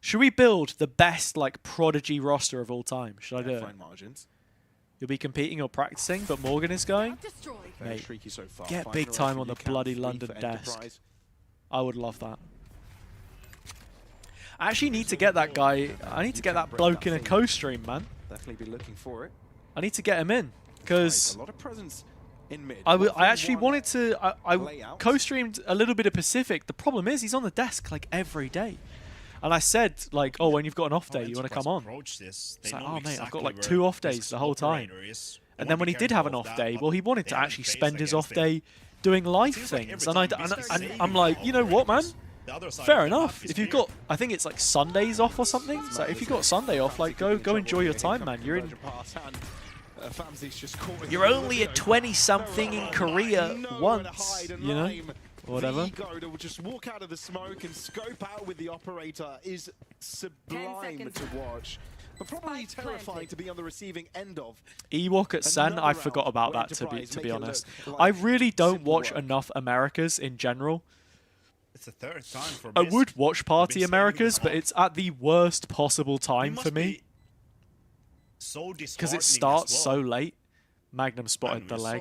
Should we build the best like prodigy roster of all time? Should I do it? Fine margins. You'll be competing or practicing, but Morgan is going. Very Mate, streaky so far. get Finding big the right time for on the UCAM, bloody 3 London for desk. Enterprise. I would love that. I actually need to get that guy. I need to get that bloke in a co-stream, man. Definitely be looking for it. I need to get him in because A lot of presence in mid. I actually wanted to. I layout. co-streamed a little bit of Pacific. The problem is he's on the desk like every day, and I said like, oh, when you've got an off day, you want to come on. It's like, oh mate, I've got like 2 off days the whole time. And then when he did have an off day, well, he wanted to actually spend his off day doing live things, and I'm like, you know what, man? Fair enough. If you've got, I think it's like Sundays off or something. So if you've got Sunday off, like go enjoy your time, man. You're only a 20-something in Korea once, you know, whatever. To just walk out of the smoke and scope out with the operator is sublime to watch, but probably terrifying to be on the receiving end of. Ewok at Sen, I forgot about that to be honest. I really don't watch enough Americas in general. It's the 3rd time for I would watch Party Americas, but it's at the worst possible time for me so because it starts so late. Magnum spotted the leg.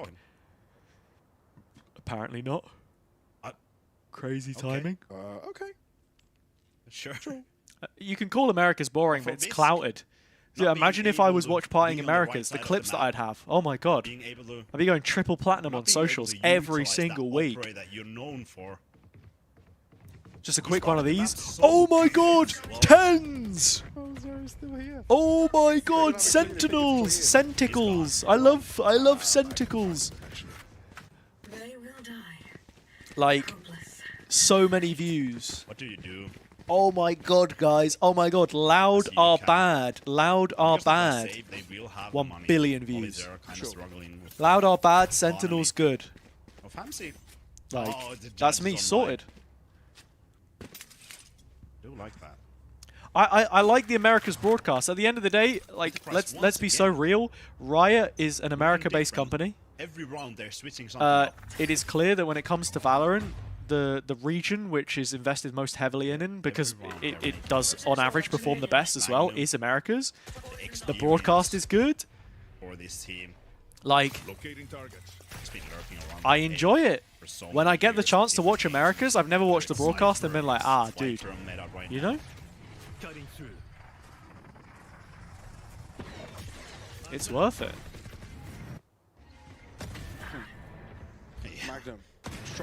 Apparently not. Crazy timing. Okay. Sure. You can call Americas boring, but it's clouted. Yeah, imagine if I was watch Partying Americas, the clips that I'd have. Oh my god. I'd be going triple platinum on socials every single week. That you're known for. Just a quick one of these. Oh my god! 10s! Oh my god! Sentinels! Senticles! I love Senticles. Like, so many views. What do you do? Oh my god, guys. Oh my god. Loud are bad. Loud are bad. 1 billion views. Loud are bad, Sentinels good. Like, that's me sorted. I do like that. I like the Americas broadcast. At the end of the day, like, let's be so real. Riot is an America-based company. Every round they're switching something it is clear that when it comes to Valorant, the region which is invested most heavily in, because it does on average perform the best as well, is Americas. The broadcast is good. For this team. Like, I enjoy it. When I get the chance to watch Americas, I've never watched the broadcast and been like, ah, dude, you know? It's worth it.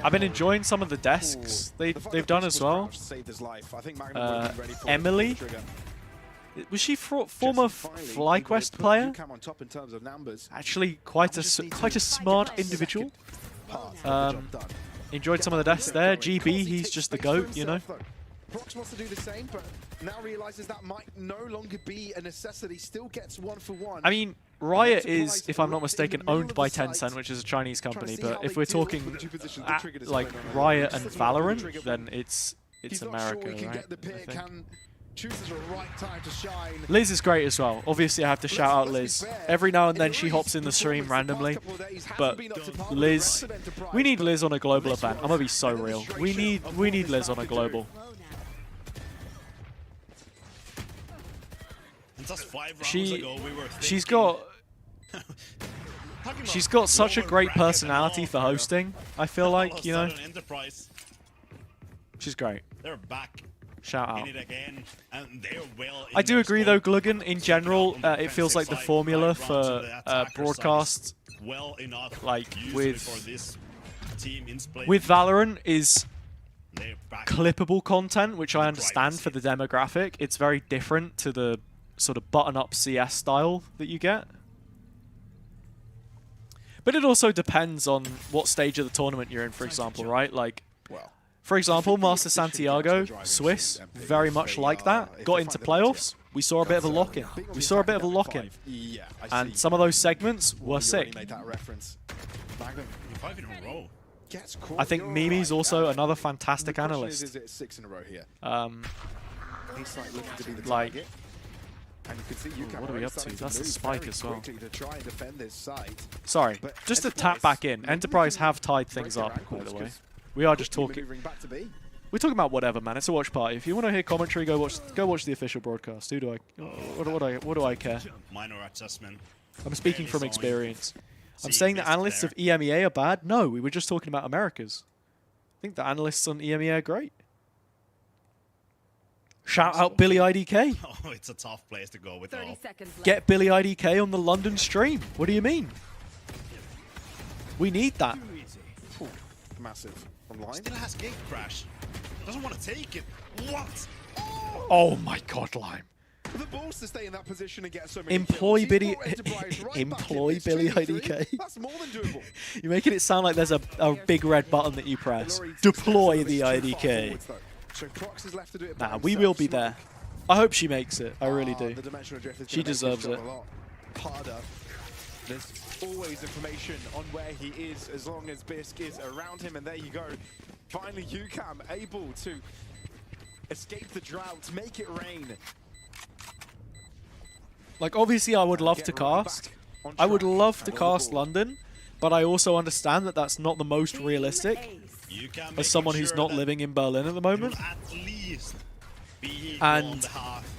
I've been enjoying some of the desks they've done as well. Emily, was she former FlyQuest player? Actually, quite a smart individual. Enjoyed some of the desks there. GB, he's just the GOAT, you know. Prox wants to do the same, but now realizes that might no longer be a necessity. Still gets 1 for 1. I mean, Riot is, if I'm not mistaken, owned by Tencent, which is a Chinese company. But if we're talking like Riot and Valorant, then it's America, right? Chooses the right time to shine. Liz is great as well. Obviously, I have to shout out Liz. Every now and then she hops in the stream randomly. But Liz, we need Liz on a global event. I'm gonna be so real. We need Liz on a global. She's got such a great personality for hosting. I feel like, you know, she's great. They're back. Shout out. I do agree though, Gluggen, in general, it feels like the formula for broadcast, like with Valorant, is clippable content, which I understand for the demographic. It's very different to the sort of button-up CS style that you get. But it also depends on what stage of the tournament you're in, for example, right? Like, for example, Master Santiago, Swiss, very much like that. Got into playoffs, we saw a bit of a lock-in. And some of those segments were sick. I think Mimi's also another fantastic analyst. Like, what are we up to? That's a spike as well. Sorry, just to tap back in. Enterprise have tied things up, by the way. We are just talking. We're talking about whatever, man. It's a watch party. If you want to hear commentary, go watch the official broadcast. Who do I? What do I care? Minor adjustment. I'm speaking from experience. I'm saying the analysts of EMEA are bad. No, we were just talking about Americas. I think the analysts on EMEA are great. Shout out Billy IDK. Oh, it's a tough place to go with 30 seconds left. Get Billy IDK on the London stream. What do you mean? We need that. Ooh, massive. Online. Still has gate crash. Doesn't want to take it. What? Oh my god, Lime. The balls to stay in that position and get so many Employ kills. Billy, He's brought Enterprise right employ back in Billy this. 2v3. IDK. That's more than doable. You're making it sound like there's a big red button that you press. Deploy the IDK. So Crocs is left to do it Nah, by we himself. will be there. I hope she makes it. I really do. The dimensional drift is She gonna make his deserves job it. a lot harder. There's always information on where he is as long as Bisc is around him, and there you go. Finally, UCAM able to escape the drought, make it rain. Like, obviously, I would love to Get right cast. back on I would track love to and on the cast ball. London, but I also understand that that's not the most realistic You can as make someone who's sure not that living in Berlin at the moment. you'll at least be And- on the half.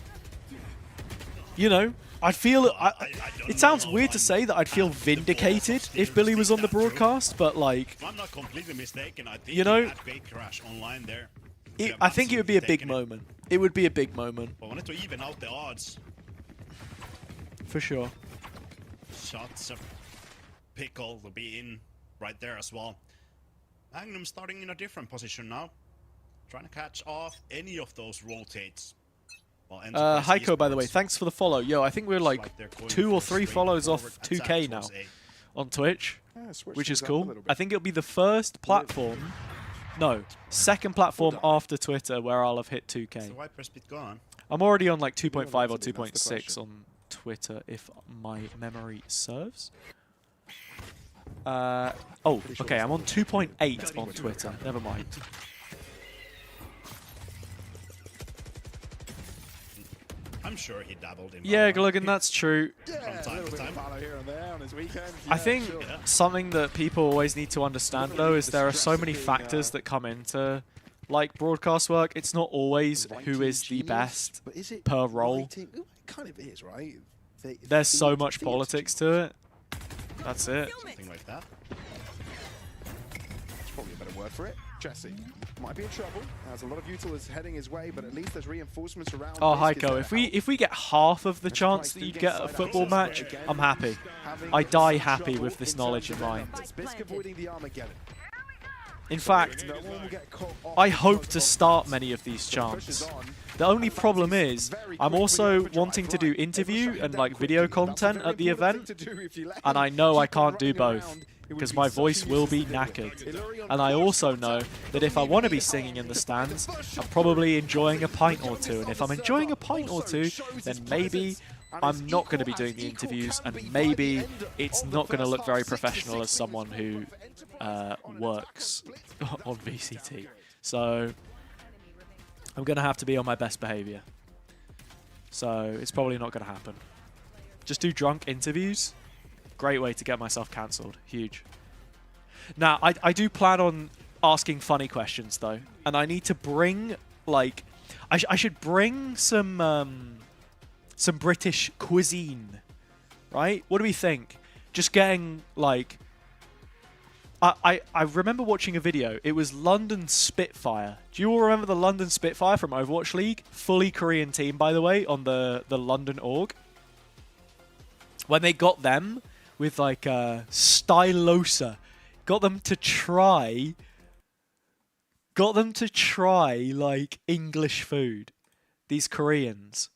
You know, I'd feel... I don't it sounds know weird to if say that I'd feel I'm at the vindicated balls of if Billy was on the that through. broadcast, but like... If I'm not completely mistaken, I think You know, he had gate crash online there. I think it would be a big moment. It would be a big moment, But wanted to even out the odds. for sure. Shots of Pickle will be in right there as well. Magnum starting in a different position now. Trying to catch off any of those rotates. While Enterprise Heiko, by the way, Esports thanks for the follow. Yo, I think we're looks like they're going 2 for or a 3 follows off straightforward 2K attack now towards A. on Twitch, Yeah, switch which is things up a cool. little bit. I think it'll be the first platform, no, second platform after Twitter where I'll have hit 2K. So why press bit gone? I'm already on like 2.5 or That's the 2.6 question. on Twitter, if my memory serves. Oh, okay, I'm on 2.8 on Twitter. Never mind. I'm sure he dabbled in Yeah, Valorant Gluggen, that's true. Yeah, from a time little to bit of time. follow here and there on his weekend. I Yeah, think sure. something that people always need to understand, though, is there are so many factors that come into like broadcast work. It's not always who is the Genius, best but is it per role. writing? Ooh, it kind of is, right? There's so much politics to it. That's it. Something like that. That's probably a better word for it. Jesse might be in trouble. Has a lot of util heading his way, but at least there's reinforcements around. Oh, Bisc is there Heiko, to if we get half of the Enterprise chance that do you'd get get at a side football access, match, but again, I'm happy. having I die some happy trouble with this in knowledge terms in of mind. numbers. Bisc avoiding the Armageddon. In fact, No one will get caught off I hope because to of start that. many of these So the push is chants. on. The only And problem Francis is, very I'm quickly also overdrive wanting to do right. interview They will shut and him like down video quickly. That's a content very at the important event, thing to do if you let and him I know I keep on can't do running both around. It would because be my such a voice will be useless thing to do. knackered. Illyrian And I push also comes know out. that if I want to be singing in the stands, I'm probably enjoying a pint or two. And if I'm enjoying a pint or two, then maybe I'm not going to be doing the interviews, and maybe it's not going to look very professional as someone who works on VCT. So I'm going to have to be on my best behavior. So it's probably not going to happen. Just do drunk interviews. Great way to get myself cancelled. Huge. Now, I do plan on asking funny questions, though. And I need to bring, like... I should bring some British cuisine. Right? What do we think? Just getting, like... I remember watching a video. It was London Spitfire. Do you all remember the London Spitfire from Overwatch League? Fully Korean team, by the way, on the London org. When they got them with like Stylosa, got them to try like English food. These Koreans.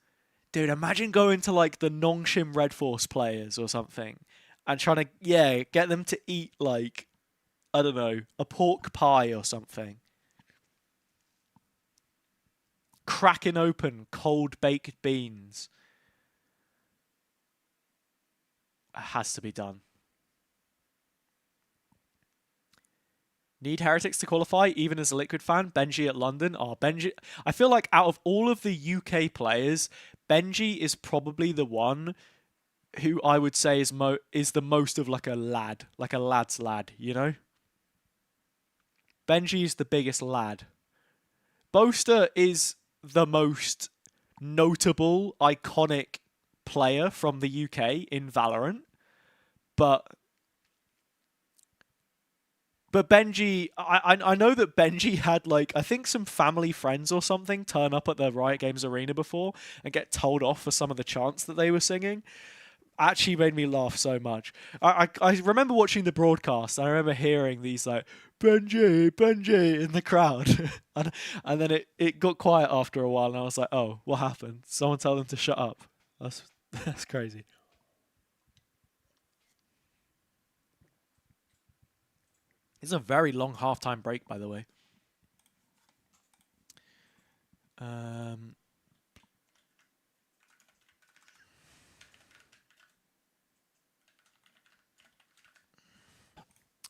Dude, imagine going to like the Nongshim Red Force players or something and trying to, yeah, get them to eat like, I don't know, a pork pie or something. Cracking open cold baked beans. It has to be done. Need Heretics to qualify, even as a Liquid fan. Benji at London. Oh, Benji. I feel like out of all of the UK players, Benji is probably the one who I would say is the most of like a lad's lad, you know? Benji is the biggest lad. Boaster is the most notable, iconic player from the UK in Valorant, but Benji, I know that Benji had, like, I think some family friends or something turn up at the Riot Games arena before and get told off for some of the chants that they were singing. Actually made me laugh so much. I remember watching the broadcast. I remember hearing these, like, Benji, Benji in the crowd. and then it got quiet after a while, and I was like, oh, what happened? Someone tell them to shut up. That's crazy. It's a very long halftime break, by the way.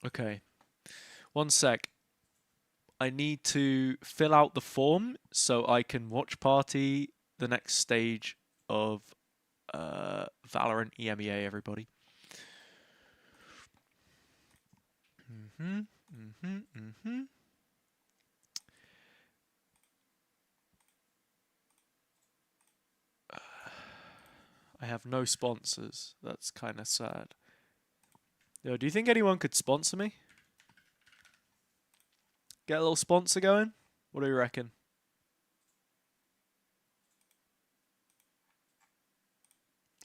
Okay. One sec. I need to fill out the form so I can watch party the next stage of Valorant EMEA, everybody. I have no sponsors. That's kind of sad. Yo, do you think anyone could sponsor me? Get a little sponsor going? What do you reckon?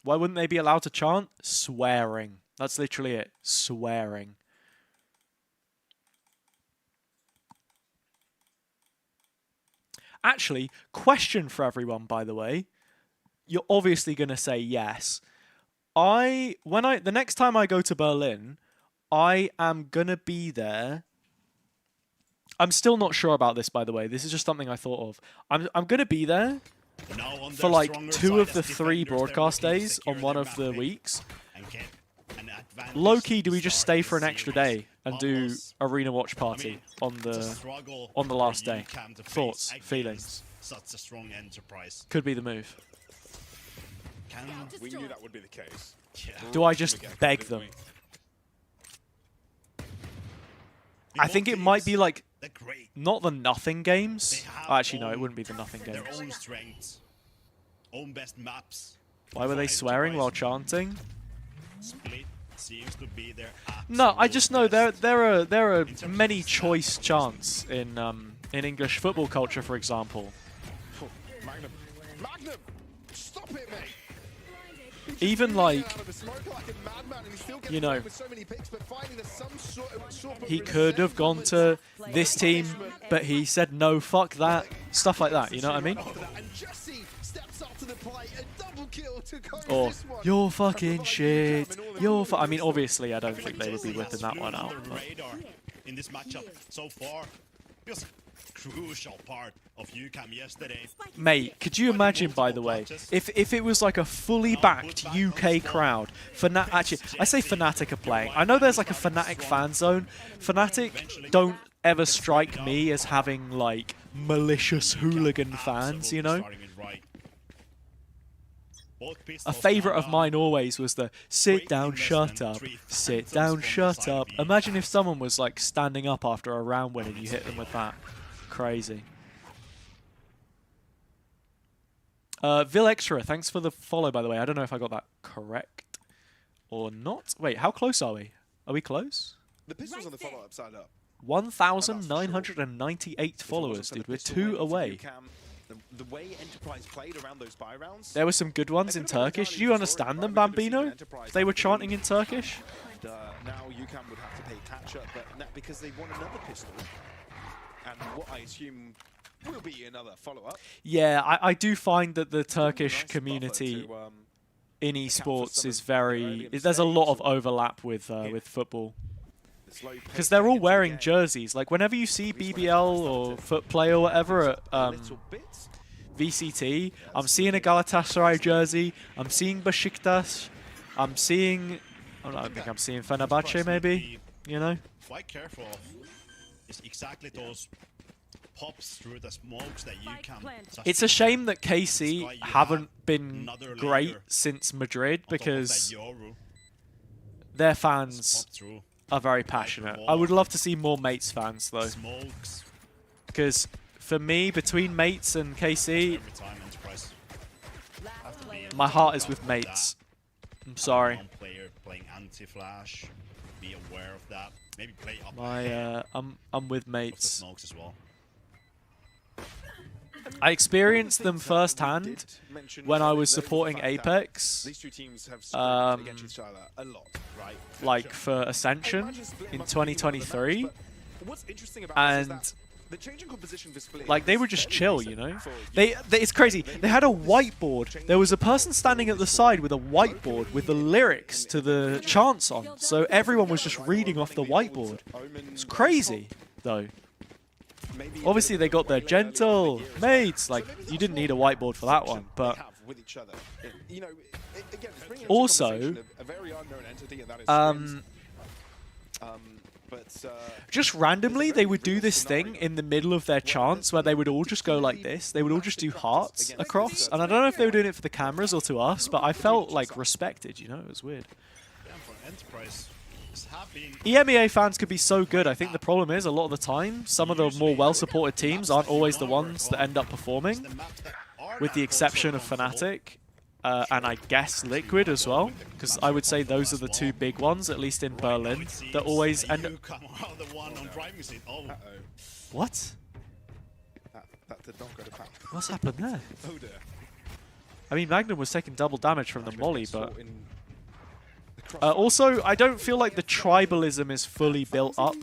Why wouldn't they be allowed to chant? Swearing. That's literally it. Swearing. Actually, question for everyone, by the way. You're obviously going to say yes. The next time I go to Berlin, I am going to be there. I'm still not sure about this, by the way. This is just something I thought of. I'm going to be there for like 2 of the 3 broadcast days on one of the weeks. Low-key, do we just stay for an extra day and do arena watch party on the last day? Thoughts, feelings? Such a strong enterprise. Could be the move. We knew that would be the case. Yeah. Do I just beg them? I think it might be like not the nothing games. Oh, actually, no, it wouldn't be the nothing games. Their own strengths, own best maps. Why were they swearing while chanting? Split seems to be their no, I just know there are many choice chants in English football culture, for example. Magnum, stop it, mate. Even like, you know, he could have gone to this team, but he said no, fuck that. Stuff like that, you know what I mean? Or, you're fucking shit. I mean, obviously, I don't think they would be whipping that one out. In this matchup so far, just crucial part of UCAM yesterday. Mate, could you imagine, by the way, if it was like a fully backed UK crowd? Actually, I say Fnatic are playing. I know there's like a Fnatic fan zone. Fnatic don't ever strike me as having like malicious hooligan fans, you know? A favourite of mine always was the sit down, shut up, sit down, shut up. Imagine if someone was like standing up after a round win and you hit them with that. Crazy. Vil Extra, thanks for the follow, by the way. I don't know if I got that correct or not. Wait, how close are we? Are we close? The pistol's on the follow-up side up. 1,998 followers, dude. We're 2 away. The way Enterprise played around those buy rounds. There were some good ones in Turkish. Do you understand them, Bambino? They were chanting in Turkish. Now UCAM would have to pay catch-up, but because they want another pistol. And what I assume will be another follow-up. Yeah, I do find that the Turkish community in esports is very... There's a lot of overlap with football. Because they're all wearing jerseys. Like, whenever you see BBL or Footplay or whatever at VCT, I'm seeing a Galatasaray jersey, I'm seeing Besiktas, I'm seeing... I don't think I'm seeing Fenerbahce, maybe, you know? Quite careful of is exactly those pops through the smokes that you can. It's a shame that KC haven't been great since Madrid, because their fans are very passionate. I would love to see more Mates fans, though. Because for me, between Mates and KC, Every time Enterprise have to be my heart is with of Mates. that. I'm sorry. One player playing anti-flash. Be aware of that. Maybe play up My ahead I'm with of the Mates. smokes as well. I experienced them firsthand when I was supporting Apex, These two teams have scored against um, each other a lot, right? like for Ascension in 2023, What's interesting about and this is that the changing composition of this split like they is were just fairly chill, decent you know. for They it's crazy. They had a whiteboard. There was a person standing at the side with a whiteboard with the lyrics to the chants on, so everyone was just reading off the whiteboard. It's crazy, though. Obviously, they got their gentle Mates. Like, you didn't need a whiteboard for that one, but also, just randomly, they would do this thing in the middle of their chants where they would all just go like this. They would all just do hearts across, and I don't know if they were doing it for the cameras or to us, but I felt like respected. You know, it was weird. Yeah, for Enterprise, EMEA fans could be so good. I think the problem is a lot of the time, some of the more well-supported teams aren't always the ones that end up performing, with the exception of Fnatic and I guess Liquid as well, because I would say those are the two big ones, at least in Berlin, that always end up... What? That did not go to plan. What's happened there? Oh dear. I mean, Magnum was taking double damage from the molly, but... also, I don't feel like the tribalism is fully built up.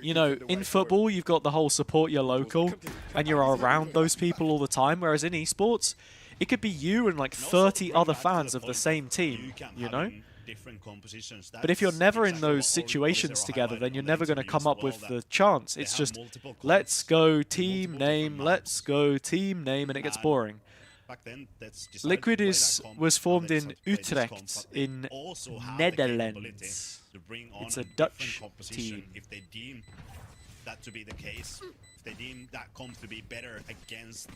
You know, in football, you've got the whole support your local, and you're around those people all the time, whereas in esports, it could be you and like 30 other fans of the same team, you know? But if you're never in those situations together, then you're never going to come up with the chance. It's just, let's go team name, let's go team name, and it gets boring. Liquid was formed in Utrecht in Netherlands. It's a Dutch team. If they deem that to be the case, if they deem that comp to be better against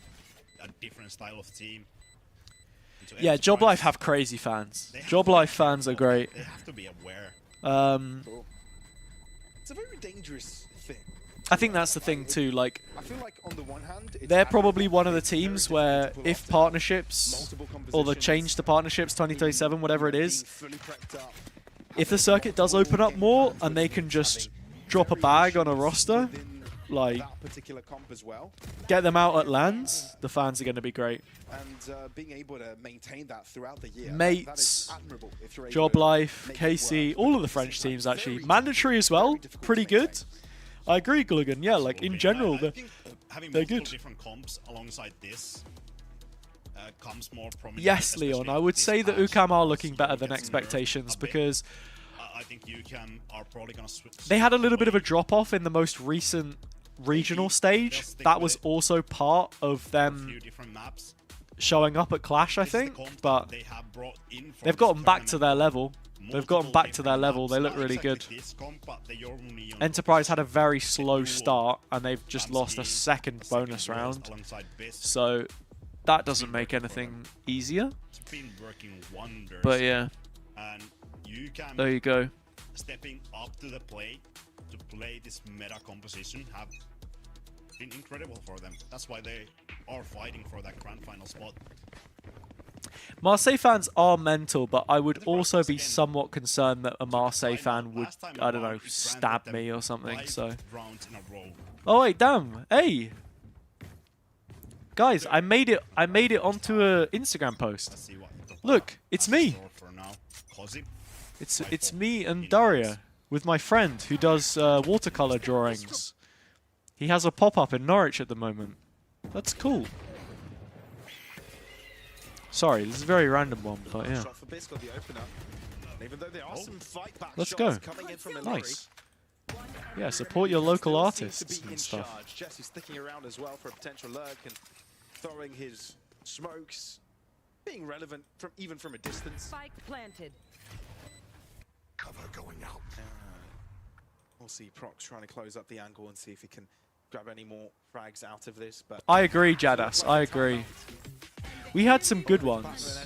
a different style of team. Yeah, Job Life have crazy fans. Job Life fans are great. They have to be aware. It's a very dangerous thing. I think that's the thing too, like, I feel like on the one hand, they're probably one of the teams where if partnerships, or the change to partnerships 2027, whatever it is, if the circuit does open up more and they can just drop a bag on a roster, like, get them out at lands, the fans are going to be great. And being able to maintain that throughout the year, Mates, Job Life, KC, all of the French teams actually. Mandatory as well, pretty good. I agree, Gulligan. Yeah, like in general, they're good. Different comps alongside this comes more prominent. Yes, Leon, I would say that UCAM are looking better than expectations because I think UCAM are probably going to switch. They had a little bit of a drop-off in the most recent regional stage. That was also part of them showing up at Clash, I think, but they've gotten back to their level. They've gotten back to their level. They look really good. Enterprise had a very slow start, and they've just lost a second bonus round. So that doesn't make anything easier. But yeah, there you go. Stepping up to the plate to play this meta composition have been incredible for them. That's why they are fighting for that grand final spot. Marseille fans are mental, but I would also be somewhat concerned that a Marseille fan would, I don't know, stab me or something. So. Oh wait, damn! Hey, guys, I made it onto a Instagram post. Look, it's me. It's me and Daria with my friend who does watercolor drawings. He has a pop-up in Norwich at the moment. That's cool. Sorry, this is a very random one, but yeah. Let's go. Nice. Yeah, support your local artists and stuff. Jesse's sticking around as well for a potential lurk and throwing his smokes, being relevant from even from a distance. Spike planted. Cover going out. We'll see Prox trying to close up the angle and see if he can grab any more frags out of this. But I agree, Jadas. I agree. We had some good ones.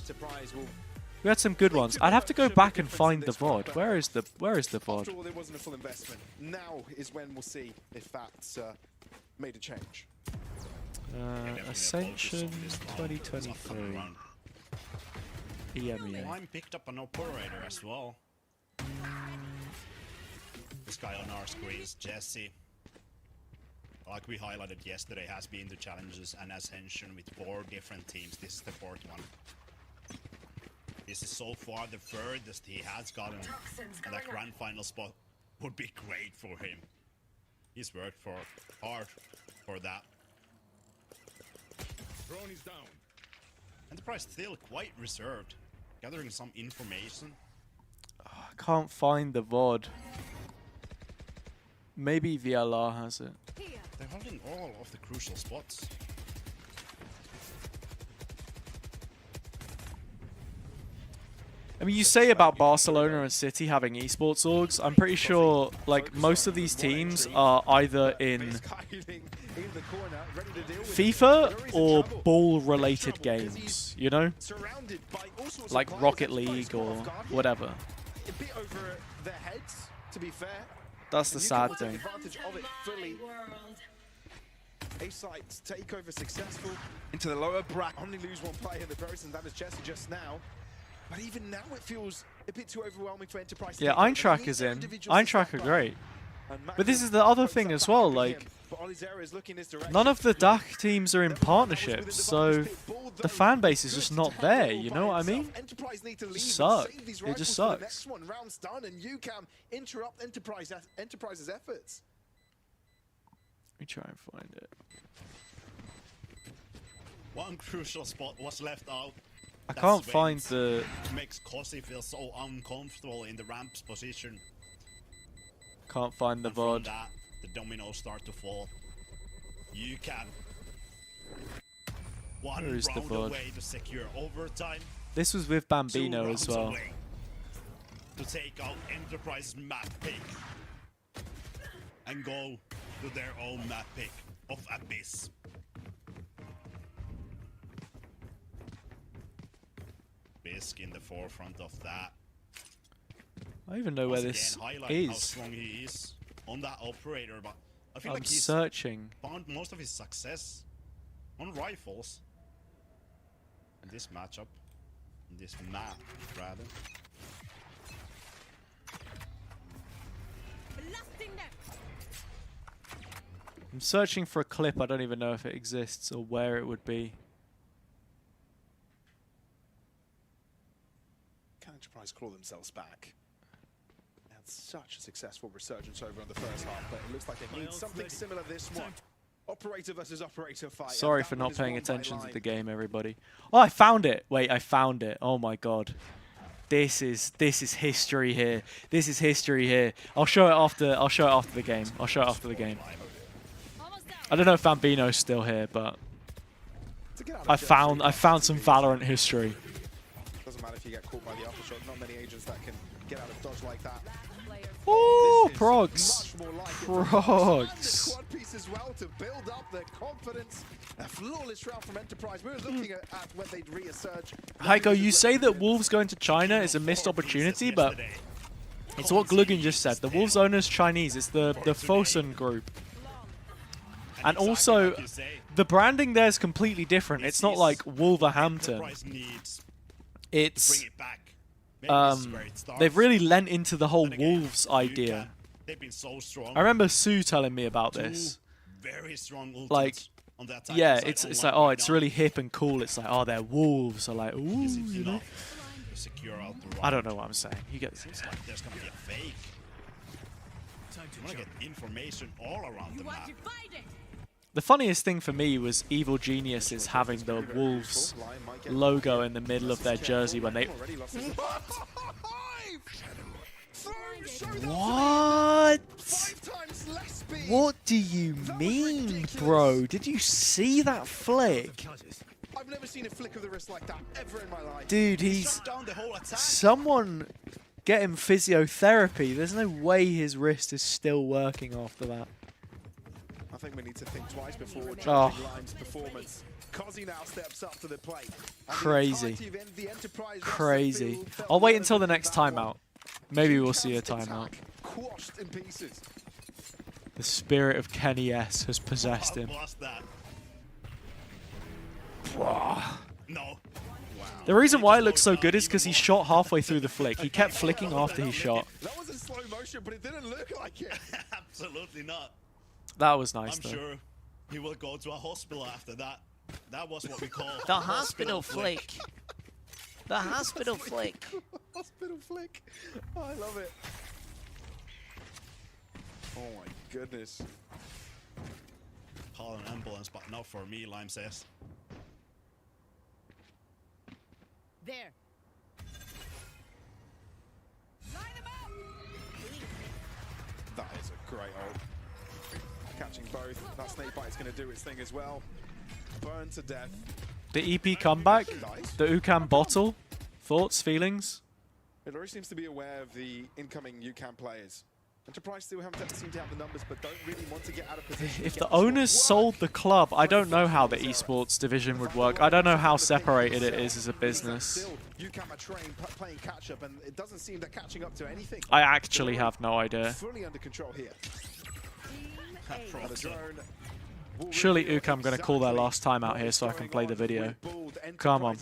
We had some good ones. I'd have to go back and find the VOD. Where is the VOD? After all, there wasn't a full investment. Now is when we'll see if that's made a change. Ascension 2023. EMEA. Lime picked up an operator as well. This guy on our screens, Jesse, like we highlighted yesterday, has been to challenges and Ascension with 4 different teams. This is the 4th one. This is so far the furthest he has gotten, and that grand final spot would be great for him. He's worked hard for that. Drone is down. Enterprise still quite reserved, gathering some information. I can't find the VOD. Maybe VLR has it. They're holding all of the crucial spots. I mean, you say about Barcelona and City having esports orgs. I'm pretty sure, like, most of these teams are either in FIFA or ball-related games, you know? Like Rocket League or whatever. That's the sad thing. A-Site's takeover successful into the lower bracket. Only lose one player in the process, and that is Jesse just now. But even now it feels a bit too overwhelming for Enterprise. Yeah, Eintracht is in. Eintracht are great. But this is the other thing as well, like, none of the DAC teams are in partnerships, so the fan base is just not there, you know what I mean? It sucks. It just sucks. Next one, round's done, and UCAM interrupt Enterprise's efforts. Let me try and find it. One crucial spot was left out. I can't find the... Makes Kossi feel so uncomfortable in the ramp's position. Can't find the and from VOD. that, the dominoes start to fall. UCAM. One Where is the round VOD? away to secure overtime. This was with Bambino as well. Away to take out Enterprise's map pick and go to their own map pick of Abyss. Bisk in the forefront of that. I don't even know where this Highlighting how is. strong he is on that operator, but I feel I'm like he's searching. found most of his success on rifles in this matchup, in this map rather. I'm searching for a clip. I don't even know if it exists or where it would be. Can Enterprise claw themselves back? They had such a successful resurgence over in the first half, but it looks like they need something similar this one. Operator versus operator fight. Sorry for not paying attention to the game, everybody. Oh, I found it. Wait, I found it. Oh my god. This is history here. This is history here. I'll show it after the game. I'll show it after the game. I don't know if Bambino's still here, but I found some Valorant history. Doesn't matter if you get caught by the aftershock. Not many agents that can get out of dodge like that. Oh, progs. Progs. Quad piece as well to build up their confidence. A flawless round from Enterprise. We were looking at when they'd resurge. Heiko, you say that Wolves going to China is a missed opportunity, but it's what Glugan just said. The Wolves owner's Chinese. It's the Fosun group. And also, the branding there is completely different. It's not like Wolverhampton. It's they've really lent into the whole Wolves idea. I remember Sue telling me about this. Like, yeah, it's like, oh, it's really hip and cool. It's like, oh, they're Wolves. So like, ooh, you know. I don't know what I'm saying. You get what I'm saying. There's gonna be a fake. You wanna get information all around the map. The funniest thing for me was Evil Geniuses having the Wolves logo in the middle of their jersey when they... What? What do you mean, bro? Did you see that flick? I've never seen a flick of the wrist like that ever in my life. Dude, he's... Someone get him physiotherapy. There's no way his wrist is still working after that. I think we need to think twice before judging Lime's performance. Cozzy now steps up to the plate. Crazy. Crazy. I'll wait until the next timeout. Maybe we'll see a timeout. Quashed in pieces. The spirit of Kenny S has possessed him. Lost that. No. The reason why it looks so good is because he shot halfway through the flick. He kept flicking after he shot. That was in slow motion, but it didn't look like it. Absolutely not. That was nice, I'm though. sure he will go to a hospital after that. That was what we call the hospital flick. The hospital flick. Hospital flick. Oh, I love it. Oh my goodness. Call an ambulance, but not for me, Lime says. There. That is a great ult. Catching both. That snake bite is going to do its thing as well. Burn to death. The EP comeback, the UCAM bottle. Thoughts, feelings? Valorant seems to be aware of the incoming UCAM players. Enterprise still seem to have the numbers, but don't really want to get out of position. If the owners sold the club, I don't know how the esports division would work. I don't know how separated it is as a business. Still, UCAM are playing catch up, and it doesn't seem they're catching up to anything. I actually have no idea. Fully under control here. Surely UCAM going to call their last time out here so I can play the video. Come on.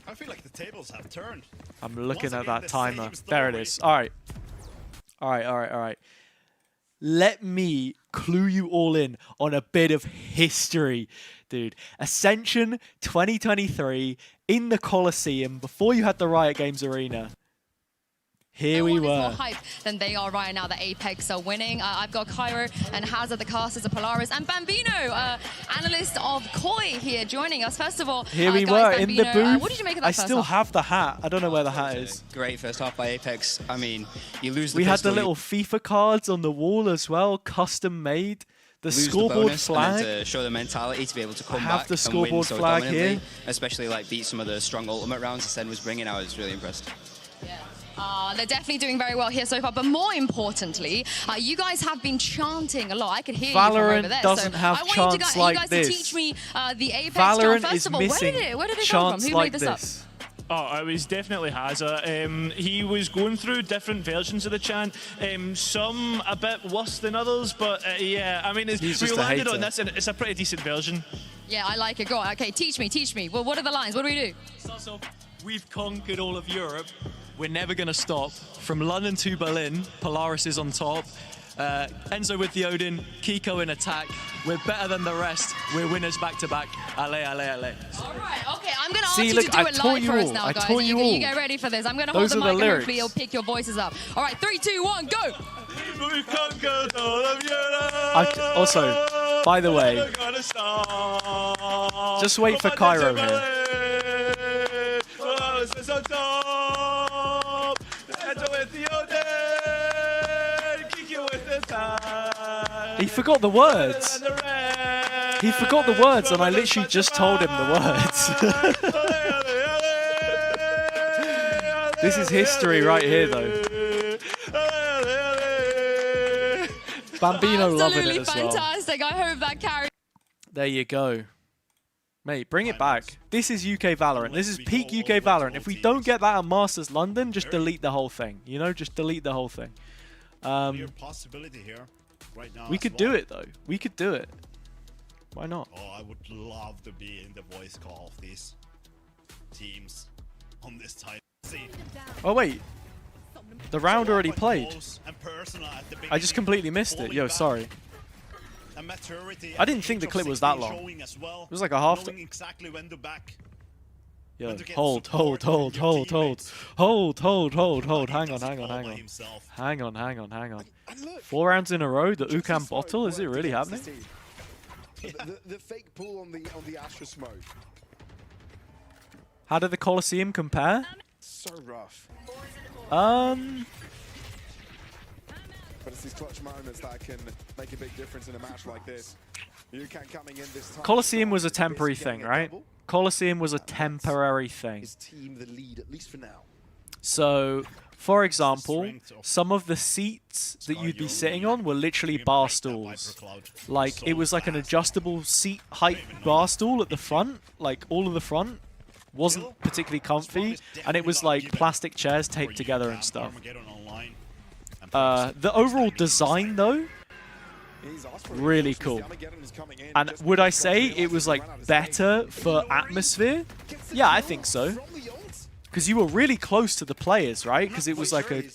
I feel like the tables have turned. I'm looking at that timer. There it is. All right. All right, all right, all right. Let me clue you all in on a bit of history, dude. Ascension 2023 in the Coliseum before you had the Riot Games Arena. Here we were. More hype than they are right now. The Apex are winning. I've got Cairo and Hazza, the casters of Polaris, and Bambino, analyst of Koi, here joining us. First of all, here we guys, were Bambino, in the booth. What did you make of that I still have the hat. I don't know where the hat is. Great first half by Apex. I mean, you lose the We had the little FIFA cards on the wall as well, custom made. The scoreboard flag. And then to show the mentality to be able to come have back the scoreboard and win so flag dominantly, here. especially like beat some of the strong ultimate rounds Ascend was bringing. I was really impressed. They're definitely doing very well here so far, but more importantly, you guys have been chanting a lot. I could hear you from over there. Doesn't have chants like you guys this. to teach me the Apex Valorant chant. First is of all, missing where did it come from? Who like made this up? Oh, it was definitely Hazza. He was going through different versions of the chant, some a bit worse than others, but yeah, I mean, we landed on this and it's a pretty decent version. Yeah, I like it. Go on. Okay, teach me. Well, what are the lines? What do we do? Starts off, we've conquered all of Europe. We're never going to stop. From London to Berlin, Polaris is on top. Enzo with the Odin, Kiko in attack. We're better than the rest. We're winners back to back. Ale, ale, ale. All right, okay, I'm going to ask you to do it live for us now, guys. You get ready for this. I'm going to hold the mic and hopefully you'll pick your voices up. All right, 3, 2, 1, go! We've conquered all of Europe. Also, by the way, just wait for Cairo here. He forgot the words. He forgot the words, and I literally just told him the words. This is history right here, though. Bambino loving it as well. Fantastic. I hope that carries. There you go. Mate, bring it back. This is UK Valorant. This is peak UK Valorant. If we don't get that at Masters London, just delete the whole thing. You know, just delete the whole thing. Possibility here right now. We could do it, though. We could do it. Why not? Oh, I would love to be in the voice call of these teams on this title. Oh, wait. The round already played. I just completely missed it. Yo, sorry. I didn't think the clip was that long. It was like a half. Yo, hold. Hang on. 4 rounds in a row, the UCAM bottle? Is it really happening? The fake pull on the Astra smoke. How did the Coliseum compare? So rough. But it's these clutch moments that can make a big difference in a match like this. UCAM coming in this time. Coliseum was a temporary thing, right? Coliseum was a temporary thing. His team the lead, at least for now. So, for example, some of the seats that you'd be sitting on were literally bar stools. Like, it was like an adjustable seat height bar stool at the front, like all of the front. Wasn't particularly comfy, and it was like plastic chairs taped together and stuff. The overall design, though, really cool. And would I say it was like better for atmosphere? Yeah, I think so. Because you were really close to the players, right? Because it was like a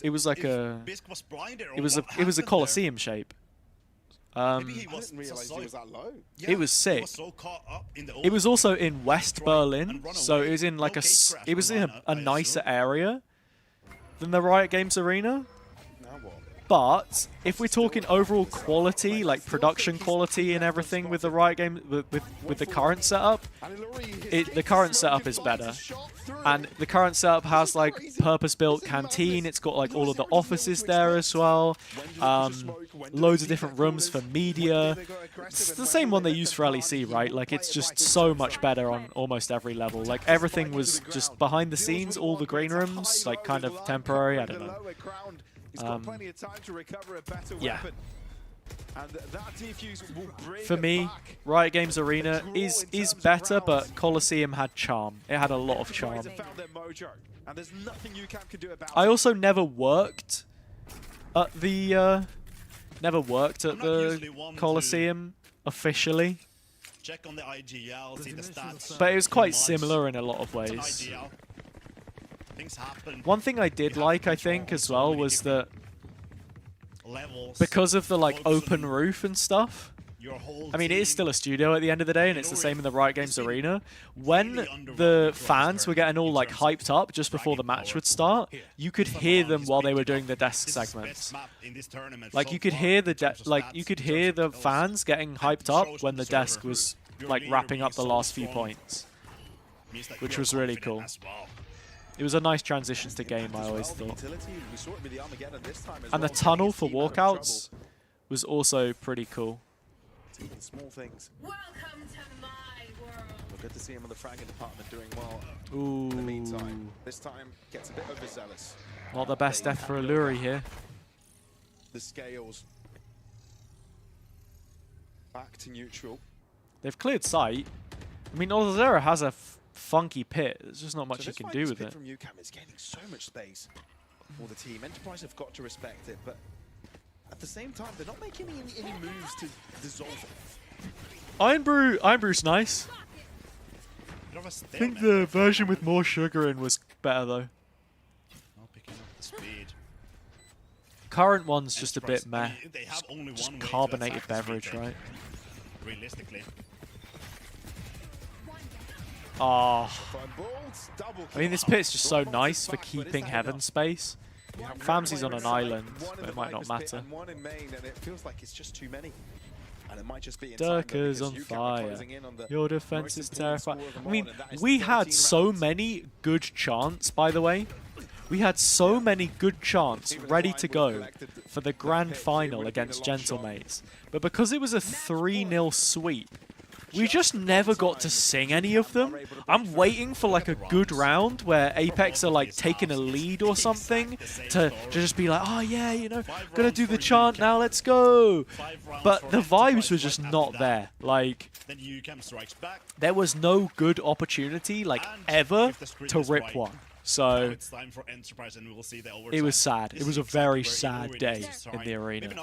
Colosseum shape. It was sick. It was also in West Berlin, so it was in like a nicer area than the Riot Games arena. But if we're talking overall quality, like production quality and everything with the Riot Games, with the current setup, the current setup is better. And the current setup has like purpose-built canteen. It's got like all of the offices there as well. Loads of different rooms for media. It's the same one they use for LEC, right? Like it's just so much better on almost every level. Like everything was just behind the scenes, all the green rooms, like kind of temporary. I don't know. Yeah. For me, Riot Games Arena is better, but Colosseum had charm. It had a lot of charm. I also never worked at the Colosseum officially. Check on the IGL, see the stats. But it was quite similar in a lot of ways. One thing I did like, I think, as well, was that because of the like open roof and stuff, I mean, it is still a studio at the end of the day, and it's the same in the Riot Games Arena. When the fans were getting all like hyped up just before the match would start, you could hear them while they were doing the desk segments. Like you could hear the fans getting hyped up when the desk was like wrapping up the last few points, which was really cool. It was a nice transition to game, I always thought. And the tunnel for walkouts was also pretty cool. Small things. Welcome to my world. Good to see him in the fragging department doing well. Ooh. In the meantime, this time gets a bit overzealous. Not the best death for Alluri here. The scales back to neutral. They've cleared sight. I mean, Ozera has a funky pit. There's just not much you can do with it. From UCAM is gaining so much space for the team. Enterprise have got to respect it, but at the same time, they're not making any moves to dissolve it. Ironbrew's nice. I think the version with more sugar in was better though. Current one's just a bit meh. Just carbonated beverage, right? Realistically. Oh. I mean, this pit's just so nice for keeping heaven space. Famsy's on an island, but it might not matter. Durka's on fire. Your defense is terrifying. I mean, we had so many good chants, by the way. We had so many good chants ready to go for the grand final against Gentlemates. But because it was a 3-0 sweep, we just never got to sing any of them. I'm waiting for like a good round where Apex are like taking a lead or something to just be like, oh yeah, you know, gonna do the chant now, let's go. But the vibes were just not there. Like, there was no good opportunity like ever to rip one. So it was sad. It was a very sad day in the arena.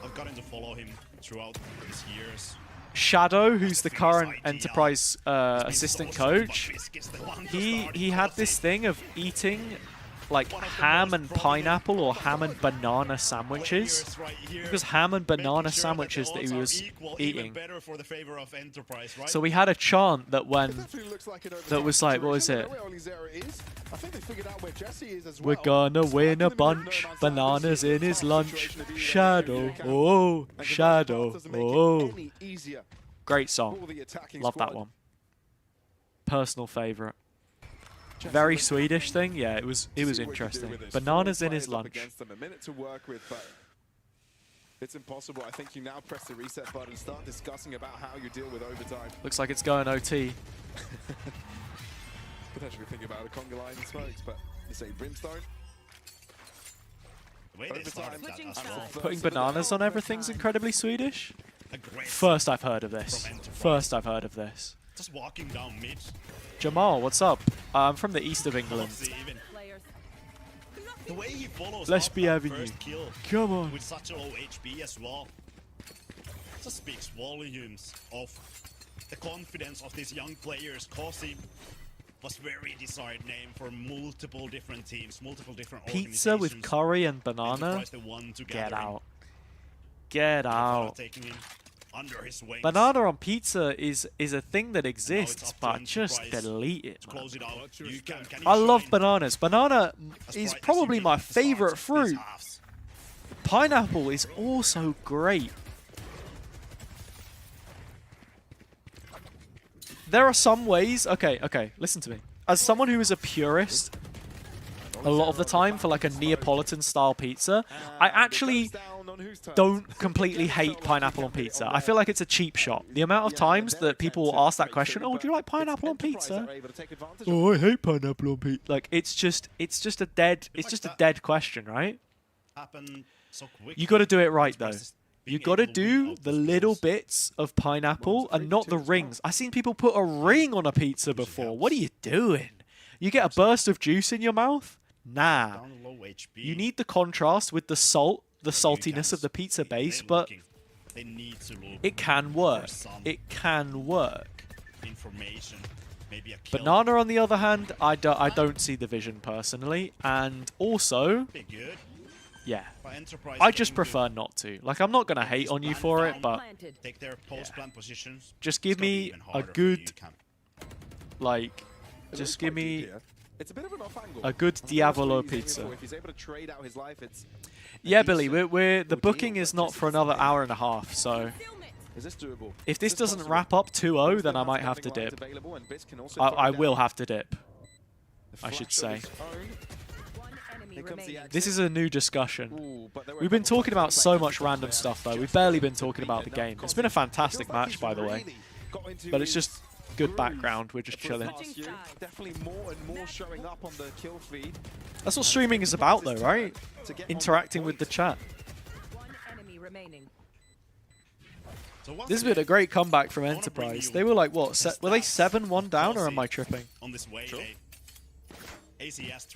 I've gotten to follow him throughout his years. Shadow, who's the current Enterprise assistant coach, he had this thing of eating like ham and pineapple or ham and banana sandwiches. It was ham and banana sandwiches that he was eating. So we had a chant that was like, what was it? We're gonna win a bunch, bananas in his lunch. Shadow, oh, Shadow, oh. Great song. Love that one. Personal favorite. Very Swedish thing, yeah. It was interesting. Bananas in his lunch. A minute to work with, but it's impossible. I think you now press the reset button and start discussing about how you deal with overtime. Looks like it's going OT. Potentially thinking about a conga line and smokes, but you say Brimstone. Putting bananas on everything's incredibly Swedish. First I've heard of this. First I've heard of this. Just walking down mid. Jamal, what's up? I'm from the east of England. The way he follows Let's up be that having first you. kill Come on. with such a low HP as well. Just speaks volumes of the confidence of these young players. Kosi was very desired name for multiple different teams, multiple different Pizza with organizations. curry and banana. Enterprise, they won together. Get out. Get out. Taking him under his wings. Banana on pizza is a thing that exists, but just delete it, man. Close it out. UCAM, can I you love shine? bananas. Banana As is bright as probably UCAM my starts favorite these fruit. halves. Pineapple is also great. There are some ways... Okay, listen to me. As someone who is a purist, a lot of the time for like a Neapolitan-style pizza, I actually don't completely hate pineapple on pizza. I feel like it's a cheap shot. The amount of times that people will ask that question, oh, would you like pineapple on pizza? Oh, I hate pineapple on pizza. Like, it's just a dead question, right? You got to do it right, though. You got to do the little bits of pineapple and not the rings. I've seen people put a ring on a pizza before. What are you doing? You get a burst of juice in your mouth? Nah. You need the contrast with the salt, the saltiness of the pizza base, but it can work. It can work. Banana, on the other hand, I don't see the vision personally, and also... Yeah, I just prefer not to. Like, I'm not going to hate on you for it, but just give me a good, like, just give me a good Diavolo pizza. Yeah, Billy, the booking is not for another hour and a half, so if this doesn't wrap up 2-0, then I might have to dip. I will have to dip, I should say. This is a new discussion. We've been talking about so much random stuff, though. We've barely been talking about the game. It's been a fantastic match, by the way. But it's just good background. We're just chilling. That's what streaming is about, though, right? Interacting with the chat. This has been a great comeback from Enterprise. They were like, what? Were they 7-1 down, or am I tripping?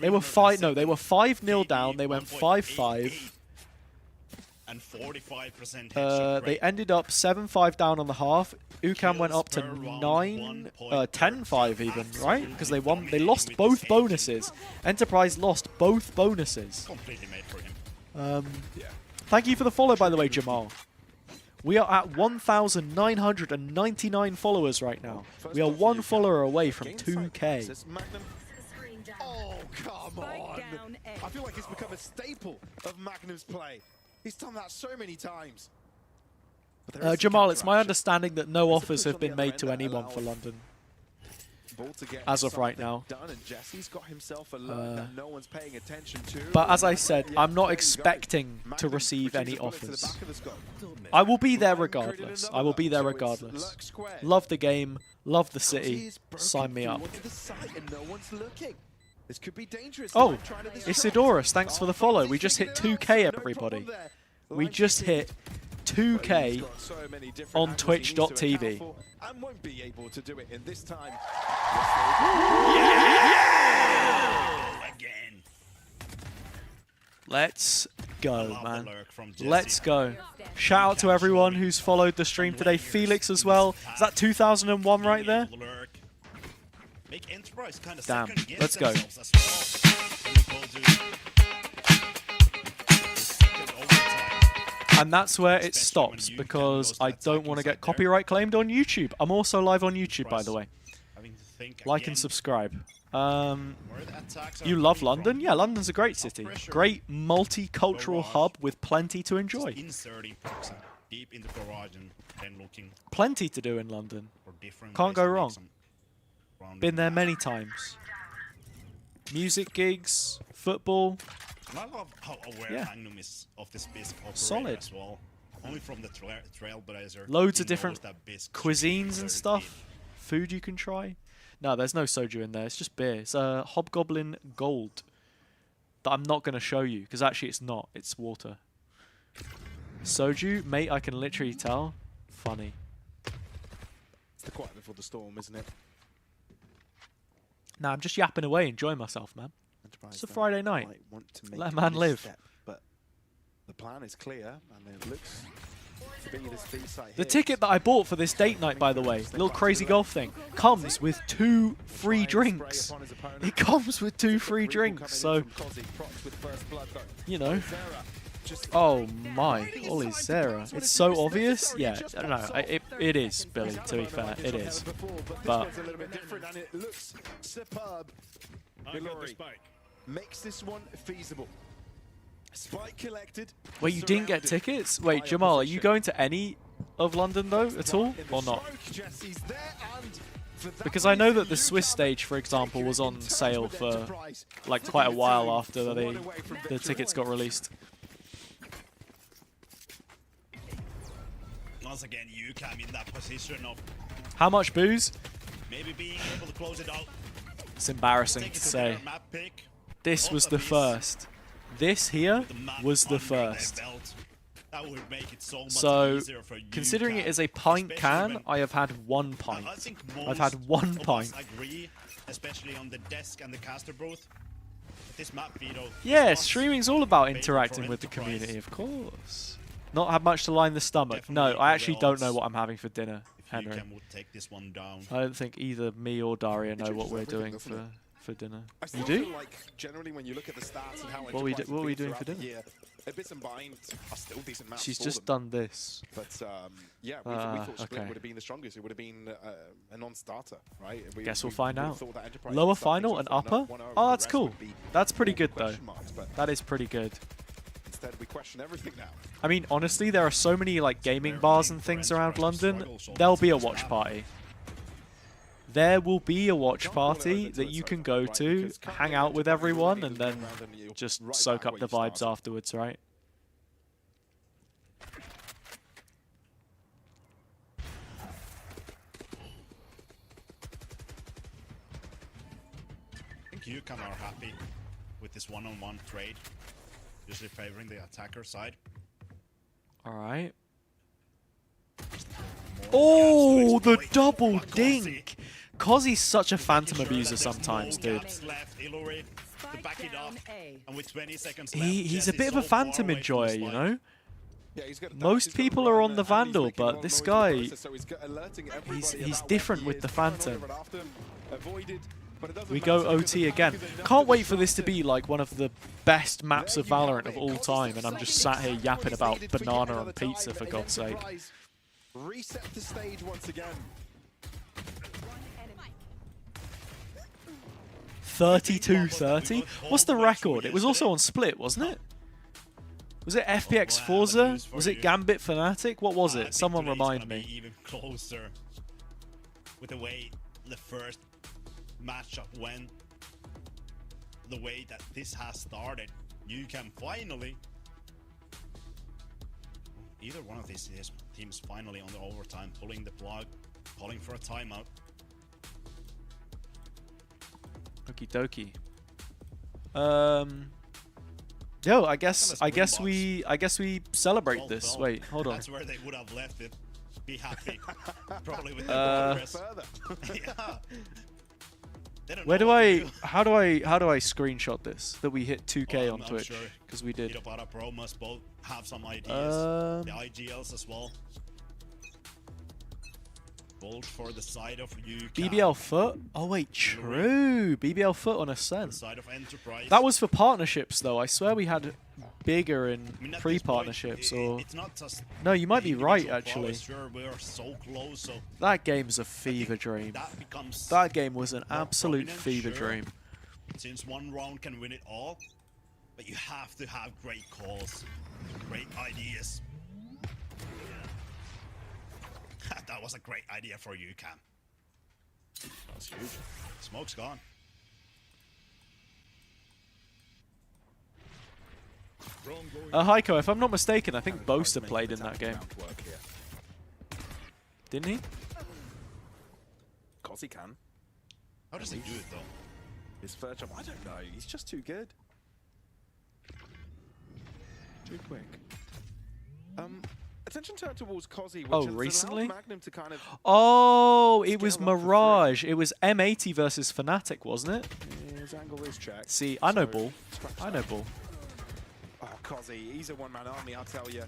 They were 5-0 down. They went 5-5. They ended up 7-5 down on the half. UCAM went up to 10-5 even, right? Because they won. They lost both bonuses. Enterprise lost both bonuses. Thank you for the follow, by the way, Jamal. We are at 1,999 followers right now. We are one follower away from 2K. Oh, come on. I feel like it's become a staple of Magnum's play. He's done that so many times. Jamal, it's my understanding that no offers have been made to anyone for London as of right now. But as I said, I'm not expecting to receive any offers. I will be there regardless. I will be there regardless. Love the game. Love the city. Sign me up. This could be dangerous. Oh, Isidorus, thanks for the follow. We just hit 2K, everybody. We just hit 2K on Twitch.tv. And won't be able to do it in this time. Again. Let's go, man. Let's go. Shout out to everyone who's followed the stream today. Felix as well. Is that 2001 right there? Damn. Let's go. And that's where it stops, because I don't want to get copyright claimed on YouTube. I'm also live on YouTube, by the way. Like and subscribe. You love London? Yeah, London's a great city. Great multicultural hub with plenty to enjoy. Plenty to do in London. Can't go wrong. Been there many times. Music gigs, football. And I love how aware Magnum is of this Bisq Solid. as well. Only from the Trailblazer. Loads of different cuisines and stuff. Food you can try. No, there's no soju in there. It's just beer. It's a Hobgoblin Gold that I'm not going to show you, because actually it's not. It's water. Soju, mate, I can literally tell. Funny. It's the quiet before the storm, isn't it? Nah, I'm just yapping away, enjoying myself, man. It's a Friday night. Want to make Let a man live. step, but the plan is clear, and it looks to be this B-side The here. ticket that I bought for this date night, by the way, little crazy golf thing, comes with 2 free drinks. It comes with 2 free drinks, so, you know. Oh my, holy Sarah. It's so obvious. Yeah, I don't know. It is, Billy, to be fair. It is. But It looks superb. Valori makes this one feasible. Spike collected. wait, you didn't get tickets? Wait, Jamal, are you going to any of London though at all, or not? Because I know that the Swiss stage, for example, was on sale for like quite a while after the tickets got released. Once again, UCAM in that position of How much booze? maybe being able to close it out. It's embarrassing to say. This was the first. This here was the first. That would make it so much So, easier for considering UCAM, it is a pint especially can, when I have had 1 pint. I think I've had most 1 of us pint. agree, especially on the desk and the caster booth. This map, Vito, Yeah, is not streaming's all about made interacting for with the enterprise. community, of course. Not have much to line the stomach. No, I actually don't know what I'm having for dinner, Henry. UCAM would take this one down. I don't think either me or Daria know what we're doing for dinner. I You still do? feel like generally when you look at the stats and how What are we Enterprise what are we have been doing for throughout the dinner? year, Abyss and Bind are still decent maps She's for just them. done this. But yeah, we thought Split okay. would have been the strongest. It would have been a non-starter, right? Guess we'll find would have out. thought that Enterprise Lower would start things final and off upper? 1-0, Oh, the that's rest cool. would be That's pretty more good though. question marks, but That is pretty good. instead we question everything now. I mean, honestly, there are so many like gaming bars and things around London. There'll be a watch party. There will be a watch party that you can go to, hang out with everyone, and then just soak up the vibes afterwards, right? I think UCAM are happy with this one-on-one trade, usually favoring the attacker side. All right. Oh, the double dink! Kozzy's such a phantom abuser sometimes, dude. He's a bit of a phantom enjoyer, you know? Most people are on the Vandal, but this guy, he's different with the Phantom. We go OT again. Can't wait for this to be like one of the best maps of Valorant of all time, and I'm just sat here yapping about banana and pizza, for God's sake. Reset the stage once again. 32-30? What's the record? It was also on Split, wasn't it? Was it FPX Forza? Was it Gambit Fnatic? What was it? Someone remind me. Even closer with the way the first matchup went, the way that this has started. UCAM finally, either one of these teams finally on the overtime, pulling the plug, calling for a timeout. Okie dokie. Yo, I guess we celebrate this. Wait, hold on. That's where they would have left it. Be happy. Probably with the progress. Yeah. Where do I? How do I screenshot this? That we hit 2K on Twitch because we did. Para Pro must both have some ideas. The IGLs as well. Bolt for the side of UCAM. BBL foot? Oh wait, true. BBL foot on Ascent. Side of Enterprise. That was for partnerships though. I swear we had bigger in pre-partnerships or. It's not just no, you might be right actually. Sure, we are so close. So that game's a fever dream. That game was an absolute fever dream. Since one round can win it all, but you have to have great calls, great ideas. That was a great idea for UCAM. That's huge. Smoke's gone. Heiko, if I'm not mistaken, I think Boaster played in that game. Didn't he? Kozzy can. How does he do it though? His third job, I don't know. He's just too good. Too quick. Attention turned towards Kozzy, which Oh, has recently? allowed Magnum to kind of Oh, it was Mirage. It was M80 versus Fnatic, wasn't it? his angle skills check. See, I know So, ball. I know ball. Oh, Cozzy, he's a one-man army, I'll tell you.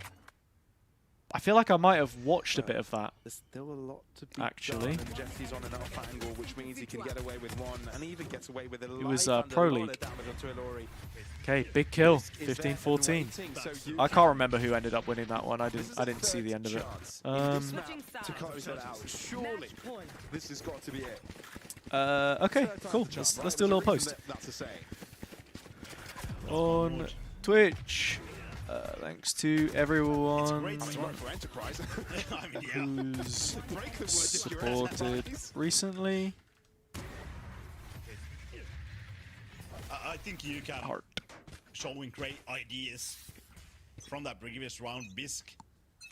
I feel like I might have watched a bit of that. There's still a lot to be Actually. done, and Jesse's on an off angle, which means he can get away with one, and he even gets away with a It was life Pro and a lot League. of damage onto Ilori. Okay, big kill. Risk is there and 15-14. waiting, so you I can't remember who ended up winning that one. I didn't see the end of it. This map to close it out. Surely, this has got to be it. Okay, cool. Let's do a little post. That's a say. On Twitch. Thanks to everyone who's supported recently. I think UCAM showing great ideas from that previous round. Bisq,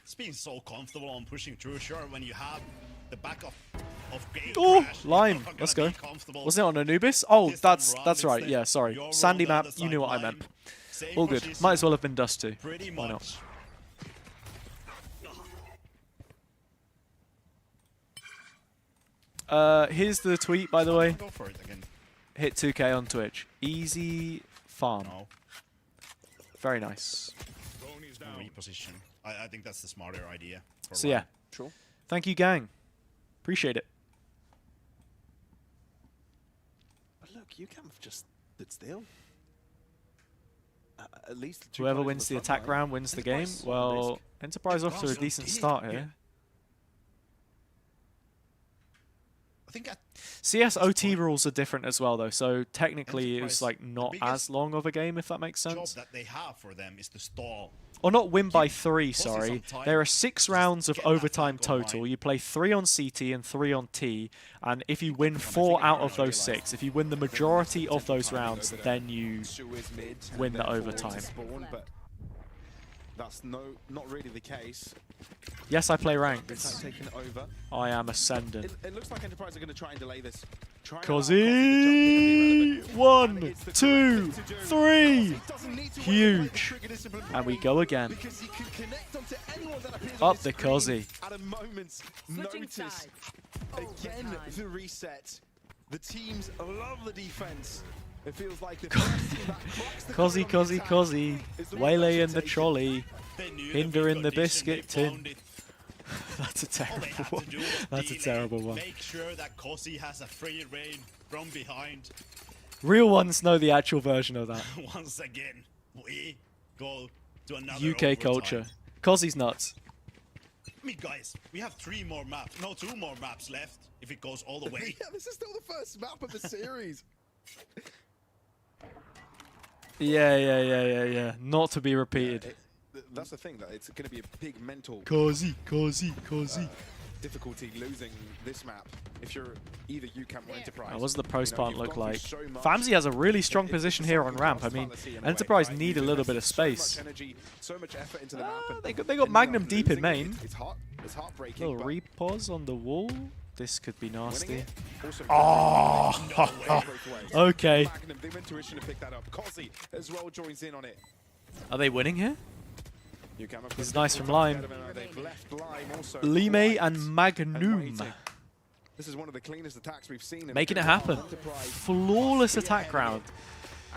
it's been so comfortable on pushing through. Sure, when you have the back of game crash, Lime. you're not Let's gonna go. be comfortable. Wasn't it on Anubis? Oh, This time that's around, right. it's Yeah, sorry. your Sandy role on map. the You knew what I sideline. meant. Same All good. position, Might as well have been Dust 2. pretty Why not? much. Here's the tweet, by the way. Go for it again. Hit 2K on Twitch. Easy farm. No. Very nice. Reposition. I think that's the smarter idea. So yeah. Sure. Thank you, gang. Appreciate it. But look, UCAM just stood still. At least the two Whoever guys on wins the front attack line. round wins the game. Enterprise on Well, risk. Enterprise off to a decent start here. I think CS OT rules are different as well, though. So technically, it's like not as long of a game, if that makes job sense. that they have for them is to stall. Or not win by 3, Causes sorry. some time. There are 6 rounds of get that overtime flank online. total. You play 3 on CT and 3 on T. And if you win 4 out of those 6, if you win the majority of those rounds, then you win the overtime. But that's not really the case. Yes, I play ranked. It's taken over. I am ascendant. It looks like Enterprise are going to try and delay this. Cozzy! 1, 2, 3! Huge. And we go again. Up the Cozzy. At a moment's notice. Again, the reset. The teams love the defense. It feels like the first team that cracks the Cozzy, code on Cozzy, the attack Cozzy. is the one that Waylaying should the take it. trolley. They knew Hindering the condition, biscuit they tin. found it. That's a All they terrible have one. to do was That's a delay, terrible one. Make sure that Cozzy has a free reign from behind. Real ones know the actual version of that. Once again, we go to another UK overtime. culture. Cozzy's nuts. I mean, guys, we have 2 more maps left if it goes all the way. Yeah, this is still the first map of the series. Yeah. Not to be repeated. That's the thing, that it's going to be a big mental Cozzy. difficulty losing this map if you're either UCAM or Enterprise. What does the post You know, part you've look gone like? through so much. Famzy has a really strong It's position a here on cycle ramp. I past mean, fallacy in a way, Enterprise right? need a You've little bit of invested so much space. energy, so much effort into the map, and They got ending Magnum up deep in losing it. main. It's heartbreaking. Little but repause on the wall. This could be winning nasty. it, also Oh! Okay. Magnum, they intuition to pick that up. Cozzy as well joins in on it. Are they winning here? UCAM have This is put nice the from ball Lime. ahead of him, they've left Lime also Lime quiet and Magnum. waiting. This is one of the cleanest attacks we've seen. Making it happen. Flawless attack round.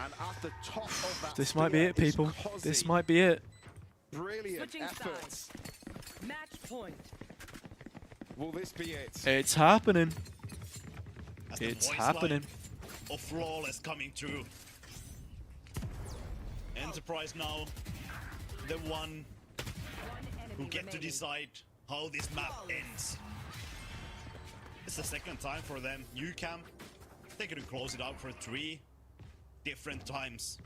And at the top of that This might be it, spear is people. Cozzy. This might be it. Brilliant efforts. Match point. Will this be it? It's happening. As the It's voice happening. line of Flawless coming through. Enterprise now, the one who get to decide how this map ends. It's the second time for them. UCAM, they could close it out for 3 different times.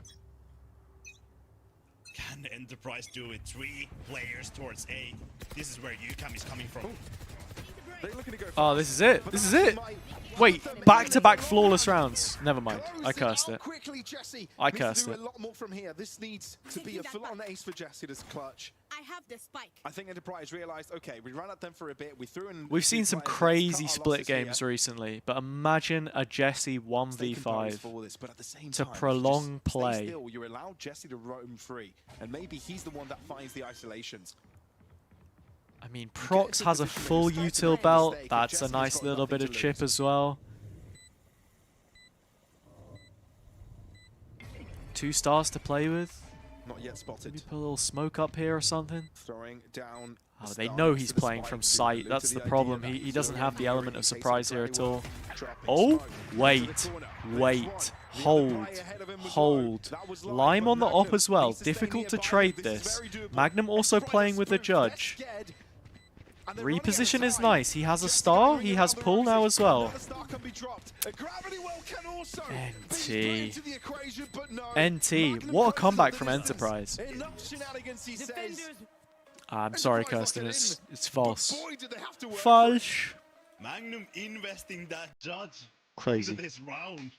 Can the Enterprise do it? 3 players towards A. This is where UCAM is coming from. Oh, this is it. This is it. Wait, back-to-back flawless rounds. Never mind. I cursed it. I cursed it. A lot more from here. This needs to be a full-on ace for Jesse to clutch. I have the spike. I think Enterprise realized, okay, we ran at them for a bit. We threw in. We've seen some players, let's crazy cut our split losses here. games recently, but imagine a Jesse Stay composed 1v5 for this, but at the same to time, prolong just stay play. Still. You allow Jesse to roam free, and maybe he's the one that finds the isolations. I mean, Prox has a full util belt. That's a nice little bit of chip as well. 2 stars to play with. Not yet spotted. Maybe put a little smoke up here or something. Throwing down. Oh, they know he's playing from sight. That's the problem. He doesn't have the element of surprise here at all. Oh, wait. Hold. Lime on the op as well. Difficult to trade this. Magnum also playing with the judge. Reposition is nice. He has a star. He has pull now as well. NT. What a comeback from Enterprise. I'm sorry, Kirsten. It's false. False. Magnum investing that judge Crazy. into this round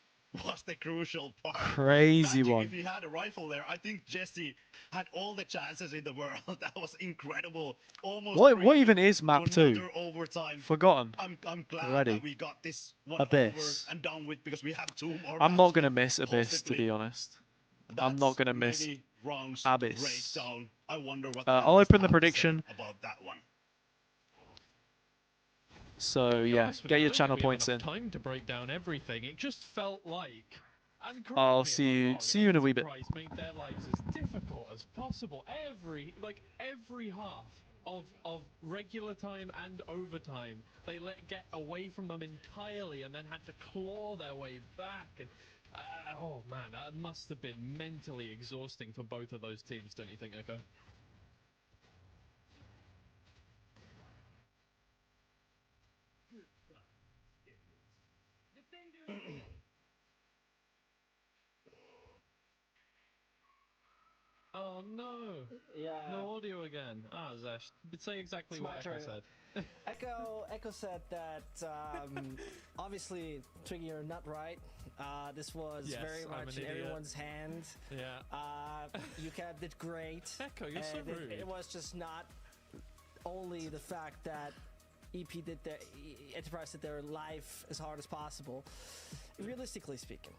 was the crucial part. Crazy Magic, one. If he had a rifle there, I think Jesse had all the chances in the world. That was incredible. Almost. What even is map 2? another overtime. Forgotten. I'm glad Already. that we got this one Abyss. over and done with because we have 2 more. I'm not matches gonna miss Abyss, to possibly. be honest. I'm not gonna miss Many rounds Abyss. breakdown. I wonder what I'll open the prediction. about that one. So yeah, get your channel points in. Time to break down everything. It just felt like. And I'll see you in a wee bit. Made their lives as difficult as possible. Every half of regular time and overtime, they let get away from them entirely, and then had to claw their way back. And oh man, that must have been mentally exhausting for both of those teams, don't you think, Echo? Oh no! Yeah. No audio again. Ah, Zesh. Say exactly what Echo said. Echo said that obviously, Twiggy, you're not right. This was very much in everyone's hand. Yeah. UCAM did great. Echo, you're so rude. It was just not only the fact that Enterprise did their life as hard as possible. Realistically speaking,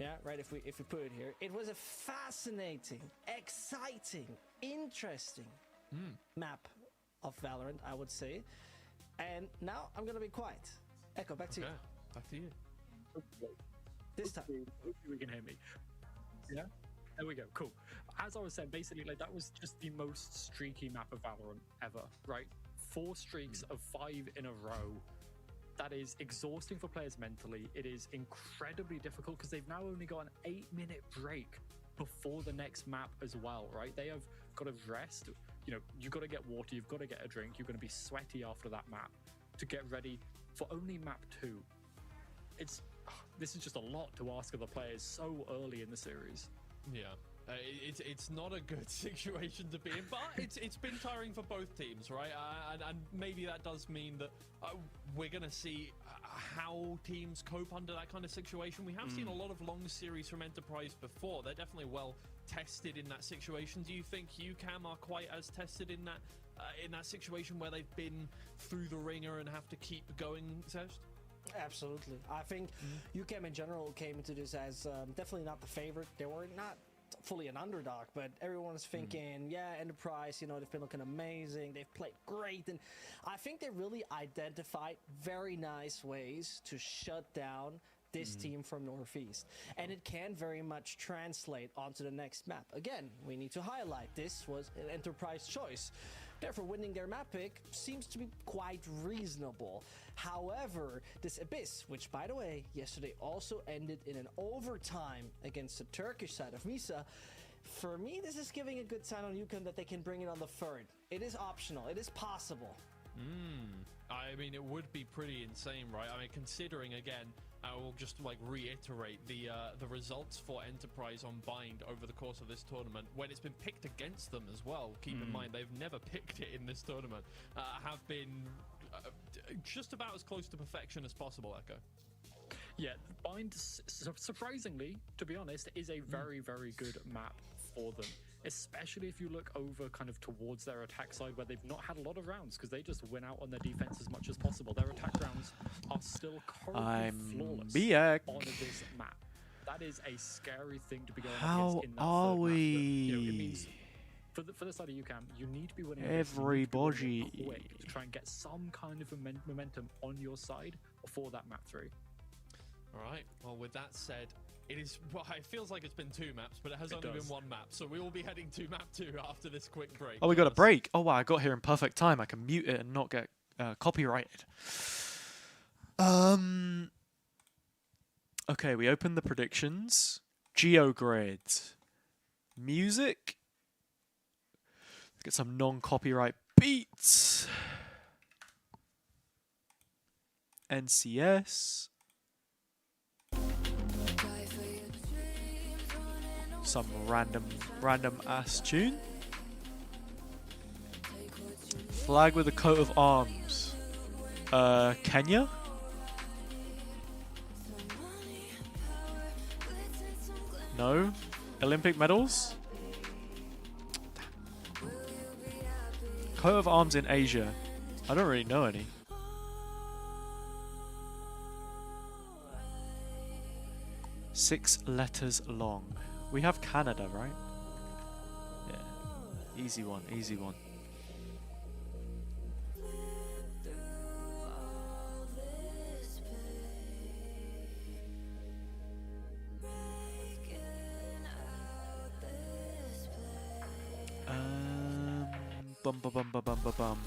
yeah, right. If we put it here, it was a fascinating, exciting, interesting map of Valorant, I would say. And now I'm gonna be quiet. Echo, back to you. Back to you. This time. Hopefully we can hear me. Yeah. There we go. Cool. As I was saying, basically, like that was just the most streaky map of Valorant ever, right? 4 streaks of 5 in a row. That is exhausting for players mentally. It is incredibly difficult because they've now only got an 8-minute break before the next map as well, right? They have got to rest. You know, you've got to get water, you've got to get a drink, you're going to be sweaty after that map to get ready for only map 2. This is just a lot to ask of the players so early in the series. Yeah. It's not a good situation to be in, but it's been tiring for both teams, right? And maybe that does mean that we're going to see how teams cope under that kind of situation. We have seen a lot of long series from Enterprise before. They're definitely well tested in that situation. Do you think UCAM are quite as tested in that situation where they've been through the ringer and have to keep going, Serge? Absolutely. I think UCAM in general came into this as definitely not the favorite. They were not fully an underdog, but everyone's thinking, yeah, Enterprise, you know, they've been looking amazing, they've played great, and I think they really identified very nice ways to shut down this team from Northeast, and it can very much translate onto the next map. Again, we need to highlight this was an Enterprise choice. Therefore, winning their map pick seems to be quite reasonable. However, this Abyss, which by the way, yesterday also ended in an overtime against the Turkish side of Misa, for me, this is giving a good sign on UCAM that they can bring it on the 3rd. It is optional. It is possible. I mean, it would be pretty insane, right? I mean, considering, again, I will just like reiterate the results for Enterprise on Bind over the course of this tournament, when it's been picked against them as well. Keep in mind, they've never picked it in this tournament. Have been just about as close to perfection as possible, Echo. Yeah, Bind, surprisingly, to be honest, is a very, very good map for them. Especially if you look over kind of towards their attack side where they've not had a lot of rounds because they just win out on their defense as much as possible. Their attack rounds are still currently flawless on this map. That is a scary thing to be going against in that are third we? Map. But, you know, it means for the side of UCAM, you need to be winning Everybody. quick to try and get some kind of momentum on your side before that map 3. All right. Well, with that said, It is. Well, it feels like it's been 2 maps, but it has only been 1 map. So we will be heading to map 2 after this quick break. Oh, we got a break. Oh, wow, I got here in perfect time. I can mute it and not get copyrighted. Okay, we open the predictions. Geogrid. Music. Let's get some non-copyright beats. NCS. Some random ass tune. Flag with a coat of arms. Kenya. No. Olympic medals. Coat of arms in Asia. I don't really know any. Six letters long. We have Canada, right? Yeah. Easy one, easy one. Bum.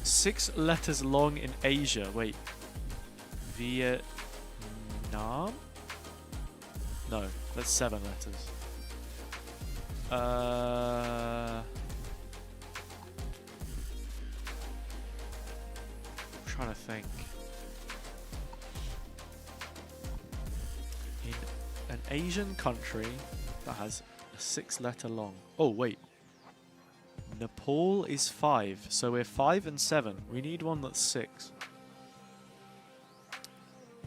6 letters long in Asia. Wait. Vietnam? No, that's 7 letters. I'm trying to think. In an Asian country that has a 6-letter long. Oh, wait. Nepal is 5, so we're 5 and 7. We need one that's 6.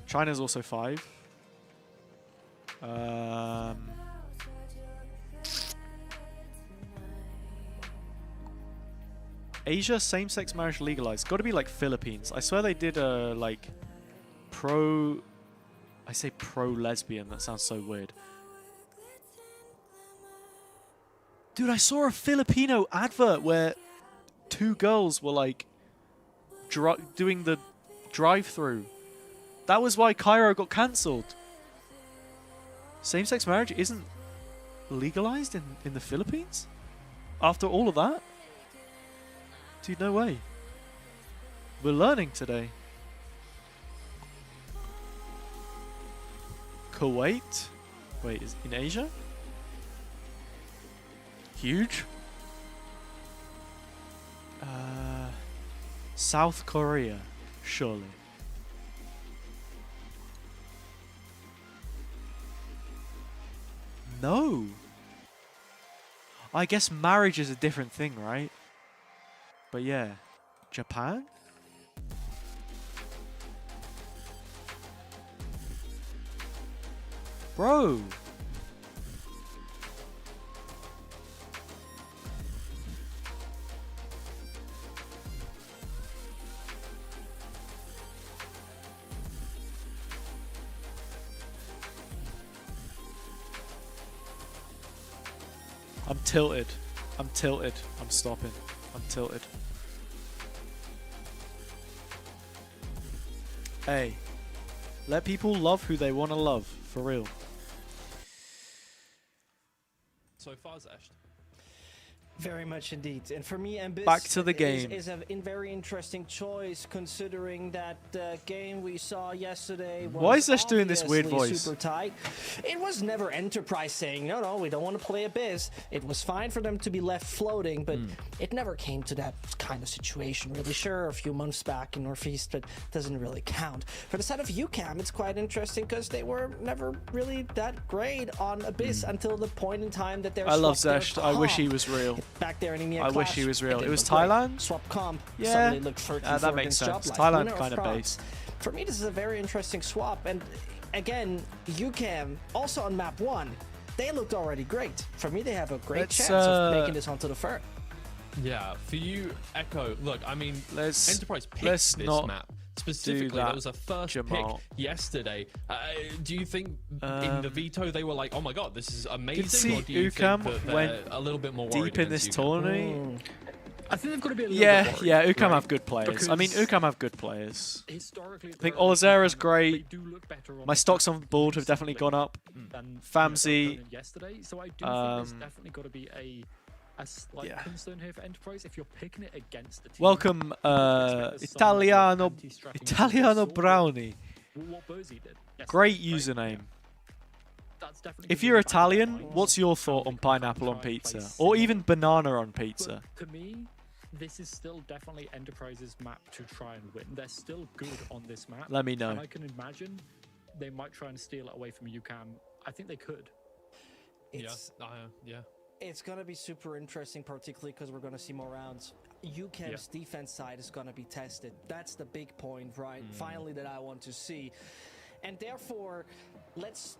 China's also 5. Asia, same-sex marriage legalized. Got to be like Philippines. I swear they did a like pro. I say pro-lesbian. That sounds so weird. Dude, I saw a Filipino advert where 2 girls were like doing the drive-through. That was why Cairo got cancelled. Same-sex marriage isn't legalized in the Philippines? After all of that? Dude, no way. We're learning today. Kuwait? Wait, is in Asia? Huge? South Korea, surely. No. I guess marriage is a different thing, right? But yeah. Japan? Bro. I'm tilted. I'm tilted. I'm stopping. I'm tilted. Hey. Let people love who they want to love. For real. So far, Zesh. Very much indeed. And for me, Abyss back to the game is a very interesting choice, considering that game we saw yesterday was Why is Zesh doing this weird voice? Super tight. It was never Enterprise saying, no, we don't want to play Abyss. It was fine for them to be left floating, but it never came to that kind of situation, really. Sure, a few months back in Northeast, but doesn't really count. For the side of UCAM, it's quite interesting because they were never really that great on Abyss until the point in time that they're I love Zesh. I wish he was real. Back there in EMEA I wish he was real. It was Thailand? Swap comp. Yeah, Suddenly looked for that makes sense. Thailand kind of base. For me, this is a very interesting swap. And again, UCAM, also on map 1, they looked already great. For me, they have a great chance of making this onto the first. Yeah, for you, Echo, look, I mean, Enterprise picked this map. Specifically, there was a first pick yesterday. Do you think in the veto they were like, oh my god, this is amazing? See or do you UCAM think that went a little bit more worried deep in this UCAM? tournament. I think they've got to be a little Yeah, bit worried, yeah, UCAM right? have good players. I mean, Because UCAM have good players. historically, I think they're a Olazera's team, great. they do look better on My the stocks pitch on board have definitely gone up. than Famzy. yesterday. So I do think there's definitely got to be a slight yeah. concern here for Enterprise if you're picking it against the team. Welcome, Italiano Brownie. What Burzy did yesterday, Great right? username. That's definitely If gonna you're be the back of their Italian, minds. what's your thought on pineapple on pizza? Or even banana on pizza? But to me, this is still definitely Enterprise's map to try and win. They're still good on this map. Let me know. And I can imagine they might try and steal it away from UCAM. I think they could. It's, yeah. It's going to be super interesting, particularly because we're going to see more rounds. UCAM's defense side is going to be tested. That's the big point, right? Finally, that I want to see. And therefore, let's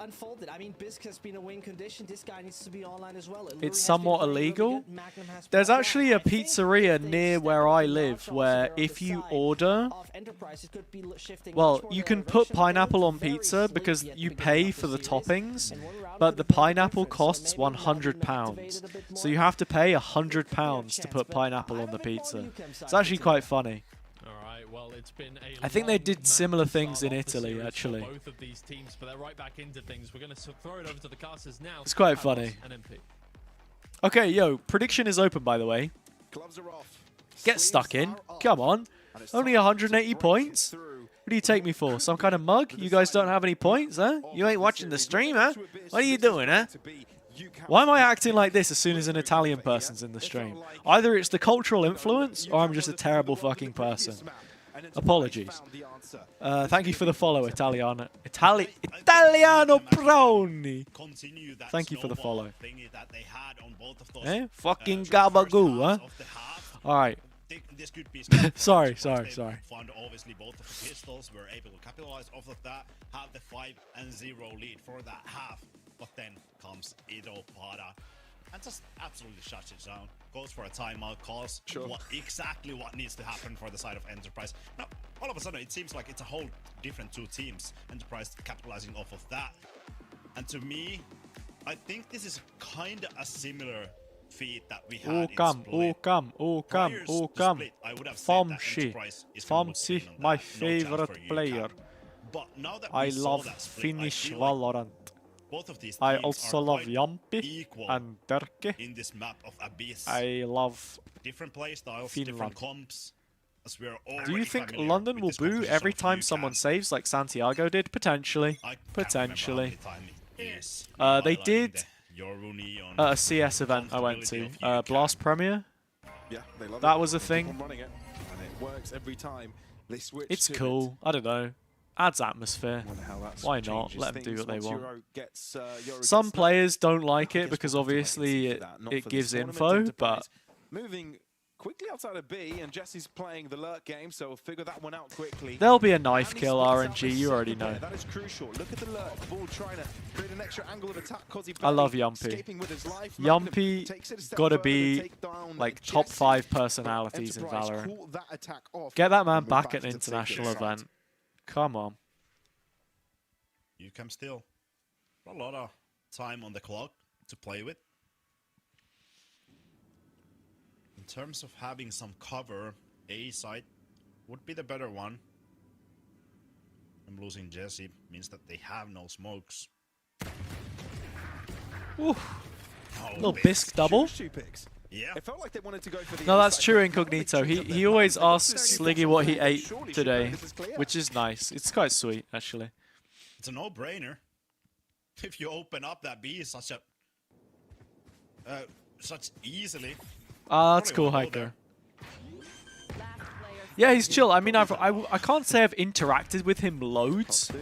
unfold it. I mean, Bisc has been a win condition. This guy needs to be online as well. It's somewhat illegal. There's actually a pizzeria near where I live where if you order, well, you can put pineapple on pizza because you pay for the toppings, but the pineapple costs £100. So you have to pay £100 to put pineapple on the pizza. It's actually quite funny. Well, it's been I think they did similar things in Italy, actually. Both of these teams, but they're right back into things. We're going to throw it over to the casters now. It's quite funny. Okay, yo, prediction is open, by the way. Gloves are off. Get stuck in. Come on. Only 180 points? What do you take me for? Some kind of mug? You guys don't have any points, huh? You ain't watching the stream, huh? What are you doing, huh? Why am I acting like this as soon as an Italian person's in the stream? Either it's the cultural influence, or I'm just a terrible fucking person. Apologies. Thank you for the follow, Italiano Brownie. Thank you for the follow. Fucking gabagoo, huh? Alright. Sorry. Found obviously both of the pistols were able to capitalize off of that, have the 5-0 lead for that half, but then comes Ido Pada and just absolutely shuts it down. Goes for a timeout, calls exactly what needs to happen for the side of Enterprise. Now, all of a sudden, it seems like it's a whole different two teams. Enterprise capitalizing off of that. And to me, I think this is kind of a similar feat that we had in Split. Famsi, my favorite player. But now that I love Finnish Valorant. Both of these I teams also are love quite Yampi equal and Derke. in this map of Abyss. I love different play styles, Finland. different comps. As we are Do you think familiar London with will this boo composition every of time UCAM. someone saves like Santiago did? Potentially. Potentially. They did at a CS event I went to. Blast Premier. Yeah, they love That it. was a They keep thing. on running it, and it works every time. They switch It's to cool. I don't know. Adds atmosphere. Why not? changes Let them do things what they once want. Euro gets, Euro Some gets players don't like I it guess because we'll have to wait and obviously see it, that, not it for gives this tournament, info, Enterprise. but Moving quickly outside of B, and Jesse's playing the lurk game, so we'll figure that one out quickly. there'll be a knife And he kill splits out RNG, the you already second know. player. That is crucial. Look at the lurk. Ball trying to create an extra angle of attack. Kozzy I love barely Yumpy. escaping with his life. Magnum takes it a Yumpy step gotta further to be take down like Jesse, top 5 but personalities in Enterprise Valorant. caught that attack off Get that man and we're back back at an to take international this fight. event. Come on. UCAM still a lot of time on the clock to play with. In terms of having some cover, A side would be the better one. I'm losing Jesse, means that they have no smokes. Ooh. No, Little Bisc double. Yeah. It felt like they wanted to go for the No, that's inside, true, but Incognito. they He always asks Sliggy what he ate Surely, today, this is clear. which is nice. It's quite sweet, actually. It's a no-brainer. If you open up that B such easily. That's cool, Hiker. Yeah, he's chill. I mean, I can't say I've interacted with him loads.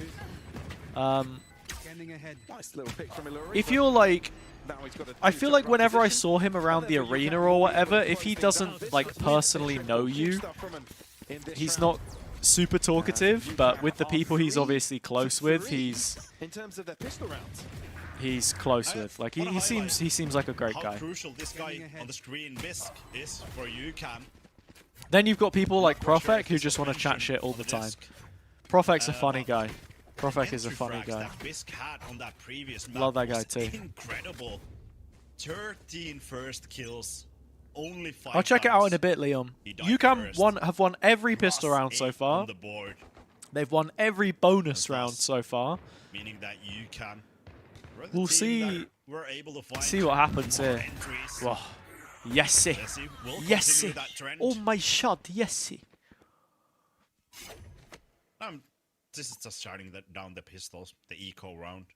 Nice little pick from Illury, If but you're like, now he's got a I two feel turret like round whenever I position. saw him around the arena or whatever, if he doesn't like personally know you, he's not super talkative, but with the people he's obviously close with, he's in terms of their pistol rounds. close with. Like he seems like a great How guy. crucial this guy on the screen, Bisc, is for UCAM. Then you've got people like Profek who just want to chat shit all the time. Profek's a funny guy. Profek is a funny guy. That Bisc had on that previous map Love that guy was too. Incredible. 13 first kills only 5 I'll check it out in a times bit, Liam. he died UCAM first. have won every pistol round so far. On the board, They've won every bonus round so far. meaning that you can. We'll see. We're able to find See what happens more here. entries. Whoa. Yes, Jesse will yes. continue that trend. Oh my shot, yes. This is just shutting down the pistols, the eco round.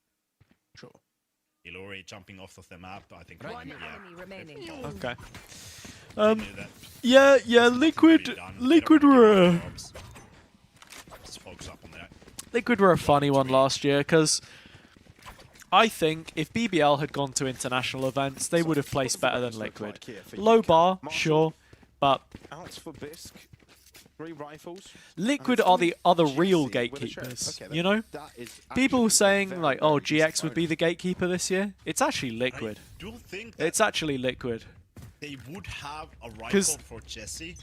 Sure. Ilori jumping off of the map, I think. One enemy remaining. Okay. Yeah, Liquid were just focus up on that. Liquid were a funny one last year because I think if BBL had gone to international events, they would have placed better than Liquid. Low bar, sure, but Alex for Bisc. 3 rifles. Liquid are the other real gatekeepers, you know? People saying like, oh, GX would be the gatekeeper this year. It's actually Liquid. I do think It's actually Liquid. they would have a rifle for Jesse.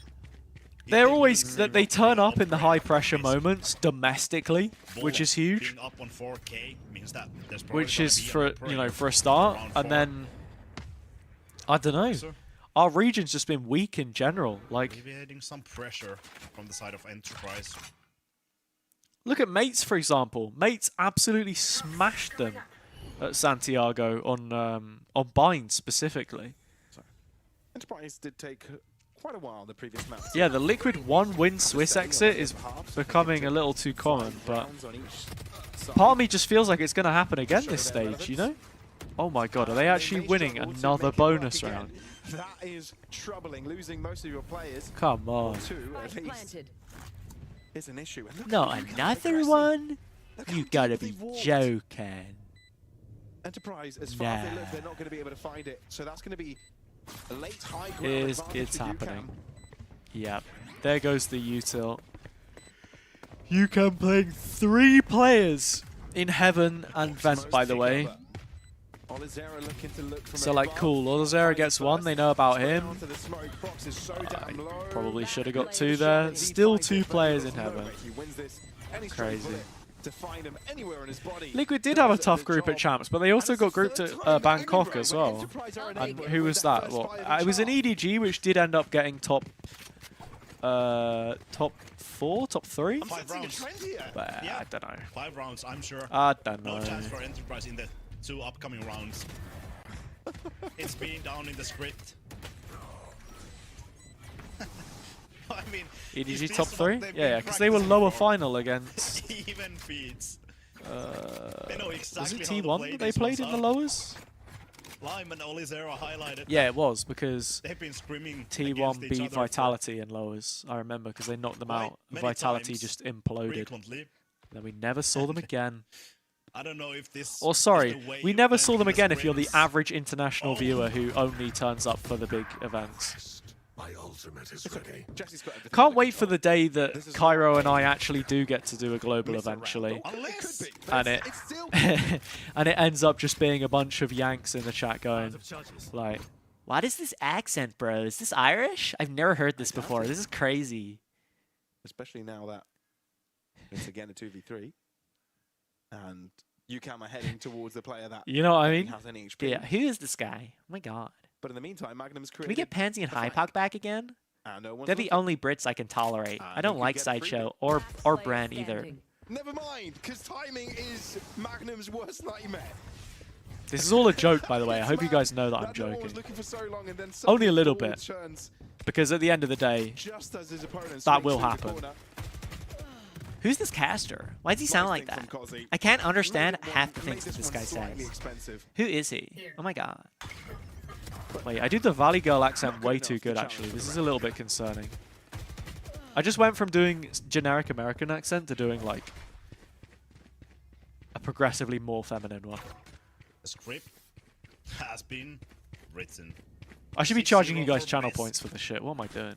They're always they turn up in the high pressure moments domestically, which is huge. Being up on 4K means that there's probably Which gonna is be an for operator for a start, around and 4. then I don't know. Sir? Our region's just been weak in general. Like, Maybe adding some pressure from the side of Enterprise. look at Mates for example. Mates absolutely smashed them at Santiago on Bind specifically. Enterprise did take quite a while the previous map. Yeah, the Liquid 1-win Swiss exit is becoming a little too common, but part of me just feels like it's going to happen again this stage, you know? Oh my god, are they actually winning another bonus round? That is troubling, losing most of your players. Come on. 2 at least is an issue. And look No, at UCAM another aggressive. one? Look how You gotta deep be they've walked. joking. Enterprise, as far as they look, Nah. they're not going to be able to find it. So that's going to be a late high ground advantage It's for UCAM. happening. Yep. There goes the util. UCAM playing 3 players in Heaven and Vent, by the way. Olizera looking to look from So, like, above. cool. Olizera gets 1. They know about him. Onto the smoke. Prox is so damn low. Probably should have got 2 there. Still 2 players in Heaven. He wins this. Any Crazy. to find him anywhere in his body. Liquid did have a tough group at Champs, but they also got grouped at Bangkok as well. And who was that? Well, it was an EDG, which did end up getting top 4, top 3? 5 rounds. But Yeah. I don't know. 5 rounds, I'm sure. I don't No know. chance for Enterprise in the 2 upcoming rounds. It's being down in the script. I mean, EDG is top this 3? what they've Yeah, been because they were practicing lower for? final against... Even feeds. They know Was exactly it how to T1 play that they these played ones in the out. lowers? Lime and Olizera highlighted. Yeah, it was, because They've been screaming T1 against each beat other for Vitality in lowers. I remember, because they knocked them out. many Vitality times, just imploded. frequently. Then we never saw them again. I don't know if this. Or is sorry, the way we of never saw playing them the again if you're the scrims. average international viewer who only turns up for the big events. My ultimate is ready. Jesse's got everything Can't under wait for control. the day that Cairo and I actually do get to do a global eventually. Unless, And it and it ends up just being a bunch of Yanks in the chat going like, what is this accent, bro? Is this Irish? I've never heard this before. This is crazy. Especially now that it's again a 2v3. And UCAM are heading towards the player that You know what I mean? has any HP. Yeah, who is this guy? Oh my god. But in the meantime, Magnum's Can created... we get Pansy and Hypoc back again? no one's They're the looking. only Brits I can tolerate. I don't could like get Sideshow freebie. or Bran either. Never mind, because timing is Magnum's worst nightmare. This is all a joke, by the way. I hope you guys know that I'm No one was joking. looking for so long, and then Only a little suddenly bit. forward turns Because at the end of the day, just as his opponent that swings will through the happen. corner. Who's this caster? Why does he sound like that? I can't understand half the things that this guy Slightly says. expensive. Who is he? Oh my god. Wait, I do the Valley Girl accent way too good, actually. This is a little bit concerning. I just went from doing generic American accent to doing, like, a progressively more feminine one. The script has been written. I should be 6-0 charging you guys for channel Miss. points for this shit. What am I doing?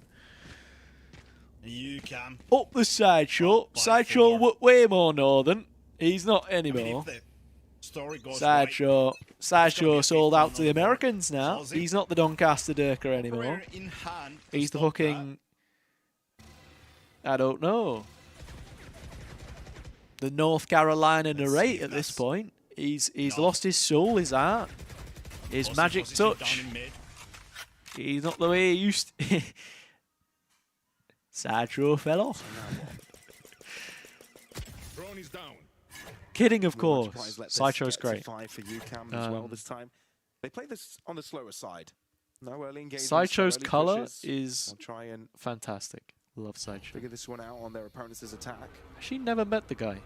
You can. Up the Sideshow. Sideshow way more northern. He's not anymore. Story goes Sideshow. Sideshow a sold big out one to the on the board. Americans now. Chelsea. He's not the Doncaster Dirker anymore. Prayer in hand to He's the stop fucking... I don't know. The North Carolina narrate at this point. He's lost his soul, his art, his Awesome magic position touch. down in mid. He's not the way he used to. Satchel fell off. Kidding, of course. Sideshow's great. For UCAM as well this time. They play this on the slower side. No early engagement. Sideshow's early color pushes. is They'll try and fantastic. Love Sideshow. figure this one out on their opponent's attack. Actually, never met the guy.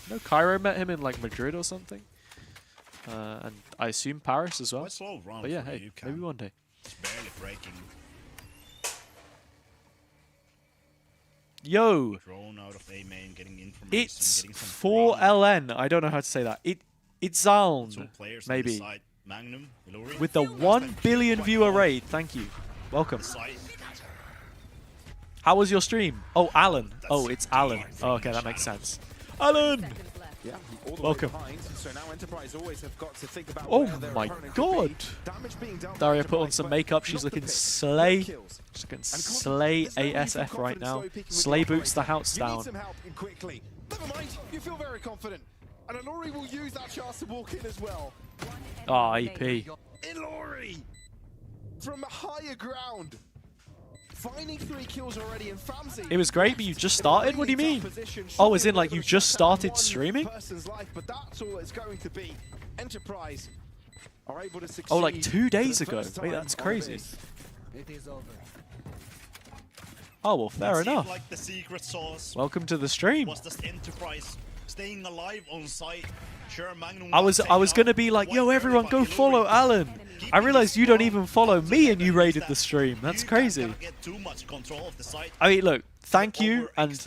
No, Cairo met him in like Madrid or something. And I assume Paris as well. Quite slow round But yeah, for hey, UCAM. maybe one day. It's barely breaking. Yo, Drone out of A main, getting information. it's getting some 4LN. I don't know how to say that. It's Zaln, Two players on the maybe. side. Magnum, Valorant. With the 1 billion viewer raid. Thank you. Welcome. Side. How was your stream? Oh, Alan. Oh, it's Alan. Oh, okay, that makes sense. Alan! Yeah, all the Welcome. way behind. So now Enterprise always have got to think about Oh where their my opponent could god! be. Damage being dealt by Daria put on Enterprise, some but makeup. She's not the looking pick. slay. No kills. She's looking And slay there's no need to be ASF right confident now. slow peeking with Slay the boots the operator. house You need down. some help and quickly. Never mind, you feel very confident. And Ilori will use that chance to walk in as well. Ah, EP. Ilori! From higher ground. Finding 3 kills already in Famzy. It was great, but you just started? What do you mean? Oh, as in like you just started streaming? Person's life, but that's all it's going to be. Enterprise are able to succeed. Oh, like 2 days for the ago. first Wait, time that's on crazy. this. It is over. Oh, well, fair Seemed enough. Like the secret sauce Welcome to the stream. was this Enterprise staying alive on site. Sure, Magnum I was gonna be like, yo, everyone go follow Alan. I realized you don't even follow me and you raided the stream. That's crazy. Get too much control of the site. I mean, look, thank you, and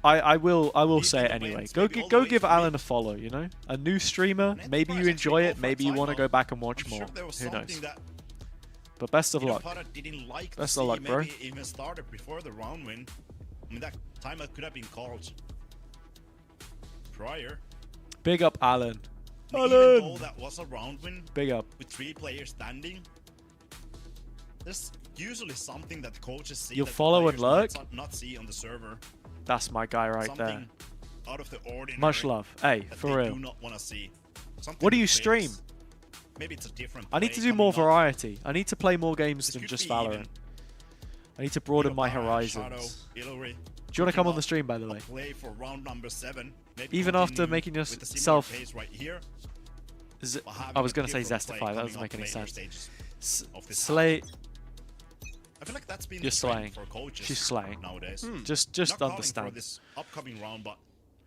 I will say it anyway. Go give Alan a follow. You know, a new streamer. Maybe you enjoy it. Maybe you want to go back and watch more. Who knows? But best of luck. Didn't like Best to of luck, see, bro. maybe even started before the round win. I mean, that time could have been called prior. Big up, Alan. Even though that was a round win, Big up. with 3 players standing, there's usually something that the coaches see. You'll that follow and players lurk? might not see on the server. That's my guy right there. Something out of the ordinary. Much love. Hey, that for they real. do not want to see. Something What do you fixed. stream? Maybe it's a different. I need to play do more coming up. variety. I need to play more games than could just be Valorant. even. I need to broaden my Shadow, horizons. Ilori, Do you want to come on the stream, by the way? play for round number 7. Maybe Even after continue making with the similar yourself... pace right here. I was going to say Zestify, that doesn't make any sense. Slay... I feel like that's been You're the trend slaying. for coaches She's slaying. nowadays. Just Not calling understand. for this upcoming round, but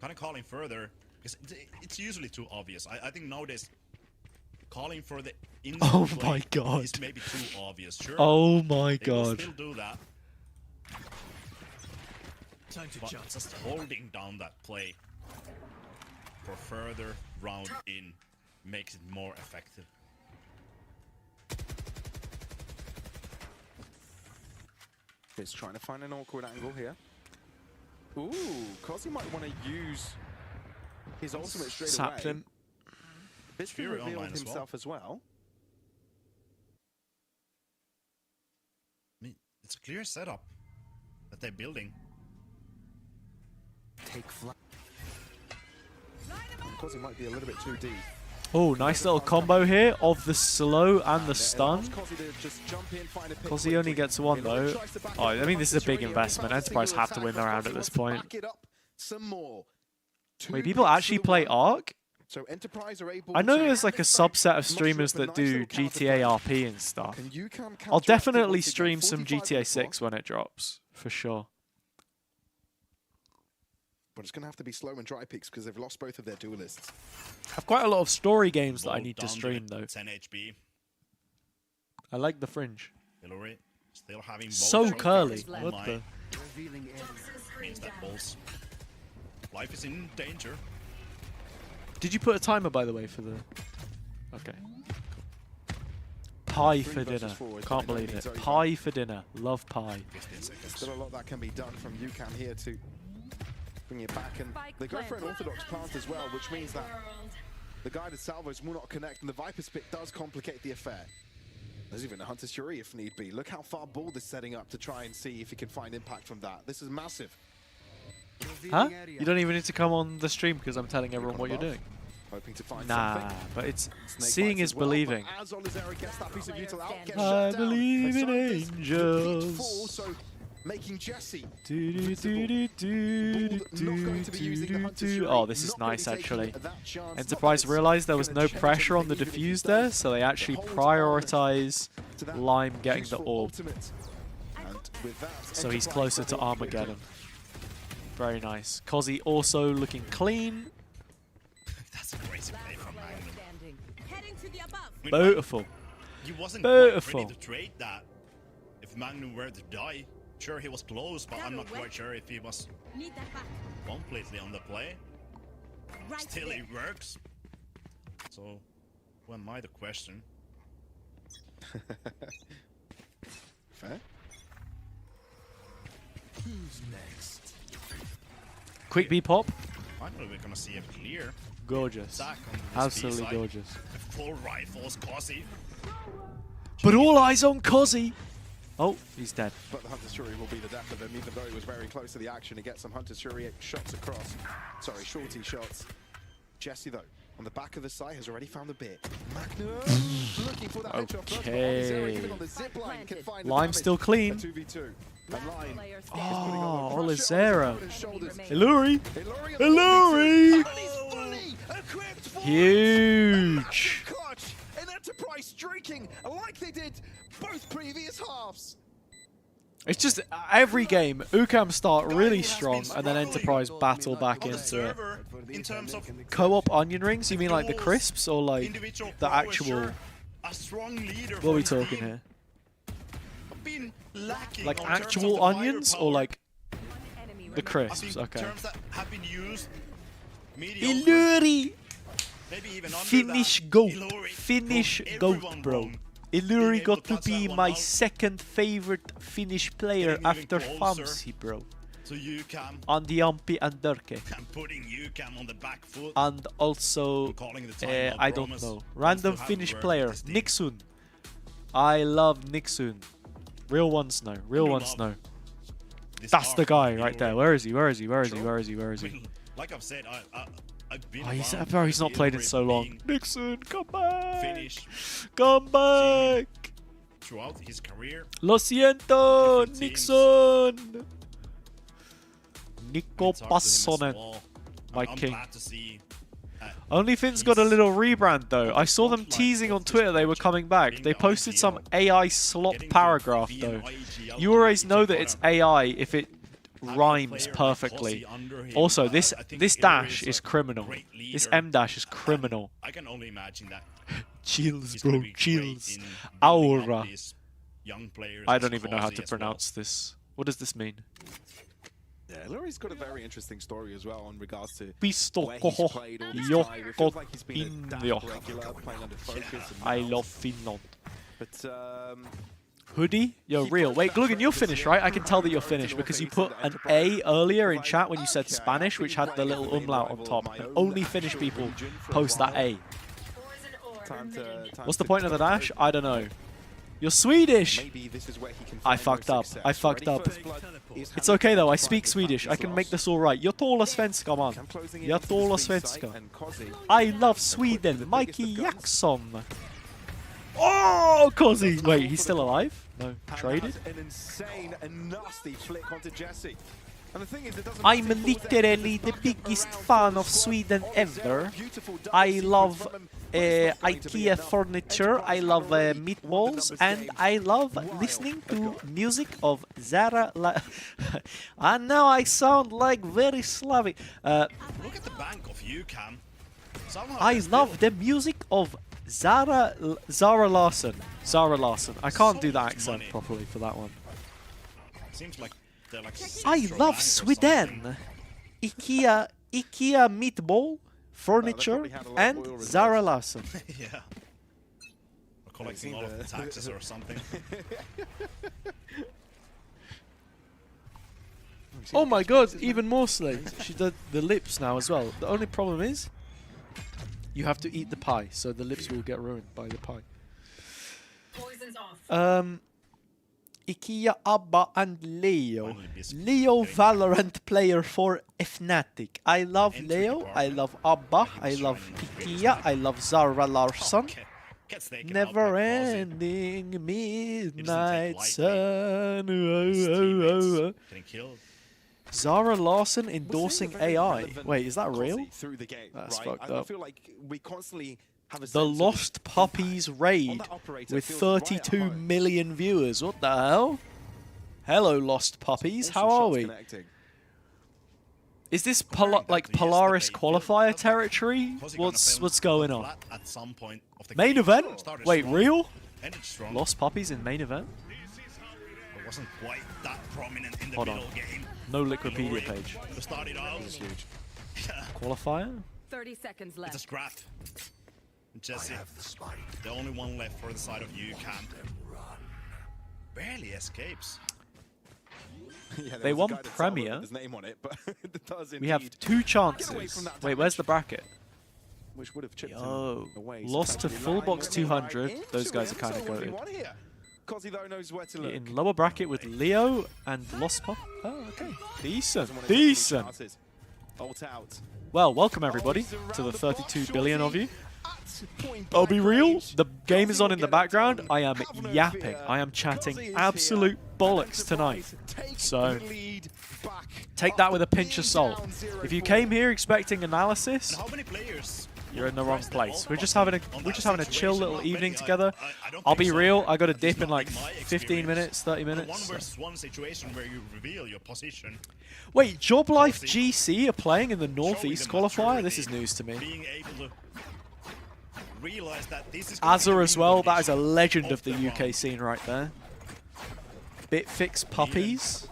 kind of calling further because it's usually too obvious. I think nowadays calling for the Oh instant play my god. is maybe too obvious. Sure. Oh my they will god. still do that. But just holding down that play for further round in makes it more effective. He's trying to find an awkward angle here. Ooh, Cosy might want to use his ultimate straight Sapped away. him. Biscuit Fury revealed online as well. himself as well. I mean, it's a clear setup that they're building. Take flight. Cosy might be a little bit too deep. Oh, nice little combo here of the slow and the stun. Cosy only gets one though. Oh, I mean, this is a big investment. Enterprise have to win the round at this point. Wait, people actually play Arc? So Enterprise are able I know to there's like a subset of streamers that do GTA RP and stuff. I'll definitely stream some GTA 6 when it drops, for sure. But it's going to have to be slow and dry picks because they've lost both of their duelists. I have quite a lot of story games that I Low need to down stream though. 10 HP. I like the Fringe. Ilori still having So both curly. trophies What online. the? Revealing area. Means that Bulls life is in danger. Did you put a timer, by the way, for the... Okay. Pie for dinner. Can't believe it. Pie for dinner. Love pie. Still a lot that can be done from UCAM here to bring it back. And they go for an orthodox plant as well, which means that the guided salvos will not connect, and the Viper's Pit does complicate the affair. There's even a Hunter's Fury if need be. Look how far Bald is setting up to try and see if he can find impact from that. This is massive. Huh? You don't even need to come on the stream because I'm telling everyone what you're doing. Hoping to find Nah, something. but it's Snake seeing bites is as well, believing. but as Olizera gets that piece of util out, gets I shut down. believe in And so this repeat angels. fall, so making Jesse Oh, this is nice actually. Enterprise realized there was no pressure on the defuse there, so they actually prioritize Lime getting the orb. So he's closer to Armageddon. Very nice. Kozzy also looking clean. That's a crazy play from Magnum. Beautiful. He wasn't Beautiful. quite ready to trade that. If Magnum were to die, sure he was close, but I'm not quite sure if he was completely on the play. Still, it works. So, who am I to question? Fair. Who's next? Quick B pop. Finally, we're gonna see a clear Gorgeous. attack on this Absolutely B side. gorgeous. Full rifles, Kozzy. But all eyes on Kozzy. Oh, he's dead. But the Hunter's Fury will be the death of him, even though he was very close to the action. He gets some Hunter's Fury shots across. Sorry, shorty shots. Jesse, though, on the back of the site, has already found a bit. Magnum looking for that headshot first, but Olizera, even on the zip line, can find the Lime's damage. still clean. A 2v2. And Lime is putting Oh, on the pressure Olizera. on his shoulders. Illuri. Illuri. Illuri. Huge. Clutch. And Enterprise streaking like they did both previous halves. It's just every game, UCAM start really strong and then Enterprise battle back into it. In terms of Co-op onion rings? You mean like the crisps or like the actual... a strong leader What are we for his talking team. here? Been lacking Like on terms of actual the onions or firepower. like the I crisps? think Okay. terms that have been used mediocre, Illuri! maybe even under Finish that. GOAT. Illuri Finish proved GOAT, everyone bro. wrong. Illuri Being able got to to clutch be that my one out. second favorite Finnish player Getting even after closer. Famsi, bro. So UCAM On the Ampi and Durke. and putting UCAM on the back foot. And also, Calling the timeout, I don't Promise. know. Wants Random to have Finnish word player, with this team. Nixun. I love Nixun. Real ones know. Real You ones love know. this That's the arc guy of right Illuri. there. Where is he? Where is he? Where is he? Where is he? Where is he? Like I've said, I've been Oh, he's, around bro, he's the not played in Illuri so long. being Nixon, come back! Finnish Come back! throughout his career. Lo siento, Different teams. Nixon! Nico It's hard to him as Passonen, well. my I'm king. glad to see OnlyFins got a little rebrand though. I saw them teasing on Twitter they were coming back. They posted some AI slop paragraph though. You always know that it's AI if it rhymes perfectly. Also, this dash is criminal. This M dash is criminal. I can only imagine that. Chills, He's gonna bro, be great chills. in building up Aura. these young players I as don't even know how Kozzy to as well. pronounce this. What does this mean? Yeah, Illuri's got a very interesting story as well in regards to Pisto where he's koho played all this time. It feels like he's been a Jokopinjo. damn regular playing under focus. And I now- love Finland. But Hoodie? Yo, real. Wait, Gluggen, you're finished, right? I can tell that you're finished because you put an A earlier in chat when you said Spanish, which had the little umlaut on top. And only Finnish people post that A. What's the point of the dash? I don't know. You're Swedish! maybe this is where he can I find fucked more up. success. I fucked Ready up. First Blood is It's having okay though, I to speak try and Swedish. back I this can loss. make this alright. Jag talar svenska, man. I'm closing in Jag to talar this B site, svenska. and Kozzy I love Sweden. Mikey Jackson. Oh, Kozzy. Wait, he's still alive? No, traded? has an insane and nasty flick onto Jesse. And the thing is, it doesn't I'm matter if it was literally Enterprise the running biggest around fan full of squad. Sweden Olizera, ever. beautiful double I sequence love from him, but it's not going to be IKEA enough. furniture, I love meatballs, and I love listening to music of Zara. And now I sound like very Slavic. Look at the bank of UCAM. Somehow I they're love still the music of Zara Larsson. Zara Larsson. I can't do the accent properly for that one. Seems like they're like I Central love Bank or Sweden. IKEA meatball, furniture, and Zara Larsson. something. Yeah. Or collecting all of the taxes or something. Oh my god, even more slay. She did the lips now as well. The only problem is, you have to eat the pie, so the lips will get ruined by the pie. IKEA, Abba, and Leo. Leo, Valorant player for Fnatic. I love Leo, I love Abba, I love IKEA, I love Zara Larsson. Never ending midnight sun. Zara Larsson endorsing AI. Wait, is that real? That's fucked up. I feel like we constantly have a The Lost Puppies raid with 32 million viewers. What the hell? Hello, Lost Puppies. How are we? Is this like Polaris qualifier territory? What's going on? Main event? Wait, real? Lost Puppies in main event? It wasn't quite that prominent in the Hold on. middle game. No Wikipedia page. Started out. This is huge. Qualifier? 30 seconds left. It's a scrap. Jesse, the only one left for the side of UCAM. Barely escapes. Yeah, They won Premier. Name on it, but it does We have 2 chances. Wait, where's the bracket? Which would have chipped Yo, away. lost to full box 200. Those guys are kind of goated. In lower bracket with Leo and Lost Pup. Oh, okay. Decent. Decent. Well, welcome everybody to the 32 billion of you. I'll be real. The game is on in the background. I am yapping. I am chatting absolute bollocks tonight. So take that with a pinch of salt. If you came here expecting analysis, you're in the wrong place. We're just having a chill little evening together. I'll be real. I got a dip in like 15 minutes, 30 minutes. 1v1 situation where you reveal your position. Wait, Job Life GC are playing in the Northeast qualifier? This is news to me. Being able to realize that this is Hazza as well. That is a legend of the UK scene right there. Bitfix Puppies.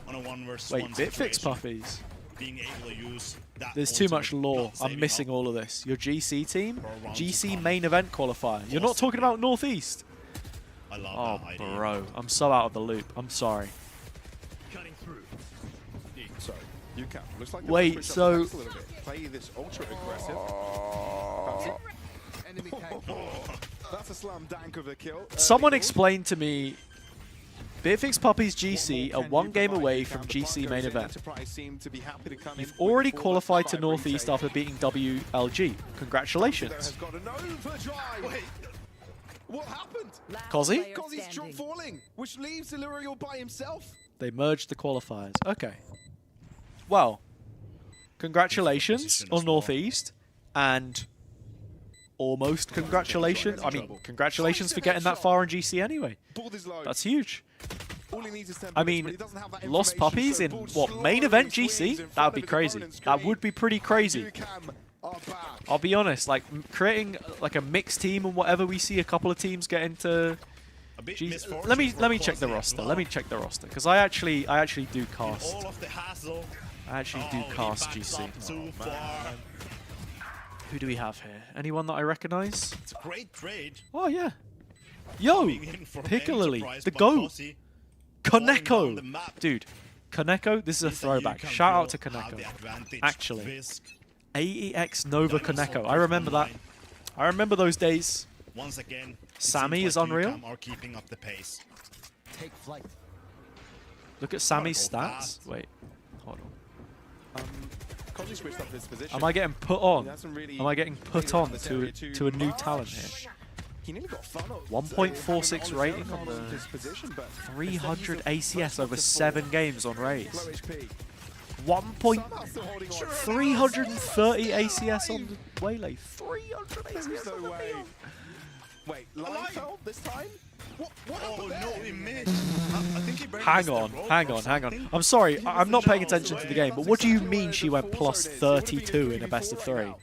Wait, Bitfix Puppies. Being able to use that There's too much lore. I'm missing all of this. Your GC team? GC main event qualifier. You're not talking about Northeast? I love Oh, bro. I'm so out of the loop. I'm sorry. Sorry, UCAM. Looks like wait, so... Play this ultra aggressive. That's a slam dunk of a kill. Someone explained to me Bitfix Puppies GC are 1 game away from GC main event. You've already qualified to Northeast after beating WLG. Congratulations. What happened? Cozzy? Cozzy's drop falling, which leaves Illyrio by himself. They merged the qualifiers. Okay. Well, congratulations on Northeast, and almost congratulations. I mean, congratulations for getting that far in GC anyway. That's huge. I mean, Lost Puppies in, what, main event GC? That would be crazy. That would be pretty crazy. I'll be honest, like, creating like a mixed team and whatever, we see a couple of teams get into GC. Let me check the roster. Let me check the roster, because I actually do cast. I actually do cast GC. Who do we have here? Anyone that I recognize? It's a great trade. Oh yeah. Yo, Piccalilly, the GOAT. Koneko! Dude, Koneko, this is a throwback. Shout out to Koneko. Actually. AEX Nova Koneko. I remember that. I remember those days. Once again, Sammy is unreal. are keeping up the pace. Take flight. Look at Sammy's stats. Wait, hold on. Switched up his position. Am I getting put on? Really Am I getting put on to a new talent here? He nearly got 1.46 rating on the 300 ACS over 7 games on Raze. 330 ACS on the Waylay. 300 ACS on the field. Wait, line fell this time? What Oh no, he missed. I think he hang on. I'm sorry, I'm not paying attention to the game, but what do you mean she went plus 32 in a best of 3?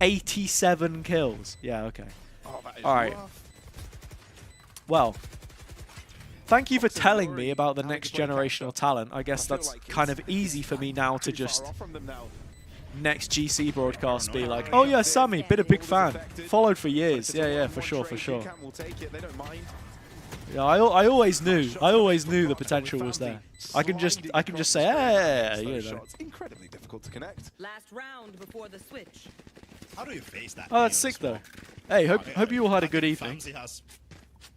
87 kills. Yeah, okay. Alright. Well, thank you for telling me about the next generational talent. I guess that's kind of easy for me now to just next GC broadcast be like, oh yeah, Sammy, been a big fan. Followed for years. Yeah, for sure. Yeah, I always knew the potential was there. I can just say, hey, you know. Incredibly difficult to connect. Last round before the switch. How do you face that? Oh, that's sick though. Hey, hope you all had a good evening.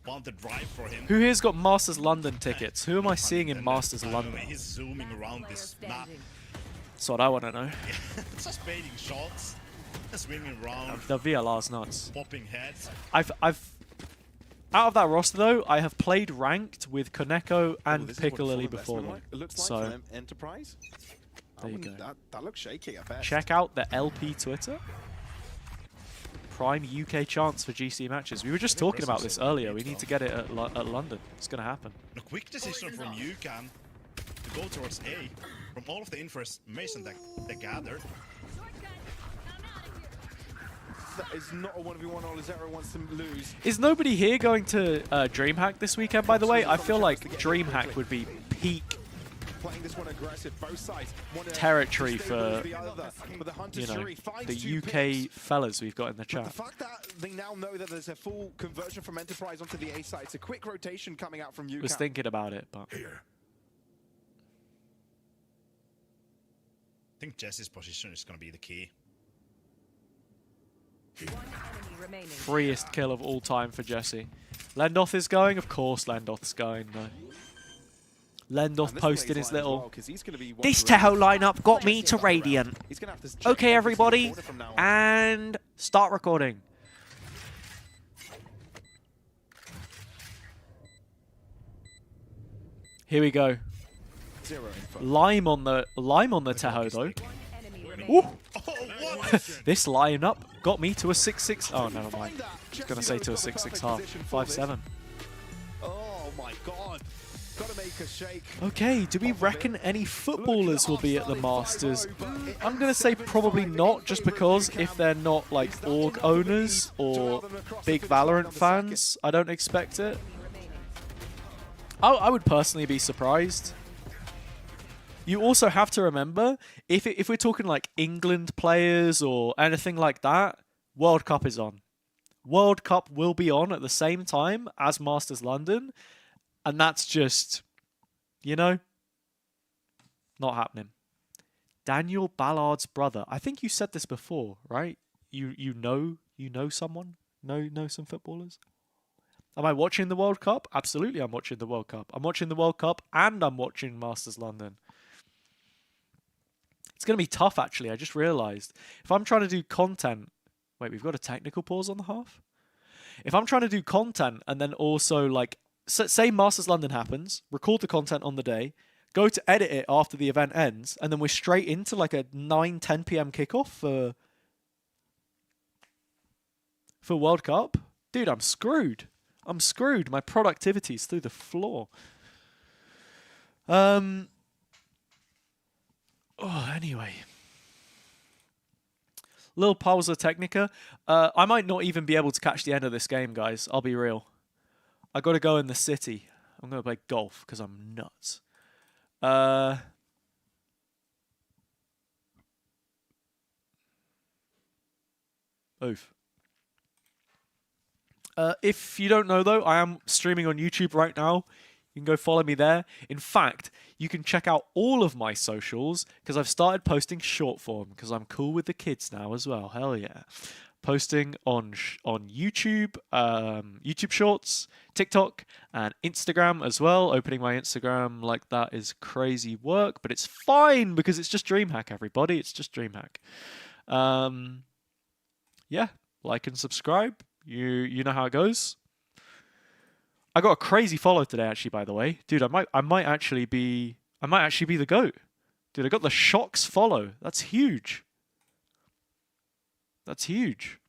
want to drive for him. Who here's got Masters London tickets? Who am I seeing in Masters London? He's zooming around this map. That's what I want to know. Just baiting shots, swinging around. The VLR's nuts. Popping heads. I've out of that roster though, I have played ranked with Koneko and Piccalilli before. It looks like So for them, Enterprise. there you go. That looks shaky, I bet. Check out the LP Twitter. Prime UK chance for GC matches. We were just talking about this earlier. We need to get it at London. It's going to happen. A quick decision from UCAM to go towards A. From all of the information that they gathered. That is not a 1v1 all Zero wants to lose. Is nobody here going to DreamHack this weekend, by the way? I feel like DreamHack would be peak Playing this one aggressive, both sides. territory for, you know, the UK fellas we've got in the But the chat. fact that they now know that there's a full conversion from Enterprise onto the A side, it's a quick rotation coming out from UCAM. Was thinking about it, but I think Jesse's position is going to be the key. freest kill of all time for Jesse. Lendoth is going? Of course Lendoth's going, though. Lendoth posted his little... This Teho lineup got me to Radiant. Okay, everybody, and start recording. Here we go. Lime on the Teho though. Ooh. This lineup got me to a 6-6. Oh, never mind. I was gonna say to a 6-6 half. 5-7. Oh my god. Gotta make a shake. Okay, do we reckon any footballers will be at the Masters? I'm gonna say probably not, just because if they're not like org owners or big Valorant fans, I don't expect it. I would personally be surprised. You also have to remember, if we're talking like England players or anything like that, World Cup is on. World Cup will be on at the same time as Masters London, and that's just, you know, not happening. Daniel Ballard's brother. I think you said this before, right? You know someone? Know some footballers? Am I watching the World Cup? Absolutely, I'm watching the World Cup. I'm watching the World Cup and I'm watching Masters London. It's going to be tough, actually. I just realised. If I'm trying to do content... Wait, we've got a technical pause on the half? If I'm trying to do content and then also, like... Say Masters London happens, record the content on the day, go to edit it after the event ends, and then we're straight into, like, a 9-10 PM kickoff for World Cup. Dude, I'm screwed. I'm screwed. My productivity's through the floor. Anyway. Little pausa technica. I might not even be able to catch the end of this game, guys. I'll be real. I got to go in the city. I'm going to play golf because I'm nuts. Oof. If you don't know, though, I am streaming on YouTube right now. You can go follow me there. In fact, you can check out all of my socials because I've started posting short form because I'm cool with the kids now as well. Hell yeah. Posting on YouTube, YouTube Shorts, TikTok, and Instagram as well. Opening my Instagram like that is crazy work, but it's fine because it's just DreamHack, everybody. It's just DreamHack. Yeah, like and subscribe. You know how it goes. I got a crazy follow today, actually. By the way, dude, I might actually be the GOAT. Dude, I got the Shocks follow. That's huge. That's huge.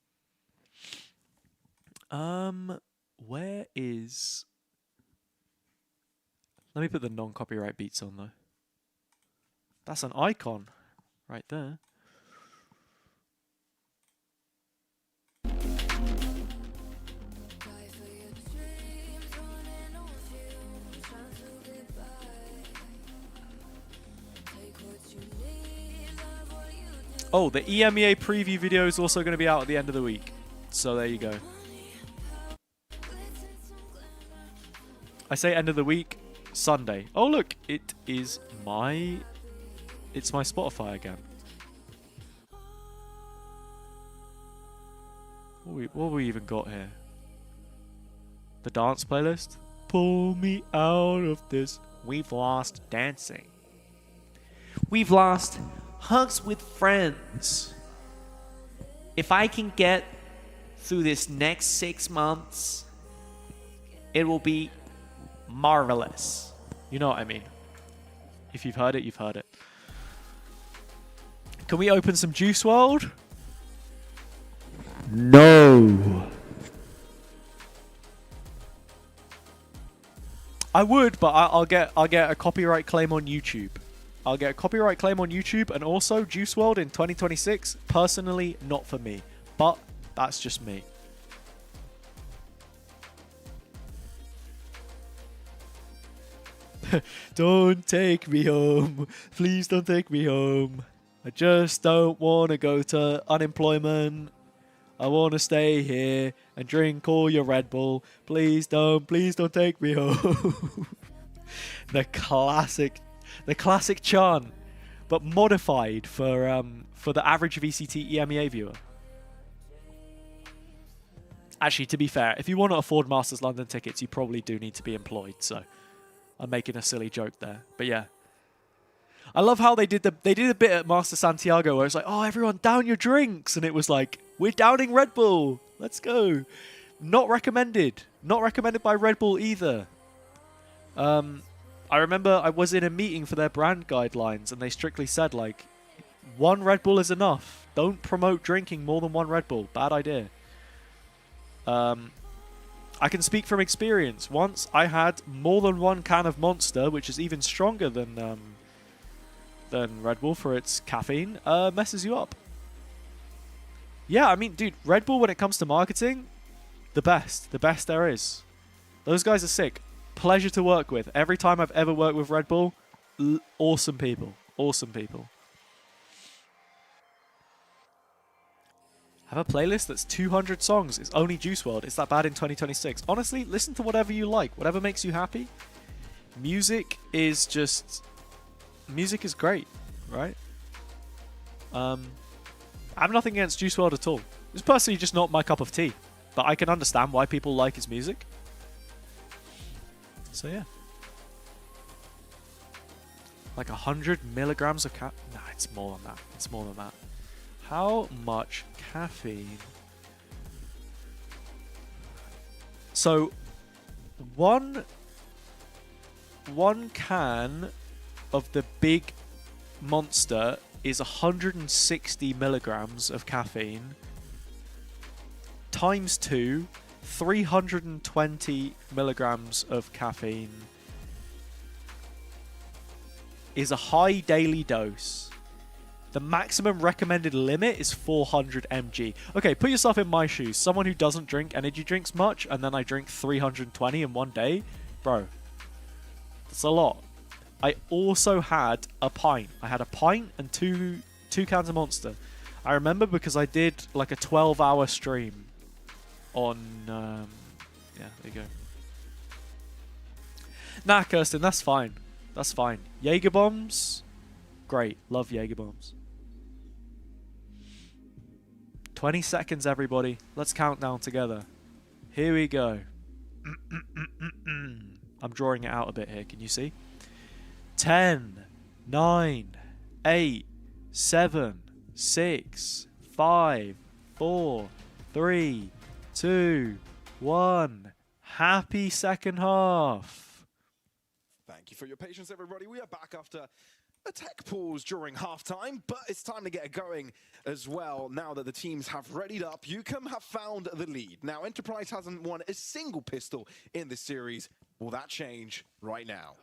Where is? Let me put the non-copyright beats on though. That's an icon, right there. Oh, the EMEA preview video is also going to be out at the end of the week. So there you go. I say end of the week, Sunday. Oh look, it's my Spotify again. What have we even got here? The dance playlist? Pull me out of this. We've lost dancing. We've lost hugs with friends. If I can get through this next 6 months, it will be marvelous. You know what I mean. If you've heard it, you've heard it. Can we open some Juice WRLD? No. I would, but I'll get a copyright claim on YouTube. I'll get a copyright claim on YouTube, and also Juice WRLD in 2026. Personally, not for me, but that's just me. Don't take me home. Please don't take me home. I just don't want to go to unemployment. I want to stay here and drink all your Red Bull. Please don't take me home. The classic chant, but modified for the average VCT EMEA viewer. Actually, to be fair, if you want to afford Masters London tickets, you probably do need to be employed. So I'm making a silly joke there, but yeah. I love how they did a bit at Master Santiago where it's like, oh, everyone down your drinks, and it was like, we're downing Red Bull. Let's go. Not recommended. Not recommended by Red Bull either. I remember I was in a meeting for their brand guidelines, and they strictly said, like, 1 Red Bull is enough. Don't promote drinking more than 1 Red Bull. Bad idea. I can speak from experience. Once I had more than 1 can of Monster, which is even stronger than Red Bull for its caffeine, messes you up. Yeah, I mean, dude, Red Bull, when it comes to marketing, the best there is. Those guys are sick. Pleasure to work with. Every time I've ever worked with Red Bull, awesome people. Awesome people. Have a playlist that's 200 songs. It's only Juice WRLD. It's that bad in 2026. Honestly, listen to whatever you like. Whatever makes you happy. Music is great, right? I have nothing against Juice WRLD at all. It's personally just not my cup of tea. But I can understand why people like his music. So yeah. Like 100 milligrams of Nah, it's more than that. It's more than that. How much caffeine? So, one can of the big Monster is 160 milligrams of caffeine. Times 2, 320 milligrams of caffeine is a high daily dose. The maximum recommended limit is 400 mg. Okay, put yourself in my shoes. Someone who doesn't drink energy drinks much, and then I drink 320 in one day. Bro, that's a lot. I also had a pint. I had a pint and two cans of Monster. I remember because I did like a 12-hour stream on... yeah, there you go. Nah, Kirsten, that's fine. That's fine. Jaeger bombs, great. Love Jaeger bombs. 20 seconds, everybody. Let's count down together. Here we go. I'm drawing it out a bit here. Can you see? 10, 9, 8, 7, 6, 5, 4, 3, 2, 1. Happy second half. Thank you for your patience, everybody. We are back after a tech pause during halftime, but it's time to get going as well. Now that the teams have readied up, UCAM have found the lead. Now, Enterprise hasn't won a single pistol in this series. Will that change right now?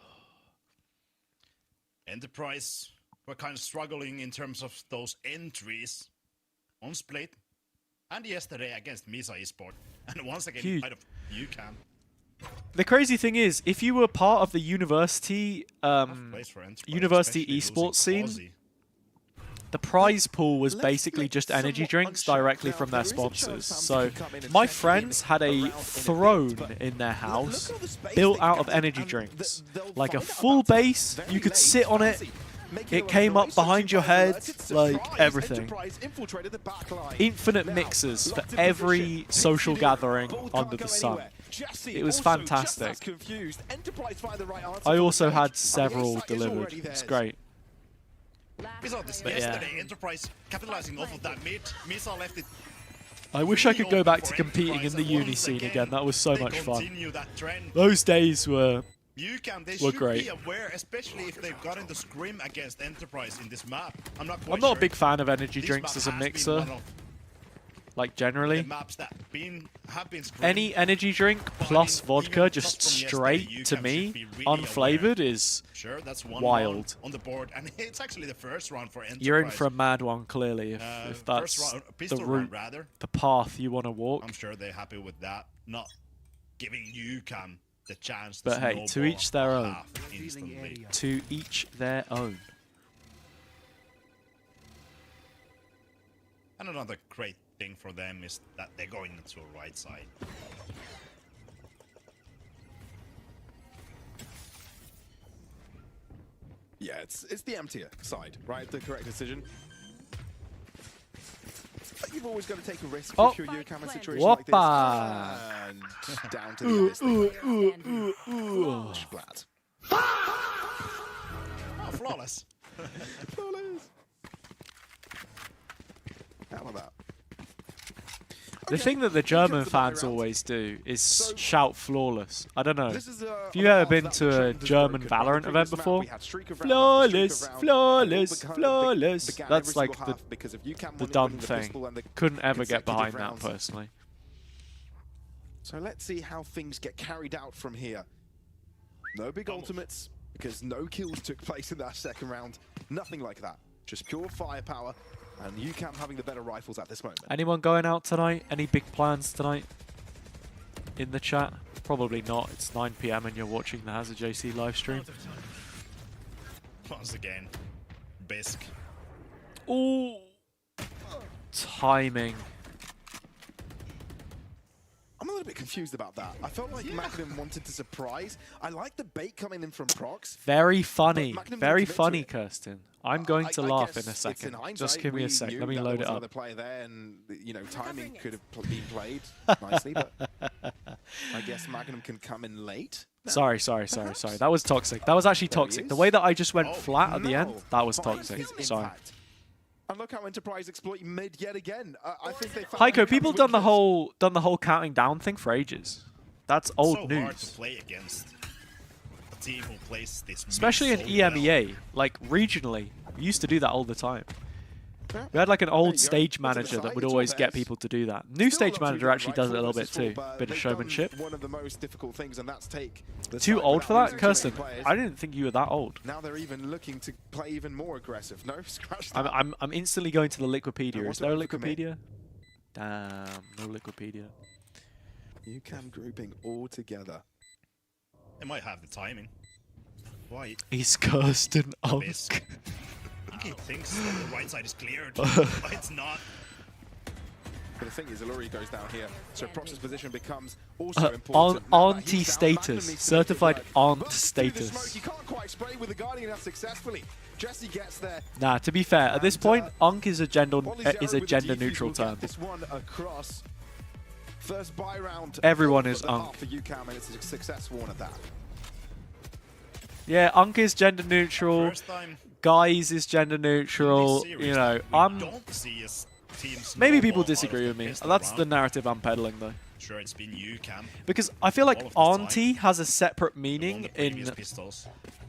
Enterprise were kind of struggling in terms of those entries on Split and yesterday against Misa Esports. And once again, out of UCAM. The crazy thing is, if you were part of the university esports scene, the prize pool was basically just energy drinks directly from their sponsors. So my friends had a throne in their house built out of energy drinks. Like a full base, you could sit on it. It came up behind your head, like everything. Infinite mixers for every social gathering under the sun. It was fantastic. I also had several delivered. It's great. We saw this yesterday. Enterprise capitalizing off of that mid. Misa left it. I wish I could go back to competing in the uni scene again. That was so much fun. Those days were UCAM, they should great. Be aware, especially if they've got in the scrim against Enterprise in this map. I'm not a big fan of energy drinks as a mixer. Like generally, any energy drink plus vodka just straight to me, unflavored, is wild. On the board, and it's actually the first round for Enterprise. You're in for a mad one, clearly, if that's the route, the path you want to walk. I'm sure they're happy with that, not giving UCAM the chance. But hey, to each their own. To each their own. And another great thing for them is that they're going to a right side. Yeah, it's the emptier side, right? The correct decision. But you've always got to take a risk if you're UCAM in a situation like this. And down to the Splat. Oh, flawless. Flawless. How about that? The thing that the German fans always do is shout flawless. I don't know. If you've ever been to a German VALORANT event before, flawless, flawless, flawless. That's like the done thing. Couldn't ever get behind that personally. So let's see how things get carried out from here. No big ultimates, because no kills took place in that second round. Nothing like that. Just pure firepower. And UCAM having the better rifles at this moment. Anyone going out tonight? Any big plans tonight? In the chat? Probably not. It's 9 PM and you're watching the HazzaJC live stream. Once again, Bisque. Ooh. Timing. I'm a little bit confused about that. I felt like Magnum wanted to surprise. I like the bait coming in from Prox. Very funny. Very funny, Kirsten. I'm going to laugh in a second. Just give me a sec. Let me load it up. The player there, and you know, timing could have been played nicely, but I guess Magnum can come in late. Sorry. That was toxic. That was actually toxic. The way that I just went flat at the end, that was toxic. Sorry. And look how Enterprise exploit mid yet again. I think they Heiko, people done the whole counting down thing for ages. That's old news. Hard to play against a team who plays this, especially in EMEA, like regionally, we used to do that all the time. We had like an old stage manager that would always get people to do that. New stage manager actually does it a little bit too. Bit of showmanship. One of the most difficult things, and that's take. Too old for that, Kirsten? I didn't think you were that old. Now they're even looking to play even more aggressive. No, scratch that. I'm instantly going to the Liquipedia. Is there a Liquipedia? Damn, no Liquipedia. UCAM grouping all together. They might have the timing. Why? He's Kirsten Unk. He thinks that the right side is cleared, but it's not. But the thing is, Illuria goes down here, so Prox's position becomes also important. Auntie status, certified aunt status. You can't quite spray with the Guardian enough successfully. Jesse gets there. Nah, to be fair, at this point, Unk is a gender neutral term. This one across. First buy round. Everyone is Unk. For UCAM, and it's a successful one at that. Yeah, Unk is gender neutral. Guys is gender neutral. You know, maybe people disagree with me. That's the narrative I'm peddling, though. Sure, it's been UCAM. Because I feel like auntie has a separate meaning in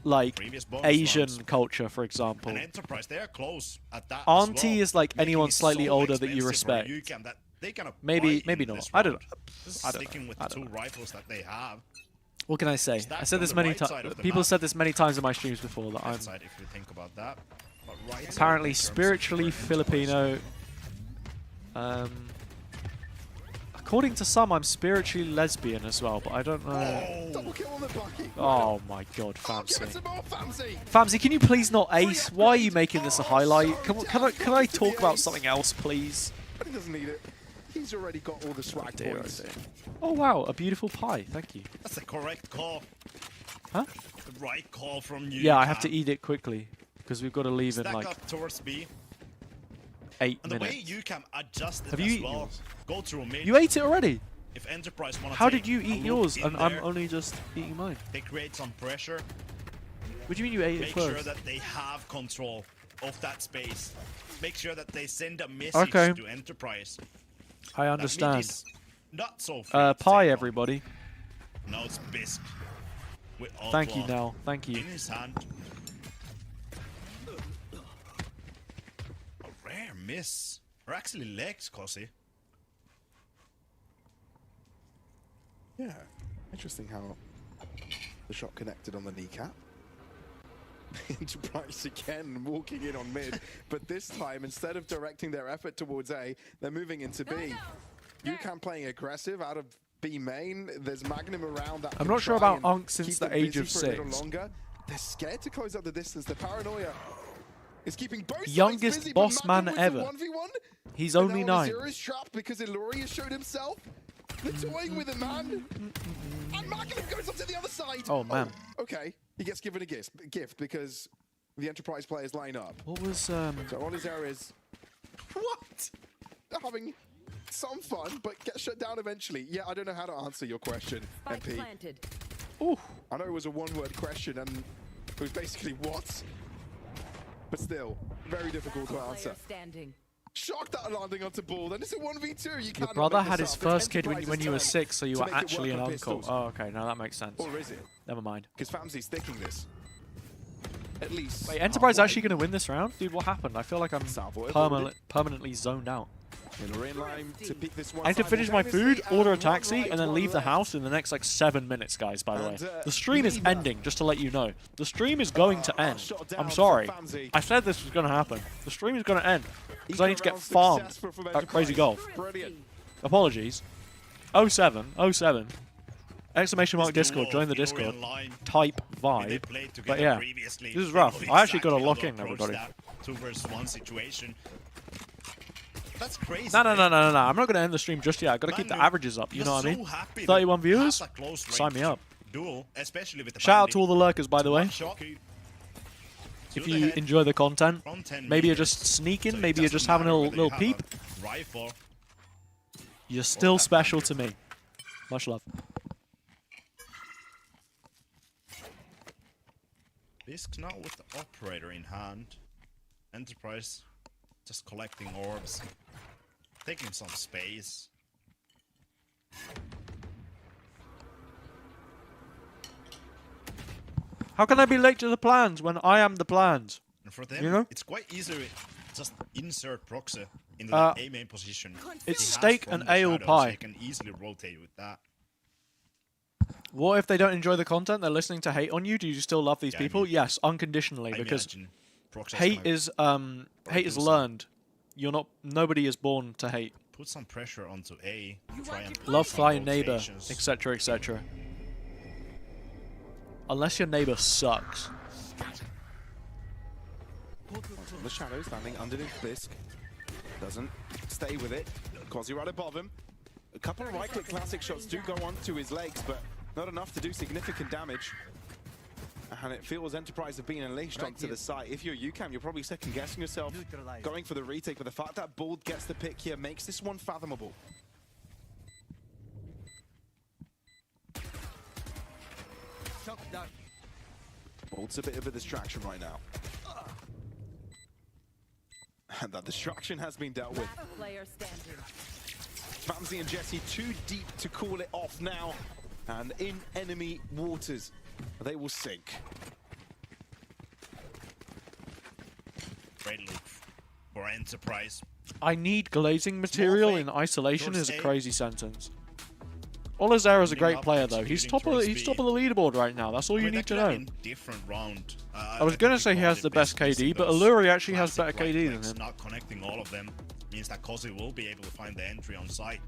like Asian culture, for example. Enterprise, they are close at that auntie is like anyone slightly older that you respect. Maybe not. I don't know. Sticking with the two rifles that they have. What can I say? I said this many times. People said this many times in my streams before that I'm if you think about that. apparently spiritually Filipino. According to some, I'm spiritually lesbian as well, but I don't know. Double kill on the Bucky. Oh my God, Famsy. Famsy, can you please not ace? Why are you making this a highlight? Can I talk about something else, please? But he doesn't need it. He's already got all the swag points. Oh wow, a beautiful pie. Thank you. That's the correct call. Huh? The right call from you. Yeah, I have to eat it quickly because we've got to leave in Stack like up towards B. 8 and minutes. the way UCAM adjusted Have you as eaten well. yours? Go through mid. You ate it already? If Enterprise want to How did you eat yours and I'm only just eating mine? They create some pressure. What do you mean you ate it Make first? sure that they have control of that space. Make sure that they send a message to Enterprise. I understand. Not so pie, everybody. Now it's Bisque. With Thank you, Nell. Thank you. In his hand. A rare miss. Or actually legs, Cosy. Yeah, interesting how the shot connected on the kneecap. Enterprise again walking in on mid, but this time instead of directing their effort towards A, they're moving into B. UCAM playing aggressive out of B main. There's Magnum around that. I'm not sure about Unk since the age of 6. Longer. They're scared to close out the distance. The paranoia is keeping both Youngest sides busy, boss but man Magnum ever. wins the 1v1. He's But only now 9. Azura is trapped because Ilori has showed himself. They're toying with a man. And Magnum goes up to the other side. Oh, man. Okay, he gets given a gift because the Enterprise players line up. What was So all his errors. What? They're having some fun, but get shut down eventually. Yeah, I don't know how to answer your question, MP. Ooh, I know it was a one-word question, and it was basically what? But still, very difficult to answer. Shocked that landing onto ball. Then it's a 1v2. You your brother had his first kid when you were 6, so you were actually an uncle. Oh, okay, now that makes sense. Or is it? Never mind. Because Famsy's sticking this. At least. Wait, Enterprise actually going to win this round? Dude, what happened? I feel like I'm permanently zoned out. I need to finish my food, order a taxi, and then leave the house in the next like 7 minutes, guys, by the way. The stream is ending, just to let you know. The stream is going to end. I'm sorry. I said this was going to happen. The stream is going to end. Because I need to get farmed at Crazy Golf. Apologies. 07. Exclamation mark Discord. Join the Discord. Type vibe. But yeah, this is rough. I actually got to lock in, everybody. 2 versus 1 situation. That's crazy. No. I'm not going to end the stream just yet. I've got to keep the averages up. You know what I mean? 31 viewers? Sign me up. Duel, especially with the Shout out to all the lurkers, by the way. If you enjoy the content, maybe you're just sneaking, maybe you're just having a little peep. You're still special to me. Much love. Bisque now with the operator in hand. Enterprise just collecting orbs. Taking some space. How can I be late to the plans when I am the plans? And for them, you know? it's quite easy to just insert proxy in the A main position. It's steak and ale pie. They can easily rotate with that. What if they don't enjoy the content? They're listening to hate on you. Do you still love these people? Yes, unconditionally, because hate is learned. You're not. Nobody is born to hate. Put some pressure onto A. Try and love thy neighbor, etc., etc. Unless your neighbor sucks. The shadows landing underneath Bisque. Doesn't stay with it. Quasi right above him. A couple of right-click classic shots do go onto his legs, but not enough to do significant damage. And it feels Enterprise have been unleashed onto the site. If you're UCAM, you're probably second-guessing yourself, going for the retake, but the fact that Bald gets the pick here makes this one fathomable. Bald's a bit of a distraction right now. And that distraction has been dealt with. Famzy and Jesse too deep to call it off now. And in enemy waters, they will sink. Great loop for Enterprise. I need glazing material in isolation is a crazy sentence. Olazera is a great player though. He's top of the leaderboard right now. That's all you need to know. Different round. I was gonna say he has the best KD, but Alluri actually has better KD than him. Not connecting all of them means that Kozi will be able to find the entry on site.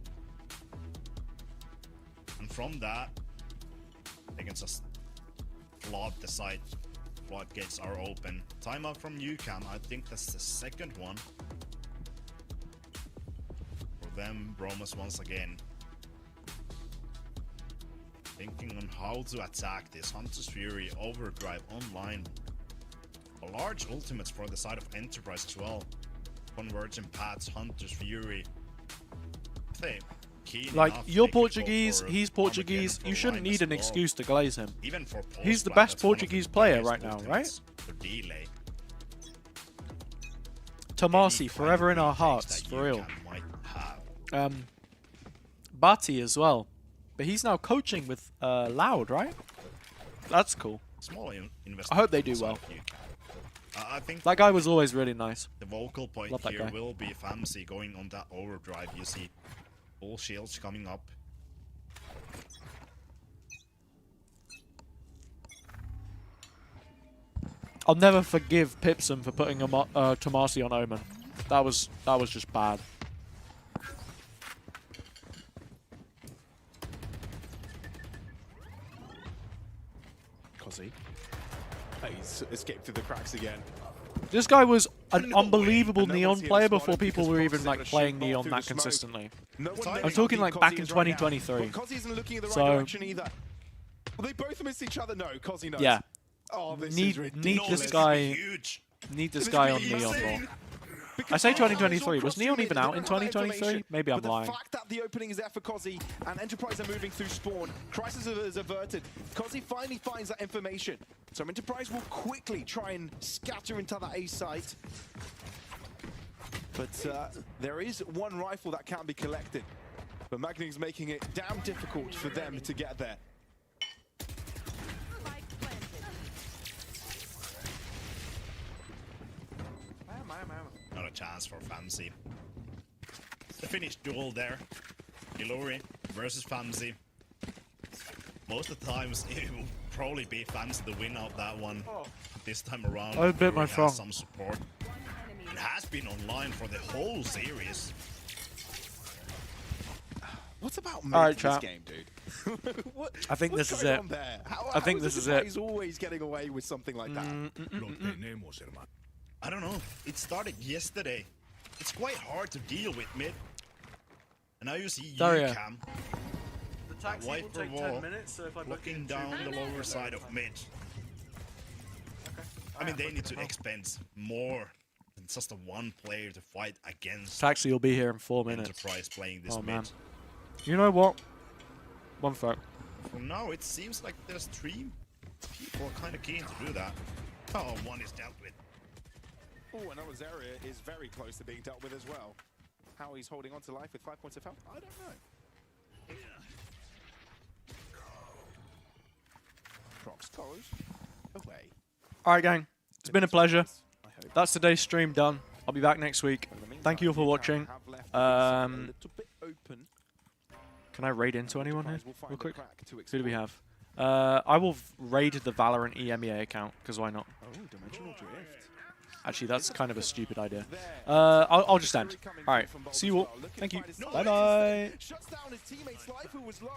And from that, they can just flood the site. Floodgates are open. Timeout from UCAM. I think that's the second one. For them, Bromas once again. Thinking on how to attack this. Hunter's Fury, Overdrive, online. A large ultimates for the side of Enterprise as well. Convergent Paths, Hunter's Fury. If they keen Like, enough, you're they could go Portuguese, for he's Portuguese. Armageddon You for shouldn't Ryan need as an well. excuse to glaze him. Even for He's the post-plant, best that's one of the Portuguese player biggest right now, right? ultimates for delay. Tomasi, forever in our hearts, for real. Bati as well. But he's now coaching with Loud, right? That's cool. Small I hope they do well. I think that guy was always really nice. the vocal point Love that here guy. will be Famsi going on that overdrive. You see all shields coming up. I'll never forgive Pipson for putting Tomasi on Omen. That was just bad. Cozzy. He's escaped through the cracks again. This guy was an unbelievable And no Neon one's here player to spot before him people because were Cozzy's even like gonna playing shoot ball Neon through that the smoke. consistently. No one knows I'm talking how like deep back Cozzy in is right now, 2023. but Cozzy isn't looking in the right So- direction either. Well, they both miss each other. No, Cozzy knows. Yeah. Oh, this Need is ridiculous. this guy. Need this guy on Neon more. I say 2023. Was Neon even out in 2023? Maybe I'm but lying. the fact that the opening is there for Cozzy and Enterprise are moving through spawn, Crisis is averted. Cozzy finally finds that information. So Enterprise will quickly try and scatter into that A site. But there is one rifle that can be collected. But Magning's making it damn difficult for them to get there. Not a chance for Famsi. The finished duel there. Ilori versus Famsi. Most of the times it will probably be Famsi the winner of that one. This time around, I bit my Ilori thumb. has some support. And has been online for the whole series. What's about All right, this chat. game, dude? I think what's this is going it. on there? I think how this is Enterprise it. always getting away with something like that. I don't know. It started yesterday. It's quite hard to deal with mid. And now you see Daria. UCAM. The taxi White will for take wall, 10 minutes, so if I book looking in down two- the lower side of mid. I mean, they need to expend more than just a one player to fight against Taxi will be here in 4 minutes. Enterprise playing this Oh mid. man. You know what? One fact. For now, it seems like there's 3 people kind of keen to do that. Oh, one is dealt with. Oh, another Zarya is very close to being dealt with as well. How he's holding on to life with 5 points of health, I don't know. Prox goes away. Alright, gang. It's been a pleasure. That's today's stream done. I'll be back next week. Thank you all for watching. Can I raid into anyone here? Real quick. Who do we have? I will raid the VALORANT EMEA account, because why not? Oh, dimensional drift. Actually, that's kind of a stupid idea. I'll just end. Alright, see you all. Thank you. Bye-bye. Shuts down his teammate's life, who was low.